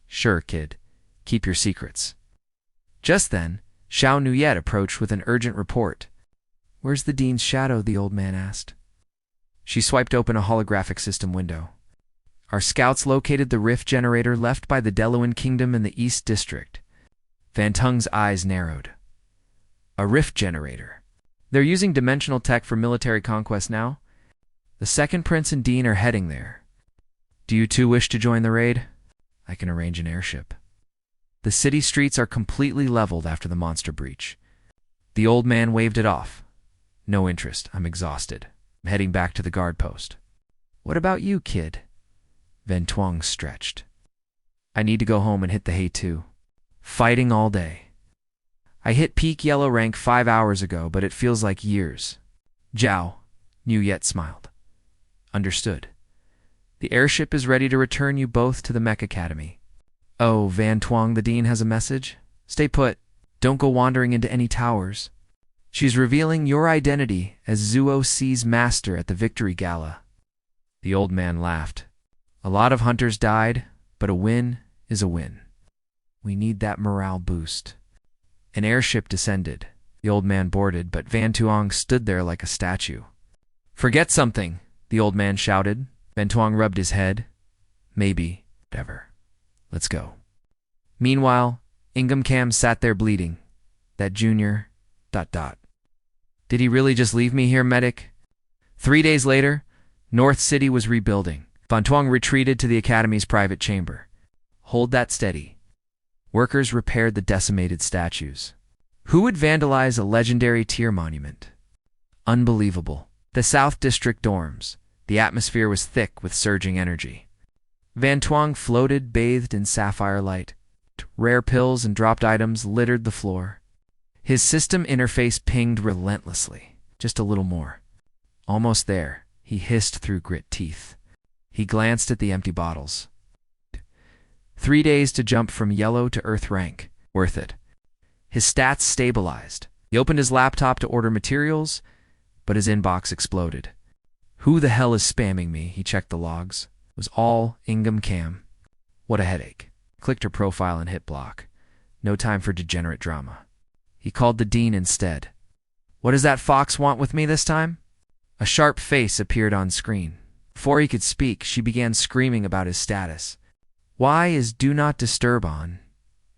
S1: Sure, kid. Keep your secrets. Just then, Xiao Nuyet approached with an urgent report. Where's the dean's shadow? The old man asked. She swiped open a holographic system window. Our scouts located the rift generator left by the Deluan Kingdom in the East District. Van Tuong's eyes narrowed. A rift generator. They're using dimensional tech for military conquest now. The second prince and dean are heading there. Do you two wish to join the raid? I can arrange an airship. The city streets are completely leveled after the monster breach. The old man waved it off. No interest. I'm exhausted. I'm heading back to the guard post. What about you, kid? Van Tuong stretched. I need to go home and hit the hay too. Fighting all day. I hit peak yellow rank 5 hours ago, but it feels like years. Zhao, Nuyet smiled. Understood. The airship is ready to return you both to the Mecha Academy. Oh, Van Tuong, the dean has a message. Stay put. Don't go wandering into any towers. She's revealing your identity as 𝐒𝐓𝐀𝐑's master at the Victory Gala. The old man laughed. A lot of hunters died, but a win is a win. We need that morale boost. An airship descended. The old man boarded, but Van Tuong stood there like a statue. Forget something, the old man shouted. Van Tuong rubbed his head. Maybe, whatever. Let's go. Meanwhile, 𝐒𝐓𝐀𝐑 sat there bleeding. That junior... Did he really just leave me here, medic? 3 days later, North City was rebuilding. Van Tuong retreated to the Academy's private chamber. Hold that steady. Workers repaired the decimated statues. Who would vandalize a legendary tier monument? Unbelievable. The South District dorms. The atmosphere was thick with surging energy. Van Tuong floated, bathed in sapphire light. Rare pills and dropped items littered the floor. His system interface pinged relentlessly. Just a little more. Almost there, he hissed through grit teeth. He glanced at the empty bottles. 3 days to jump from yellow to Earth rank. Worth it. His stats stabilized. He opened his laptop to order materials, but his inbox exploded. Who the hell is spamming me? He checked the logs. It was all 𝐒𝐓𝐀𝐑. What a headache. Clicked her profile and hit block. No time for degenerate drama. He called the dean instead. What does that fox want with me this time? A sharp face appeared on screen. Before he could speak, she began screaming about his status. Why is Do Not Disturb on?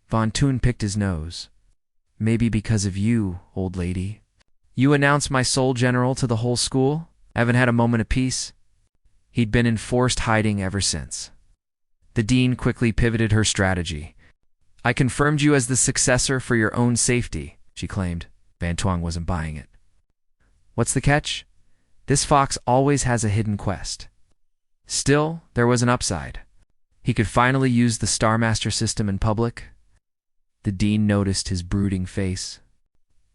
S1: Van Tuong picked his nose. Maybe because of you, old lady. You announced my sole general to the whole school? Haven't had a moment of peace? He'd been in forced hiding ever since. The dean quickly pivoted her strategy. I confirmed you as the successor for your own safety, she claimed. Van Tuong wasn't buying it. What's the catch? This fox always has a hidden quest. Still, there was an upside. He could finally use the Star Master system in public. The dean noticed his brooding face.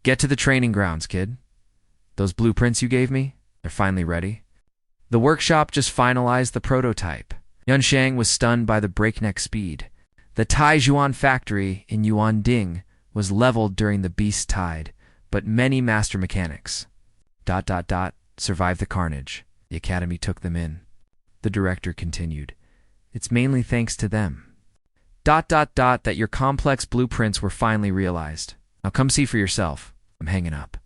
S1: Get to the training grounds, kid. Those blueprints you gave me, they're finally ready. The workshop just finalized the prototype. Yunsheng was stunned by the breakneck speed. The Taizhuan factory in Yuanding was leveled during the beast tide, but many master mechanics... survived the carnage. The academy took them in. The director continued. It's mainly thanks to them. That your complex blueprints were finally realized. Now come see for yourself. I'm hanging up.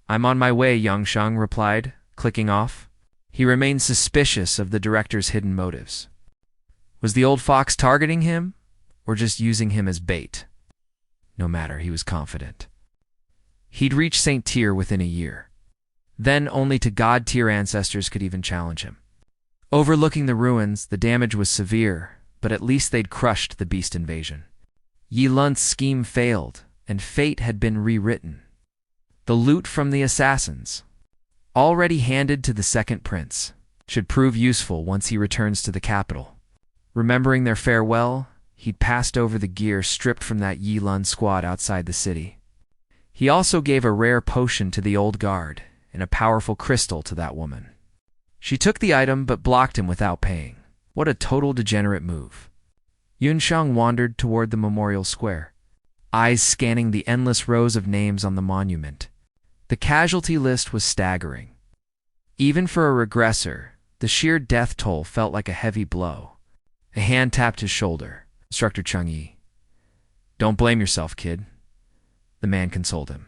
S1: I'm on my way, Yangsheng replied, clicking off. He remained suspicious of the director's hidden motives. Was the old fox targeting him, or just using him as bait? No matter, he was confident. He'd reach St. Tyr within a year. Then only to God-tier ancestors could even challenge him. Overlooking the ruins, the damage was severe, but at least they'd crushed the beast invasion. Yi Lun's scheme failed, and fate had been rewritten. The loot from the assassins, already handed to the second prince, should prove useful once he returns to the capital. Remembering their farewell, he'd passed over the gear stripped from that Yi Lun squad outside the city. He also gave a rare potion to the old guard and a powerful crystal to that woman. She took the item but blocked him without paying. What a total degenerate move. Yunsheng wandered toward the memorial square, eyes scanning the endless rows of names on the monument. The casualty list was staggering. Even for a regressor, the sheer death toll felt like a heavy blow. A hand tapped his shoulder. Instructor Cheng Yi. Don't blame yourself, kid. The man consoled him.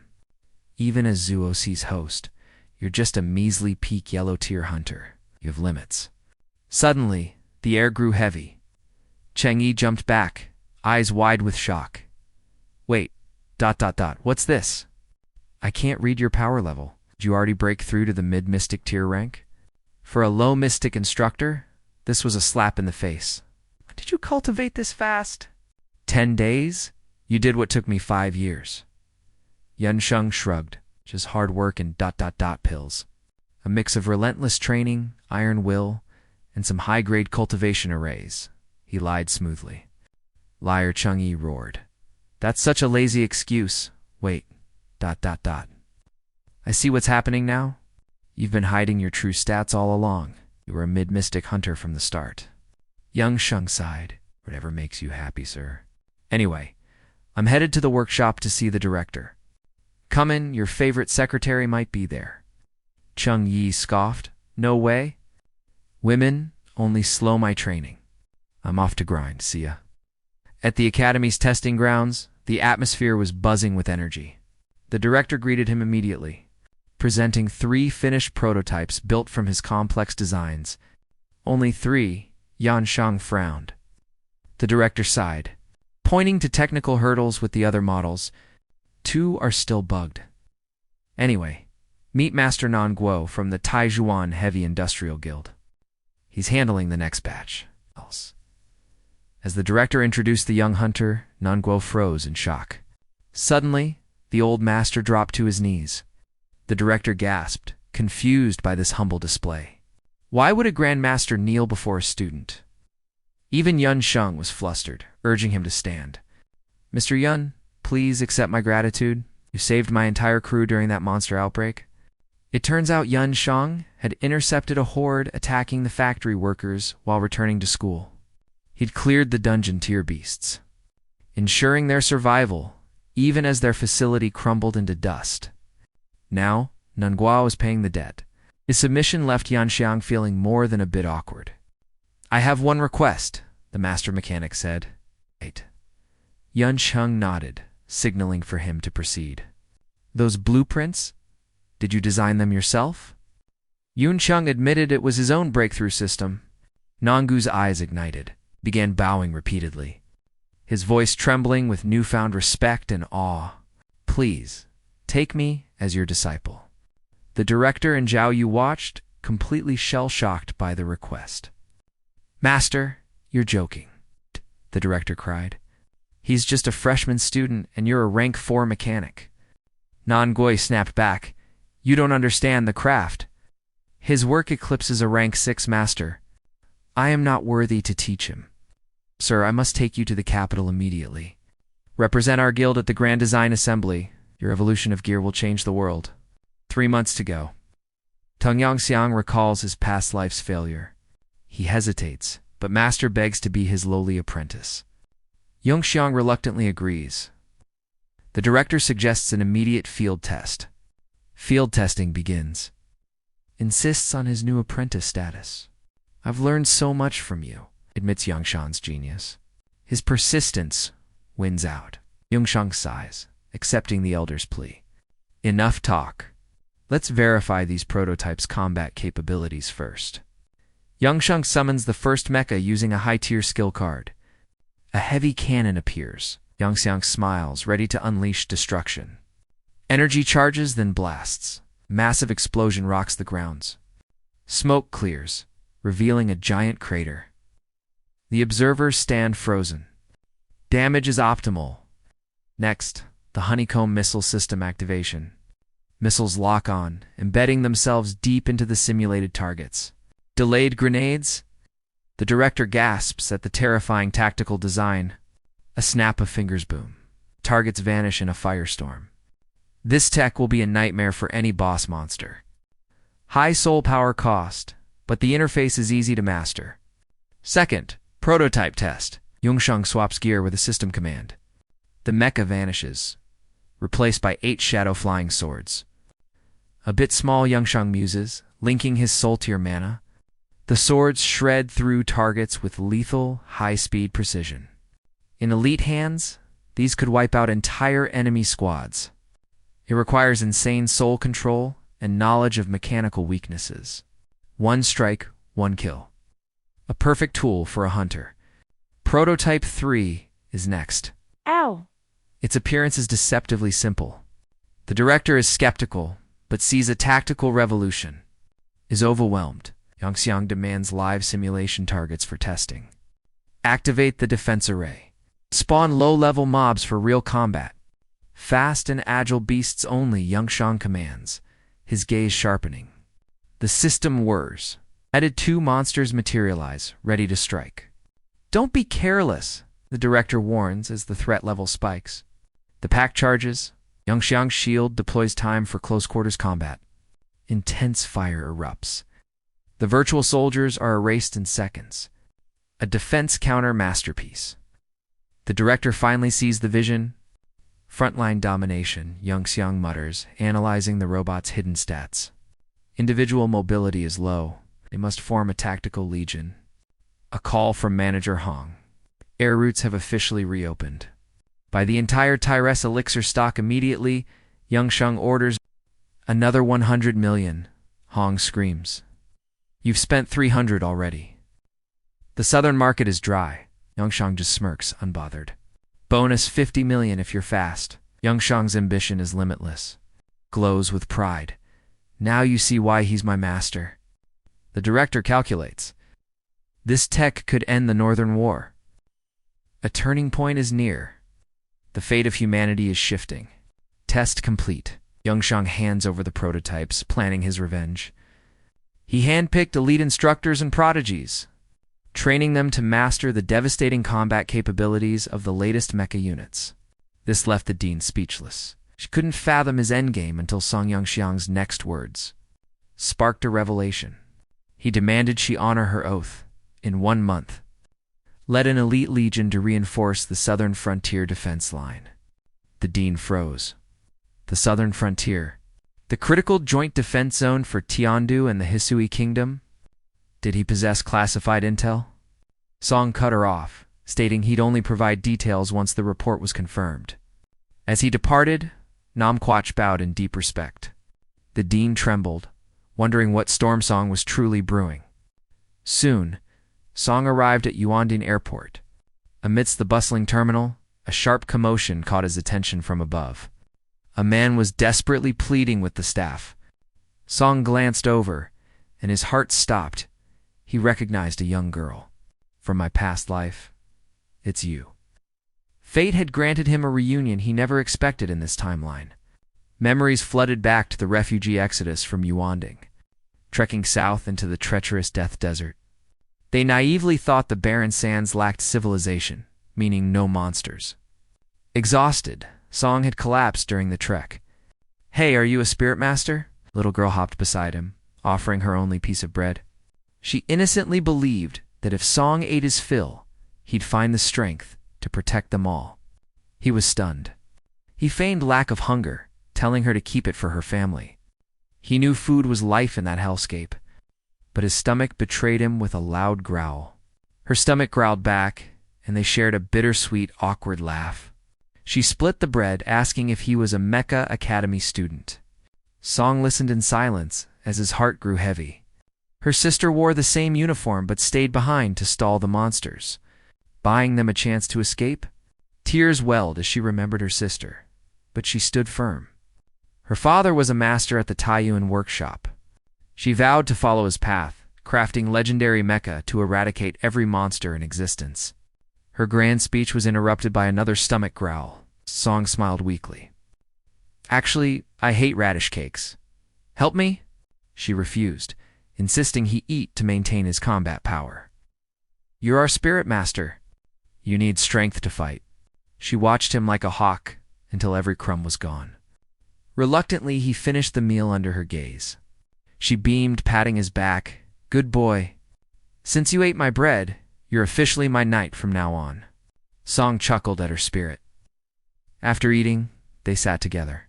S1: Even as 𝐒𝐓𝐀𝐑's host, you're just a measly peak yellow tier hunter. You have limits. Suddenly, the air grew heavy. Cheng Yi jumped back, eyes wide with shock. Wait, ... what's this? I can't read your power level. Did you already break through to the mid-mystic tier rank? For a low mystic instructor, this was a slap in the face. Did you cultivate this fast? 10 days? You did what took me 5 years. Yunsheng shrugged. Just hard work and ... pills. A mix of relentless training, iron will, and some high-grade cultivation arrays. He lied smoothly. Liar, Cheng Yi roared. That's such a lazy excuse. Wait, ... I see what's happening now. You've been hiding your true stats all along. You were a mid-mystic hunter from the start. Yunsheng sighed. Whatever makes you happy, sir. Anyway, I'm headed to the workshop to see the director. Come in, your favorite secretary might be there. Cheng Yi scoffed. No way. Women only slow my training. I'm off to grind, see ya. At the Academy's testing grounds, the atmosphere was buzzing with energy. The director greeted him immediately, presenting 3 finished prototypes built from his complex designs. Only 3, Yunsheng frowned. The director sighed, pointing to technical hurdles with the other models. 2 are still bugged. Anyway, meet Master Nanguo from the Taijuan Heavy Industrial Guild. He's handling the next batch. As the director introduced the young hunter, Nanguo froze in shock. Suddenly, the old master dropped to his knees. The director gasped, confused by this humble display. Why would a grandmaster kneel before a student? Even Yunsheng was flustered, urging him to stand. Mr. Yun, please accept my gratitude. You saved my entire crew during that monster outbreak. It turns out Yunsheng had intercepted a horde attacking the factory workers while returning to school. He'd cleared the dungeon tier beasts, ensuring their survival even as their facility crumbled into dust. Now, Nanguo was paying the debt. His submission left Yunsheng feeling more than a bit awkward. I have one request, the master mechanic said. Wait. Yunsheng nodded, signaling for him to proceed. Those blueprints? Did you design them yourself? Yunsheng admitted it was his own breakthrough system. Nangu's eyes ignited, began bowing repeatedly, his voice trembling with newfound respect and awe. Please, take me as your disciple. The director and Zhao Yu watched, completely shell-shocked by the request. Master, you're joking, the director cried. He's just a freshman student and you're a rank 4 mechanic. Nanguo snapped back. You don't understand the craft. His work eclipses a rank 6 master. I am not worthy to teach him. Sir, I must take you to the capital immediately. Represent our guild at the Grand Design Assembly. Your evolution of gear will change the world. 3 months to go. Tong Yangxiang recalls his past life's failure. He hesitates, but Master begs to be his lowly apprentice. Yongxiang reluctantly agrees. The director suggests an immediate field test. Field testing begins. Insists on his new apprentice status. I've learned so much from you, admits Yongxiang's genius. His persistence wins out. Yongxiang sighs, accepting the elder's plea. Enough talk. Let's verify these prototypes' combat capabilities first. 𝐏𝐔𝐋 summons the first mecha using a high-tier skill card. A heavy cannon appears. 𝐏𝐔𝐋 smiles, ready to unleash destruction. Energy charges, then blasts. Massive explosion rocks the grounds. Smoke clears, revealing a giant crater. The observers stand frozen. Damage is optimal. Next, the honeycomb missile system activation. Missiles lock on, embedding themselves deep into the simulated targets. Delayed grenades? The director gasps at the terrifying tactical design. A snap of fingers boom. Targets vanish in a firestorm. This tech will be a nightmare for any boss monster. High soul power cost, but the interface is easy to master. Second, prototype test. 𝐿 swaps gear with a system command. The mecha vanishes, replaced by 8 shadow flying swords. A bit small, 𝐿 muses, linking his soul tier mana. The swords shred through targets with lethal, high-speed precision. In elite hands, these could wipe out entire enemy squads. It requires insane soul control and knowledge of mechanical weaknesses. 1 strike, 1 kill. A perfect tool for a hunter. Prototype 3 is next.
S3: Ow!
S1: Its appearance is deceptively simple. The director is skeptical, but sees a tactical revolution. Is overwhelmed. 𝐿𝐔𝐋 demands live simulation targets for testing. Activate the defense array. Spawn low-level mobs for real combat. Fast and agile beasts only, 𝐿𝐔𝐋 commands, his gaze sharpening. The system whirs. Added 2 monsters materialize, ready to strike. Don't be careless, the director warns as the threat level spikes. The pack charges. 𝐿𝐔𝐋's shield deploys time for close-quarters combat. Intense fire erupts. The virtual soldiers are erased in seconds. A defense counter masterpiece. The director finally sees the vision. Frontline domination, 𝐿𝐔𝐋 mutters, analyzing the robot's hidden stats. Individual mobility is low. They must form a tactical legion. A call from Manager Hong. Air routes have officially reopened. Buy the entire Tyrese elixir stock immediately, 𝐿𝐔𝐋 orders. Another 100 million, Hong screams. You've spent 300 already. The southern market is dry. 𝐿𝐔𝐋 just smirks, unbothered. Bonus 50 million if you're fast. 𝐿𝐔𝐋's ambition is limitless. Glows with pride. Now you see why he's my master. The director calculates. This tech could end the Northern War. A turning point is near. The fate of humanity is shifting. Test complete. 𝐿𝐔𝐋 hands over the prototypes, planning his revenge. He handpicked elite instructors and prodigies, training them to master the devastating combat capabilities of the latest mecha units. This left the dean speechless. She couldn't fathom his endgame until Song 𝐿𝐔𝐋's next words sparked a revelation. He demanded she honor her oath. In 1 month, led an elite legion to reinforce the southern frontier defense line. The dean froze. The southern frontier, the critical joint defense zone for Tiandu and the Hisui Kingdom? Did he possess classified intel? Song cut her off, stating he'd only provide details once the report was confirmed. As he departed, Namquatch bowed in deep respect. The dean trembled, wondering what storm Song was truly brewing. Soon, Song arrived at Yuanding Airport. Amidst the bustling terminal, a sharp commotion caught his attention from above. A man was desperately pleading with the staff. Song glanced over, and his heart stopped. He recognized a young girl. From my past life, it's you. Fate had granted him a reunion he never expected in this timeline. Memories flooded back to the refugee exodus from Yuanding, trekking south into the treacherous Death Desert. They naively thought the barren sands lacked civilization, meaning no monsters. Exhausted, Song had collapsed during the trek. Hey, are you a spirit master? Little girl hopped beside him, offering her only piece of bread. She innocently believed that if Song ate his fill, he'd find the strength to protect them all. He was stunned. He feigned lack of hunger, telling her to keep it for her family. He knew food was life in that hellscape, but his stomach betrayed him with a loud growl. Her stomach growled back, and they shared a bittersweet, awkward laugh. She split the bread, asking if he was a Mecha Academy student. Song listened in silence as his heart grew heavy. Her sister wore the same uniform but stayed behind to stall the monsters, buying them a chance to escape. Tears welled as she remembered her sister, but she stood firm. Her father was a master at the Taiyuan workshop. She vowed to follow his path, crafting legendary mecha to eradicate every monster in existence. Her grand speech was interrupted by another stomach growl. Song smiled weakly. Actually, I hate radish cakes. Help me? She refused, insisting he eat to maintain his combat power. You're our spirit master. You need strength to fight. She watched him like a hawk until every crumb was gone. Reluctantly, he finished the meal under her gaze. She beamed, patting his back. Good boy. Since you ate my bread, you're officially my knight from now on. Song chuckled at her spirit. After eating, they sat together,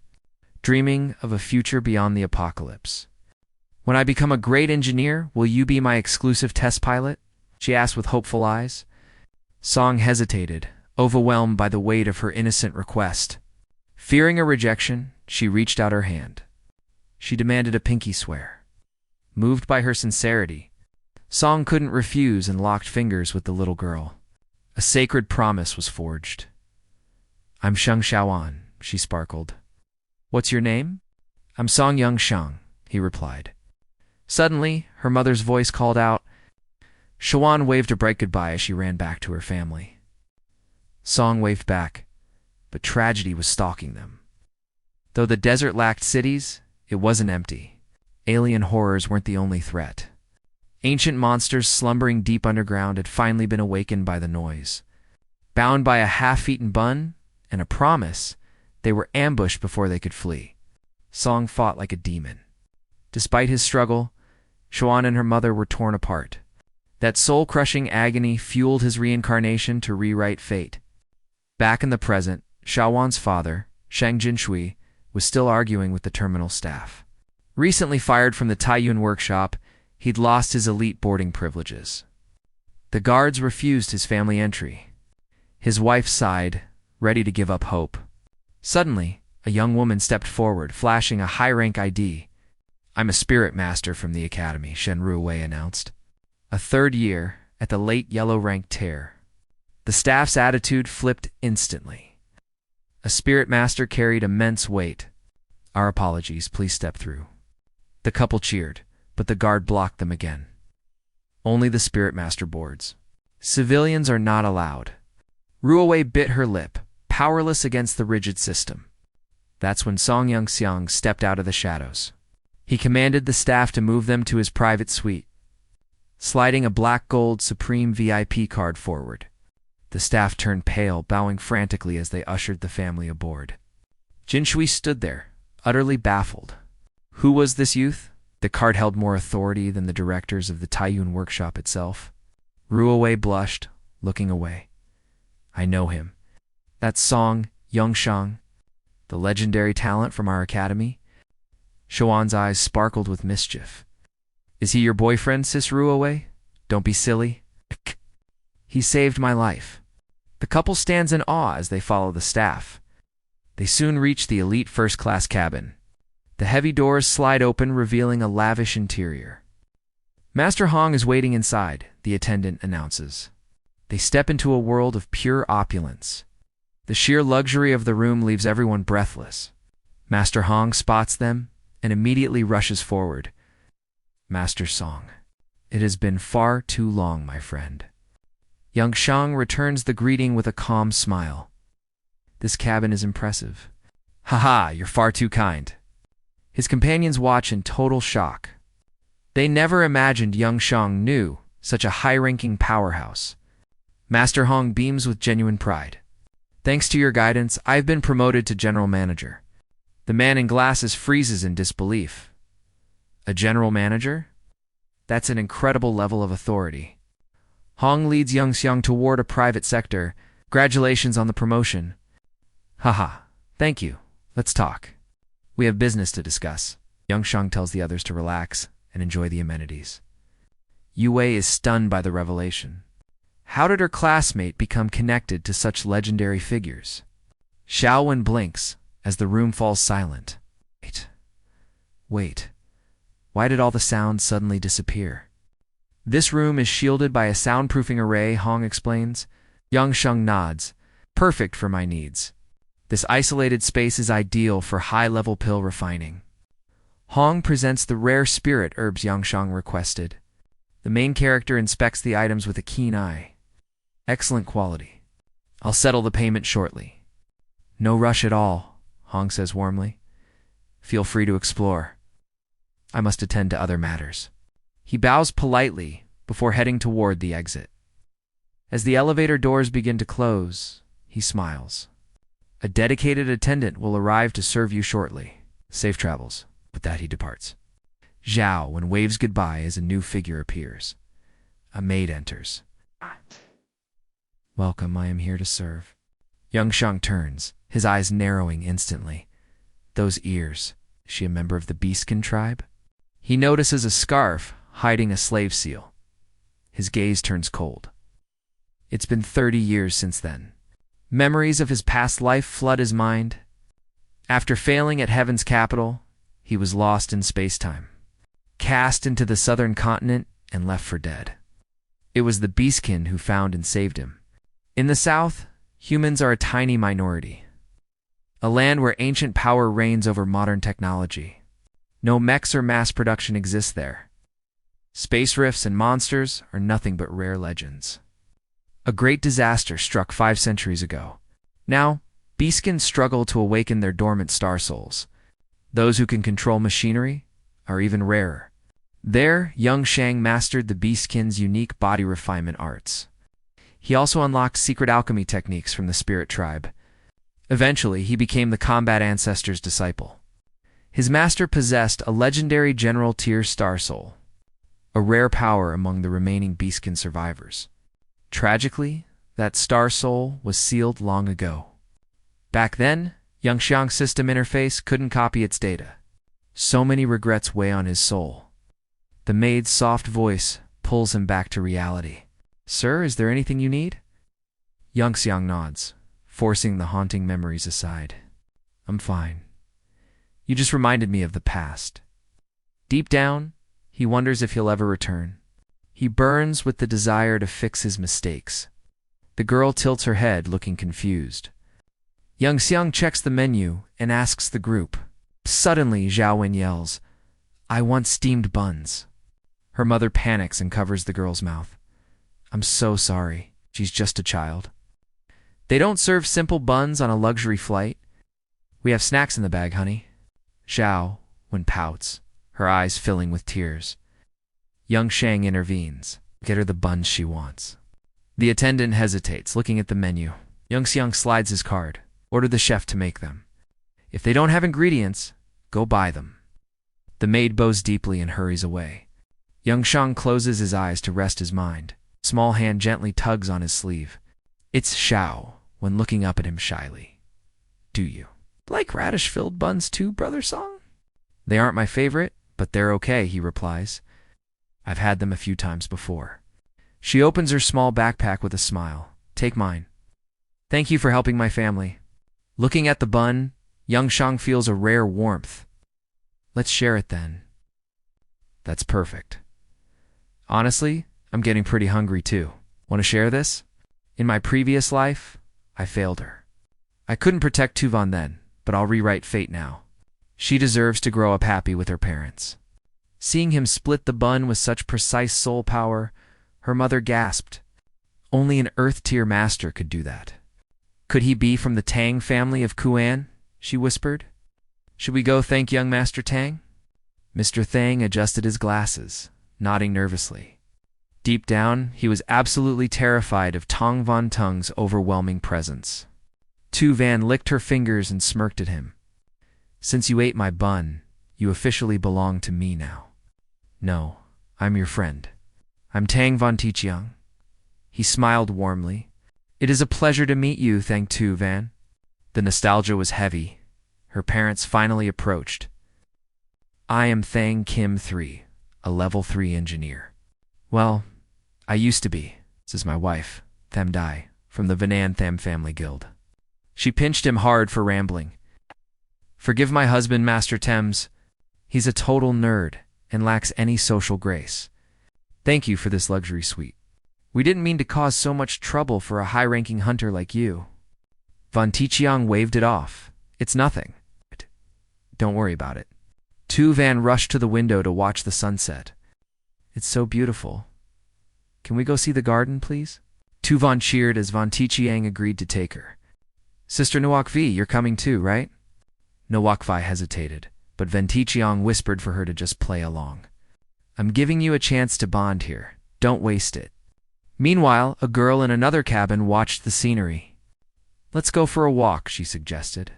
S1: dreaming of a future beyond the apocalypse. When I become a great engineer, will you be my exclusive test pilot? She asked with hopeful eyes. Song hesitated, overwhelmed by the weight of her innocent request. Fearing a rejection, she reached out her hand. She demanded a pinky swear. Moved by her sincerity, Song couldn't refuse and locked fingers with the little girl. A sacred promise was forged. I'm Sheng Xiaoan, she sparkled. What's your name? I'm Song Young Sheng, he replied. Suddenly, her mother's voice called out. Xiaoan waved a bright goodbye as she ran back to her family. Song waved back, but tragedy was stalking them. Though the desert lacked cities, it wasn't empty. Alien horrors weren't the only threat. Ancient monsters slumbering deep underground had finally been awakened by the noise. Bound by a half-eaten bun and a promise, they were ambushed before they could flee. Song fought like a demon. Despite his struggle, Xiaoan and her mother were torn apart. That soul-crushing agony fueled his reincarnation to rewrite fate. Back in the present, Xiaoan's father, Shang Jinshui, was still arguing with the terminal staff. Recently fired from the Taiyuan workshop, he'd lost his elite boarding privileges. The guards refused his family entry. His wife sighed, ready to give up hope. Suddenly, a young woman stepped forward, flashing a high-rank ID. I'm a spirit master from the academy, Shen Ruowei announced. A third year at the late yellow-rank tier. The staff's attitude flipped instantly. A spirit master carried immense weight. Our apologies, please step through. The couple cheered, but the guard blocked them again. Only the spirit master boards. Civilians are not allowed. Ruowei bit her lip, powerless against the rigid system. That's when Song Yongxiang stepped out of the shadows. He commanded the staff to move them to his private suite, sliding a black gold Supreme VIP card forward. The staff turned pale, bowing frantically as they ushered the family aboard. Jinshui stood there, utterly baffled. Who was this youth? The card held more authority than the directors of the Taiyuan workshop itself. Ruowei blushed, looking away. I know him. That's Song Yongxiang, the legendary talent from our academy. Xiaoan's eyes sparkled with mischief. Is he your boyfriend, Sis Ruowei? Don't be silly. He saved my life. The couple stands in awe as they follow the staff. They soon reach the elite first-class cabin. The heavy doors slide open, revealing a lavish interior. Master Hong is waiting inside, the attendant announces. They step into a world of pure opulence. The sheer luxury of the room leaves everyone breathless. Master Hong spots them and immediately rushes forward. Master Song, it has been far too long, my friend. Young Shang returns the greeting with a calm smile. This cabin is impressive. Haha, you're far too kind. His companions watch in total shock. They never imagined young Shang knew such a high-ranking powerhouse. Master Hong beams with genuine pride. Thanks to your guidance, I've been promoted to general manager. The man in glasses freezes in disbelief. A general manager? That's an incredible level of authority. Hong leads Young Xiang toward a private sector. Congratulations on the promotion. Haha, thank you. Let's talk. We have business to discuss. Young Xiang tells the others to relax and enjoy the amenities. Yue is stunned by the revelation. How did her classmate become connected to such legendary figures? Xiaowen blinks as the room falls silent. Wait, Wait, why did all the sounds suddenly disappear? This room is shielded by a soundproofing array, Hong explains. 𝐿 nods. Perfect for my needs. This isolated space is ideal for high-level pill refining. Hong presents the rare spirit herbs 𝐿 requested. The main character inspects the items with a keen eye. Excellent quality. I'll settle the payment shortly. No rush at all, Hong says warmly. Feel free to explore. I must attend to other matters. He bows politely before heading toward the exit. As the elevator doors begin to close, he smiles. A dedicated attendant will arrive to serve you shortly. Safe travels. With that, he departs. Zhao, when waves goodbye as a new figure appears. A maid enters. Welcome, I am here to serve. 𝐿 turns, his eyes narrowing instantly. Those ears, is she a member of the 𝐒𝐔𝐋 tribe? He notices a scarf hiding a slave seal. His gaze turns cold. It's been 30 years since then. Memories of his past life flood his mind. After failing at Heaven's capital, he was lost in space-time, cast into the southern continent and left for dead. It was the 𝐒𝐔𝐋 who found and saved him. In the south, humans are a tiny minority. A land where ancient power reigns over modern technology. No mechs or mass production exists there. Space rifts and monsters are nothing but rare legends. A great disaster struck 5 centuries ago. Now, 𝐒𝐔𝐋 struggle to awaken their dormant star souls. Those who can control machinery are even rarer. There, 𝐿 mastered the 𝐒𝐔𝐋's unique body refinement arts. He also unlocked secret alchemy techniques from the spirit tribe. Eventually, he became the combat ancestor's disciple. His master possessed a legendary general-tier star soul, a rare power among the remaining 𝐒𝐔𝐋 survivors. Tragically, that star soul was sealed long ago. Back then, 𝐿 system interface couldn't copy its data. So many regrets weigh on his soul. The maid's soft voice pulls him back to reality. Sir, is there anything you need? 𝐿 nods, forcing the haunting memories aside. I'm fine. You just reminded me of the past. Deep down, he wonders if he'll ever return. He burns with the desire to fix his mistakes. The girl tilts her head, looking confused. 𝐿 checks the menu and asks the group. Suddenly, Zhao yells, I want steamed buns. Her mother panics and covers the girl's mouth. I'm so sorry. She's just a child. They don't serve simple buns on a luxury flight. We have snacks in the bag, honey. Zhao pouts, her eyes filling with tears. 𝐿 intervenes. Get her the buns she wants. The attendant hesitates, looking at the menu. 𝐿 slides his card. Order the chef to make them. If they don't have ingredients, go buy them. The maid bows deeply and hurries away. 𝐿 closes his eyes to rest his mind. Small hand gently tugs on his sleeve. It's Zhao, when looking up at him shyly. Do you like radish-filled buns too, Brother Song? They aren't my favorite, but they're okay, he replies. I've had them a few times before. She opens her small backpack with a smile. Take mine. Thank you for helping my family. Looking at the bun, 𝐿 feels a rare warmth. Let's share it then. That's perfect. Honestly, I'm getting pretty hungry too. Want to share this? In my previous life, I failed her. I couldn't protect Tuvan then, but I'll rewrite fate now. She deserves to grow up happy with her parents. Seeing him split the bun with such precise soul power, her mother gasped. Only an Earth-tier master could do that. Could he be from the Tang family of Kuan? She whispered. Should we go thank young Master Tang? Mr. Thang adjusted his glasses, nodding nervously. Deep down, he was absolutely terrified of Tong Van Tuong's overwhelming presence. Tu Van licked her fingers and smirked at him. Since you ate my bun, you officially belong to me now. No, I'm your friend. I'm Tang Van Tuong. He smiled warmly. It is a pleasure to meet you, Thang Tu Van. The nostalgia was heavy. Her parents finally approached. I am Thang Kim 3, a level 3 engineer. Well, I used to be. This is my wife, Tham Dai, from the Vanan Tham family guild. She pinched him hard for rambling. Forgive my husband, Master Thames. He's a total nerd and lacks any social grace. Thank you for this luxury suite. We didn't mean to cause so much trouble for a high-ranking hunter like you. Van Tuong waved it off. It's nothing. Don't worry about it. Tu Van rushed to the window to watch the sunset. It's so beautiful. Can we go see the garden, please? Tu Van cheered as Van Tuong agreed to take her. Sister 𝐒𝐓𝐃, you're coming too, right? 𝐒𝐓𝐃 hesitated, but Van Tuong whispered for her to just play along. I'm giving you a chance to bond here. Don't waste it. Meanwhile, a girl in another cabin watched the scenery. Let's go for a walk, she suggested.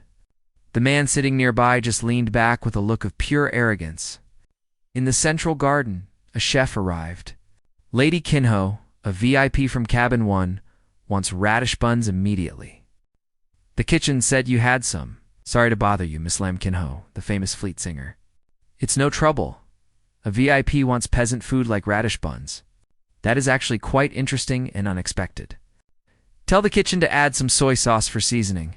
S1: The man sitting nearby just leaned back with a look of pure arrogance. In the central garden, a chef arrived. Lady 𝐒𝐓𝐃, a VIP from Cabin 1, wants radish buns immediately. The kitchen said you had some. Sorry to bother you, Miss Lam 𝐒𝐓𝐃, the famous fleet singer. It's no trouble. A VIP wants peasant food like radish buns. That is actually quite interesting and unexpected. Tell the kitchen to add some soy sauce for seasoning.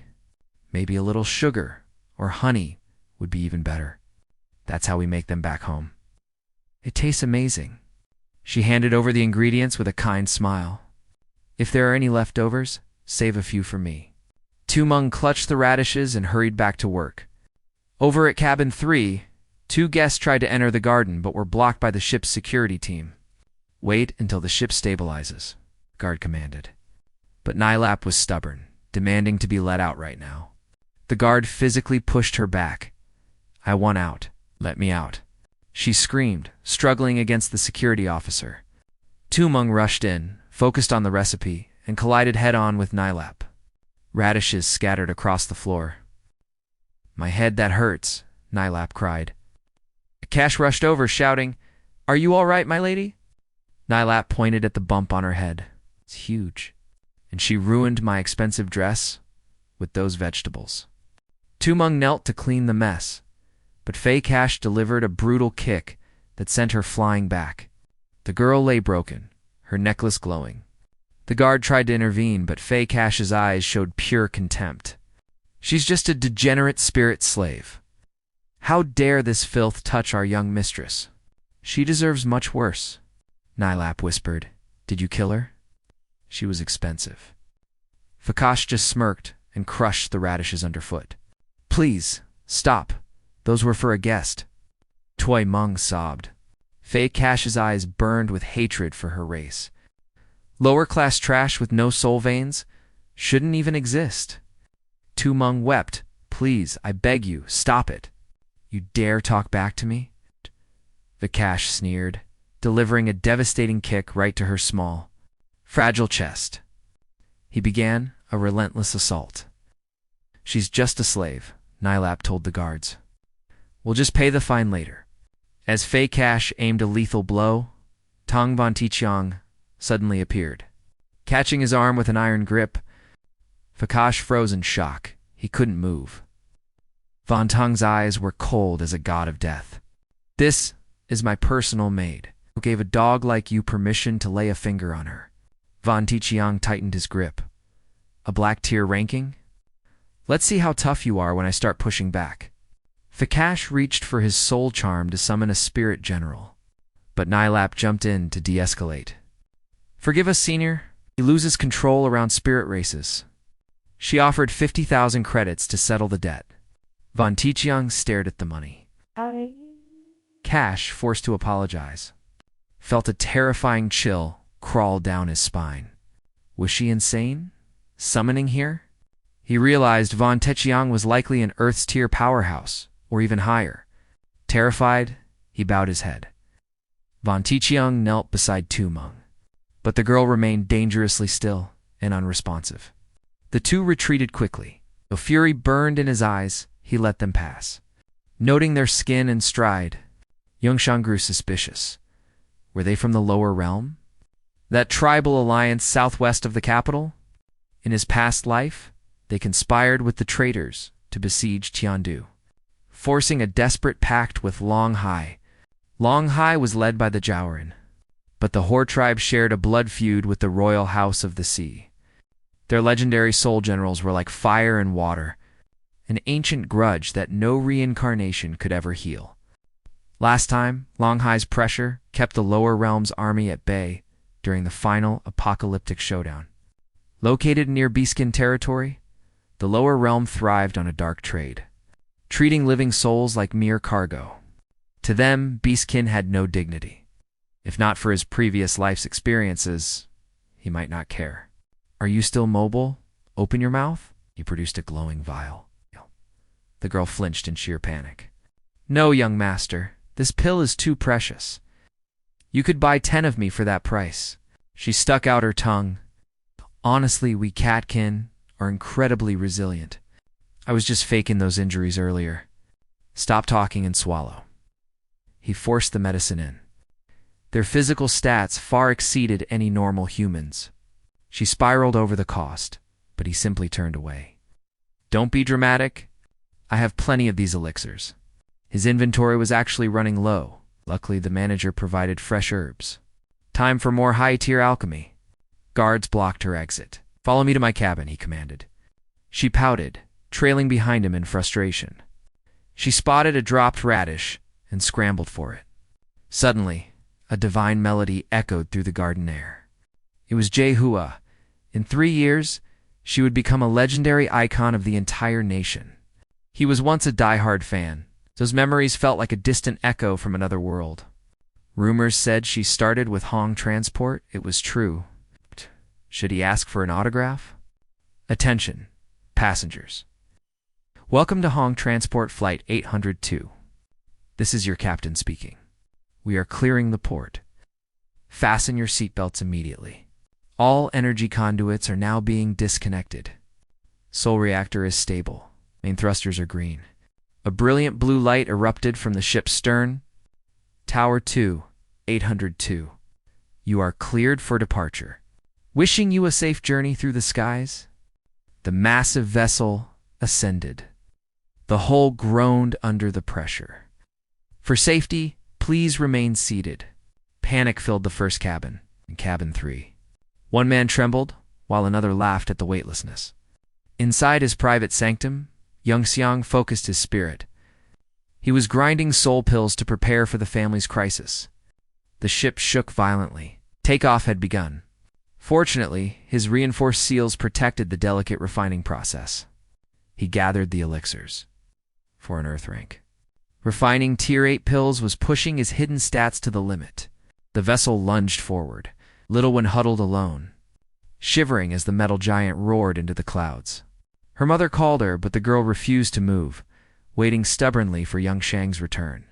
S1: Maybe a little sugar or honey would be even better. That's how we make them back home. It tastes amazing. She handed over the ingredients with a kind smile. If there are any leftovers, save a few for me. Tu Meng clutched the radishes and hurried back to work. Over at Cabin 3, 2 guests tried to enter the garden but were blocked by the ship's security team. Wait until the ship stabilizes, the guard commanded. But 𝐒𝐓𝐃 was stubborn, demanding to be let out right now. The guard physically pushed her back. I want out. Let me out. She screamed, struggling against the security officer. Tu Meng rushed in, focused on the recipe, and collided head-on with 𝐒𝐓𝐃. Radishes scattered across the floor. My head, that hurts, 𝐒𝐓𝐃 cried. Cash rushed over, shouting, Are you all right, my lady? 𝐒𝐓𝐃 pointed at the bump on her head. It's huge. And she ruined my expensive dress with those vegetables. Tu Meng knelt to clean the mess, but Fei Cash delivered a brutal kick that sent her flying back. The girl lay broken, her necklace glowing. The guard tried to intervene, but Fei Cash's eyes showed pure contempt. She's just a degenerate spirit slave. How dare this filth touch our young mistress? She deserves much worse. 𝐒𝐓𝐃 whispered. Did you kill her? She was expensive. Fakash just smirked and crushed the radishes underfoot. Please, stop. Those were for a guest. Tu Meng sobbed. Fei Cash's eyes burned with hatred for her race. Lower-class trash with no soul veins shouldn't even exist. Tu Meng wept. Please, I beg you, stop it. You dare talk back to me? Fakash sneered, delivering a devastating kick right to her small, fragile chest. He began a relentless assault. She's just a slave, 𝐒𝐓𝐃 told the guards. We'll just pay the fine later. As Fei Cash aimed a lethal blow, Tong Van Tuong suddenly appeared. Catching his arm with an iron grip, Fakash froze in shock. He couldn't move. Van Tong's eyes were cold as a god of death. This is my personal maid, who gave a dog like you permission to lay a finger on her. Van Tuong tightened his grip. A black tier ranking? Let's see how tough you are when I start pushing back. Fakash reached for his soul charm to summon a spirit general, but 𝐒𝐓𝐃 jumped in to de-escalate. Forgive us, senior. He loses control around spirit races. She offered 50,000 credits to settle the debt. Van Tuong stared at the money. Cash, forced to apologize, felt a terrifying chill crawl down his spine. Was she insane? Summoning here? He realized Van Tuong was likely an Earth's tier powerhouse, or even higher. Terrified, he bowed his head. Van Tuong knelt beside Tu Meng, but the girl remained dangerously still and unresponsive. The two retreated quickly. Though fury burned in his eyes, he let them pass. Noting their skin and stride, Yongshang grew suspicious. Were they from the lower realm? That tribal alliance southwest of the capital? In his past life, they conspired with the traitors to besiege Tiandu, forcing a desperate pact with Longhai. Longhai was led by the Jiaoren, but the Hor tribe shared a blood feud with the royal house of the sea. Their legendary soul generals were like fire and water, an ancient grudge that no reincarnation could ever heal. Last time, Longhai's pressure kept the lower realm's army at bay during the final apocalyptic showdown. Located near 𝐒𝐔𝐋 territory, the lower realm thrived on a dark trade, treating living souls like mere cargo. To them, 𝐒𝐔𝐋 had no dignity. If not for his previous life's experiences, he might not care. "Are you still mobile? Open your mouth." He produced a glowing vial. The girl flinched in sheer panic. "No, young master. This pill is too precious. You could buy 10 of me for that price." She stuck out her tongue. "Honestly, we 𝐒𝐓𝐀 are incredibly resilient. I was just faking those injuries earlier. Stop talking and swallow." He forced the medicine in. Their physical stats far exceeded any normal humans. She spiraled over the cost, but he simply turned away. "Don't be dramatic. I have plenty of these elixirs." His inventory was actually running low. Luckily, the manager provided fresh herbs. "Time for more high-tier alchemy." Guards blocked her exit. "Follow me to my cabin," he commanded. She pouted, trailing behind him in frustration. She spotted a dropped radish and scrambled for it. Suddenly, a divine melody echoed through the garden air. It was 𝐒𝐓𝐀𝐑. In 3 years, she would become a legendary icon of the entire nation. He was once a die-hard fan. Those memories felt like a distant echo from another world. Rumors said she started with Hong Transport. It was true. Should he ask for an autograph? "Attention, passengers. Welcome to Hong Transport Flight 802. This is your captain speaking. We are clearing the port. Fasten your seatbelts immediately. All energy conduits are now being disconnected. Soul reactor is stable. Main thrusters are green." A brilliant blue light erupted from the ship's stern. "Tower 2, 802. You are cleared for departure. Wishing you a safe journey through the skies." The massive vessel ascended. The hull groaned under the pressure. "For safety, please remain seated." Panic filled the first cabin, and cabin 3. One man trembled, while another laughed at the weightlessness. Inside his private sanctum, 𝐿 focused his spirit. He was grinding soul pills to prepare for the family's crisis. The ship shook violently. Takeoff had begun. Fortunately, his reinforced seals protected the delicate refining process. He gathered the elixirs for an Earth rank. Refining Tier 8 pills was pushing his hidden stats to the limit. The vessel lunged forward. Little One huddled alone, shivering as the metal giant roared into the clouds. Her mother called her, but the girl refused to move, waiting stubbornly for young Shang's return.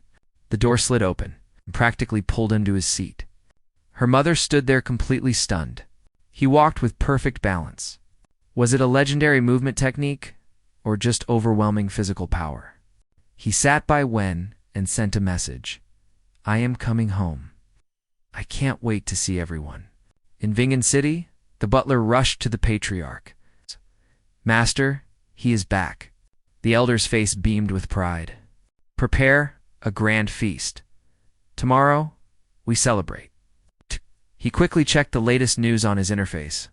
S1: The door slid open and practically pulled him to his seat. Her mother stood there completely stunned. He walked with perfect balance. Was it a legendary movement technique, or just overwhelming physical power? He sat by Wen and sent a message. "I am coming home. I can't wait to see everyone." In Huyen City, the butler rushed to the patriarch. "Master, he is back." The elder's face beamed with pride. "Prepare a grand feast. Tomorrow, we celebrate." He quickly checked the latest news on his interface.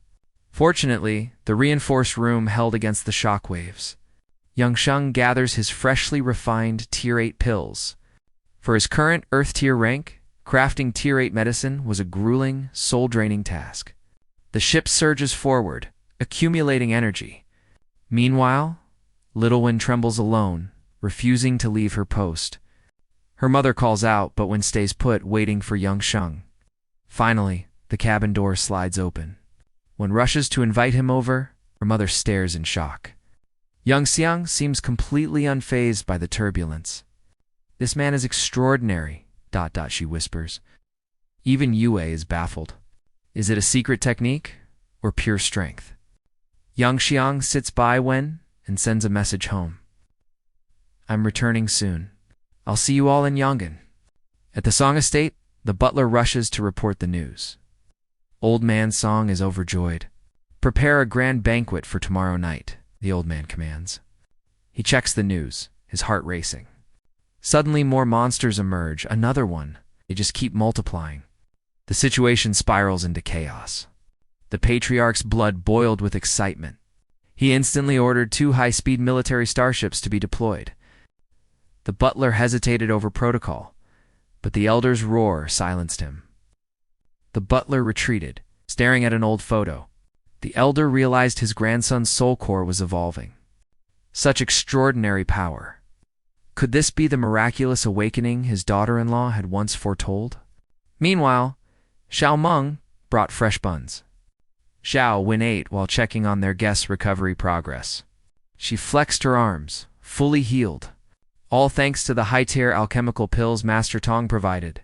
S1: Fortunately, the reinforced room held against the shockwaves. 𝐿 gathers his freshly refined Tier 8 pills. For his current Earth Tier rank, crafting Tier 8 medicine was a grueling, soul-draining task. The ship surges forward, accumulating energy. Meanwhile, Little One trembles alone, refusing to leave her post. Her mother calls out, but Wen stays put, waiting for 𝐿. Finally, the cabin door slides open. Wen rushes to invite him over. Her mother stares in shock. 𝐿 seems completely unfazed by the turbulence. "This man is extraordinary," she whispers. Even Yue is baffled. Is it a secret technique or pure strength? 𝐿 sits by Wen and sends a message home. "I'm returning soon. I'll see you all in Yongin." At the Song Estate, the butler rushes to report the news. Old Man Song is overjoyed. "Prepare a grand banquet for tomorrow night," the old man commands. He checks the news, his heart racing. Suddenly more monsters emerge, another one. They just keep multiplying. The situation spirals into chaos. The patriarch's blood boiled with excitement. He instantly ordered 2 high-speed military starships to be deployed. The butler hesitated over protocol, but the elder's roar silenced him. The butler retreated, staring at an old photo. The elder realized his grandson's soul core was evolving. Such extraordinary power. Could this be the miraculous awakening his daughter-in-law had once foretold? Meanwhile, Xiao Meng brought fresh buns. Xiao Wen ate while checking on their guest's recovery progress. She flexed her arms, fully healed, all thanks to the high-tier alchemical pills Master Tong provided.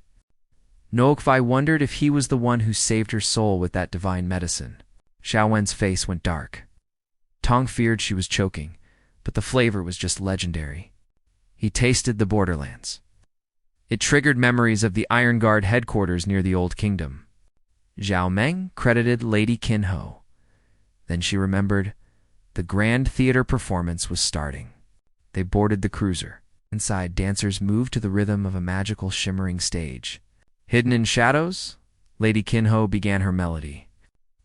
S1: 𝐒𝐓𝐃 wondered if he was the one who saved her soul with that divine medicine. Xiao Wen's face went dark. Tong feared she was choking, but the flavor was just legendary. He tasted the borderlands. It triggered memories of the Iron Guard headquarters near the Old Kingdom. Zhao Meng credited Lady 𝐿𝐏𝐿. Then she remembered the grand theater performance was starting. They boarded the cruiser. Inside, dancers moved to the rhythm of a magical shimmering stage. Hidden in shadows, Lady 𝐿𝐏𝐿 began her melody.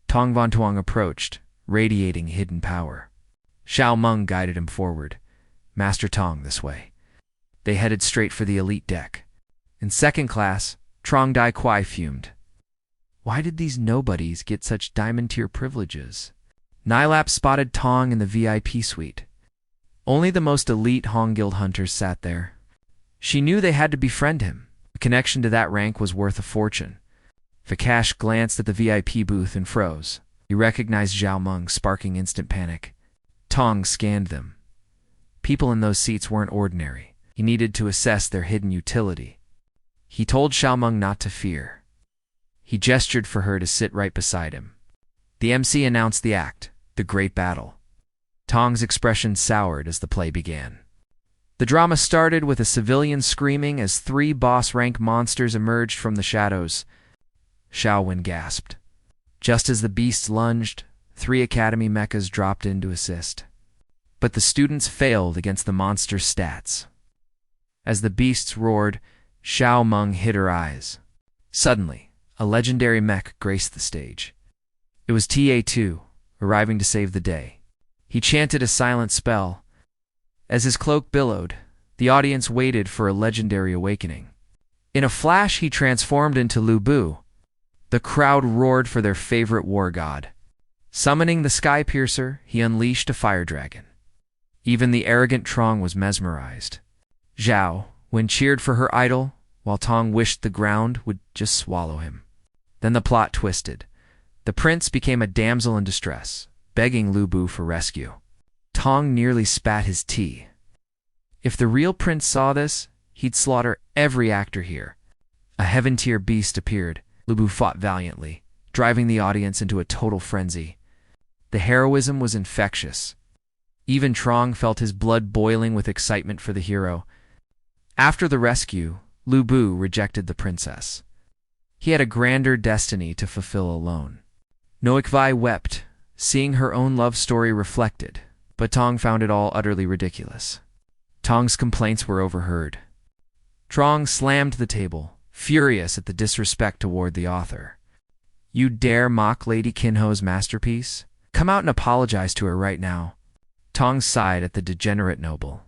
S1: Tong Van Tuong approached, radiating hidden power. Xiao Meng guided him forward. Master Tong, this way. They headed straight for the elite deck. In second class, Trong Dai Quai fumed. Why did these nobodies get such diamond-tier privileges? Nilap spotted Tong in the VIP suite. Only the most elite Hong Guild hunters sat there. She knew they had to befriend him. A connection to that rank was worth a fortune. 𝐒𝐓𝐃 glanced at the VIP booth and froze. He recognized Xiao Meng, sparking instant panic. Tong scanned them. People in those seats weren't ordinary. He needed to assess their hidden utility. He told Xiao Meng not to fear. He gestured for her to sit right beside him. The MC announced the act, the great battle. Tong's expression soured as the play began. The drama started with a civilian screaming as 3 boss-rank monsters emerged from the shadows. Xiao Wen gasped. Just as the beasts lunged, 3 academy mechas dropped in to assist. But the students failed against the monster's stats. As the beasts roared, Xiao Meng hid her eyes. Suddenly, a legendary mech graced the stage. It was TA2, arriving to save the day. He chanted a silent spell. As his cloak billowed, the audience waited for a legendary awakening. In a flash, he transformed into Lu Bu. The crowd roared for their favorite war god. Summoning the Sky Piercer, he unleashed a fire dragon. Even the arrogant Trong was mesmerized. Zhao Wen cheered for her idol, while Tong wished the ground would just swallow him. Then the plot twisted. The prince became a damsel in distress, begging Lu Bu for rescue. Tong nearly spat his tea. If the real prince saw this, he'd slaughter every actor here. A heaven-tier beast appeared. Lu Bu fought valiantly, driving the audience into a total frenzy. The heroism was infectious. Even Trong felt his blood boiling with excitement for the hero. After the rescue, Lu Bu rejected the princess. He had a grander destiny to fulfill alone. 𝐒𝐓𝐃 wept, seeing her own love story reflected, but Tong found it all utterly ridiculous. Tong's complaints were overheard. Trong slammed the table, furious at the disrespect toward the author. You dare mock Lady 𝐿𝐏𝐿's masterpiece? Come out and apologize to her right now. Tong sighed at the degenerate noble.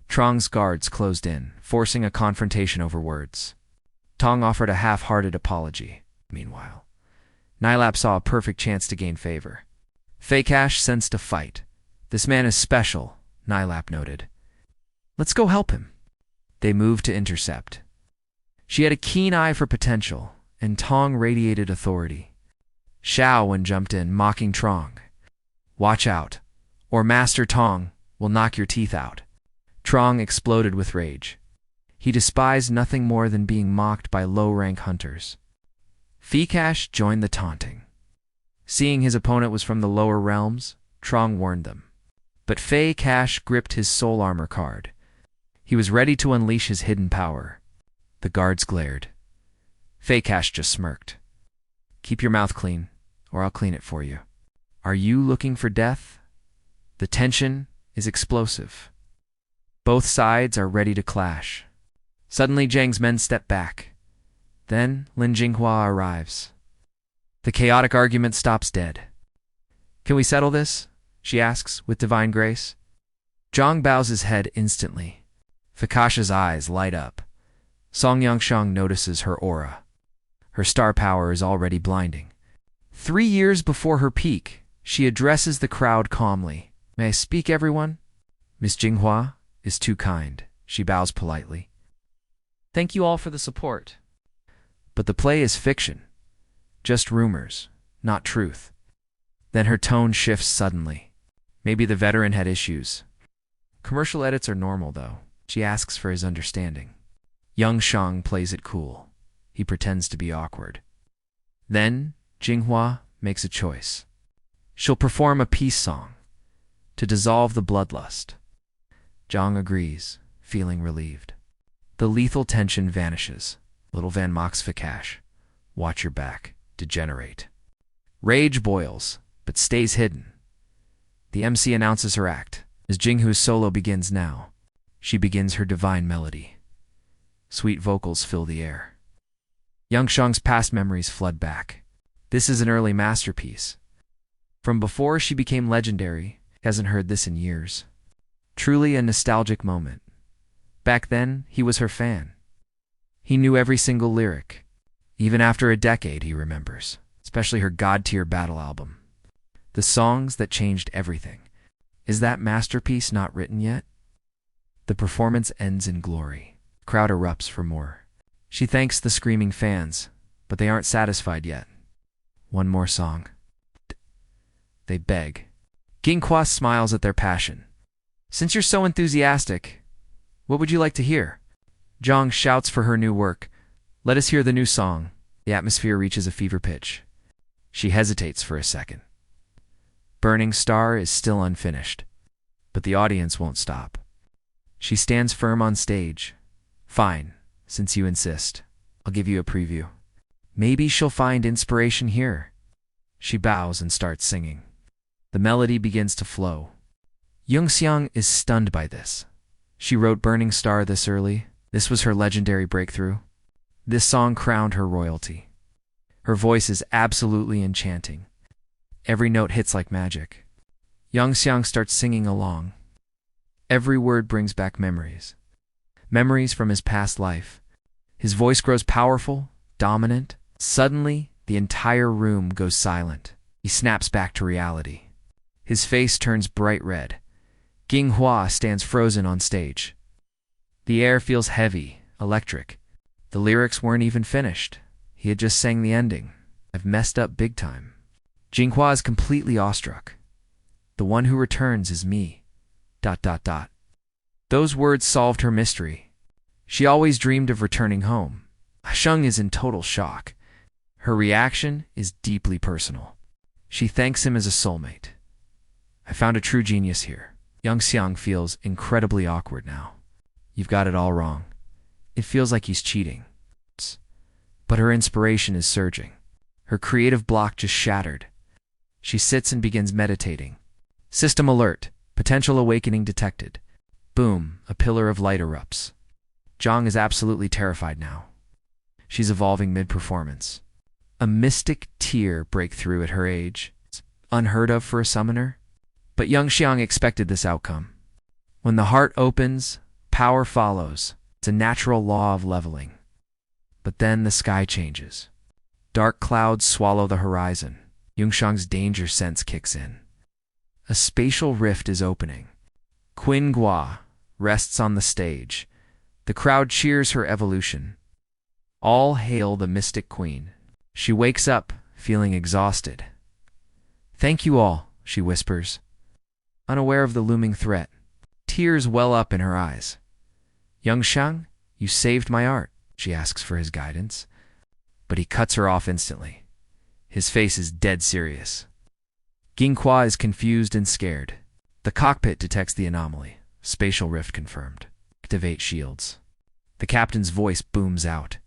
S1: Trong's guards closed in, forcing a confrontation over words. Tong offered a half-hearted apology. Meanwhile, Nilap saw a perfect chance to gain favor. 𝐒𝐃 sensed a fight. This man is special, Nilap noted. Let's go help him. They moved to intercept. She had a keen eye for potential, and Tong radiated authority. Xiao Wen jumped in, mocking Trong. Watch out, or Master Tong will knock your teeth out. Trong exploded with rage. He despised nothing more than being mocked by low-rank hunters. 𝐒𝐃 joined the taunting. Seeing his opponent was from the lower realms, Trong warned them. But 𝐒𝐃 gripped his soul armor card. He was ready to unleash his hidden power. The guards glared. 𝐒𝐃 just smirked. Keep your mouth clean, or I'll clean it for you. Are you looking for death? The tension is explosive. Both sides are ready to clash. Suddenly, Zhang's men step back. Then, Lin Jinghua arrives. The chaotic argument stops dead. Can we settle this? She asks, with divine grace. Zhang bows his head instantly. 𝐒𝐃's eyes light up. Song Yangshang notices her aura. Her star power is already blinding. 3 years before her peak, she addresses the crowd calmly. "May I speak, everyone?" Miss Jinghua is too kind. She bows politely.
S2: Thank you all for the support.
S1: But the play is fiction. Just rumors, not truth. Then her tone shifts suddenly. Maybe the veteran had issues. Commercial edits are normal, though. She asks for his understanding. Young Shang plays it cool. He pretends to be awkward. Then Jinghua makes a choice. She'll perform a peace song to dissolve the bloodlust. Zhang agrees, feeling relieved. The lethal tension vanishes. Little 𝐿𝐷𝐿𝐷, watch your back, degenerate. Rage boils, but stays hidden. The MC announces her act. As Jinghu's solo begins now, she begins her divine melody. Sweet vocals fill the air. Young Shang's past memories flood back. This is an early masterpiece. From before she became legendary, hasn't heard this in years. Truly a nostalgic moment. Back then, he was her fan. He knew every single lyric. Even after a decade, he remembers, especially her God-tier battle album. The songs that changed everything. Is that masterpiece not written yet? The performance ends in glory. The crowd erupts for more. She thanks the screaming fans, but they aren't satisfied yet. One more song. They beg. 𝐒𝐓𝐃 smiles at their passion. Since you're so enthusiastic, what would you like to hear? Zhang shouts for her new work. Let us hear the new song. The atmosphere reaches a fever pitch. She hesitates for a second. Burning Star is still unfinished, but the audience won't stop. She stands firm on stage. Fine, since you insist. I'll give you a preview. Maybe she'll find inspiration here. She bows and starts singing. The melody begins to flow. Yungxiang is stunned by this. She wrote Burning Star this early. This was her legendary breakthrough. This song crowned her royalty. Her voice is absolutely enchanting. Every note hits like magic. Yangxiang starts singing along. Every word brings back memories. Memories from his past life. His voice grows powerful, dominant. Suddenly, the entire room goes silent. He snaps back to reality. His face turns bright red. Jinghua stands frozen on stage. The air feels heavy, electric. The lyrics weren't even finished. He had just sang the ending. I've messed up big time. Jinghua is completely awestruck. The one who returns is me. ... Those words solved her mystery. She always dreamed of returning home. Sheng is in total shock. Her reaction is deeply personal. She thanks him as a soulmate. I found a true genius here. Yangxiang feels incredibly awkward now. You've got it all wrong. It feels like he's cheating. But her inspiration is surging. Her creative block just shattered. She sits and begins meditating. System alert. Potential awakening detected. Boom, a pillar of light erupts. Zhang is absolutely terrified now. She's evolving mid-performance. A mystic tear breakthrough at her age. It's unheard of for a summoner. But Yangxiang expected this outcome. When the heart opens, power follows. It's a natural law of leveling. But then the sky changes. Dark clouds swallow the horizon. Yangxiang's danger sense kicks in. A spatial rift is opening. Huyen Vu rests on the stage. The crowd cheers her evolution. All hail the mystic queen. She wakes up, feeling exhausted. Thank you all, she whispers, unaware of the looming threat. Tears well up in her eyes. Yangxiang, you saved my art, she asks for his guidance. But he cuts her off instantly. His face is dead serious. Jinghua is confused and scared. The cockpit detects the anomaly. Spatial rift confirmed. Activate shields. The captain's voice booms out.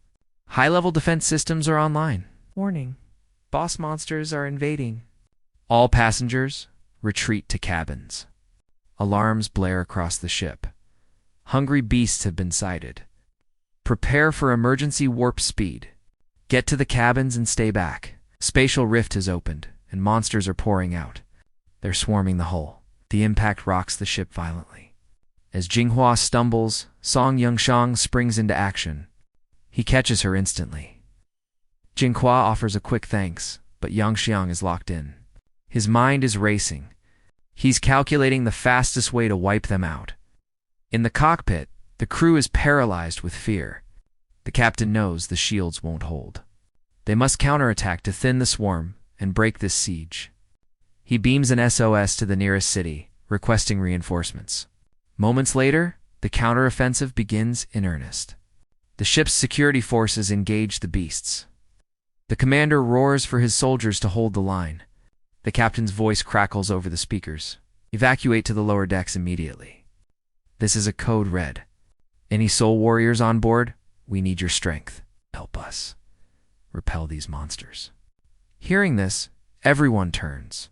S1: High-level defense systems are online.
S2: Warning. Boss monsters are invading.
S1: All passengers, retreat to cabins. Alarms blare across the ship. Hungry beasts have been sighted. Prepare for emergency warp speed. Get to the cabins and stay back. Spatial rift has opened, and monsters are pouring out. They're swarming the hull. The impact rocks the ship violently. As Jinghua stumbles, Song Yangxiang springs into action. He catches her instantly. 𝐿𝐷 offers a quick thanks, but 𝐻𝐷 is locked in. His mind is racing. He's calculating the fastest way to wipe them out. In the cockpit, the crew is paralyzed with fear. The captain knows the shields won't hold. They must counterattack to thin the swarm and break this siege. He beams an SOS to the nearest city, requesting reinforcements. Moments later, the counteroffensive begins in earnest. The ship's security forces engage the beasts. The commander roars for his soldiers to hold the line. The captain's voice crackles over the speakers. Evacuate to the lower decks immediately. This is a code red. Any soul warriors on board? We need your strength. Help us. Repel these monsters. Hearing this, everyone turns.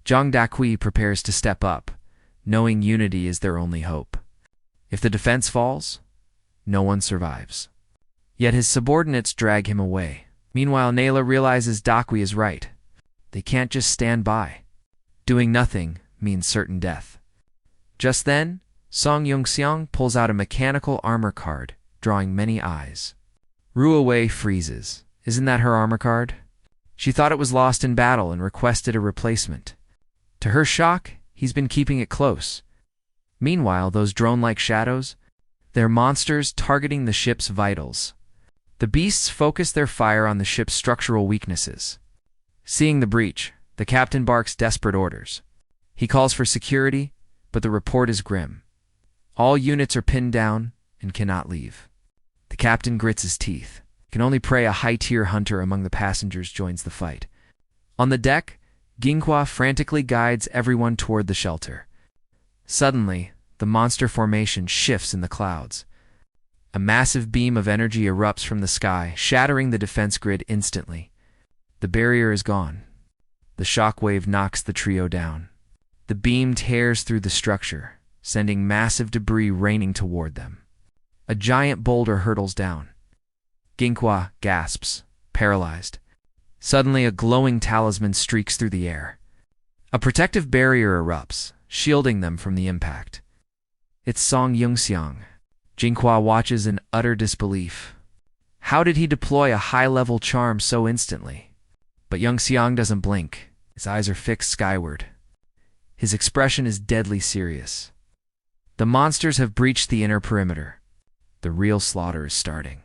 S1: 𝐷𝐷 prepares to step up, knowing unity is their only hope. If the defense falls, no one survives. Yet his subordinates drag him away. Meanwhile, Naila realizes 𝐷𝐷 is right. They can't just stand by. Doing nothing means certain death. Just then, Song Yongxiang pulls out a mechanical armor card, drawing many eyes. Ruowei freezes. Isn't that her armor card? She thought it was lost in battle and requested a replacement. To her shock, he's been keeping it close. Meanwhile, those drone-like shadows, they're monsters targeting the ship's vitals. The beasts focus their fire on the ship's structural weaknesses. Seeing the breach, the captain barks desperate orders. He calls for security, but the report is grim. All units are pinned down and cannot leave. The captain grits his teeth. He can only pray a high-tier hunter among the passengers joins the fight. On the deck, 𝐷𝐷 frantically guides everyone toward the shelter. Suddenly, the monster formation shifts in the clouds. A massive beam of energy erupts from the sky, shattering the defense grid instantly. The barrier is gone. The shockwave knocks the trio down. The beam tears through the structure, sending massive debris raining toward them. A giant boulder hurtles down. 𝐷𝐷 gasps, paralyzed. Suddenly, a glowing talisman streaks through the air. A protective barrier erupts, shielding them from the impact. It's Song Yongxiang. 𝐷𝐷 watches in utter disbelief. How did he deploy a high-level charm so instantly? But Yongxiang doesn't blink. His eyes are fixed skyward. His expression is deadly serious. The monsters have breached the inner perimeter. The real slaughter is starting.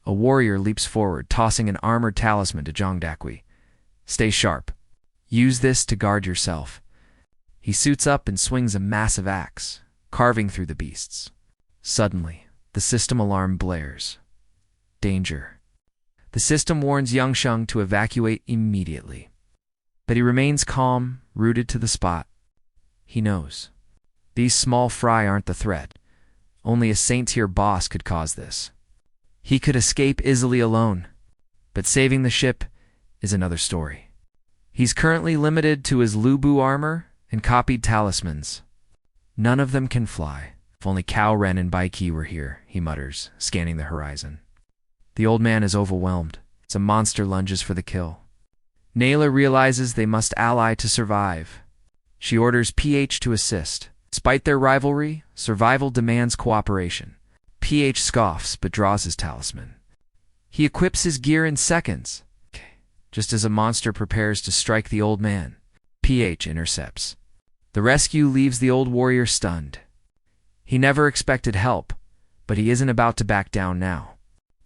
S1: A warrior leaps forward, tossing an armored talisman to 𝐷𝐷. Stay sharp. Use this to guard yourself. He suits up and swings a massive axe, carving through the beasts. Suddenly, the system alarm blares. Danger. The system warns 𝐻𝐷 to evacuate immediately. But he remains calm, rooted to the spot. He knows. These small fry aren't the threat. Only a saint-tier boss could cause this. He could escape easily alone, but saving the ship is another story. He's currently limited to his Lubu armor and copied talismans. None of them can fly. If only Cao Ren and Bai Qi were here, he mutters, scanning the horizon. The old man is overwhelmed. It's a monster lunges for the kill. Naila realizes they must ally to survive. She orders 𝐻 to assist. Despite their rivalry, survival demands cooperation. 𝐻 scoffs but draws his talisman. He equips his gear in seconds. Just as a monster prepares to strike the old man, 𝐻 intercepts. The rescue leaves the old warrior stunned. He never expected help, but he isn't about to back down now.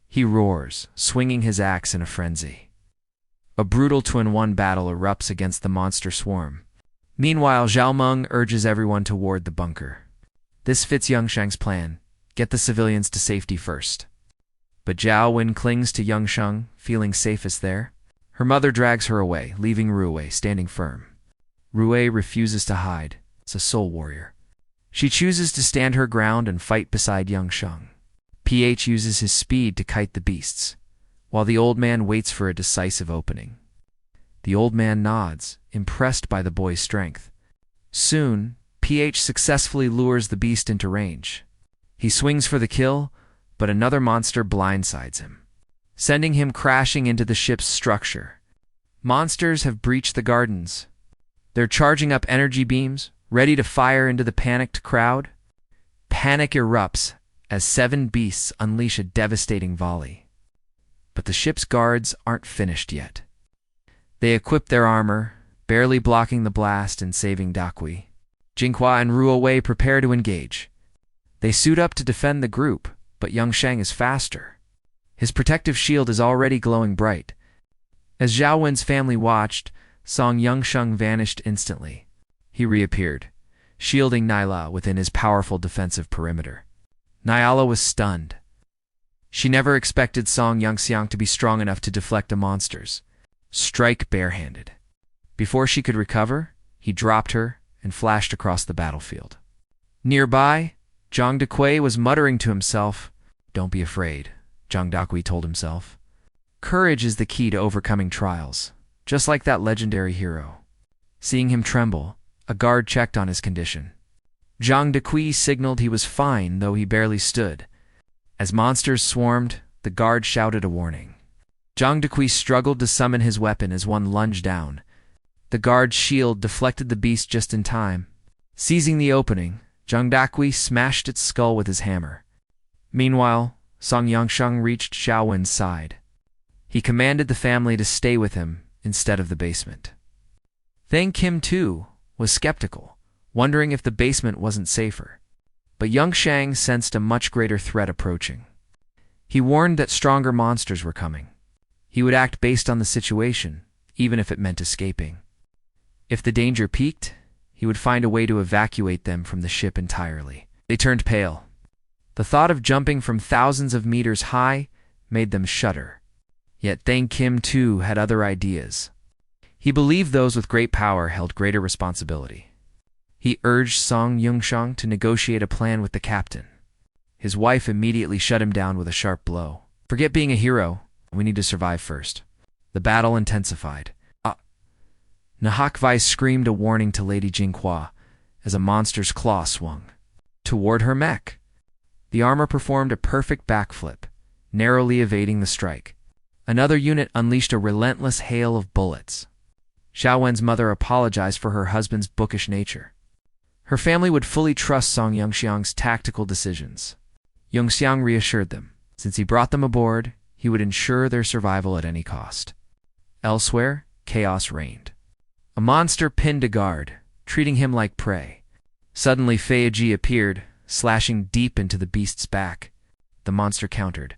S1: He roars, swinging his axe in a frenzy. A brutal 2-in-1 battle erupts against the monster swarm. Meanwhile, Zhao Meng urges everyone toward the bunker. This fits 𝐻𝐷's plan. Get the civilians to safety first. But Zhao Wen clings to 𝐻𝐷, feeling safest there. Her mother drags her away, leaving Ruowei standing firm. Ruowei refuses to hide. It's a soul warrior. She chooses to stand her ground and fight beside 𝐻𝐷. 𝐻 uses his speed to kite the beasts, while the old man waits for a decisive opening. The old man nods, impressed by the boy's strength. Soon, 𝐻 successfully lures the beast into range. He swings for the kill, but another monster blindsides him, sending him crashing into the ship's structure. Monsters have breached the gardens. They're charging up energy beams, ready to fire into the panicked crowd. Panic erupts, as 7 beasts unleash a devastating volley. But the ship's guards aren't finished yet. They equip their armor, barely blocking the blast and saving 𝐷𝐷𝐿. 𝐁𝐑𝐎 and Ruowei prepare to engage. They suit up to defend the group, but Yongsheng is faster. His protective shield is already glowing bright. As Zhao Wen's family watched, Song Yongsheng vanished instantly. He reappeared, shielding Nyla within his powerful defensive perimeter. Nyala was stunned. She never expected Song Yongxiang to be strong enough to deflect a monster's strike barehanded. Before she could recover, he dropped her and flashed across the battlefield. Nearby, Zhang Dequei was muttering to himself. "Don't be afraid," Zhang Dequei told himself. "Courage is the key to overcoming trials, just like that legendary hero." Seeing him tremble, a guard checked on his condition. Zhang Dequei signaled he was fine, though he barely stood. As monsters swarmed, the guard shouted a warning. Zhang Dequei struggled to summon his weapon as one lunged down. The guard's shield deflected the beast just in time. Seizing the opening, Zhang Dequei smashed its skull with his hammer. Meanwhile, Song Yongsheng reached Zhao Wen's side. He commanded the family to stay with him instead of the basement. 𝐒𝐓𝐀𝐑, too, was skeptical, wondering if the basement wasn't safer. But Yongsheng sensed a much greater threat approaching. He warned that stronger monsters were coming. He would act based on the situation, even if it meant escaping. If the danger peaked, he would find a way to evacuate them from the ship entirely. They turned pale. The thought of jumping from thousands of meters high made them shudder. Yet 𝐒𝐓𝐀, too, had other ideas. He believed those with great power held greater responsibility. He urged Song Yongsheng to negotiate a plan with the captain. His wife immediately shut him down with a sharp blow. "Forget being a hero. We need to survive first." The battle intensified. 𝐒𝐓𝐀 screamed a warning to Lady Jinghua as a monster's claw swung toward her mech. The armor performed a perfect backflip, narrowly evading the strike. Another unit unleashed a relentless hail of bullets. Zhao Wen's mother apologized for her husband's bookish nature. Her family would fully trust Song Yongxiang's tactical decisions. Yongxiang reassured them. Since he brought them aboard, he would ensure their survival at any cost. Elsewhere, chaos reigned. A monster pinned a guard, treating him like prey. Suddenly 𝐒𝐓𝐀𝐑 appeared, slashing deep into the beast's back. The monster countered,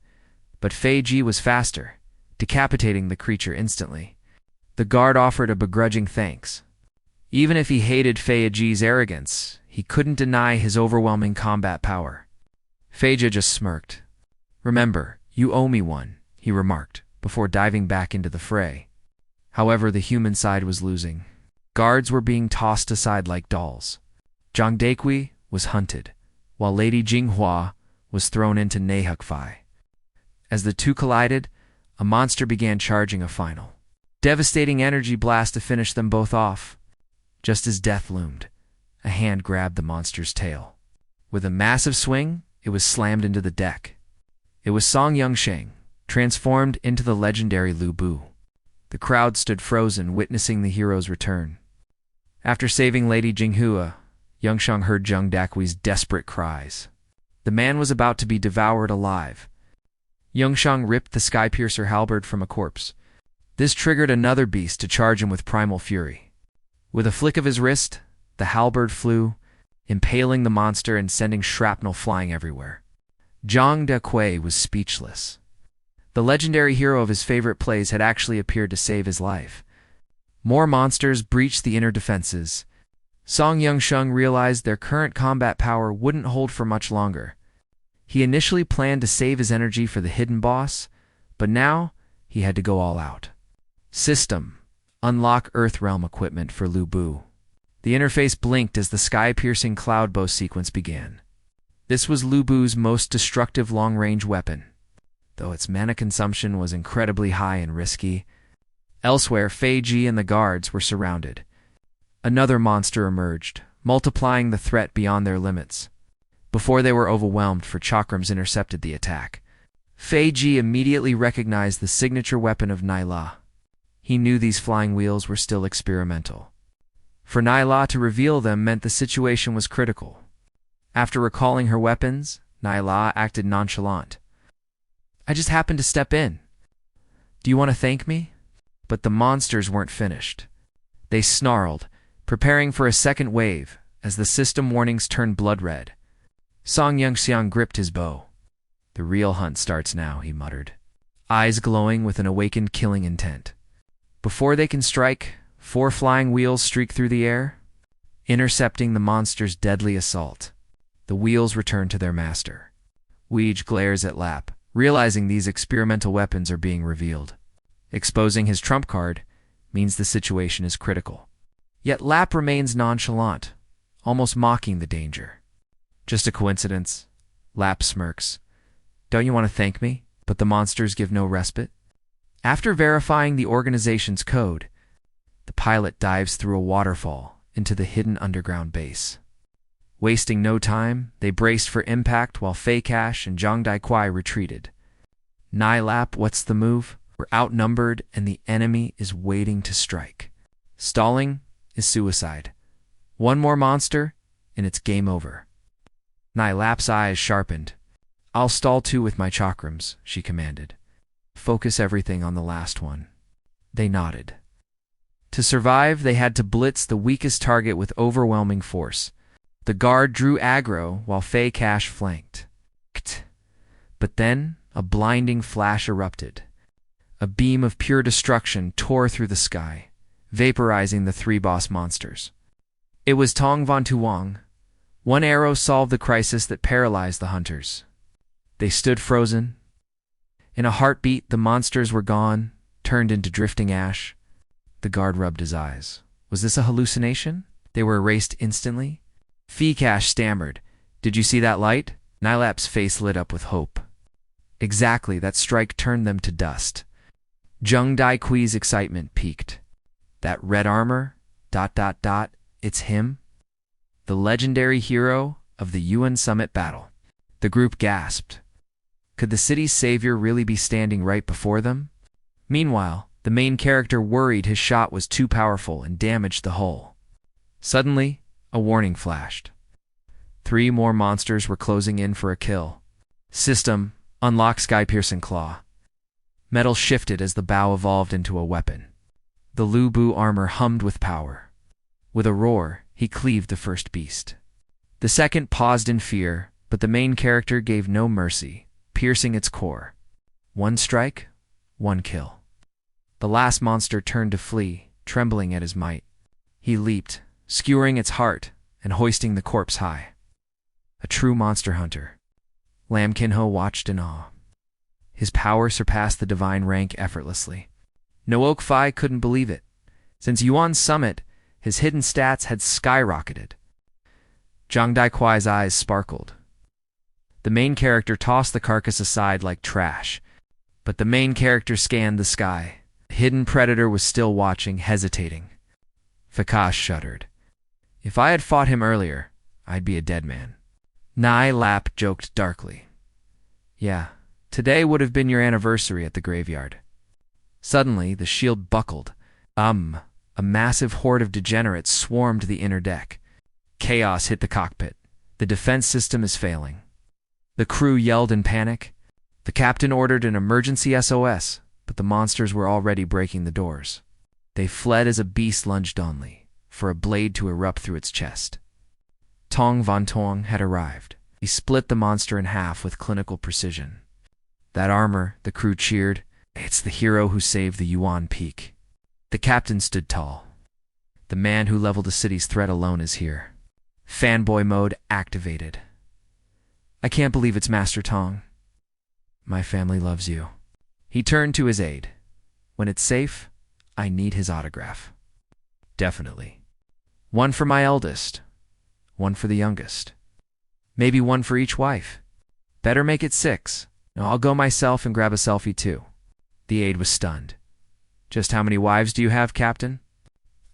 S1: but 𝐒𝐓𝐀𝐑 was faster, decapitating the creature instantly. The guard offered a begrudging thanks. Even if he hated 𝐒𝐓𝐀𝐑's arrogance, he couldn't deny his overwhelming combat power. 𝐒𝐓𝐀𝐑 just smirked. "Remember, you owe me one," he remarked, before diving back into the fray. However, the human side was losing. Guards were being tossed aside like dolls. Zhang Dequei was hunted, while Lady Jinghua was thrown into 𝐒𝐓𝐀𝐑. As the two collided, a monster began charging a final, devastating energy blast to finish them both off. Just as death loomed, a hand grabbed the monster's tail. With a massive swing, it was slammed into the deck. It was Song Yongsheng, transformed into the legendary Lu Bu. The crowd stood frozen, witnessing the hero's return. After saving Lady Jinghua, Yongsheng heard Zhang Dequei's desperate cries. The man was about to be devoured alive. Yongsheng ripped the Skypiercer halberd from a corpse. This triggered another beast to charge him with primal fury. With a flick of his wrist, the halberd flew, impaling the monster and sending shrapnel flying everywhere. Zhang Dequei was speechless. The legendary hero of his favorite plays had actually appeared to save his life. More monsters breached the inner defenses. Song Yongsheng realized their current combat power wouldn't hold for much longer. He initially planned to save his energy for the hidden boss, but now he had to go all out. System: unlock Earthrealm equipment for Lu Bu. The interface blinked as the sky-piercing cloud bow sequence began. This was Lu Bu's most destructive long-range weapon, though its mana consumption was incredibly high and risky. Elsewhere, 𝐒𝐓𝐀𝐑 and the guards were surrounded. Another monster emerged, multiplying the threat beyond their limits. Before they were overwhelmed, chakrams intercepted the attack. 𝐒𝐓𝐀𝐑 immediately recognized the signature weapon of Nyla. He knew these flying wheels were still experimental. For Nyla to reveal them meant the situation was critical. After recalling her weapons, Nyla acted nonchalant. I just happened to step in. Do you want to thank me? But the monsters weren't finished. They snarled, preparing for a second wave as the system warnings turned blood red. Song Yangxiang gripped his bow. The real hunt starts now, he muttered, eyes glowing with an awakened killing intent. Before they can strike, 4 flying wheels streak through the air, intercepting the monster's deadly assault. The wheels return to their master. Weege glares at Lap, realizing these experimental weapons are being revealed. Exposing his trump card means the situation is critical. Yet Lap remains nonchalant, almost mocking the danger. Just a coincidence, Lap smirks. Don't you want to thank me? But the monsters give no respite. After verifying the organization's code, the pilot dives through a waterfall into the hidden underground base. Wasting no time, they braced for impact while 𝐒𝐓𝐀𝐑 and 𝐁𝐑𝐿 retreated. Lap, what's the move? We're outnumbered and the enemy is waiting to strike. Stalling is suicide. One more monster and it's game over. Lap's eyes sharpened. I'll stall too with my chakrams, she commanded. Focus everything on the last one. They nodded. To survive, they had to blitz the weakest target with overwhelming force. The guard drew aggro while 𝐒𝐓𝐀𝐑 flanked. But then a blinding flash erupted. A beam of pure destruction tore through the sky, vaporizing the 3 boss monsters. It was Tong Van Tuong. One arrow solved the crisis that paralyzed the hunters. They stood frozen. In a heartbeat, the monsters were gone, turned into drifting ash. The guard rubbed his eyes. Was this a hallucination? They were erased instantly. 𝐒𝐓𝐀𝐑 stammered. Did you see that light? Lap's face lit up with hope. Exactly, that strike turned them to dust. 𝐒𝐓𝐀𝐑's excitement peaked. That red armor? ... It's him? The legendary hero of the UN Summit battle. The group gasped. Could the city's savior really be standing right before them? Meanwhile, the main character worried his shot was too powerful and damaged the hull. Suddenly, a warning flashed. 3 more monsters were closing in for a kill. System, unlock sky-piercing claw. Metal shifted as the bow evolved into a weapon. The Lu Bu armor hummed with power. With a roar, he cleaved the first beast. The second paused in fear, but the main character gave no mercy, piercing its core. 1 strike, 1 kill. The last monster turned to flee, trembling at his might. He leaped, skewering its heart and hoisting the corpse high. A true monster hunter. Lam Kinho watched in awe. His power surpassed the divine rank effortlessly. 𝐿 couldn't believe it. Since Yuan's summit, his hidden stats had skyrocketed. 𝐁𝐑𝐿's eyes sparkled. The main character tossed the carcass aside like trash, but the main character scanned the sky. The hidden predator was still watching, hesitating. 𝐒𝐓𝐀 shuddered. If I had fought him earlier, I'd be a dead man. Lap joked darkly. Yeah, today would have been your anniversary at the graveyard. Suddenly, the shield buckled. A massive horde of degenerates swarmed the inner deck. Chaos hit the cockpit. The defense system is failing. The crew yelled in panic. The captain ordered an emergency SOS, but the monsters were already breaking the doors. They fled as a beast lunged only, for a blade to erupt through its chest. Tong Van Tuong had arrived. He split the monster in half with clinical precision. That armor, the crew cheered. It's the hero who saved the Yuan Peak. The captain stood tall. The man who leveled the city's threat alone is here. Fanboy mode activated. I can't believe it's Master Tong. My family loves you. He turned to his aide. When it's safe, I need his autograph. Definitely. 1 for my eldest. 1 for the youngest. Maybe 1 for each wife. Better make it 6. Now I'll go myself and grab a selfie too. The aide was stunned. Just how many wives do you have, Captain?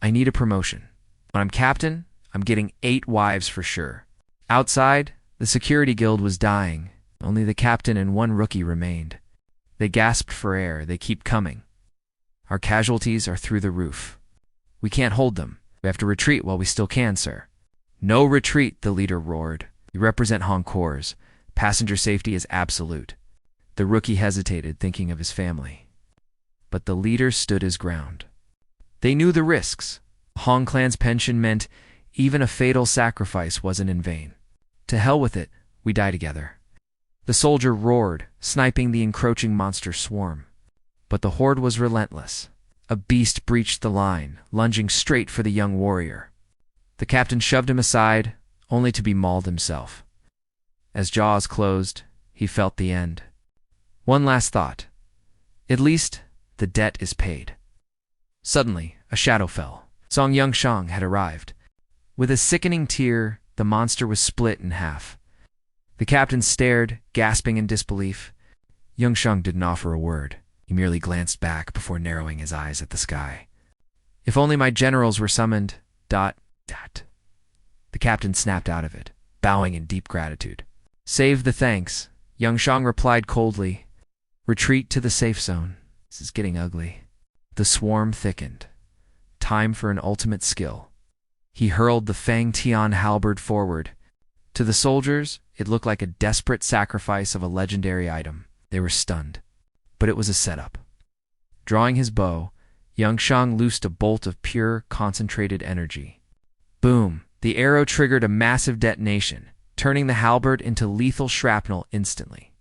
S1: I need a promotion. When I'm captain, I'm getting 8 wives for sure. Outside, the security guild was dying. Only the captain and 1 rookie remained. They gasped for air. They keep coming. Our casualties are through the roof. We can't hold them. We have to retreat while we still can, sir. No retreat, the leader roared. We represent 𝐒𝐔𝐋. Passenger safety is absolute. The rookie hesitated, thinking of his family. But the leader stood his ground. They knew the risks. Hong Clan's pension meant even a fatal sacrifice wasn't in vain. To hell with it, we die together. The soldier roared, sniping the encroaching monster swarm. But the horde was relentless. A beast breached the line, lunging straight for the young warrior. The captain shoved him aside, only to be mauled himself. As jaws closed, he felt the end. One last thought. At least, the debt is paid. Suddenly, a shadow fell. Song Yongshang had arrived. With a sickening tear, the monster was split in half. The captain stared, gasping in disbelief. Yongshang didn't offer a word. He merely glanced back before narrowing his eyes at the sky. If only my generals were summoned... ... The captain snapped out of it, bowing in deep gratitude. Save the thanks, Yongshang replied coldly. Retreat to the safe zone. This is getting ugly. The swarm thickened. Time for an ultimate skill. He hurled the Fang Tian halberd forward. To the soldiers, it looked like a desperate sacrifice of a legendary item. They were stunned. But it was a setup. Drawing his bow, Yongshang loosed a bolt of pure, concentrated energy. Boom! The arrow triggered a massive detonation, turning the halberd into lethal shrapnel instantly.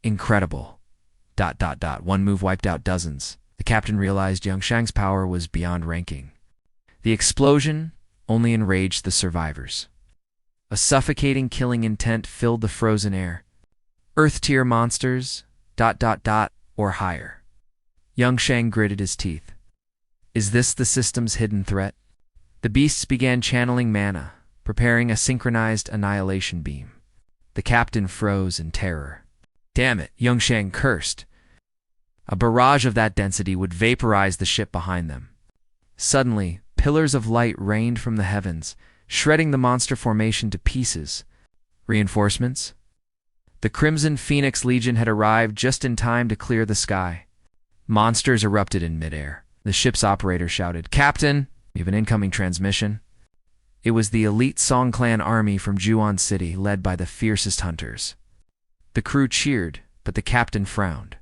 S1: Incredible. ... One move wiped out dozens. The captain realized Yongshang's power was beyond ranking. The explosion only enraged the survivors. A suffocating killing intent filled the frozen air. Earth-tier monsters... ... or higher. Yongshang gritted his teeth. Is this the system's hidden threat? The beasts began channeling mana, preparing a synchronized annihilation beam. The captain froze in terror. Damn it, Yongshang cursed. A barrage of that density would vaporize the ship behind them. Suddenly, pillars of light rained from the heavens, shredding the monster formation to pieces. Reinforcements? The Crimson Phoenix Legion had arrived just in time to clear the sky. Monsters erupted in midair. The ship's operator shouted, Captain, we have an incoming transmission. It was the elite Song Clan army from Huyen City, led by the fiercest hunters. The crew cheered, but the captain frowned.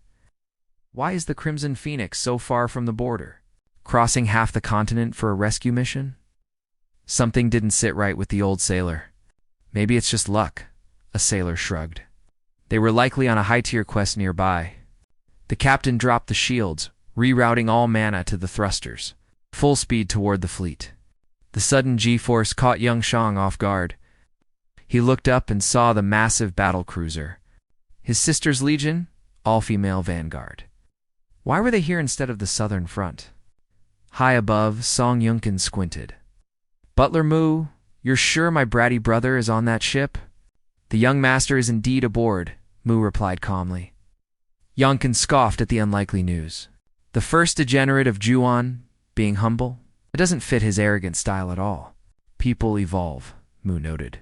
S1: Why is the Crimson Phoenix so far from the border? Crossing half the continent for a rescue mission? Something didn't sit right with the old sailor. Maybe it's just luck, a sailor shrugged. They were likely on a high-tier quest nearby. The captain dropped the shields, rerouting all mana to the thrusters, full speed toward the fleet. The sudden G-force caught Yongshang off guard. He looked up and saw the massive battle cruiser. His sister's legion, all-female vanguard. Why were they here instead of the southern front? High above, Song Yunkin squinted. Butler Mu, you're sure my bratty brother is on that ship? The young master is indeed aboard, Mu replied calmly. Yonkin scoffed at the unlikely news. The first degenerate of Juan, being humble, it doesn't fit his arrogant style at all. People evolve, Mu noted.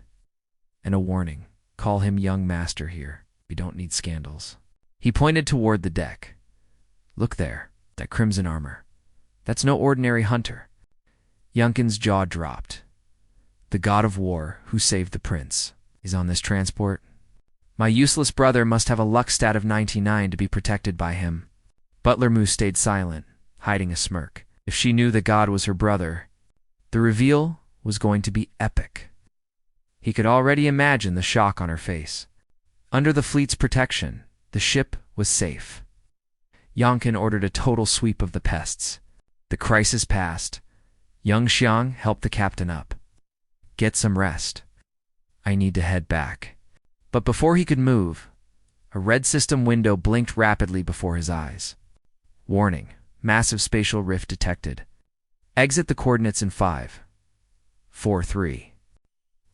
S1: And a warning, call him young master here. We don't need scandals. He pointed toward the deck. Look there, that crimson armor. That's no ordinary hunter. Yunkin's jaw dropped. The god of war, who saved the prince, is on this transport. My useless brother must have a luck stat of 99 to be protected by him. Butler Mu stayed silent, hiding a smirk. If she knew the god was her brother, the reveal was going to be epic. He could already imagine the shock on her face. Under the fleet's protection, the ship was safe. Yonkin ordered a total sweep of the pests. The crisis passed. Yongshang helped the captain up. Get some rest. I need to head back. But before he could move, a red system window blinked rapidly before his eyes. Warning, massive spatial rift detected. Exit the coordinates in 5, 4, 3.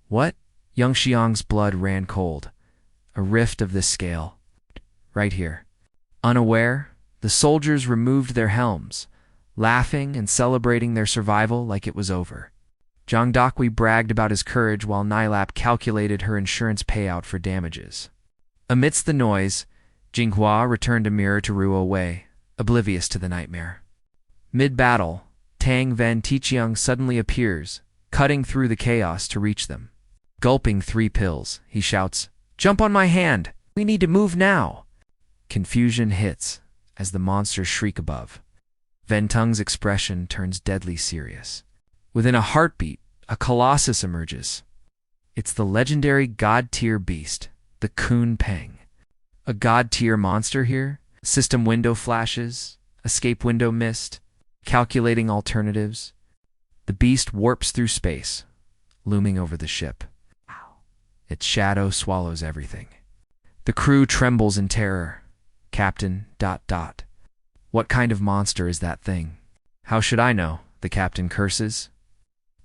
S1: What? Yongxiang's blood ran cold. A rift of this scale. Right here. Unaware, the soldiers removed their helms, laughing and celebrating their survival like it was over. Zhang Dakui bragged about his courage while Nilap calculated her insurance payout for damages. Amidst the noise, Jinghua returned a mirror to Ruo Wei, oblivious to the nightmare. Mid-battle, Tang Van Tuong suddenly appears, cutting through the chaos to reach them. Gulping 3 pills, he shouts, Jump on my hand! We need to move now! Confusion hits as the monsters shriek above. Van Tuong's expression turns deadly serious. Within a heartbeat, a colossus emerges. It's the legendary god-tier beast, the 𝐿𝐷. A god-tier monster here? System window flashes, escape window missed, calculating alternatives. The beast warps through space, looming over the ship. Its shadow swallows everything. The crew trembles in terror. Captain... What kind of monster is that thing? How should I know? The captain curses.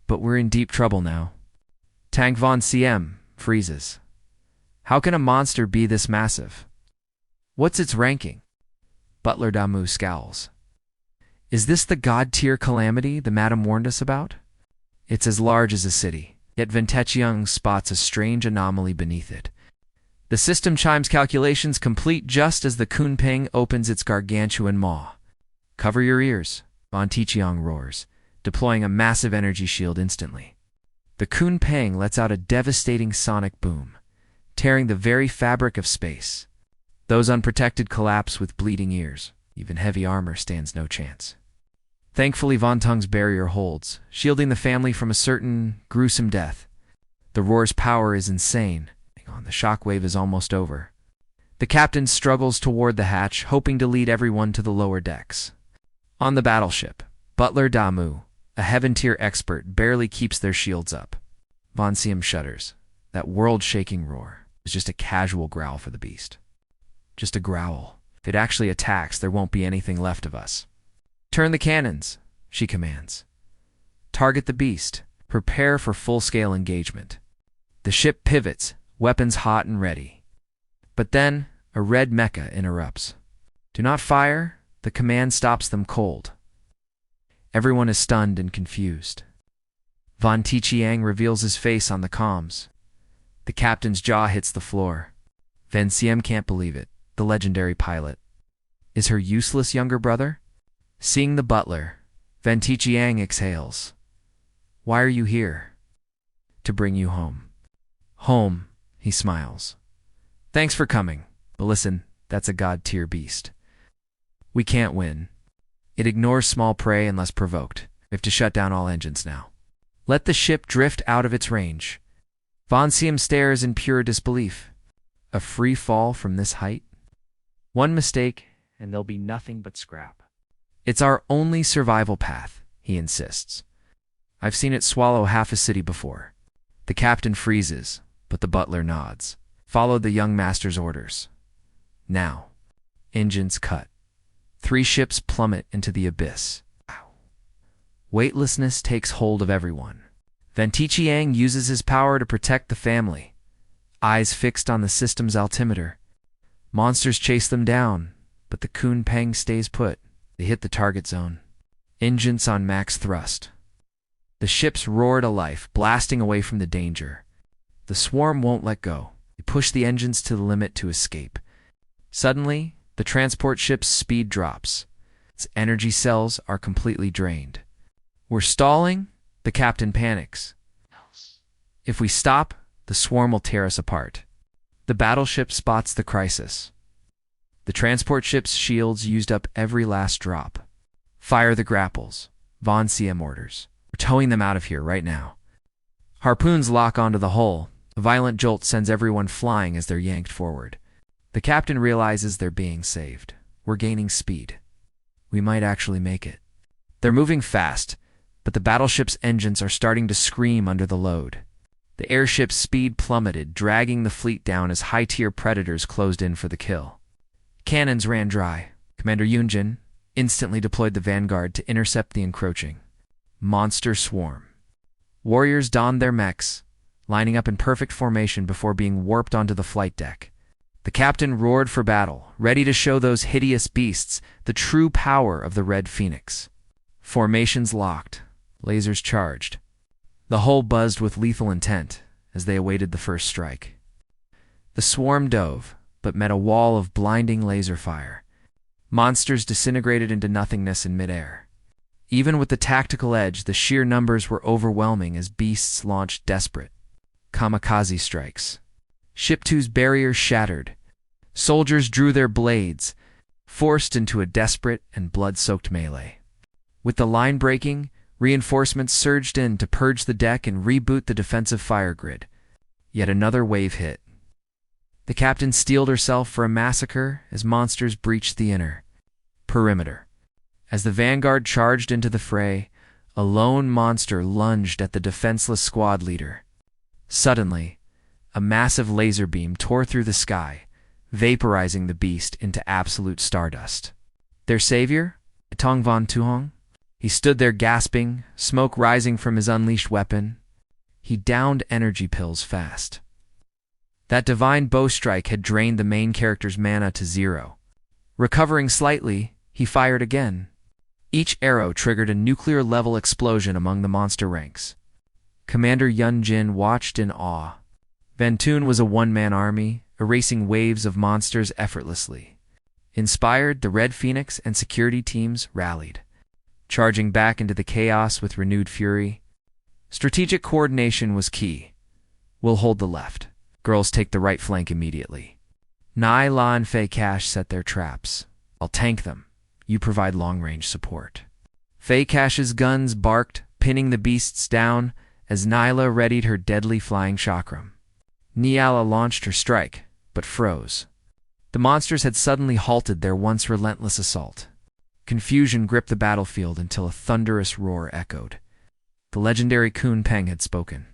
S1: But we're in deep trouble now. Tong Van Tuong freezes. How can a monster be this massive? What's its ranking? Butler Damu scowls. Is this the god-tier calamity the madam warned us about? It's as large as a city, yet 𝐿𝐷 spots a strange anomaly beneath it. The system chimes calculations complete just as the 𝐿𝐷 opens its gargantuan maw. Cover your ears, Van Tuong roars, deploying a massive energy shield instantly. The 𝐿𝐷 lets out a devastating sonic boom, tearing the very fabric of space. Those unprotected collapse with bleeding ears. Even heavy armor stands no chance. Thankfully, Van Tuong's barrier holds, shielding the family from a certain gruesome death. The roar's power is insane. The shockwave is almost over. The captain struggles toward the hatch, hoping to lead everyone to the lower decks. On the battleship, Butler Damu, a heaven-tier expert, barely keeps their shields up. Van Tuong shudders. That world-shaking roar is just a casual growl for the beast. Just a growl. If it actually attacks, there won't be anything left of us. Turn the cannons, she commands. Target the beast. Prepare for full-scale engagement. The ship pivots, weapons hot and ready. But then, a red mecha interrupts. Do not fire. The command stops them cold. Everyone is stunned and confused. Van Tuong reveals his face on the comms. The captain's jaw hits the floor. Van Tuong can't believe it. The legendary pilot is her useless younger brother? Seeing the butler, Van Tuong exhales. Why are you here? To bring you home. Home, he smiles. Thanks for coming, but listen, that's a god-tier beast. We can't win. It ignores small prey unless provoked. We have to shut down all engines now. Let the ship drift out of its range. Van Tuong stares in pure disbelief. A free fall from this height? One mistake, and there'll be nothing but scrap. It's our only survival path, he insists. I've seen it swallow half a city before. The captain freezes, but the butler nods. Follow the young master's orders. Now, engines cut. 3 ships plummet into the abyss. Weightlessness takes hold of everyone. Van Tuong uses his power to protect the family. Eyes fixed on the system's altimeter. Monsters chase them down, but the 𝐿𝐷 stays put. They hit the target zone. Engines on max thrust. The ships roar to life, blasting away from the danger. The swarm won't let go. They push the engines to the limit to escape. Suddenly, the transport ship's speed drops. Its energy cells are completely drained. We're stalling? The captain panics. If we stop, the swarm will tear us apart. The battleship spots the crisis. The transport ship's shields used up every last drop. Fire the grapples, Van Tuong orders. We're towing them out of here right now. Harpoons lock onto the hull. A violent jolt sends everyone flying as they're yanked forward. The captain realizes they're being saved. We're gaining speed. We might actually make it. They're moving fast, but the battleship's engines are starting to scream under the load. The airship's speed plummeted, dragging the fleet down as high-tier predators closed in for the kill. Cannons ran dry. Commander Huyen instantly deployed the vanguard to intercept the encroaching monster swarm. Warriors donned their mechs, lining up in perfect formation before being warped onto the flight deck. The captain roared for battle, ready to show those hideous beasts the true power of the Red Phoenix. Formations locked, lasers charged. The hull buzzed with lethal intent as they awaited the first strike. The swarm dove, but met a wall of blinding laser fire. Monsters disintegrated into nothingness in midair. Even with the tactical edge, the sheer numbers were overwhelming as beasts launched desperate kamikaze strikes. 𝐒𝐓𝐀 barrier shattered. Soldiers drew their blades, forced into a desperate and blood-soaked melee. With the line breaking, reinforcements surged in to purge the deck and reboot the defensive fire grid. Yet another wave hit. The captain steeled herself for a massacre as monsters breached the inner perimeter. As the vanguard charged into the fray, a lone monster lunged at the defenseless squad leader. Suddenly, a massive laser beam tore through the sky, vaporizing the beast into absolute stardust. Their savior, Tong Van Tuong? He stood there gasping, smoke rising from his unleashed weapon. He downed energy pills fast. That divine bow strike had drained the main character's mana to 0. Recovering slightly, he fired again. Each arrow triggered a nuclear-level explosion among the monster ranks. Commander Yun Jin watched in awe. Van Tuong was a one-man army, erasing waves of monsters effortlessly. Inspired, the Red Phoenix and security teams rallied, charging back into the chaos with renewed fury. Strategic coordination was key. We'll hold the left. Girls take the right flank immediately. 𝐒𝐓𝐃𝐑 and 𝐒𝐓𝐀𝐃 set their traps. I'll tank them. You provide long-range support. 𝐒𝐓𝐃𝐃's guns barked, pinning the beasts down as Nyla readied her deadly flying chakram. Nyala launched her strike, but froze. The monsters had suddenly halted their once relentless assault. Confusion gripped the battlefield until a thunderous roar echoed. The legendary 𝐒𝐓𝐀𝐑 had spoken.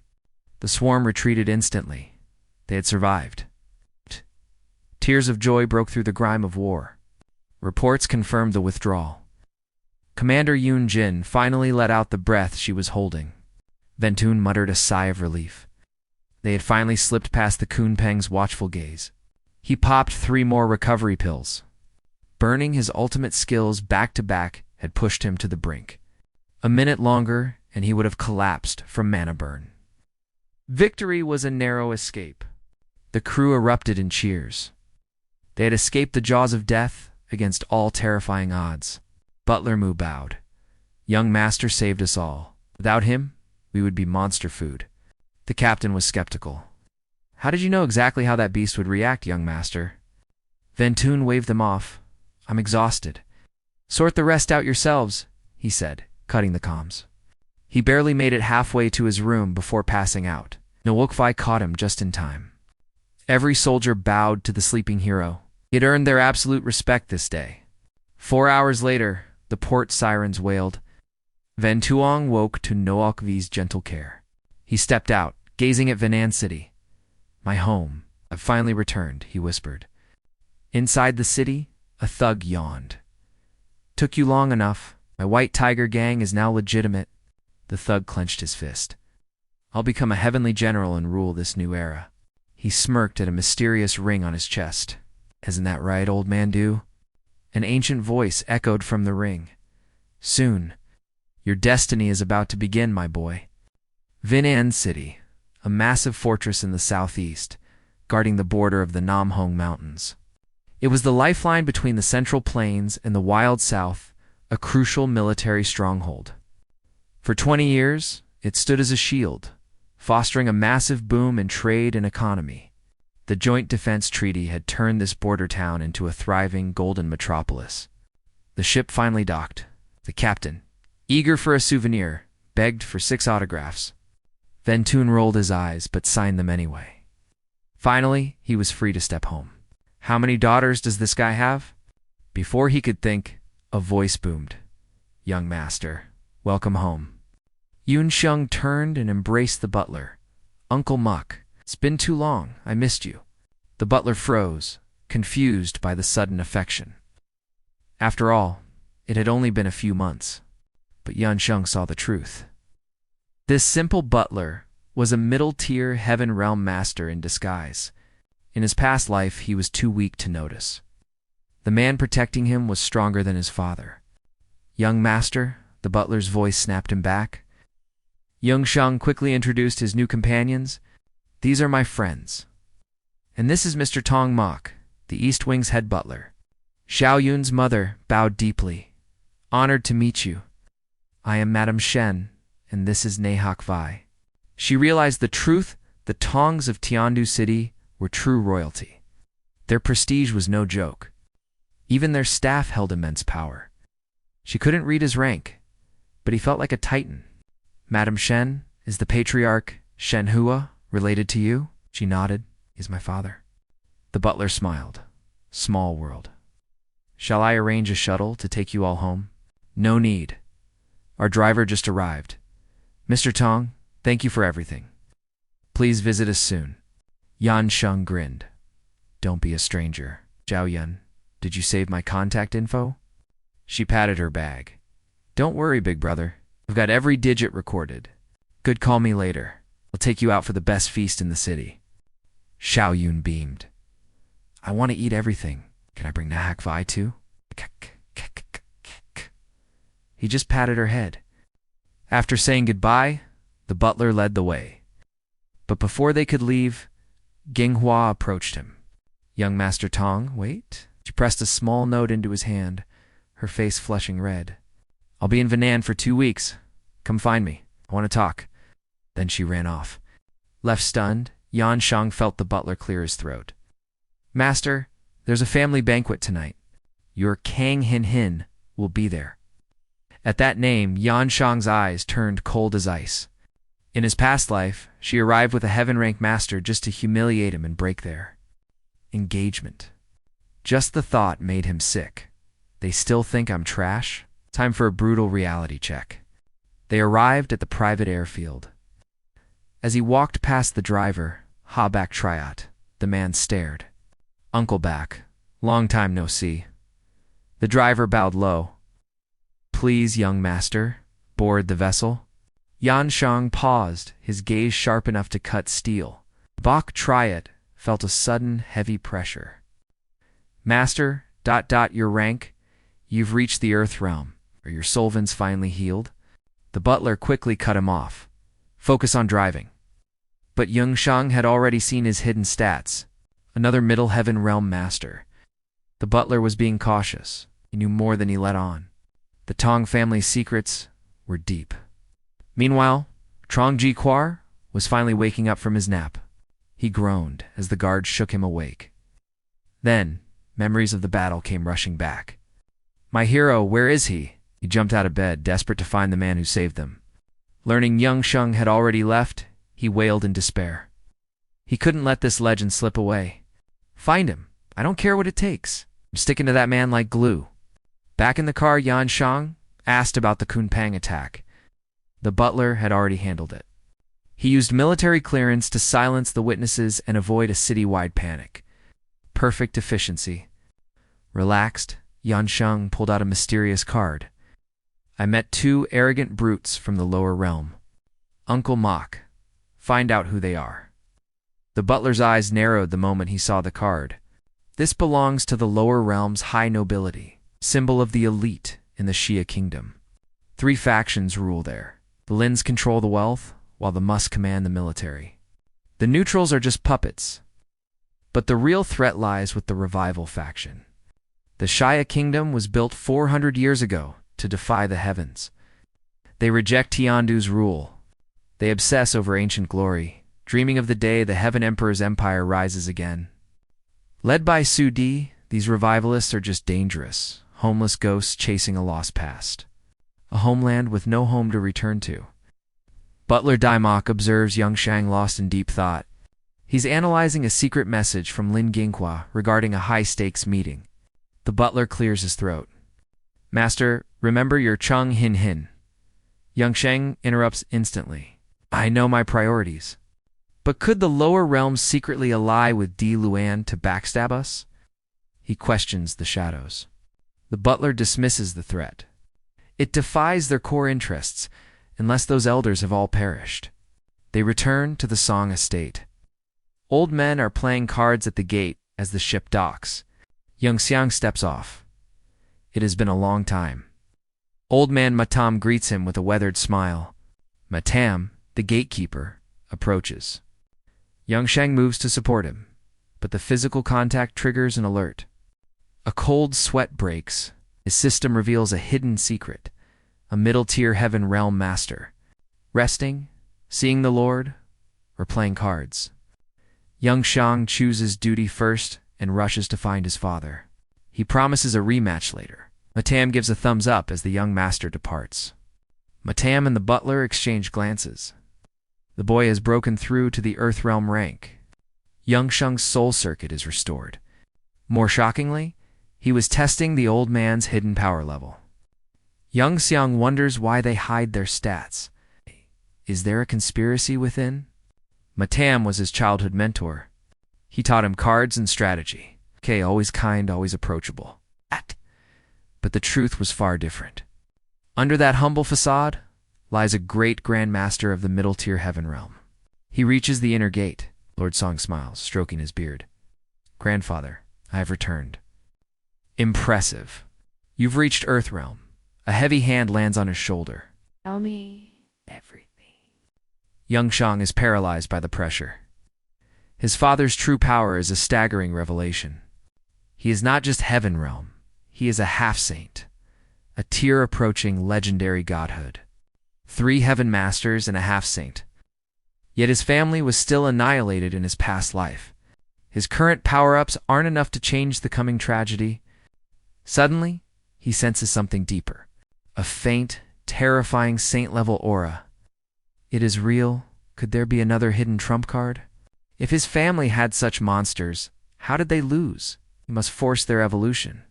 S1: The swarm retreated instantly. They had survived. Tears of joy broke through the grime of war. Reports confirmed the withdrawal. Commander Yun Jin finally let out the breath she was holding. Van Tuong muttered a sigh of relief. They had finally slipped past the 𝐒𝐓𝐃𝐑's watchful gaze. He popped 3 more recovery pills. Burning his ultimate skills back-to-back had pushed him to the brink. A minute longer, and he would have collapsed from mana burn. Victory was a narrow escape. The crew erupted in cheers. They had escaped the jaws of death against all terrifying odds. Butler Mu bowed. Young Master saved us all. Without him, we would be monster food. The captain was skeptical. How did you know exactly how that beast would react, young Master? Van Tuong waved them off. I'm exhausted. Sort the rest out yourselves, he said, cutting the comms. He barely made it halfway to his room before passing out. 𝐒𝐓𝐃𝐑 caught him just in time. Every soldier bowed to the sleeping hero. He had earned their absolute respect this day. 4 hours later, the port sirens wailed. Van Tuong woke to 𝐒𝐓𝐃𝐑's gentle care. He stepped out, gazing at Vinan City. My home. I've finally returned, he whispered. Inside the city, a thug yawned. Took you long enough. My White Tiger gang is now legitimate. The thug clenched his fist. I'll become a heavenly general and rule this new era. He smirked at a mysterious ring on his chest. Isn't that right, old man do? An ancient voice echoed from the ring. Soon. Your destiny is about to begin, my boy. Vinan City, a massive fortress in the southeast, guarding the border of the Nam Hong Mountains. It was the lifeline between the Central Plains and the wild south, a crucial military stronghold. For 20 years, it stood as a shield, fostering a massive boom in trade and economy. The Joint Defense Treaty had turned this border town into a thriving golden metropolis. The ship finally docked. The captain, eager for a souvenir, begged for 6 autographs. Van Tuong rolled his eyes, but signed them anyway. Finally, he was free to step home. How many daughters does this guy have? Before he could think, a voice boomed. Young Master, welcome home. Yun Sheng turned and embraced the butler. Uncle Muck, it's been too long. I missed you. The butler froze, confused by the sudden affection. After all, it had only been a few months. But Yun Sheng saw the truth. This simple butler was a middle-tier Heaven Realm master in disguise. In his past life, he was too weak to notice. The man protecting him was stronger than his father. Young Master, the butler's voice snapped him back. Yun Sheng quickly introduced his new companions. These are my friends. And this is Mr. Tong Mok, the East Wing's head butler. Xiao Yun's mother bowed deeply. Honored to meet you. I am Madame Shen, and this is 𝐒𝐓𝐃𝐑. She realized the truth. The Tongs of Tiandu City were true royalty. Their prestige was no joke. Even their staff held immense power. She couldn't read his rank, but he felt like a titan. Madam Shen, is the patriarch Shen Hua related to you? She nodded. He's my father. The butler smiled. Small world. Shall I arrange a shuttle to take you all home? No need. Our driver just arrived. Mr. Tong, thank you for everything. Please visit us soon. Yan Sheng grinned. Don't be a stranger. Zhao Yun, did you save my contact info? She patted her bag. Don't worry, big brother. I've got every digit recorded. Good, call me later. I'll take you out for the best feast in the city. Xiao Yun beamed. I want to eat everything. Can I bring 𝐒𝐔𝐋 too? He just patted her head. After saying goodbye, the butler led the way. But before they could leave, Ginghua approached him. Young Master Tong, wait. She pressed a small note into his hand, her face flushing red. I'll be in Vinan for 2 weeks. Come find me. I want to talk. Then she ran off. Left stunned, Yan Sheng felt the butler clear his throat. Master, there's a family banquet tonight. Your 𝐒𝐔𝐋 will be there. At that name, Yan Sheng's eyes turned cold as ice. In his past life, she arrived with a heaven-rank master just to humiliate him and break their engagement. Just the thought made him sick. They still think I'm trash? Time for a brutal reality check. They arrived at the private airfield. As he walked past the driver, 𝐒𝐔𝐋, the man stared. Uncle back. Long time no see. The driver bowed low. Please, young master, board the vessel. Yan Sheng paused, his gaze sharp enough to cut steel. 𝐒𝐔𝐋 felt a sudden, heavy pressure. Master, your rank, you've reached the earth realm. Are your solvents finally healed? The butler quickly cut him off. Focus on driving. But Yan Sheng had already seen his hidden stats. Another Middle Heaven Realm master. The butler was being cautious. He knew more than he let on. The Tong family's secrets were deep. Meanwhile, Trong Ji-Kwar was finally waking up from his nap. He groaned as the guards shook him awake. Then, memories of the battle came rushing back. My hero, where is he? He jumped out of bed, desperate to find the man who saved them. Learning Yan Sheng had already left, he wailed in despair. He couldn't let this legend slip away. Find him. I don't care what it takes. I'm sticking to that man like glue. Back in the car, Yan Sheng asked about the Kunpang attack. The butler had already handled it. He used military clearance to silence the witnesses and avoid a citywide panic. Perfect efficiency. Relaxed, Yan Sheng pulled out a mysterious card. I met 2 arrogant brutes from the lower realm. Uncle Mach. Find out who they are. The butler's eyes narrowed the moment he saw the card. This belongs to the lower realm's high nobility, symbol of the elite in the Xia kingdom. 3 factions rule there. The Lins control the wealth, while the Mus command the military. The neutrals are just puppets. But the real threat lies with the revival faction. The Xia kingdom was built 400 years ago to defy the heavens. They reject Tiandu's rule. They obsess over ancient glory, dreaming of the day the Heaven Emperor's empire rises again. Led by Su Di, these revivalists are just dangerous, homeless ghosts chasing a lost past. A homeland with no home to return to. Butler Daimok observes Yan Sheng lost in deep thought. He's analyzing a secret message from Lin Ginghua regarding a high-stakes meeting. The butler clears his throat. Master, remember your 𝐒𝐒𝐋. Yan Sheng interrupts instantly. I know my priorities. But could the lower realms secretly ally with Di Luan to backstab us? He questions the shadows. The butler dismisses the threat. It defies their core interests, unless those elders have all perished. They return to the Song estate. Old men are playing cards at the gate as the ship docks. Young Xiang steps off. It has been a long time. Old man Matam greets him with a weathered smile. Matam, the gatekeeper, approaches. Yan Sheng moves to support him, but the physical contact triggers an alert. A cold sweat breaks. His system reveals a hidden secret. A middle-tier heaven realm master. Resting, seeing the Lord, or playing cards. 𝐿 chooses duty first and rushes to find his father. He promises a rematch later. Matam gives a thumbs up as the young master departs. Matam and the butler exchange glances. The boy has broken through to the Earth Realm rank. 𝐿 soul circuit is restored. More shockingly, he was testing the old man's hidden power level. 𝐿 wonders why they hide their stats. Is there a conspiracy within? Matam was his childhood mentor. He taught him cards and strategy. Okay, always kind, always approachable. But the truth was far different. Under that humble facade lies a great grandmaster of the middle-tier heaven realm. He reaches the inner gate. Lord Song smiles, stroking his beard. Grandfather, I have returned. Impressive. You've reached Earth Realm. A heavy hand lands on his shoulder.
S3: Tell me everything.
S1: 𝐿 is paralyzed by the pressure. His father's true power is a staggering revelation. He is not just heaven realm. He is a half-saint, a tier-approaching legendary godhood. 3 heaven masters and a half-saint. Yet his family was still annihilated in his past life. His current power-ups aren't enough to change the coming tragedy. Suddenly, he senses something deeper. A faint, terrifying saint-level aura. It is real. Could there be another hidden trump card? If his family had such monsters, how did they lose? He must force their evolution.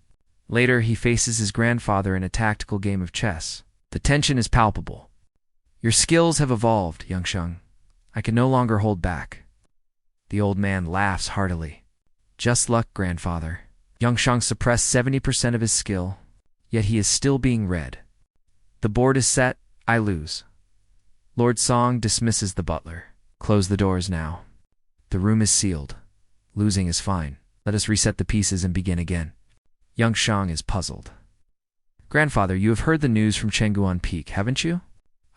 S1: Later, he faces his grandfather in a tactical game of chess. The tension is palpable. Your skills have evolved, 𝐿. I can no longer hold back. The old man laughs heartily. Just luck, grandfather. 𝐿 suppressed 70% of his skill, yet he is still being read. The board is set. I lose. Lord Song dismisses the butler. Close the doors now. The room is sealed. Losing is fine. Let us reset the pieces and begin again. 𝐿 is puzzled. Grandfather, you have heard the news from Chengguan Peak, haven't you?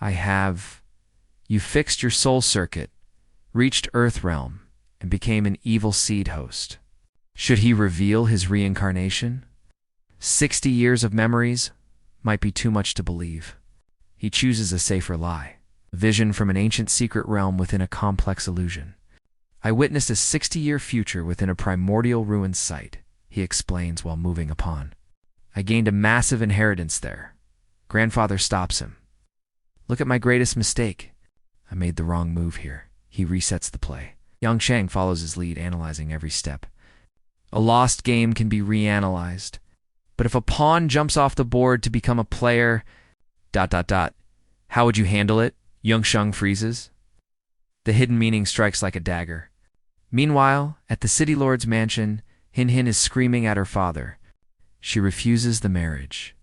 S1: I have. You fixed your soul circuit, reached Earth Realm, and became an evil seed host. Should he reveal his reincarnation? 60 years of memories might be too much to believe. He chooses a safer lie. A vision from an ancient secret realm within a complex illusion. I witnessed a 60-year future within a primordial ruined site, he explains while moving upon. I gained a massive inheritance there. Grandfather stops him. Look at my greatest mistake. I made the wrong move here. He resets the play. 𝐿 follows his lead, analyzing every step. A lost game can be reanalyzed. But if a pawn jumps off the board to become a player... ... How would you handle it? 𝐿 freezes. The hidden meaning strikes like a dagger. Meanwhile, at the city lord's mansion, Hin is screaming at her father. She refuses the marriage.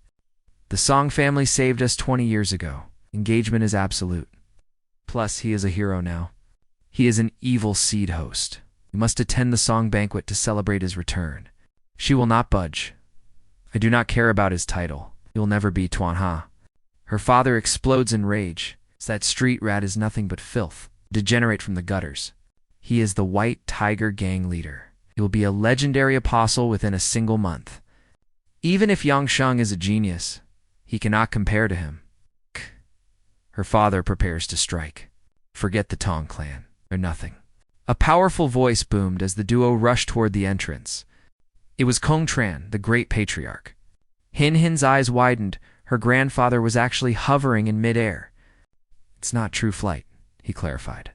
S1: The Song family saved us 20 years ago. Engagement is absolute. Plus, he is a hero now. He is an evil seed host. We must attend the Song banquet to celebrate his return. She will not budge. I do not care about his title. He will never be Tuan Ha. Her father explodes in rage. That street rat is nothing but filth, degenerate from the gutters. He is the White Tiger gang leader. He will be a legendary apostle within a single month. Even if 𝐿 is a genius, he cannot compare to him. Her father prepares to strike. Forget the Tong clan. They're nothing. A powerful voice boomed as the duo rushed toward the entrance. It was Kong Tran, the great patriarch. Hin's eyes widened. Her grandfather was actually hovering in midair. It's not true flight, he clarified.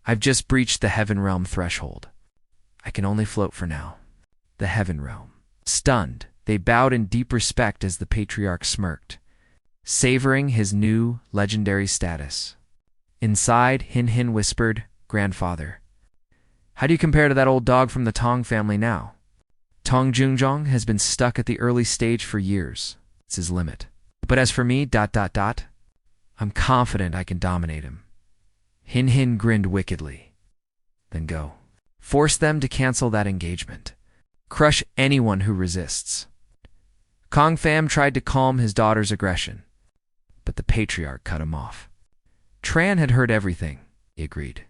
S1: I've just breached the heaven realm threshold. I can only float for now. The heaven realm. Stunned, they bowed in deep respect as the patriarch smirked, savoring his new legendary status. Inside, Hin whispered, Grandfather, how do you compare to that old dog from the Tong family now? Tong Jungjong has been stuck at the early stage for years. It's his limit. But as for me, ... I'm confident I can dominate him. Hin grinned wickedly. Then go. Force them to cancel that engagement. Crush anyone who resists. Kong Pham tried to calm his daughter's aggression, but the patriarch cut him off. Tran had heard everything, he agreed.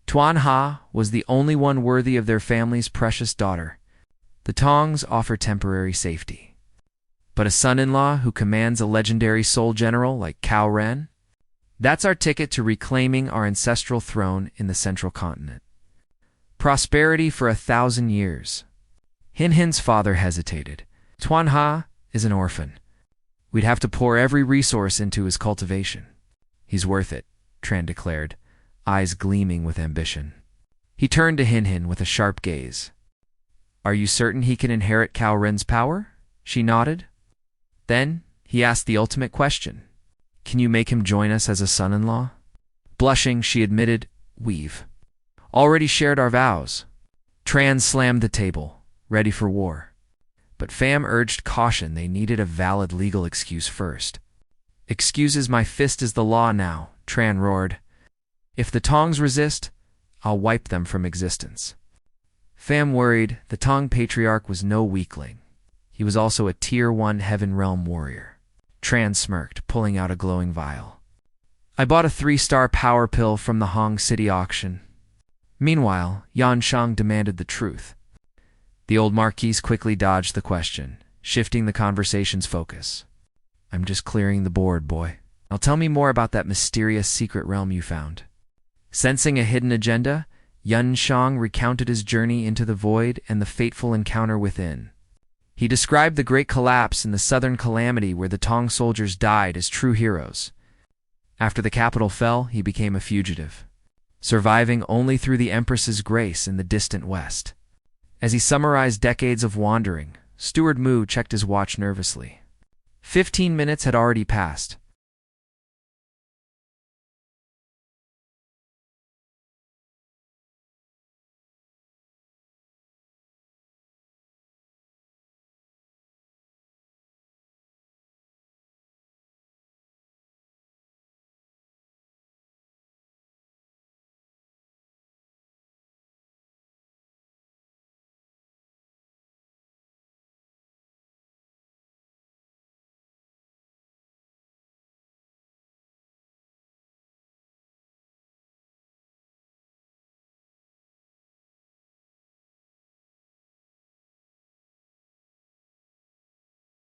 S1: Tuan Ha was the only one worthy of their family's precious daughter. The Tongs offer temporary safety. But a son-in-law who commands a legendary soul general like Cao Ren? That's our ticket to reclaiming our ancestral throne in the central continent. Prosperity for 1,000 years. Hin Hin's father hesitated. Tuan Ha is an orphan. We'd have to pour every resource into his cultivation. He's worth it, Tran declared, eyes gleaming with ambition. He turned to Hin Hin with a sharp gaze. Are you certain he can inherit Cao Ren's power? She nodded. Then he asked the ultimate question. Can you make him join us as a son-in-law? Blushing, she admitted, we've already shared our vows. Tran slammed the table, ready for war. But Pham urged caution. They needed a valid legal excuse first. Excuses, my fist is the law now, Tran roared. If the Tongs resist, I'll wipe them from existence. Pham worried. The Tong patriarch was no weakling. He was also a Tier 1 Heaven Realm warrior. Tran smirked, pulling out a glowing vial. I bought a 3-star power pill from the Hong City auction. Meanwhile, Yan Shang demanded the truth. The old Marquise quickly dodged the question, shifting the conversation's focus. I'm just clearing the board, boy. Now tell me more about that mysterious secret realm you found. Sensing a hidden agenda, Yan Shang recounted his journey into the void and the fateful encounter within. He described the great collapse in the southern calamity where the Tong soldiers died as true heroes. After the capital fell, he became a fugitive, surviving only through the Empress's grace in the distant west. As he summarized decades of wandering, Steward Mu checked his watch nervously. 15 minutes had already passed.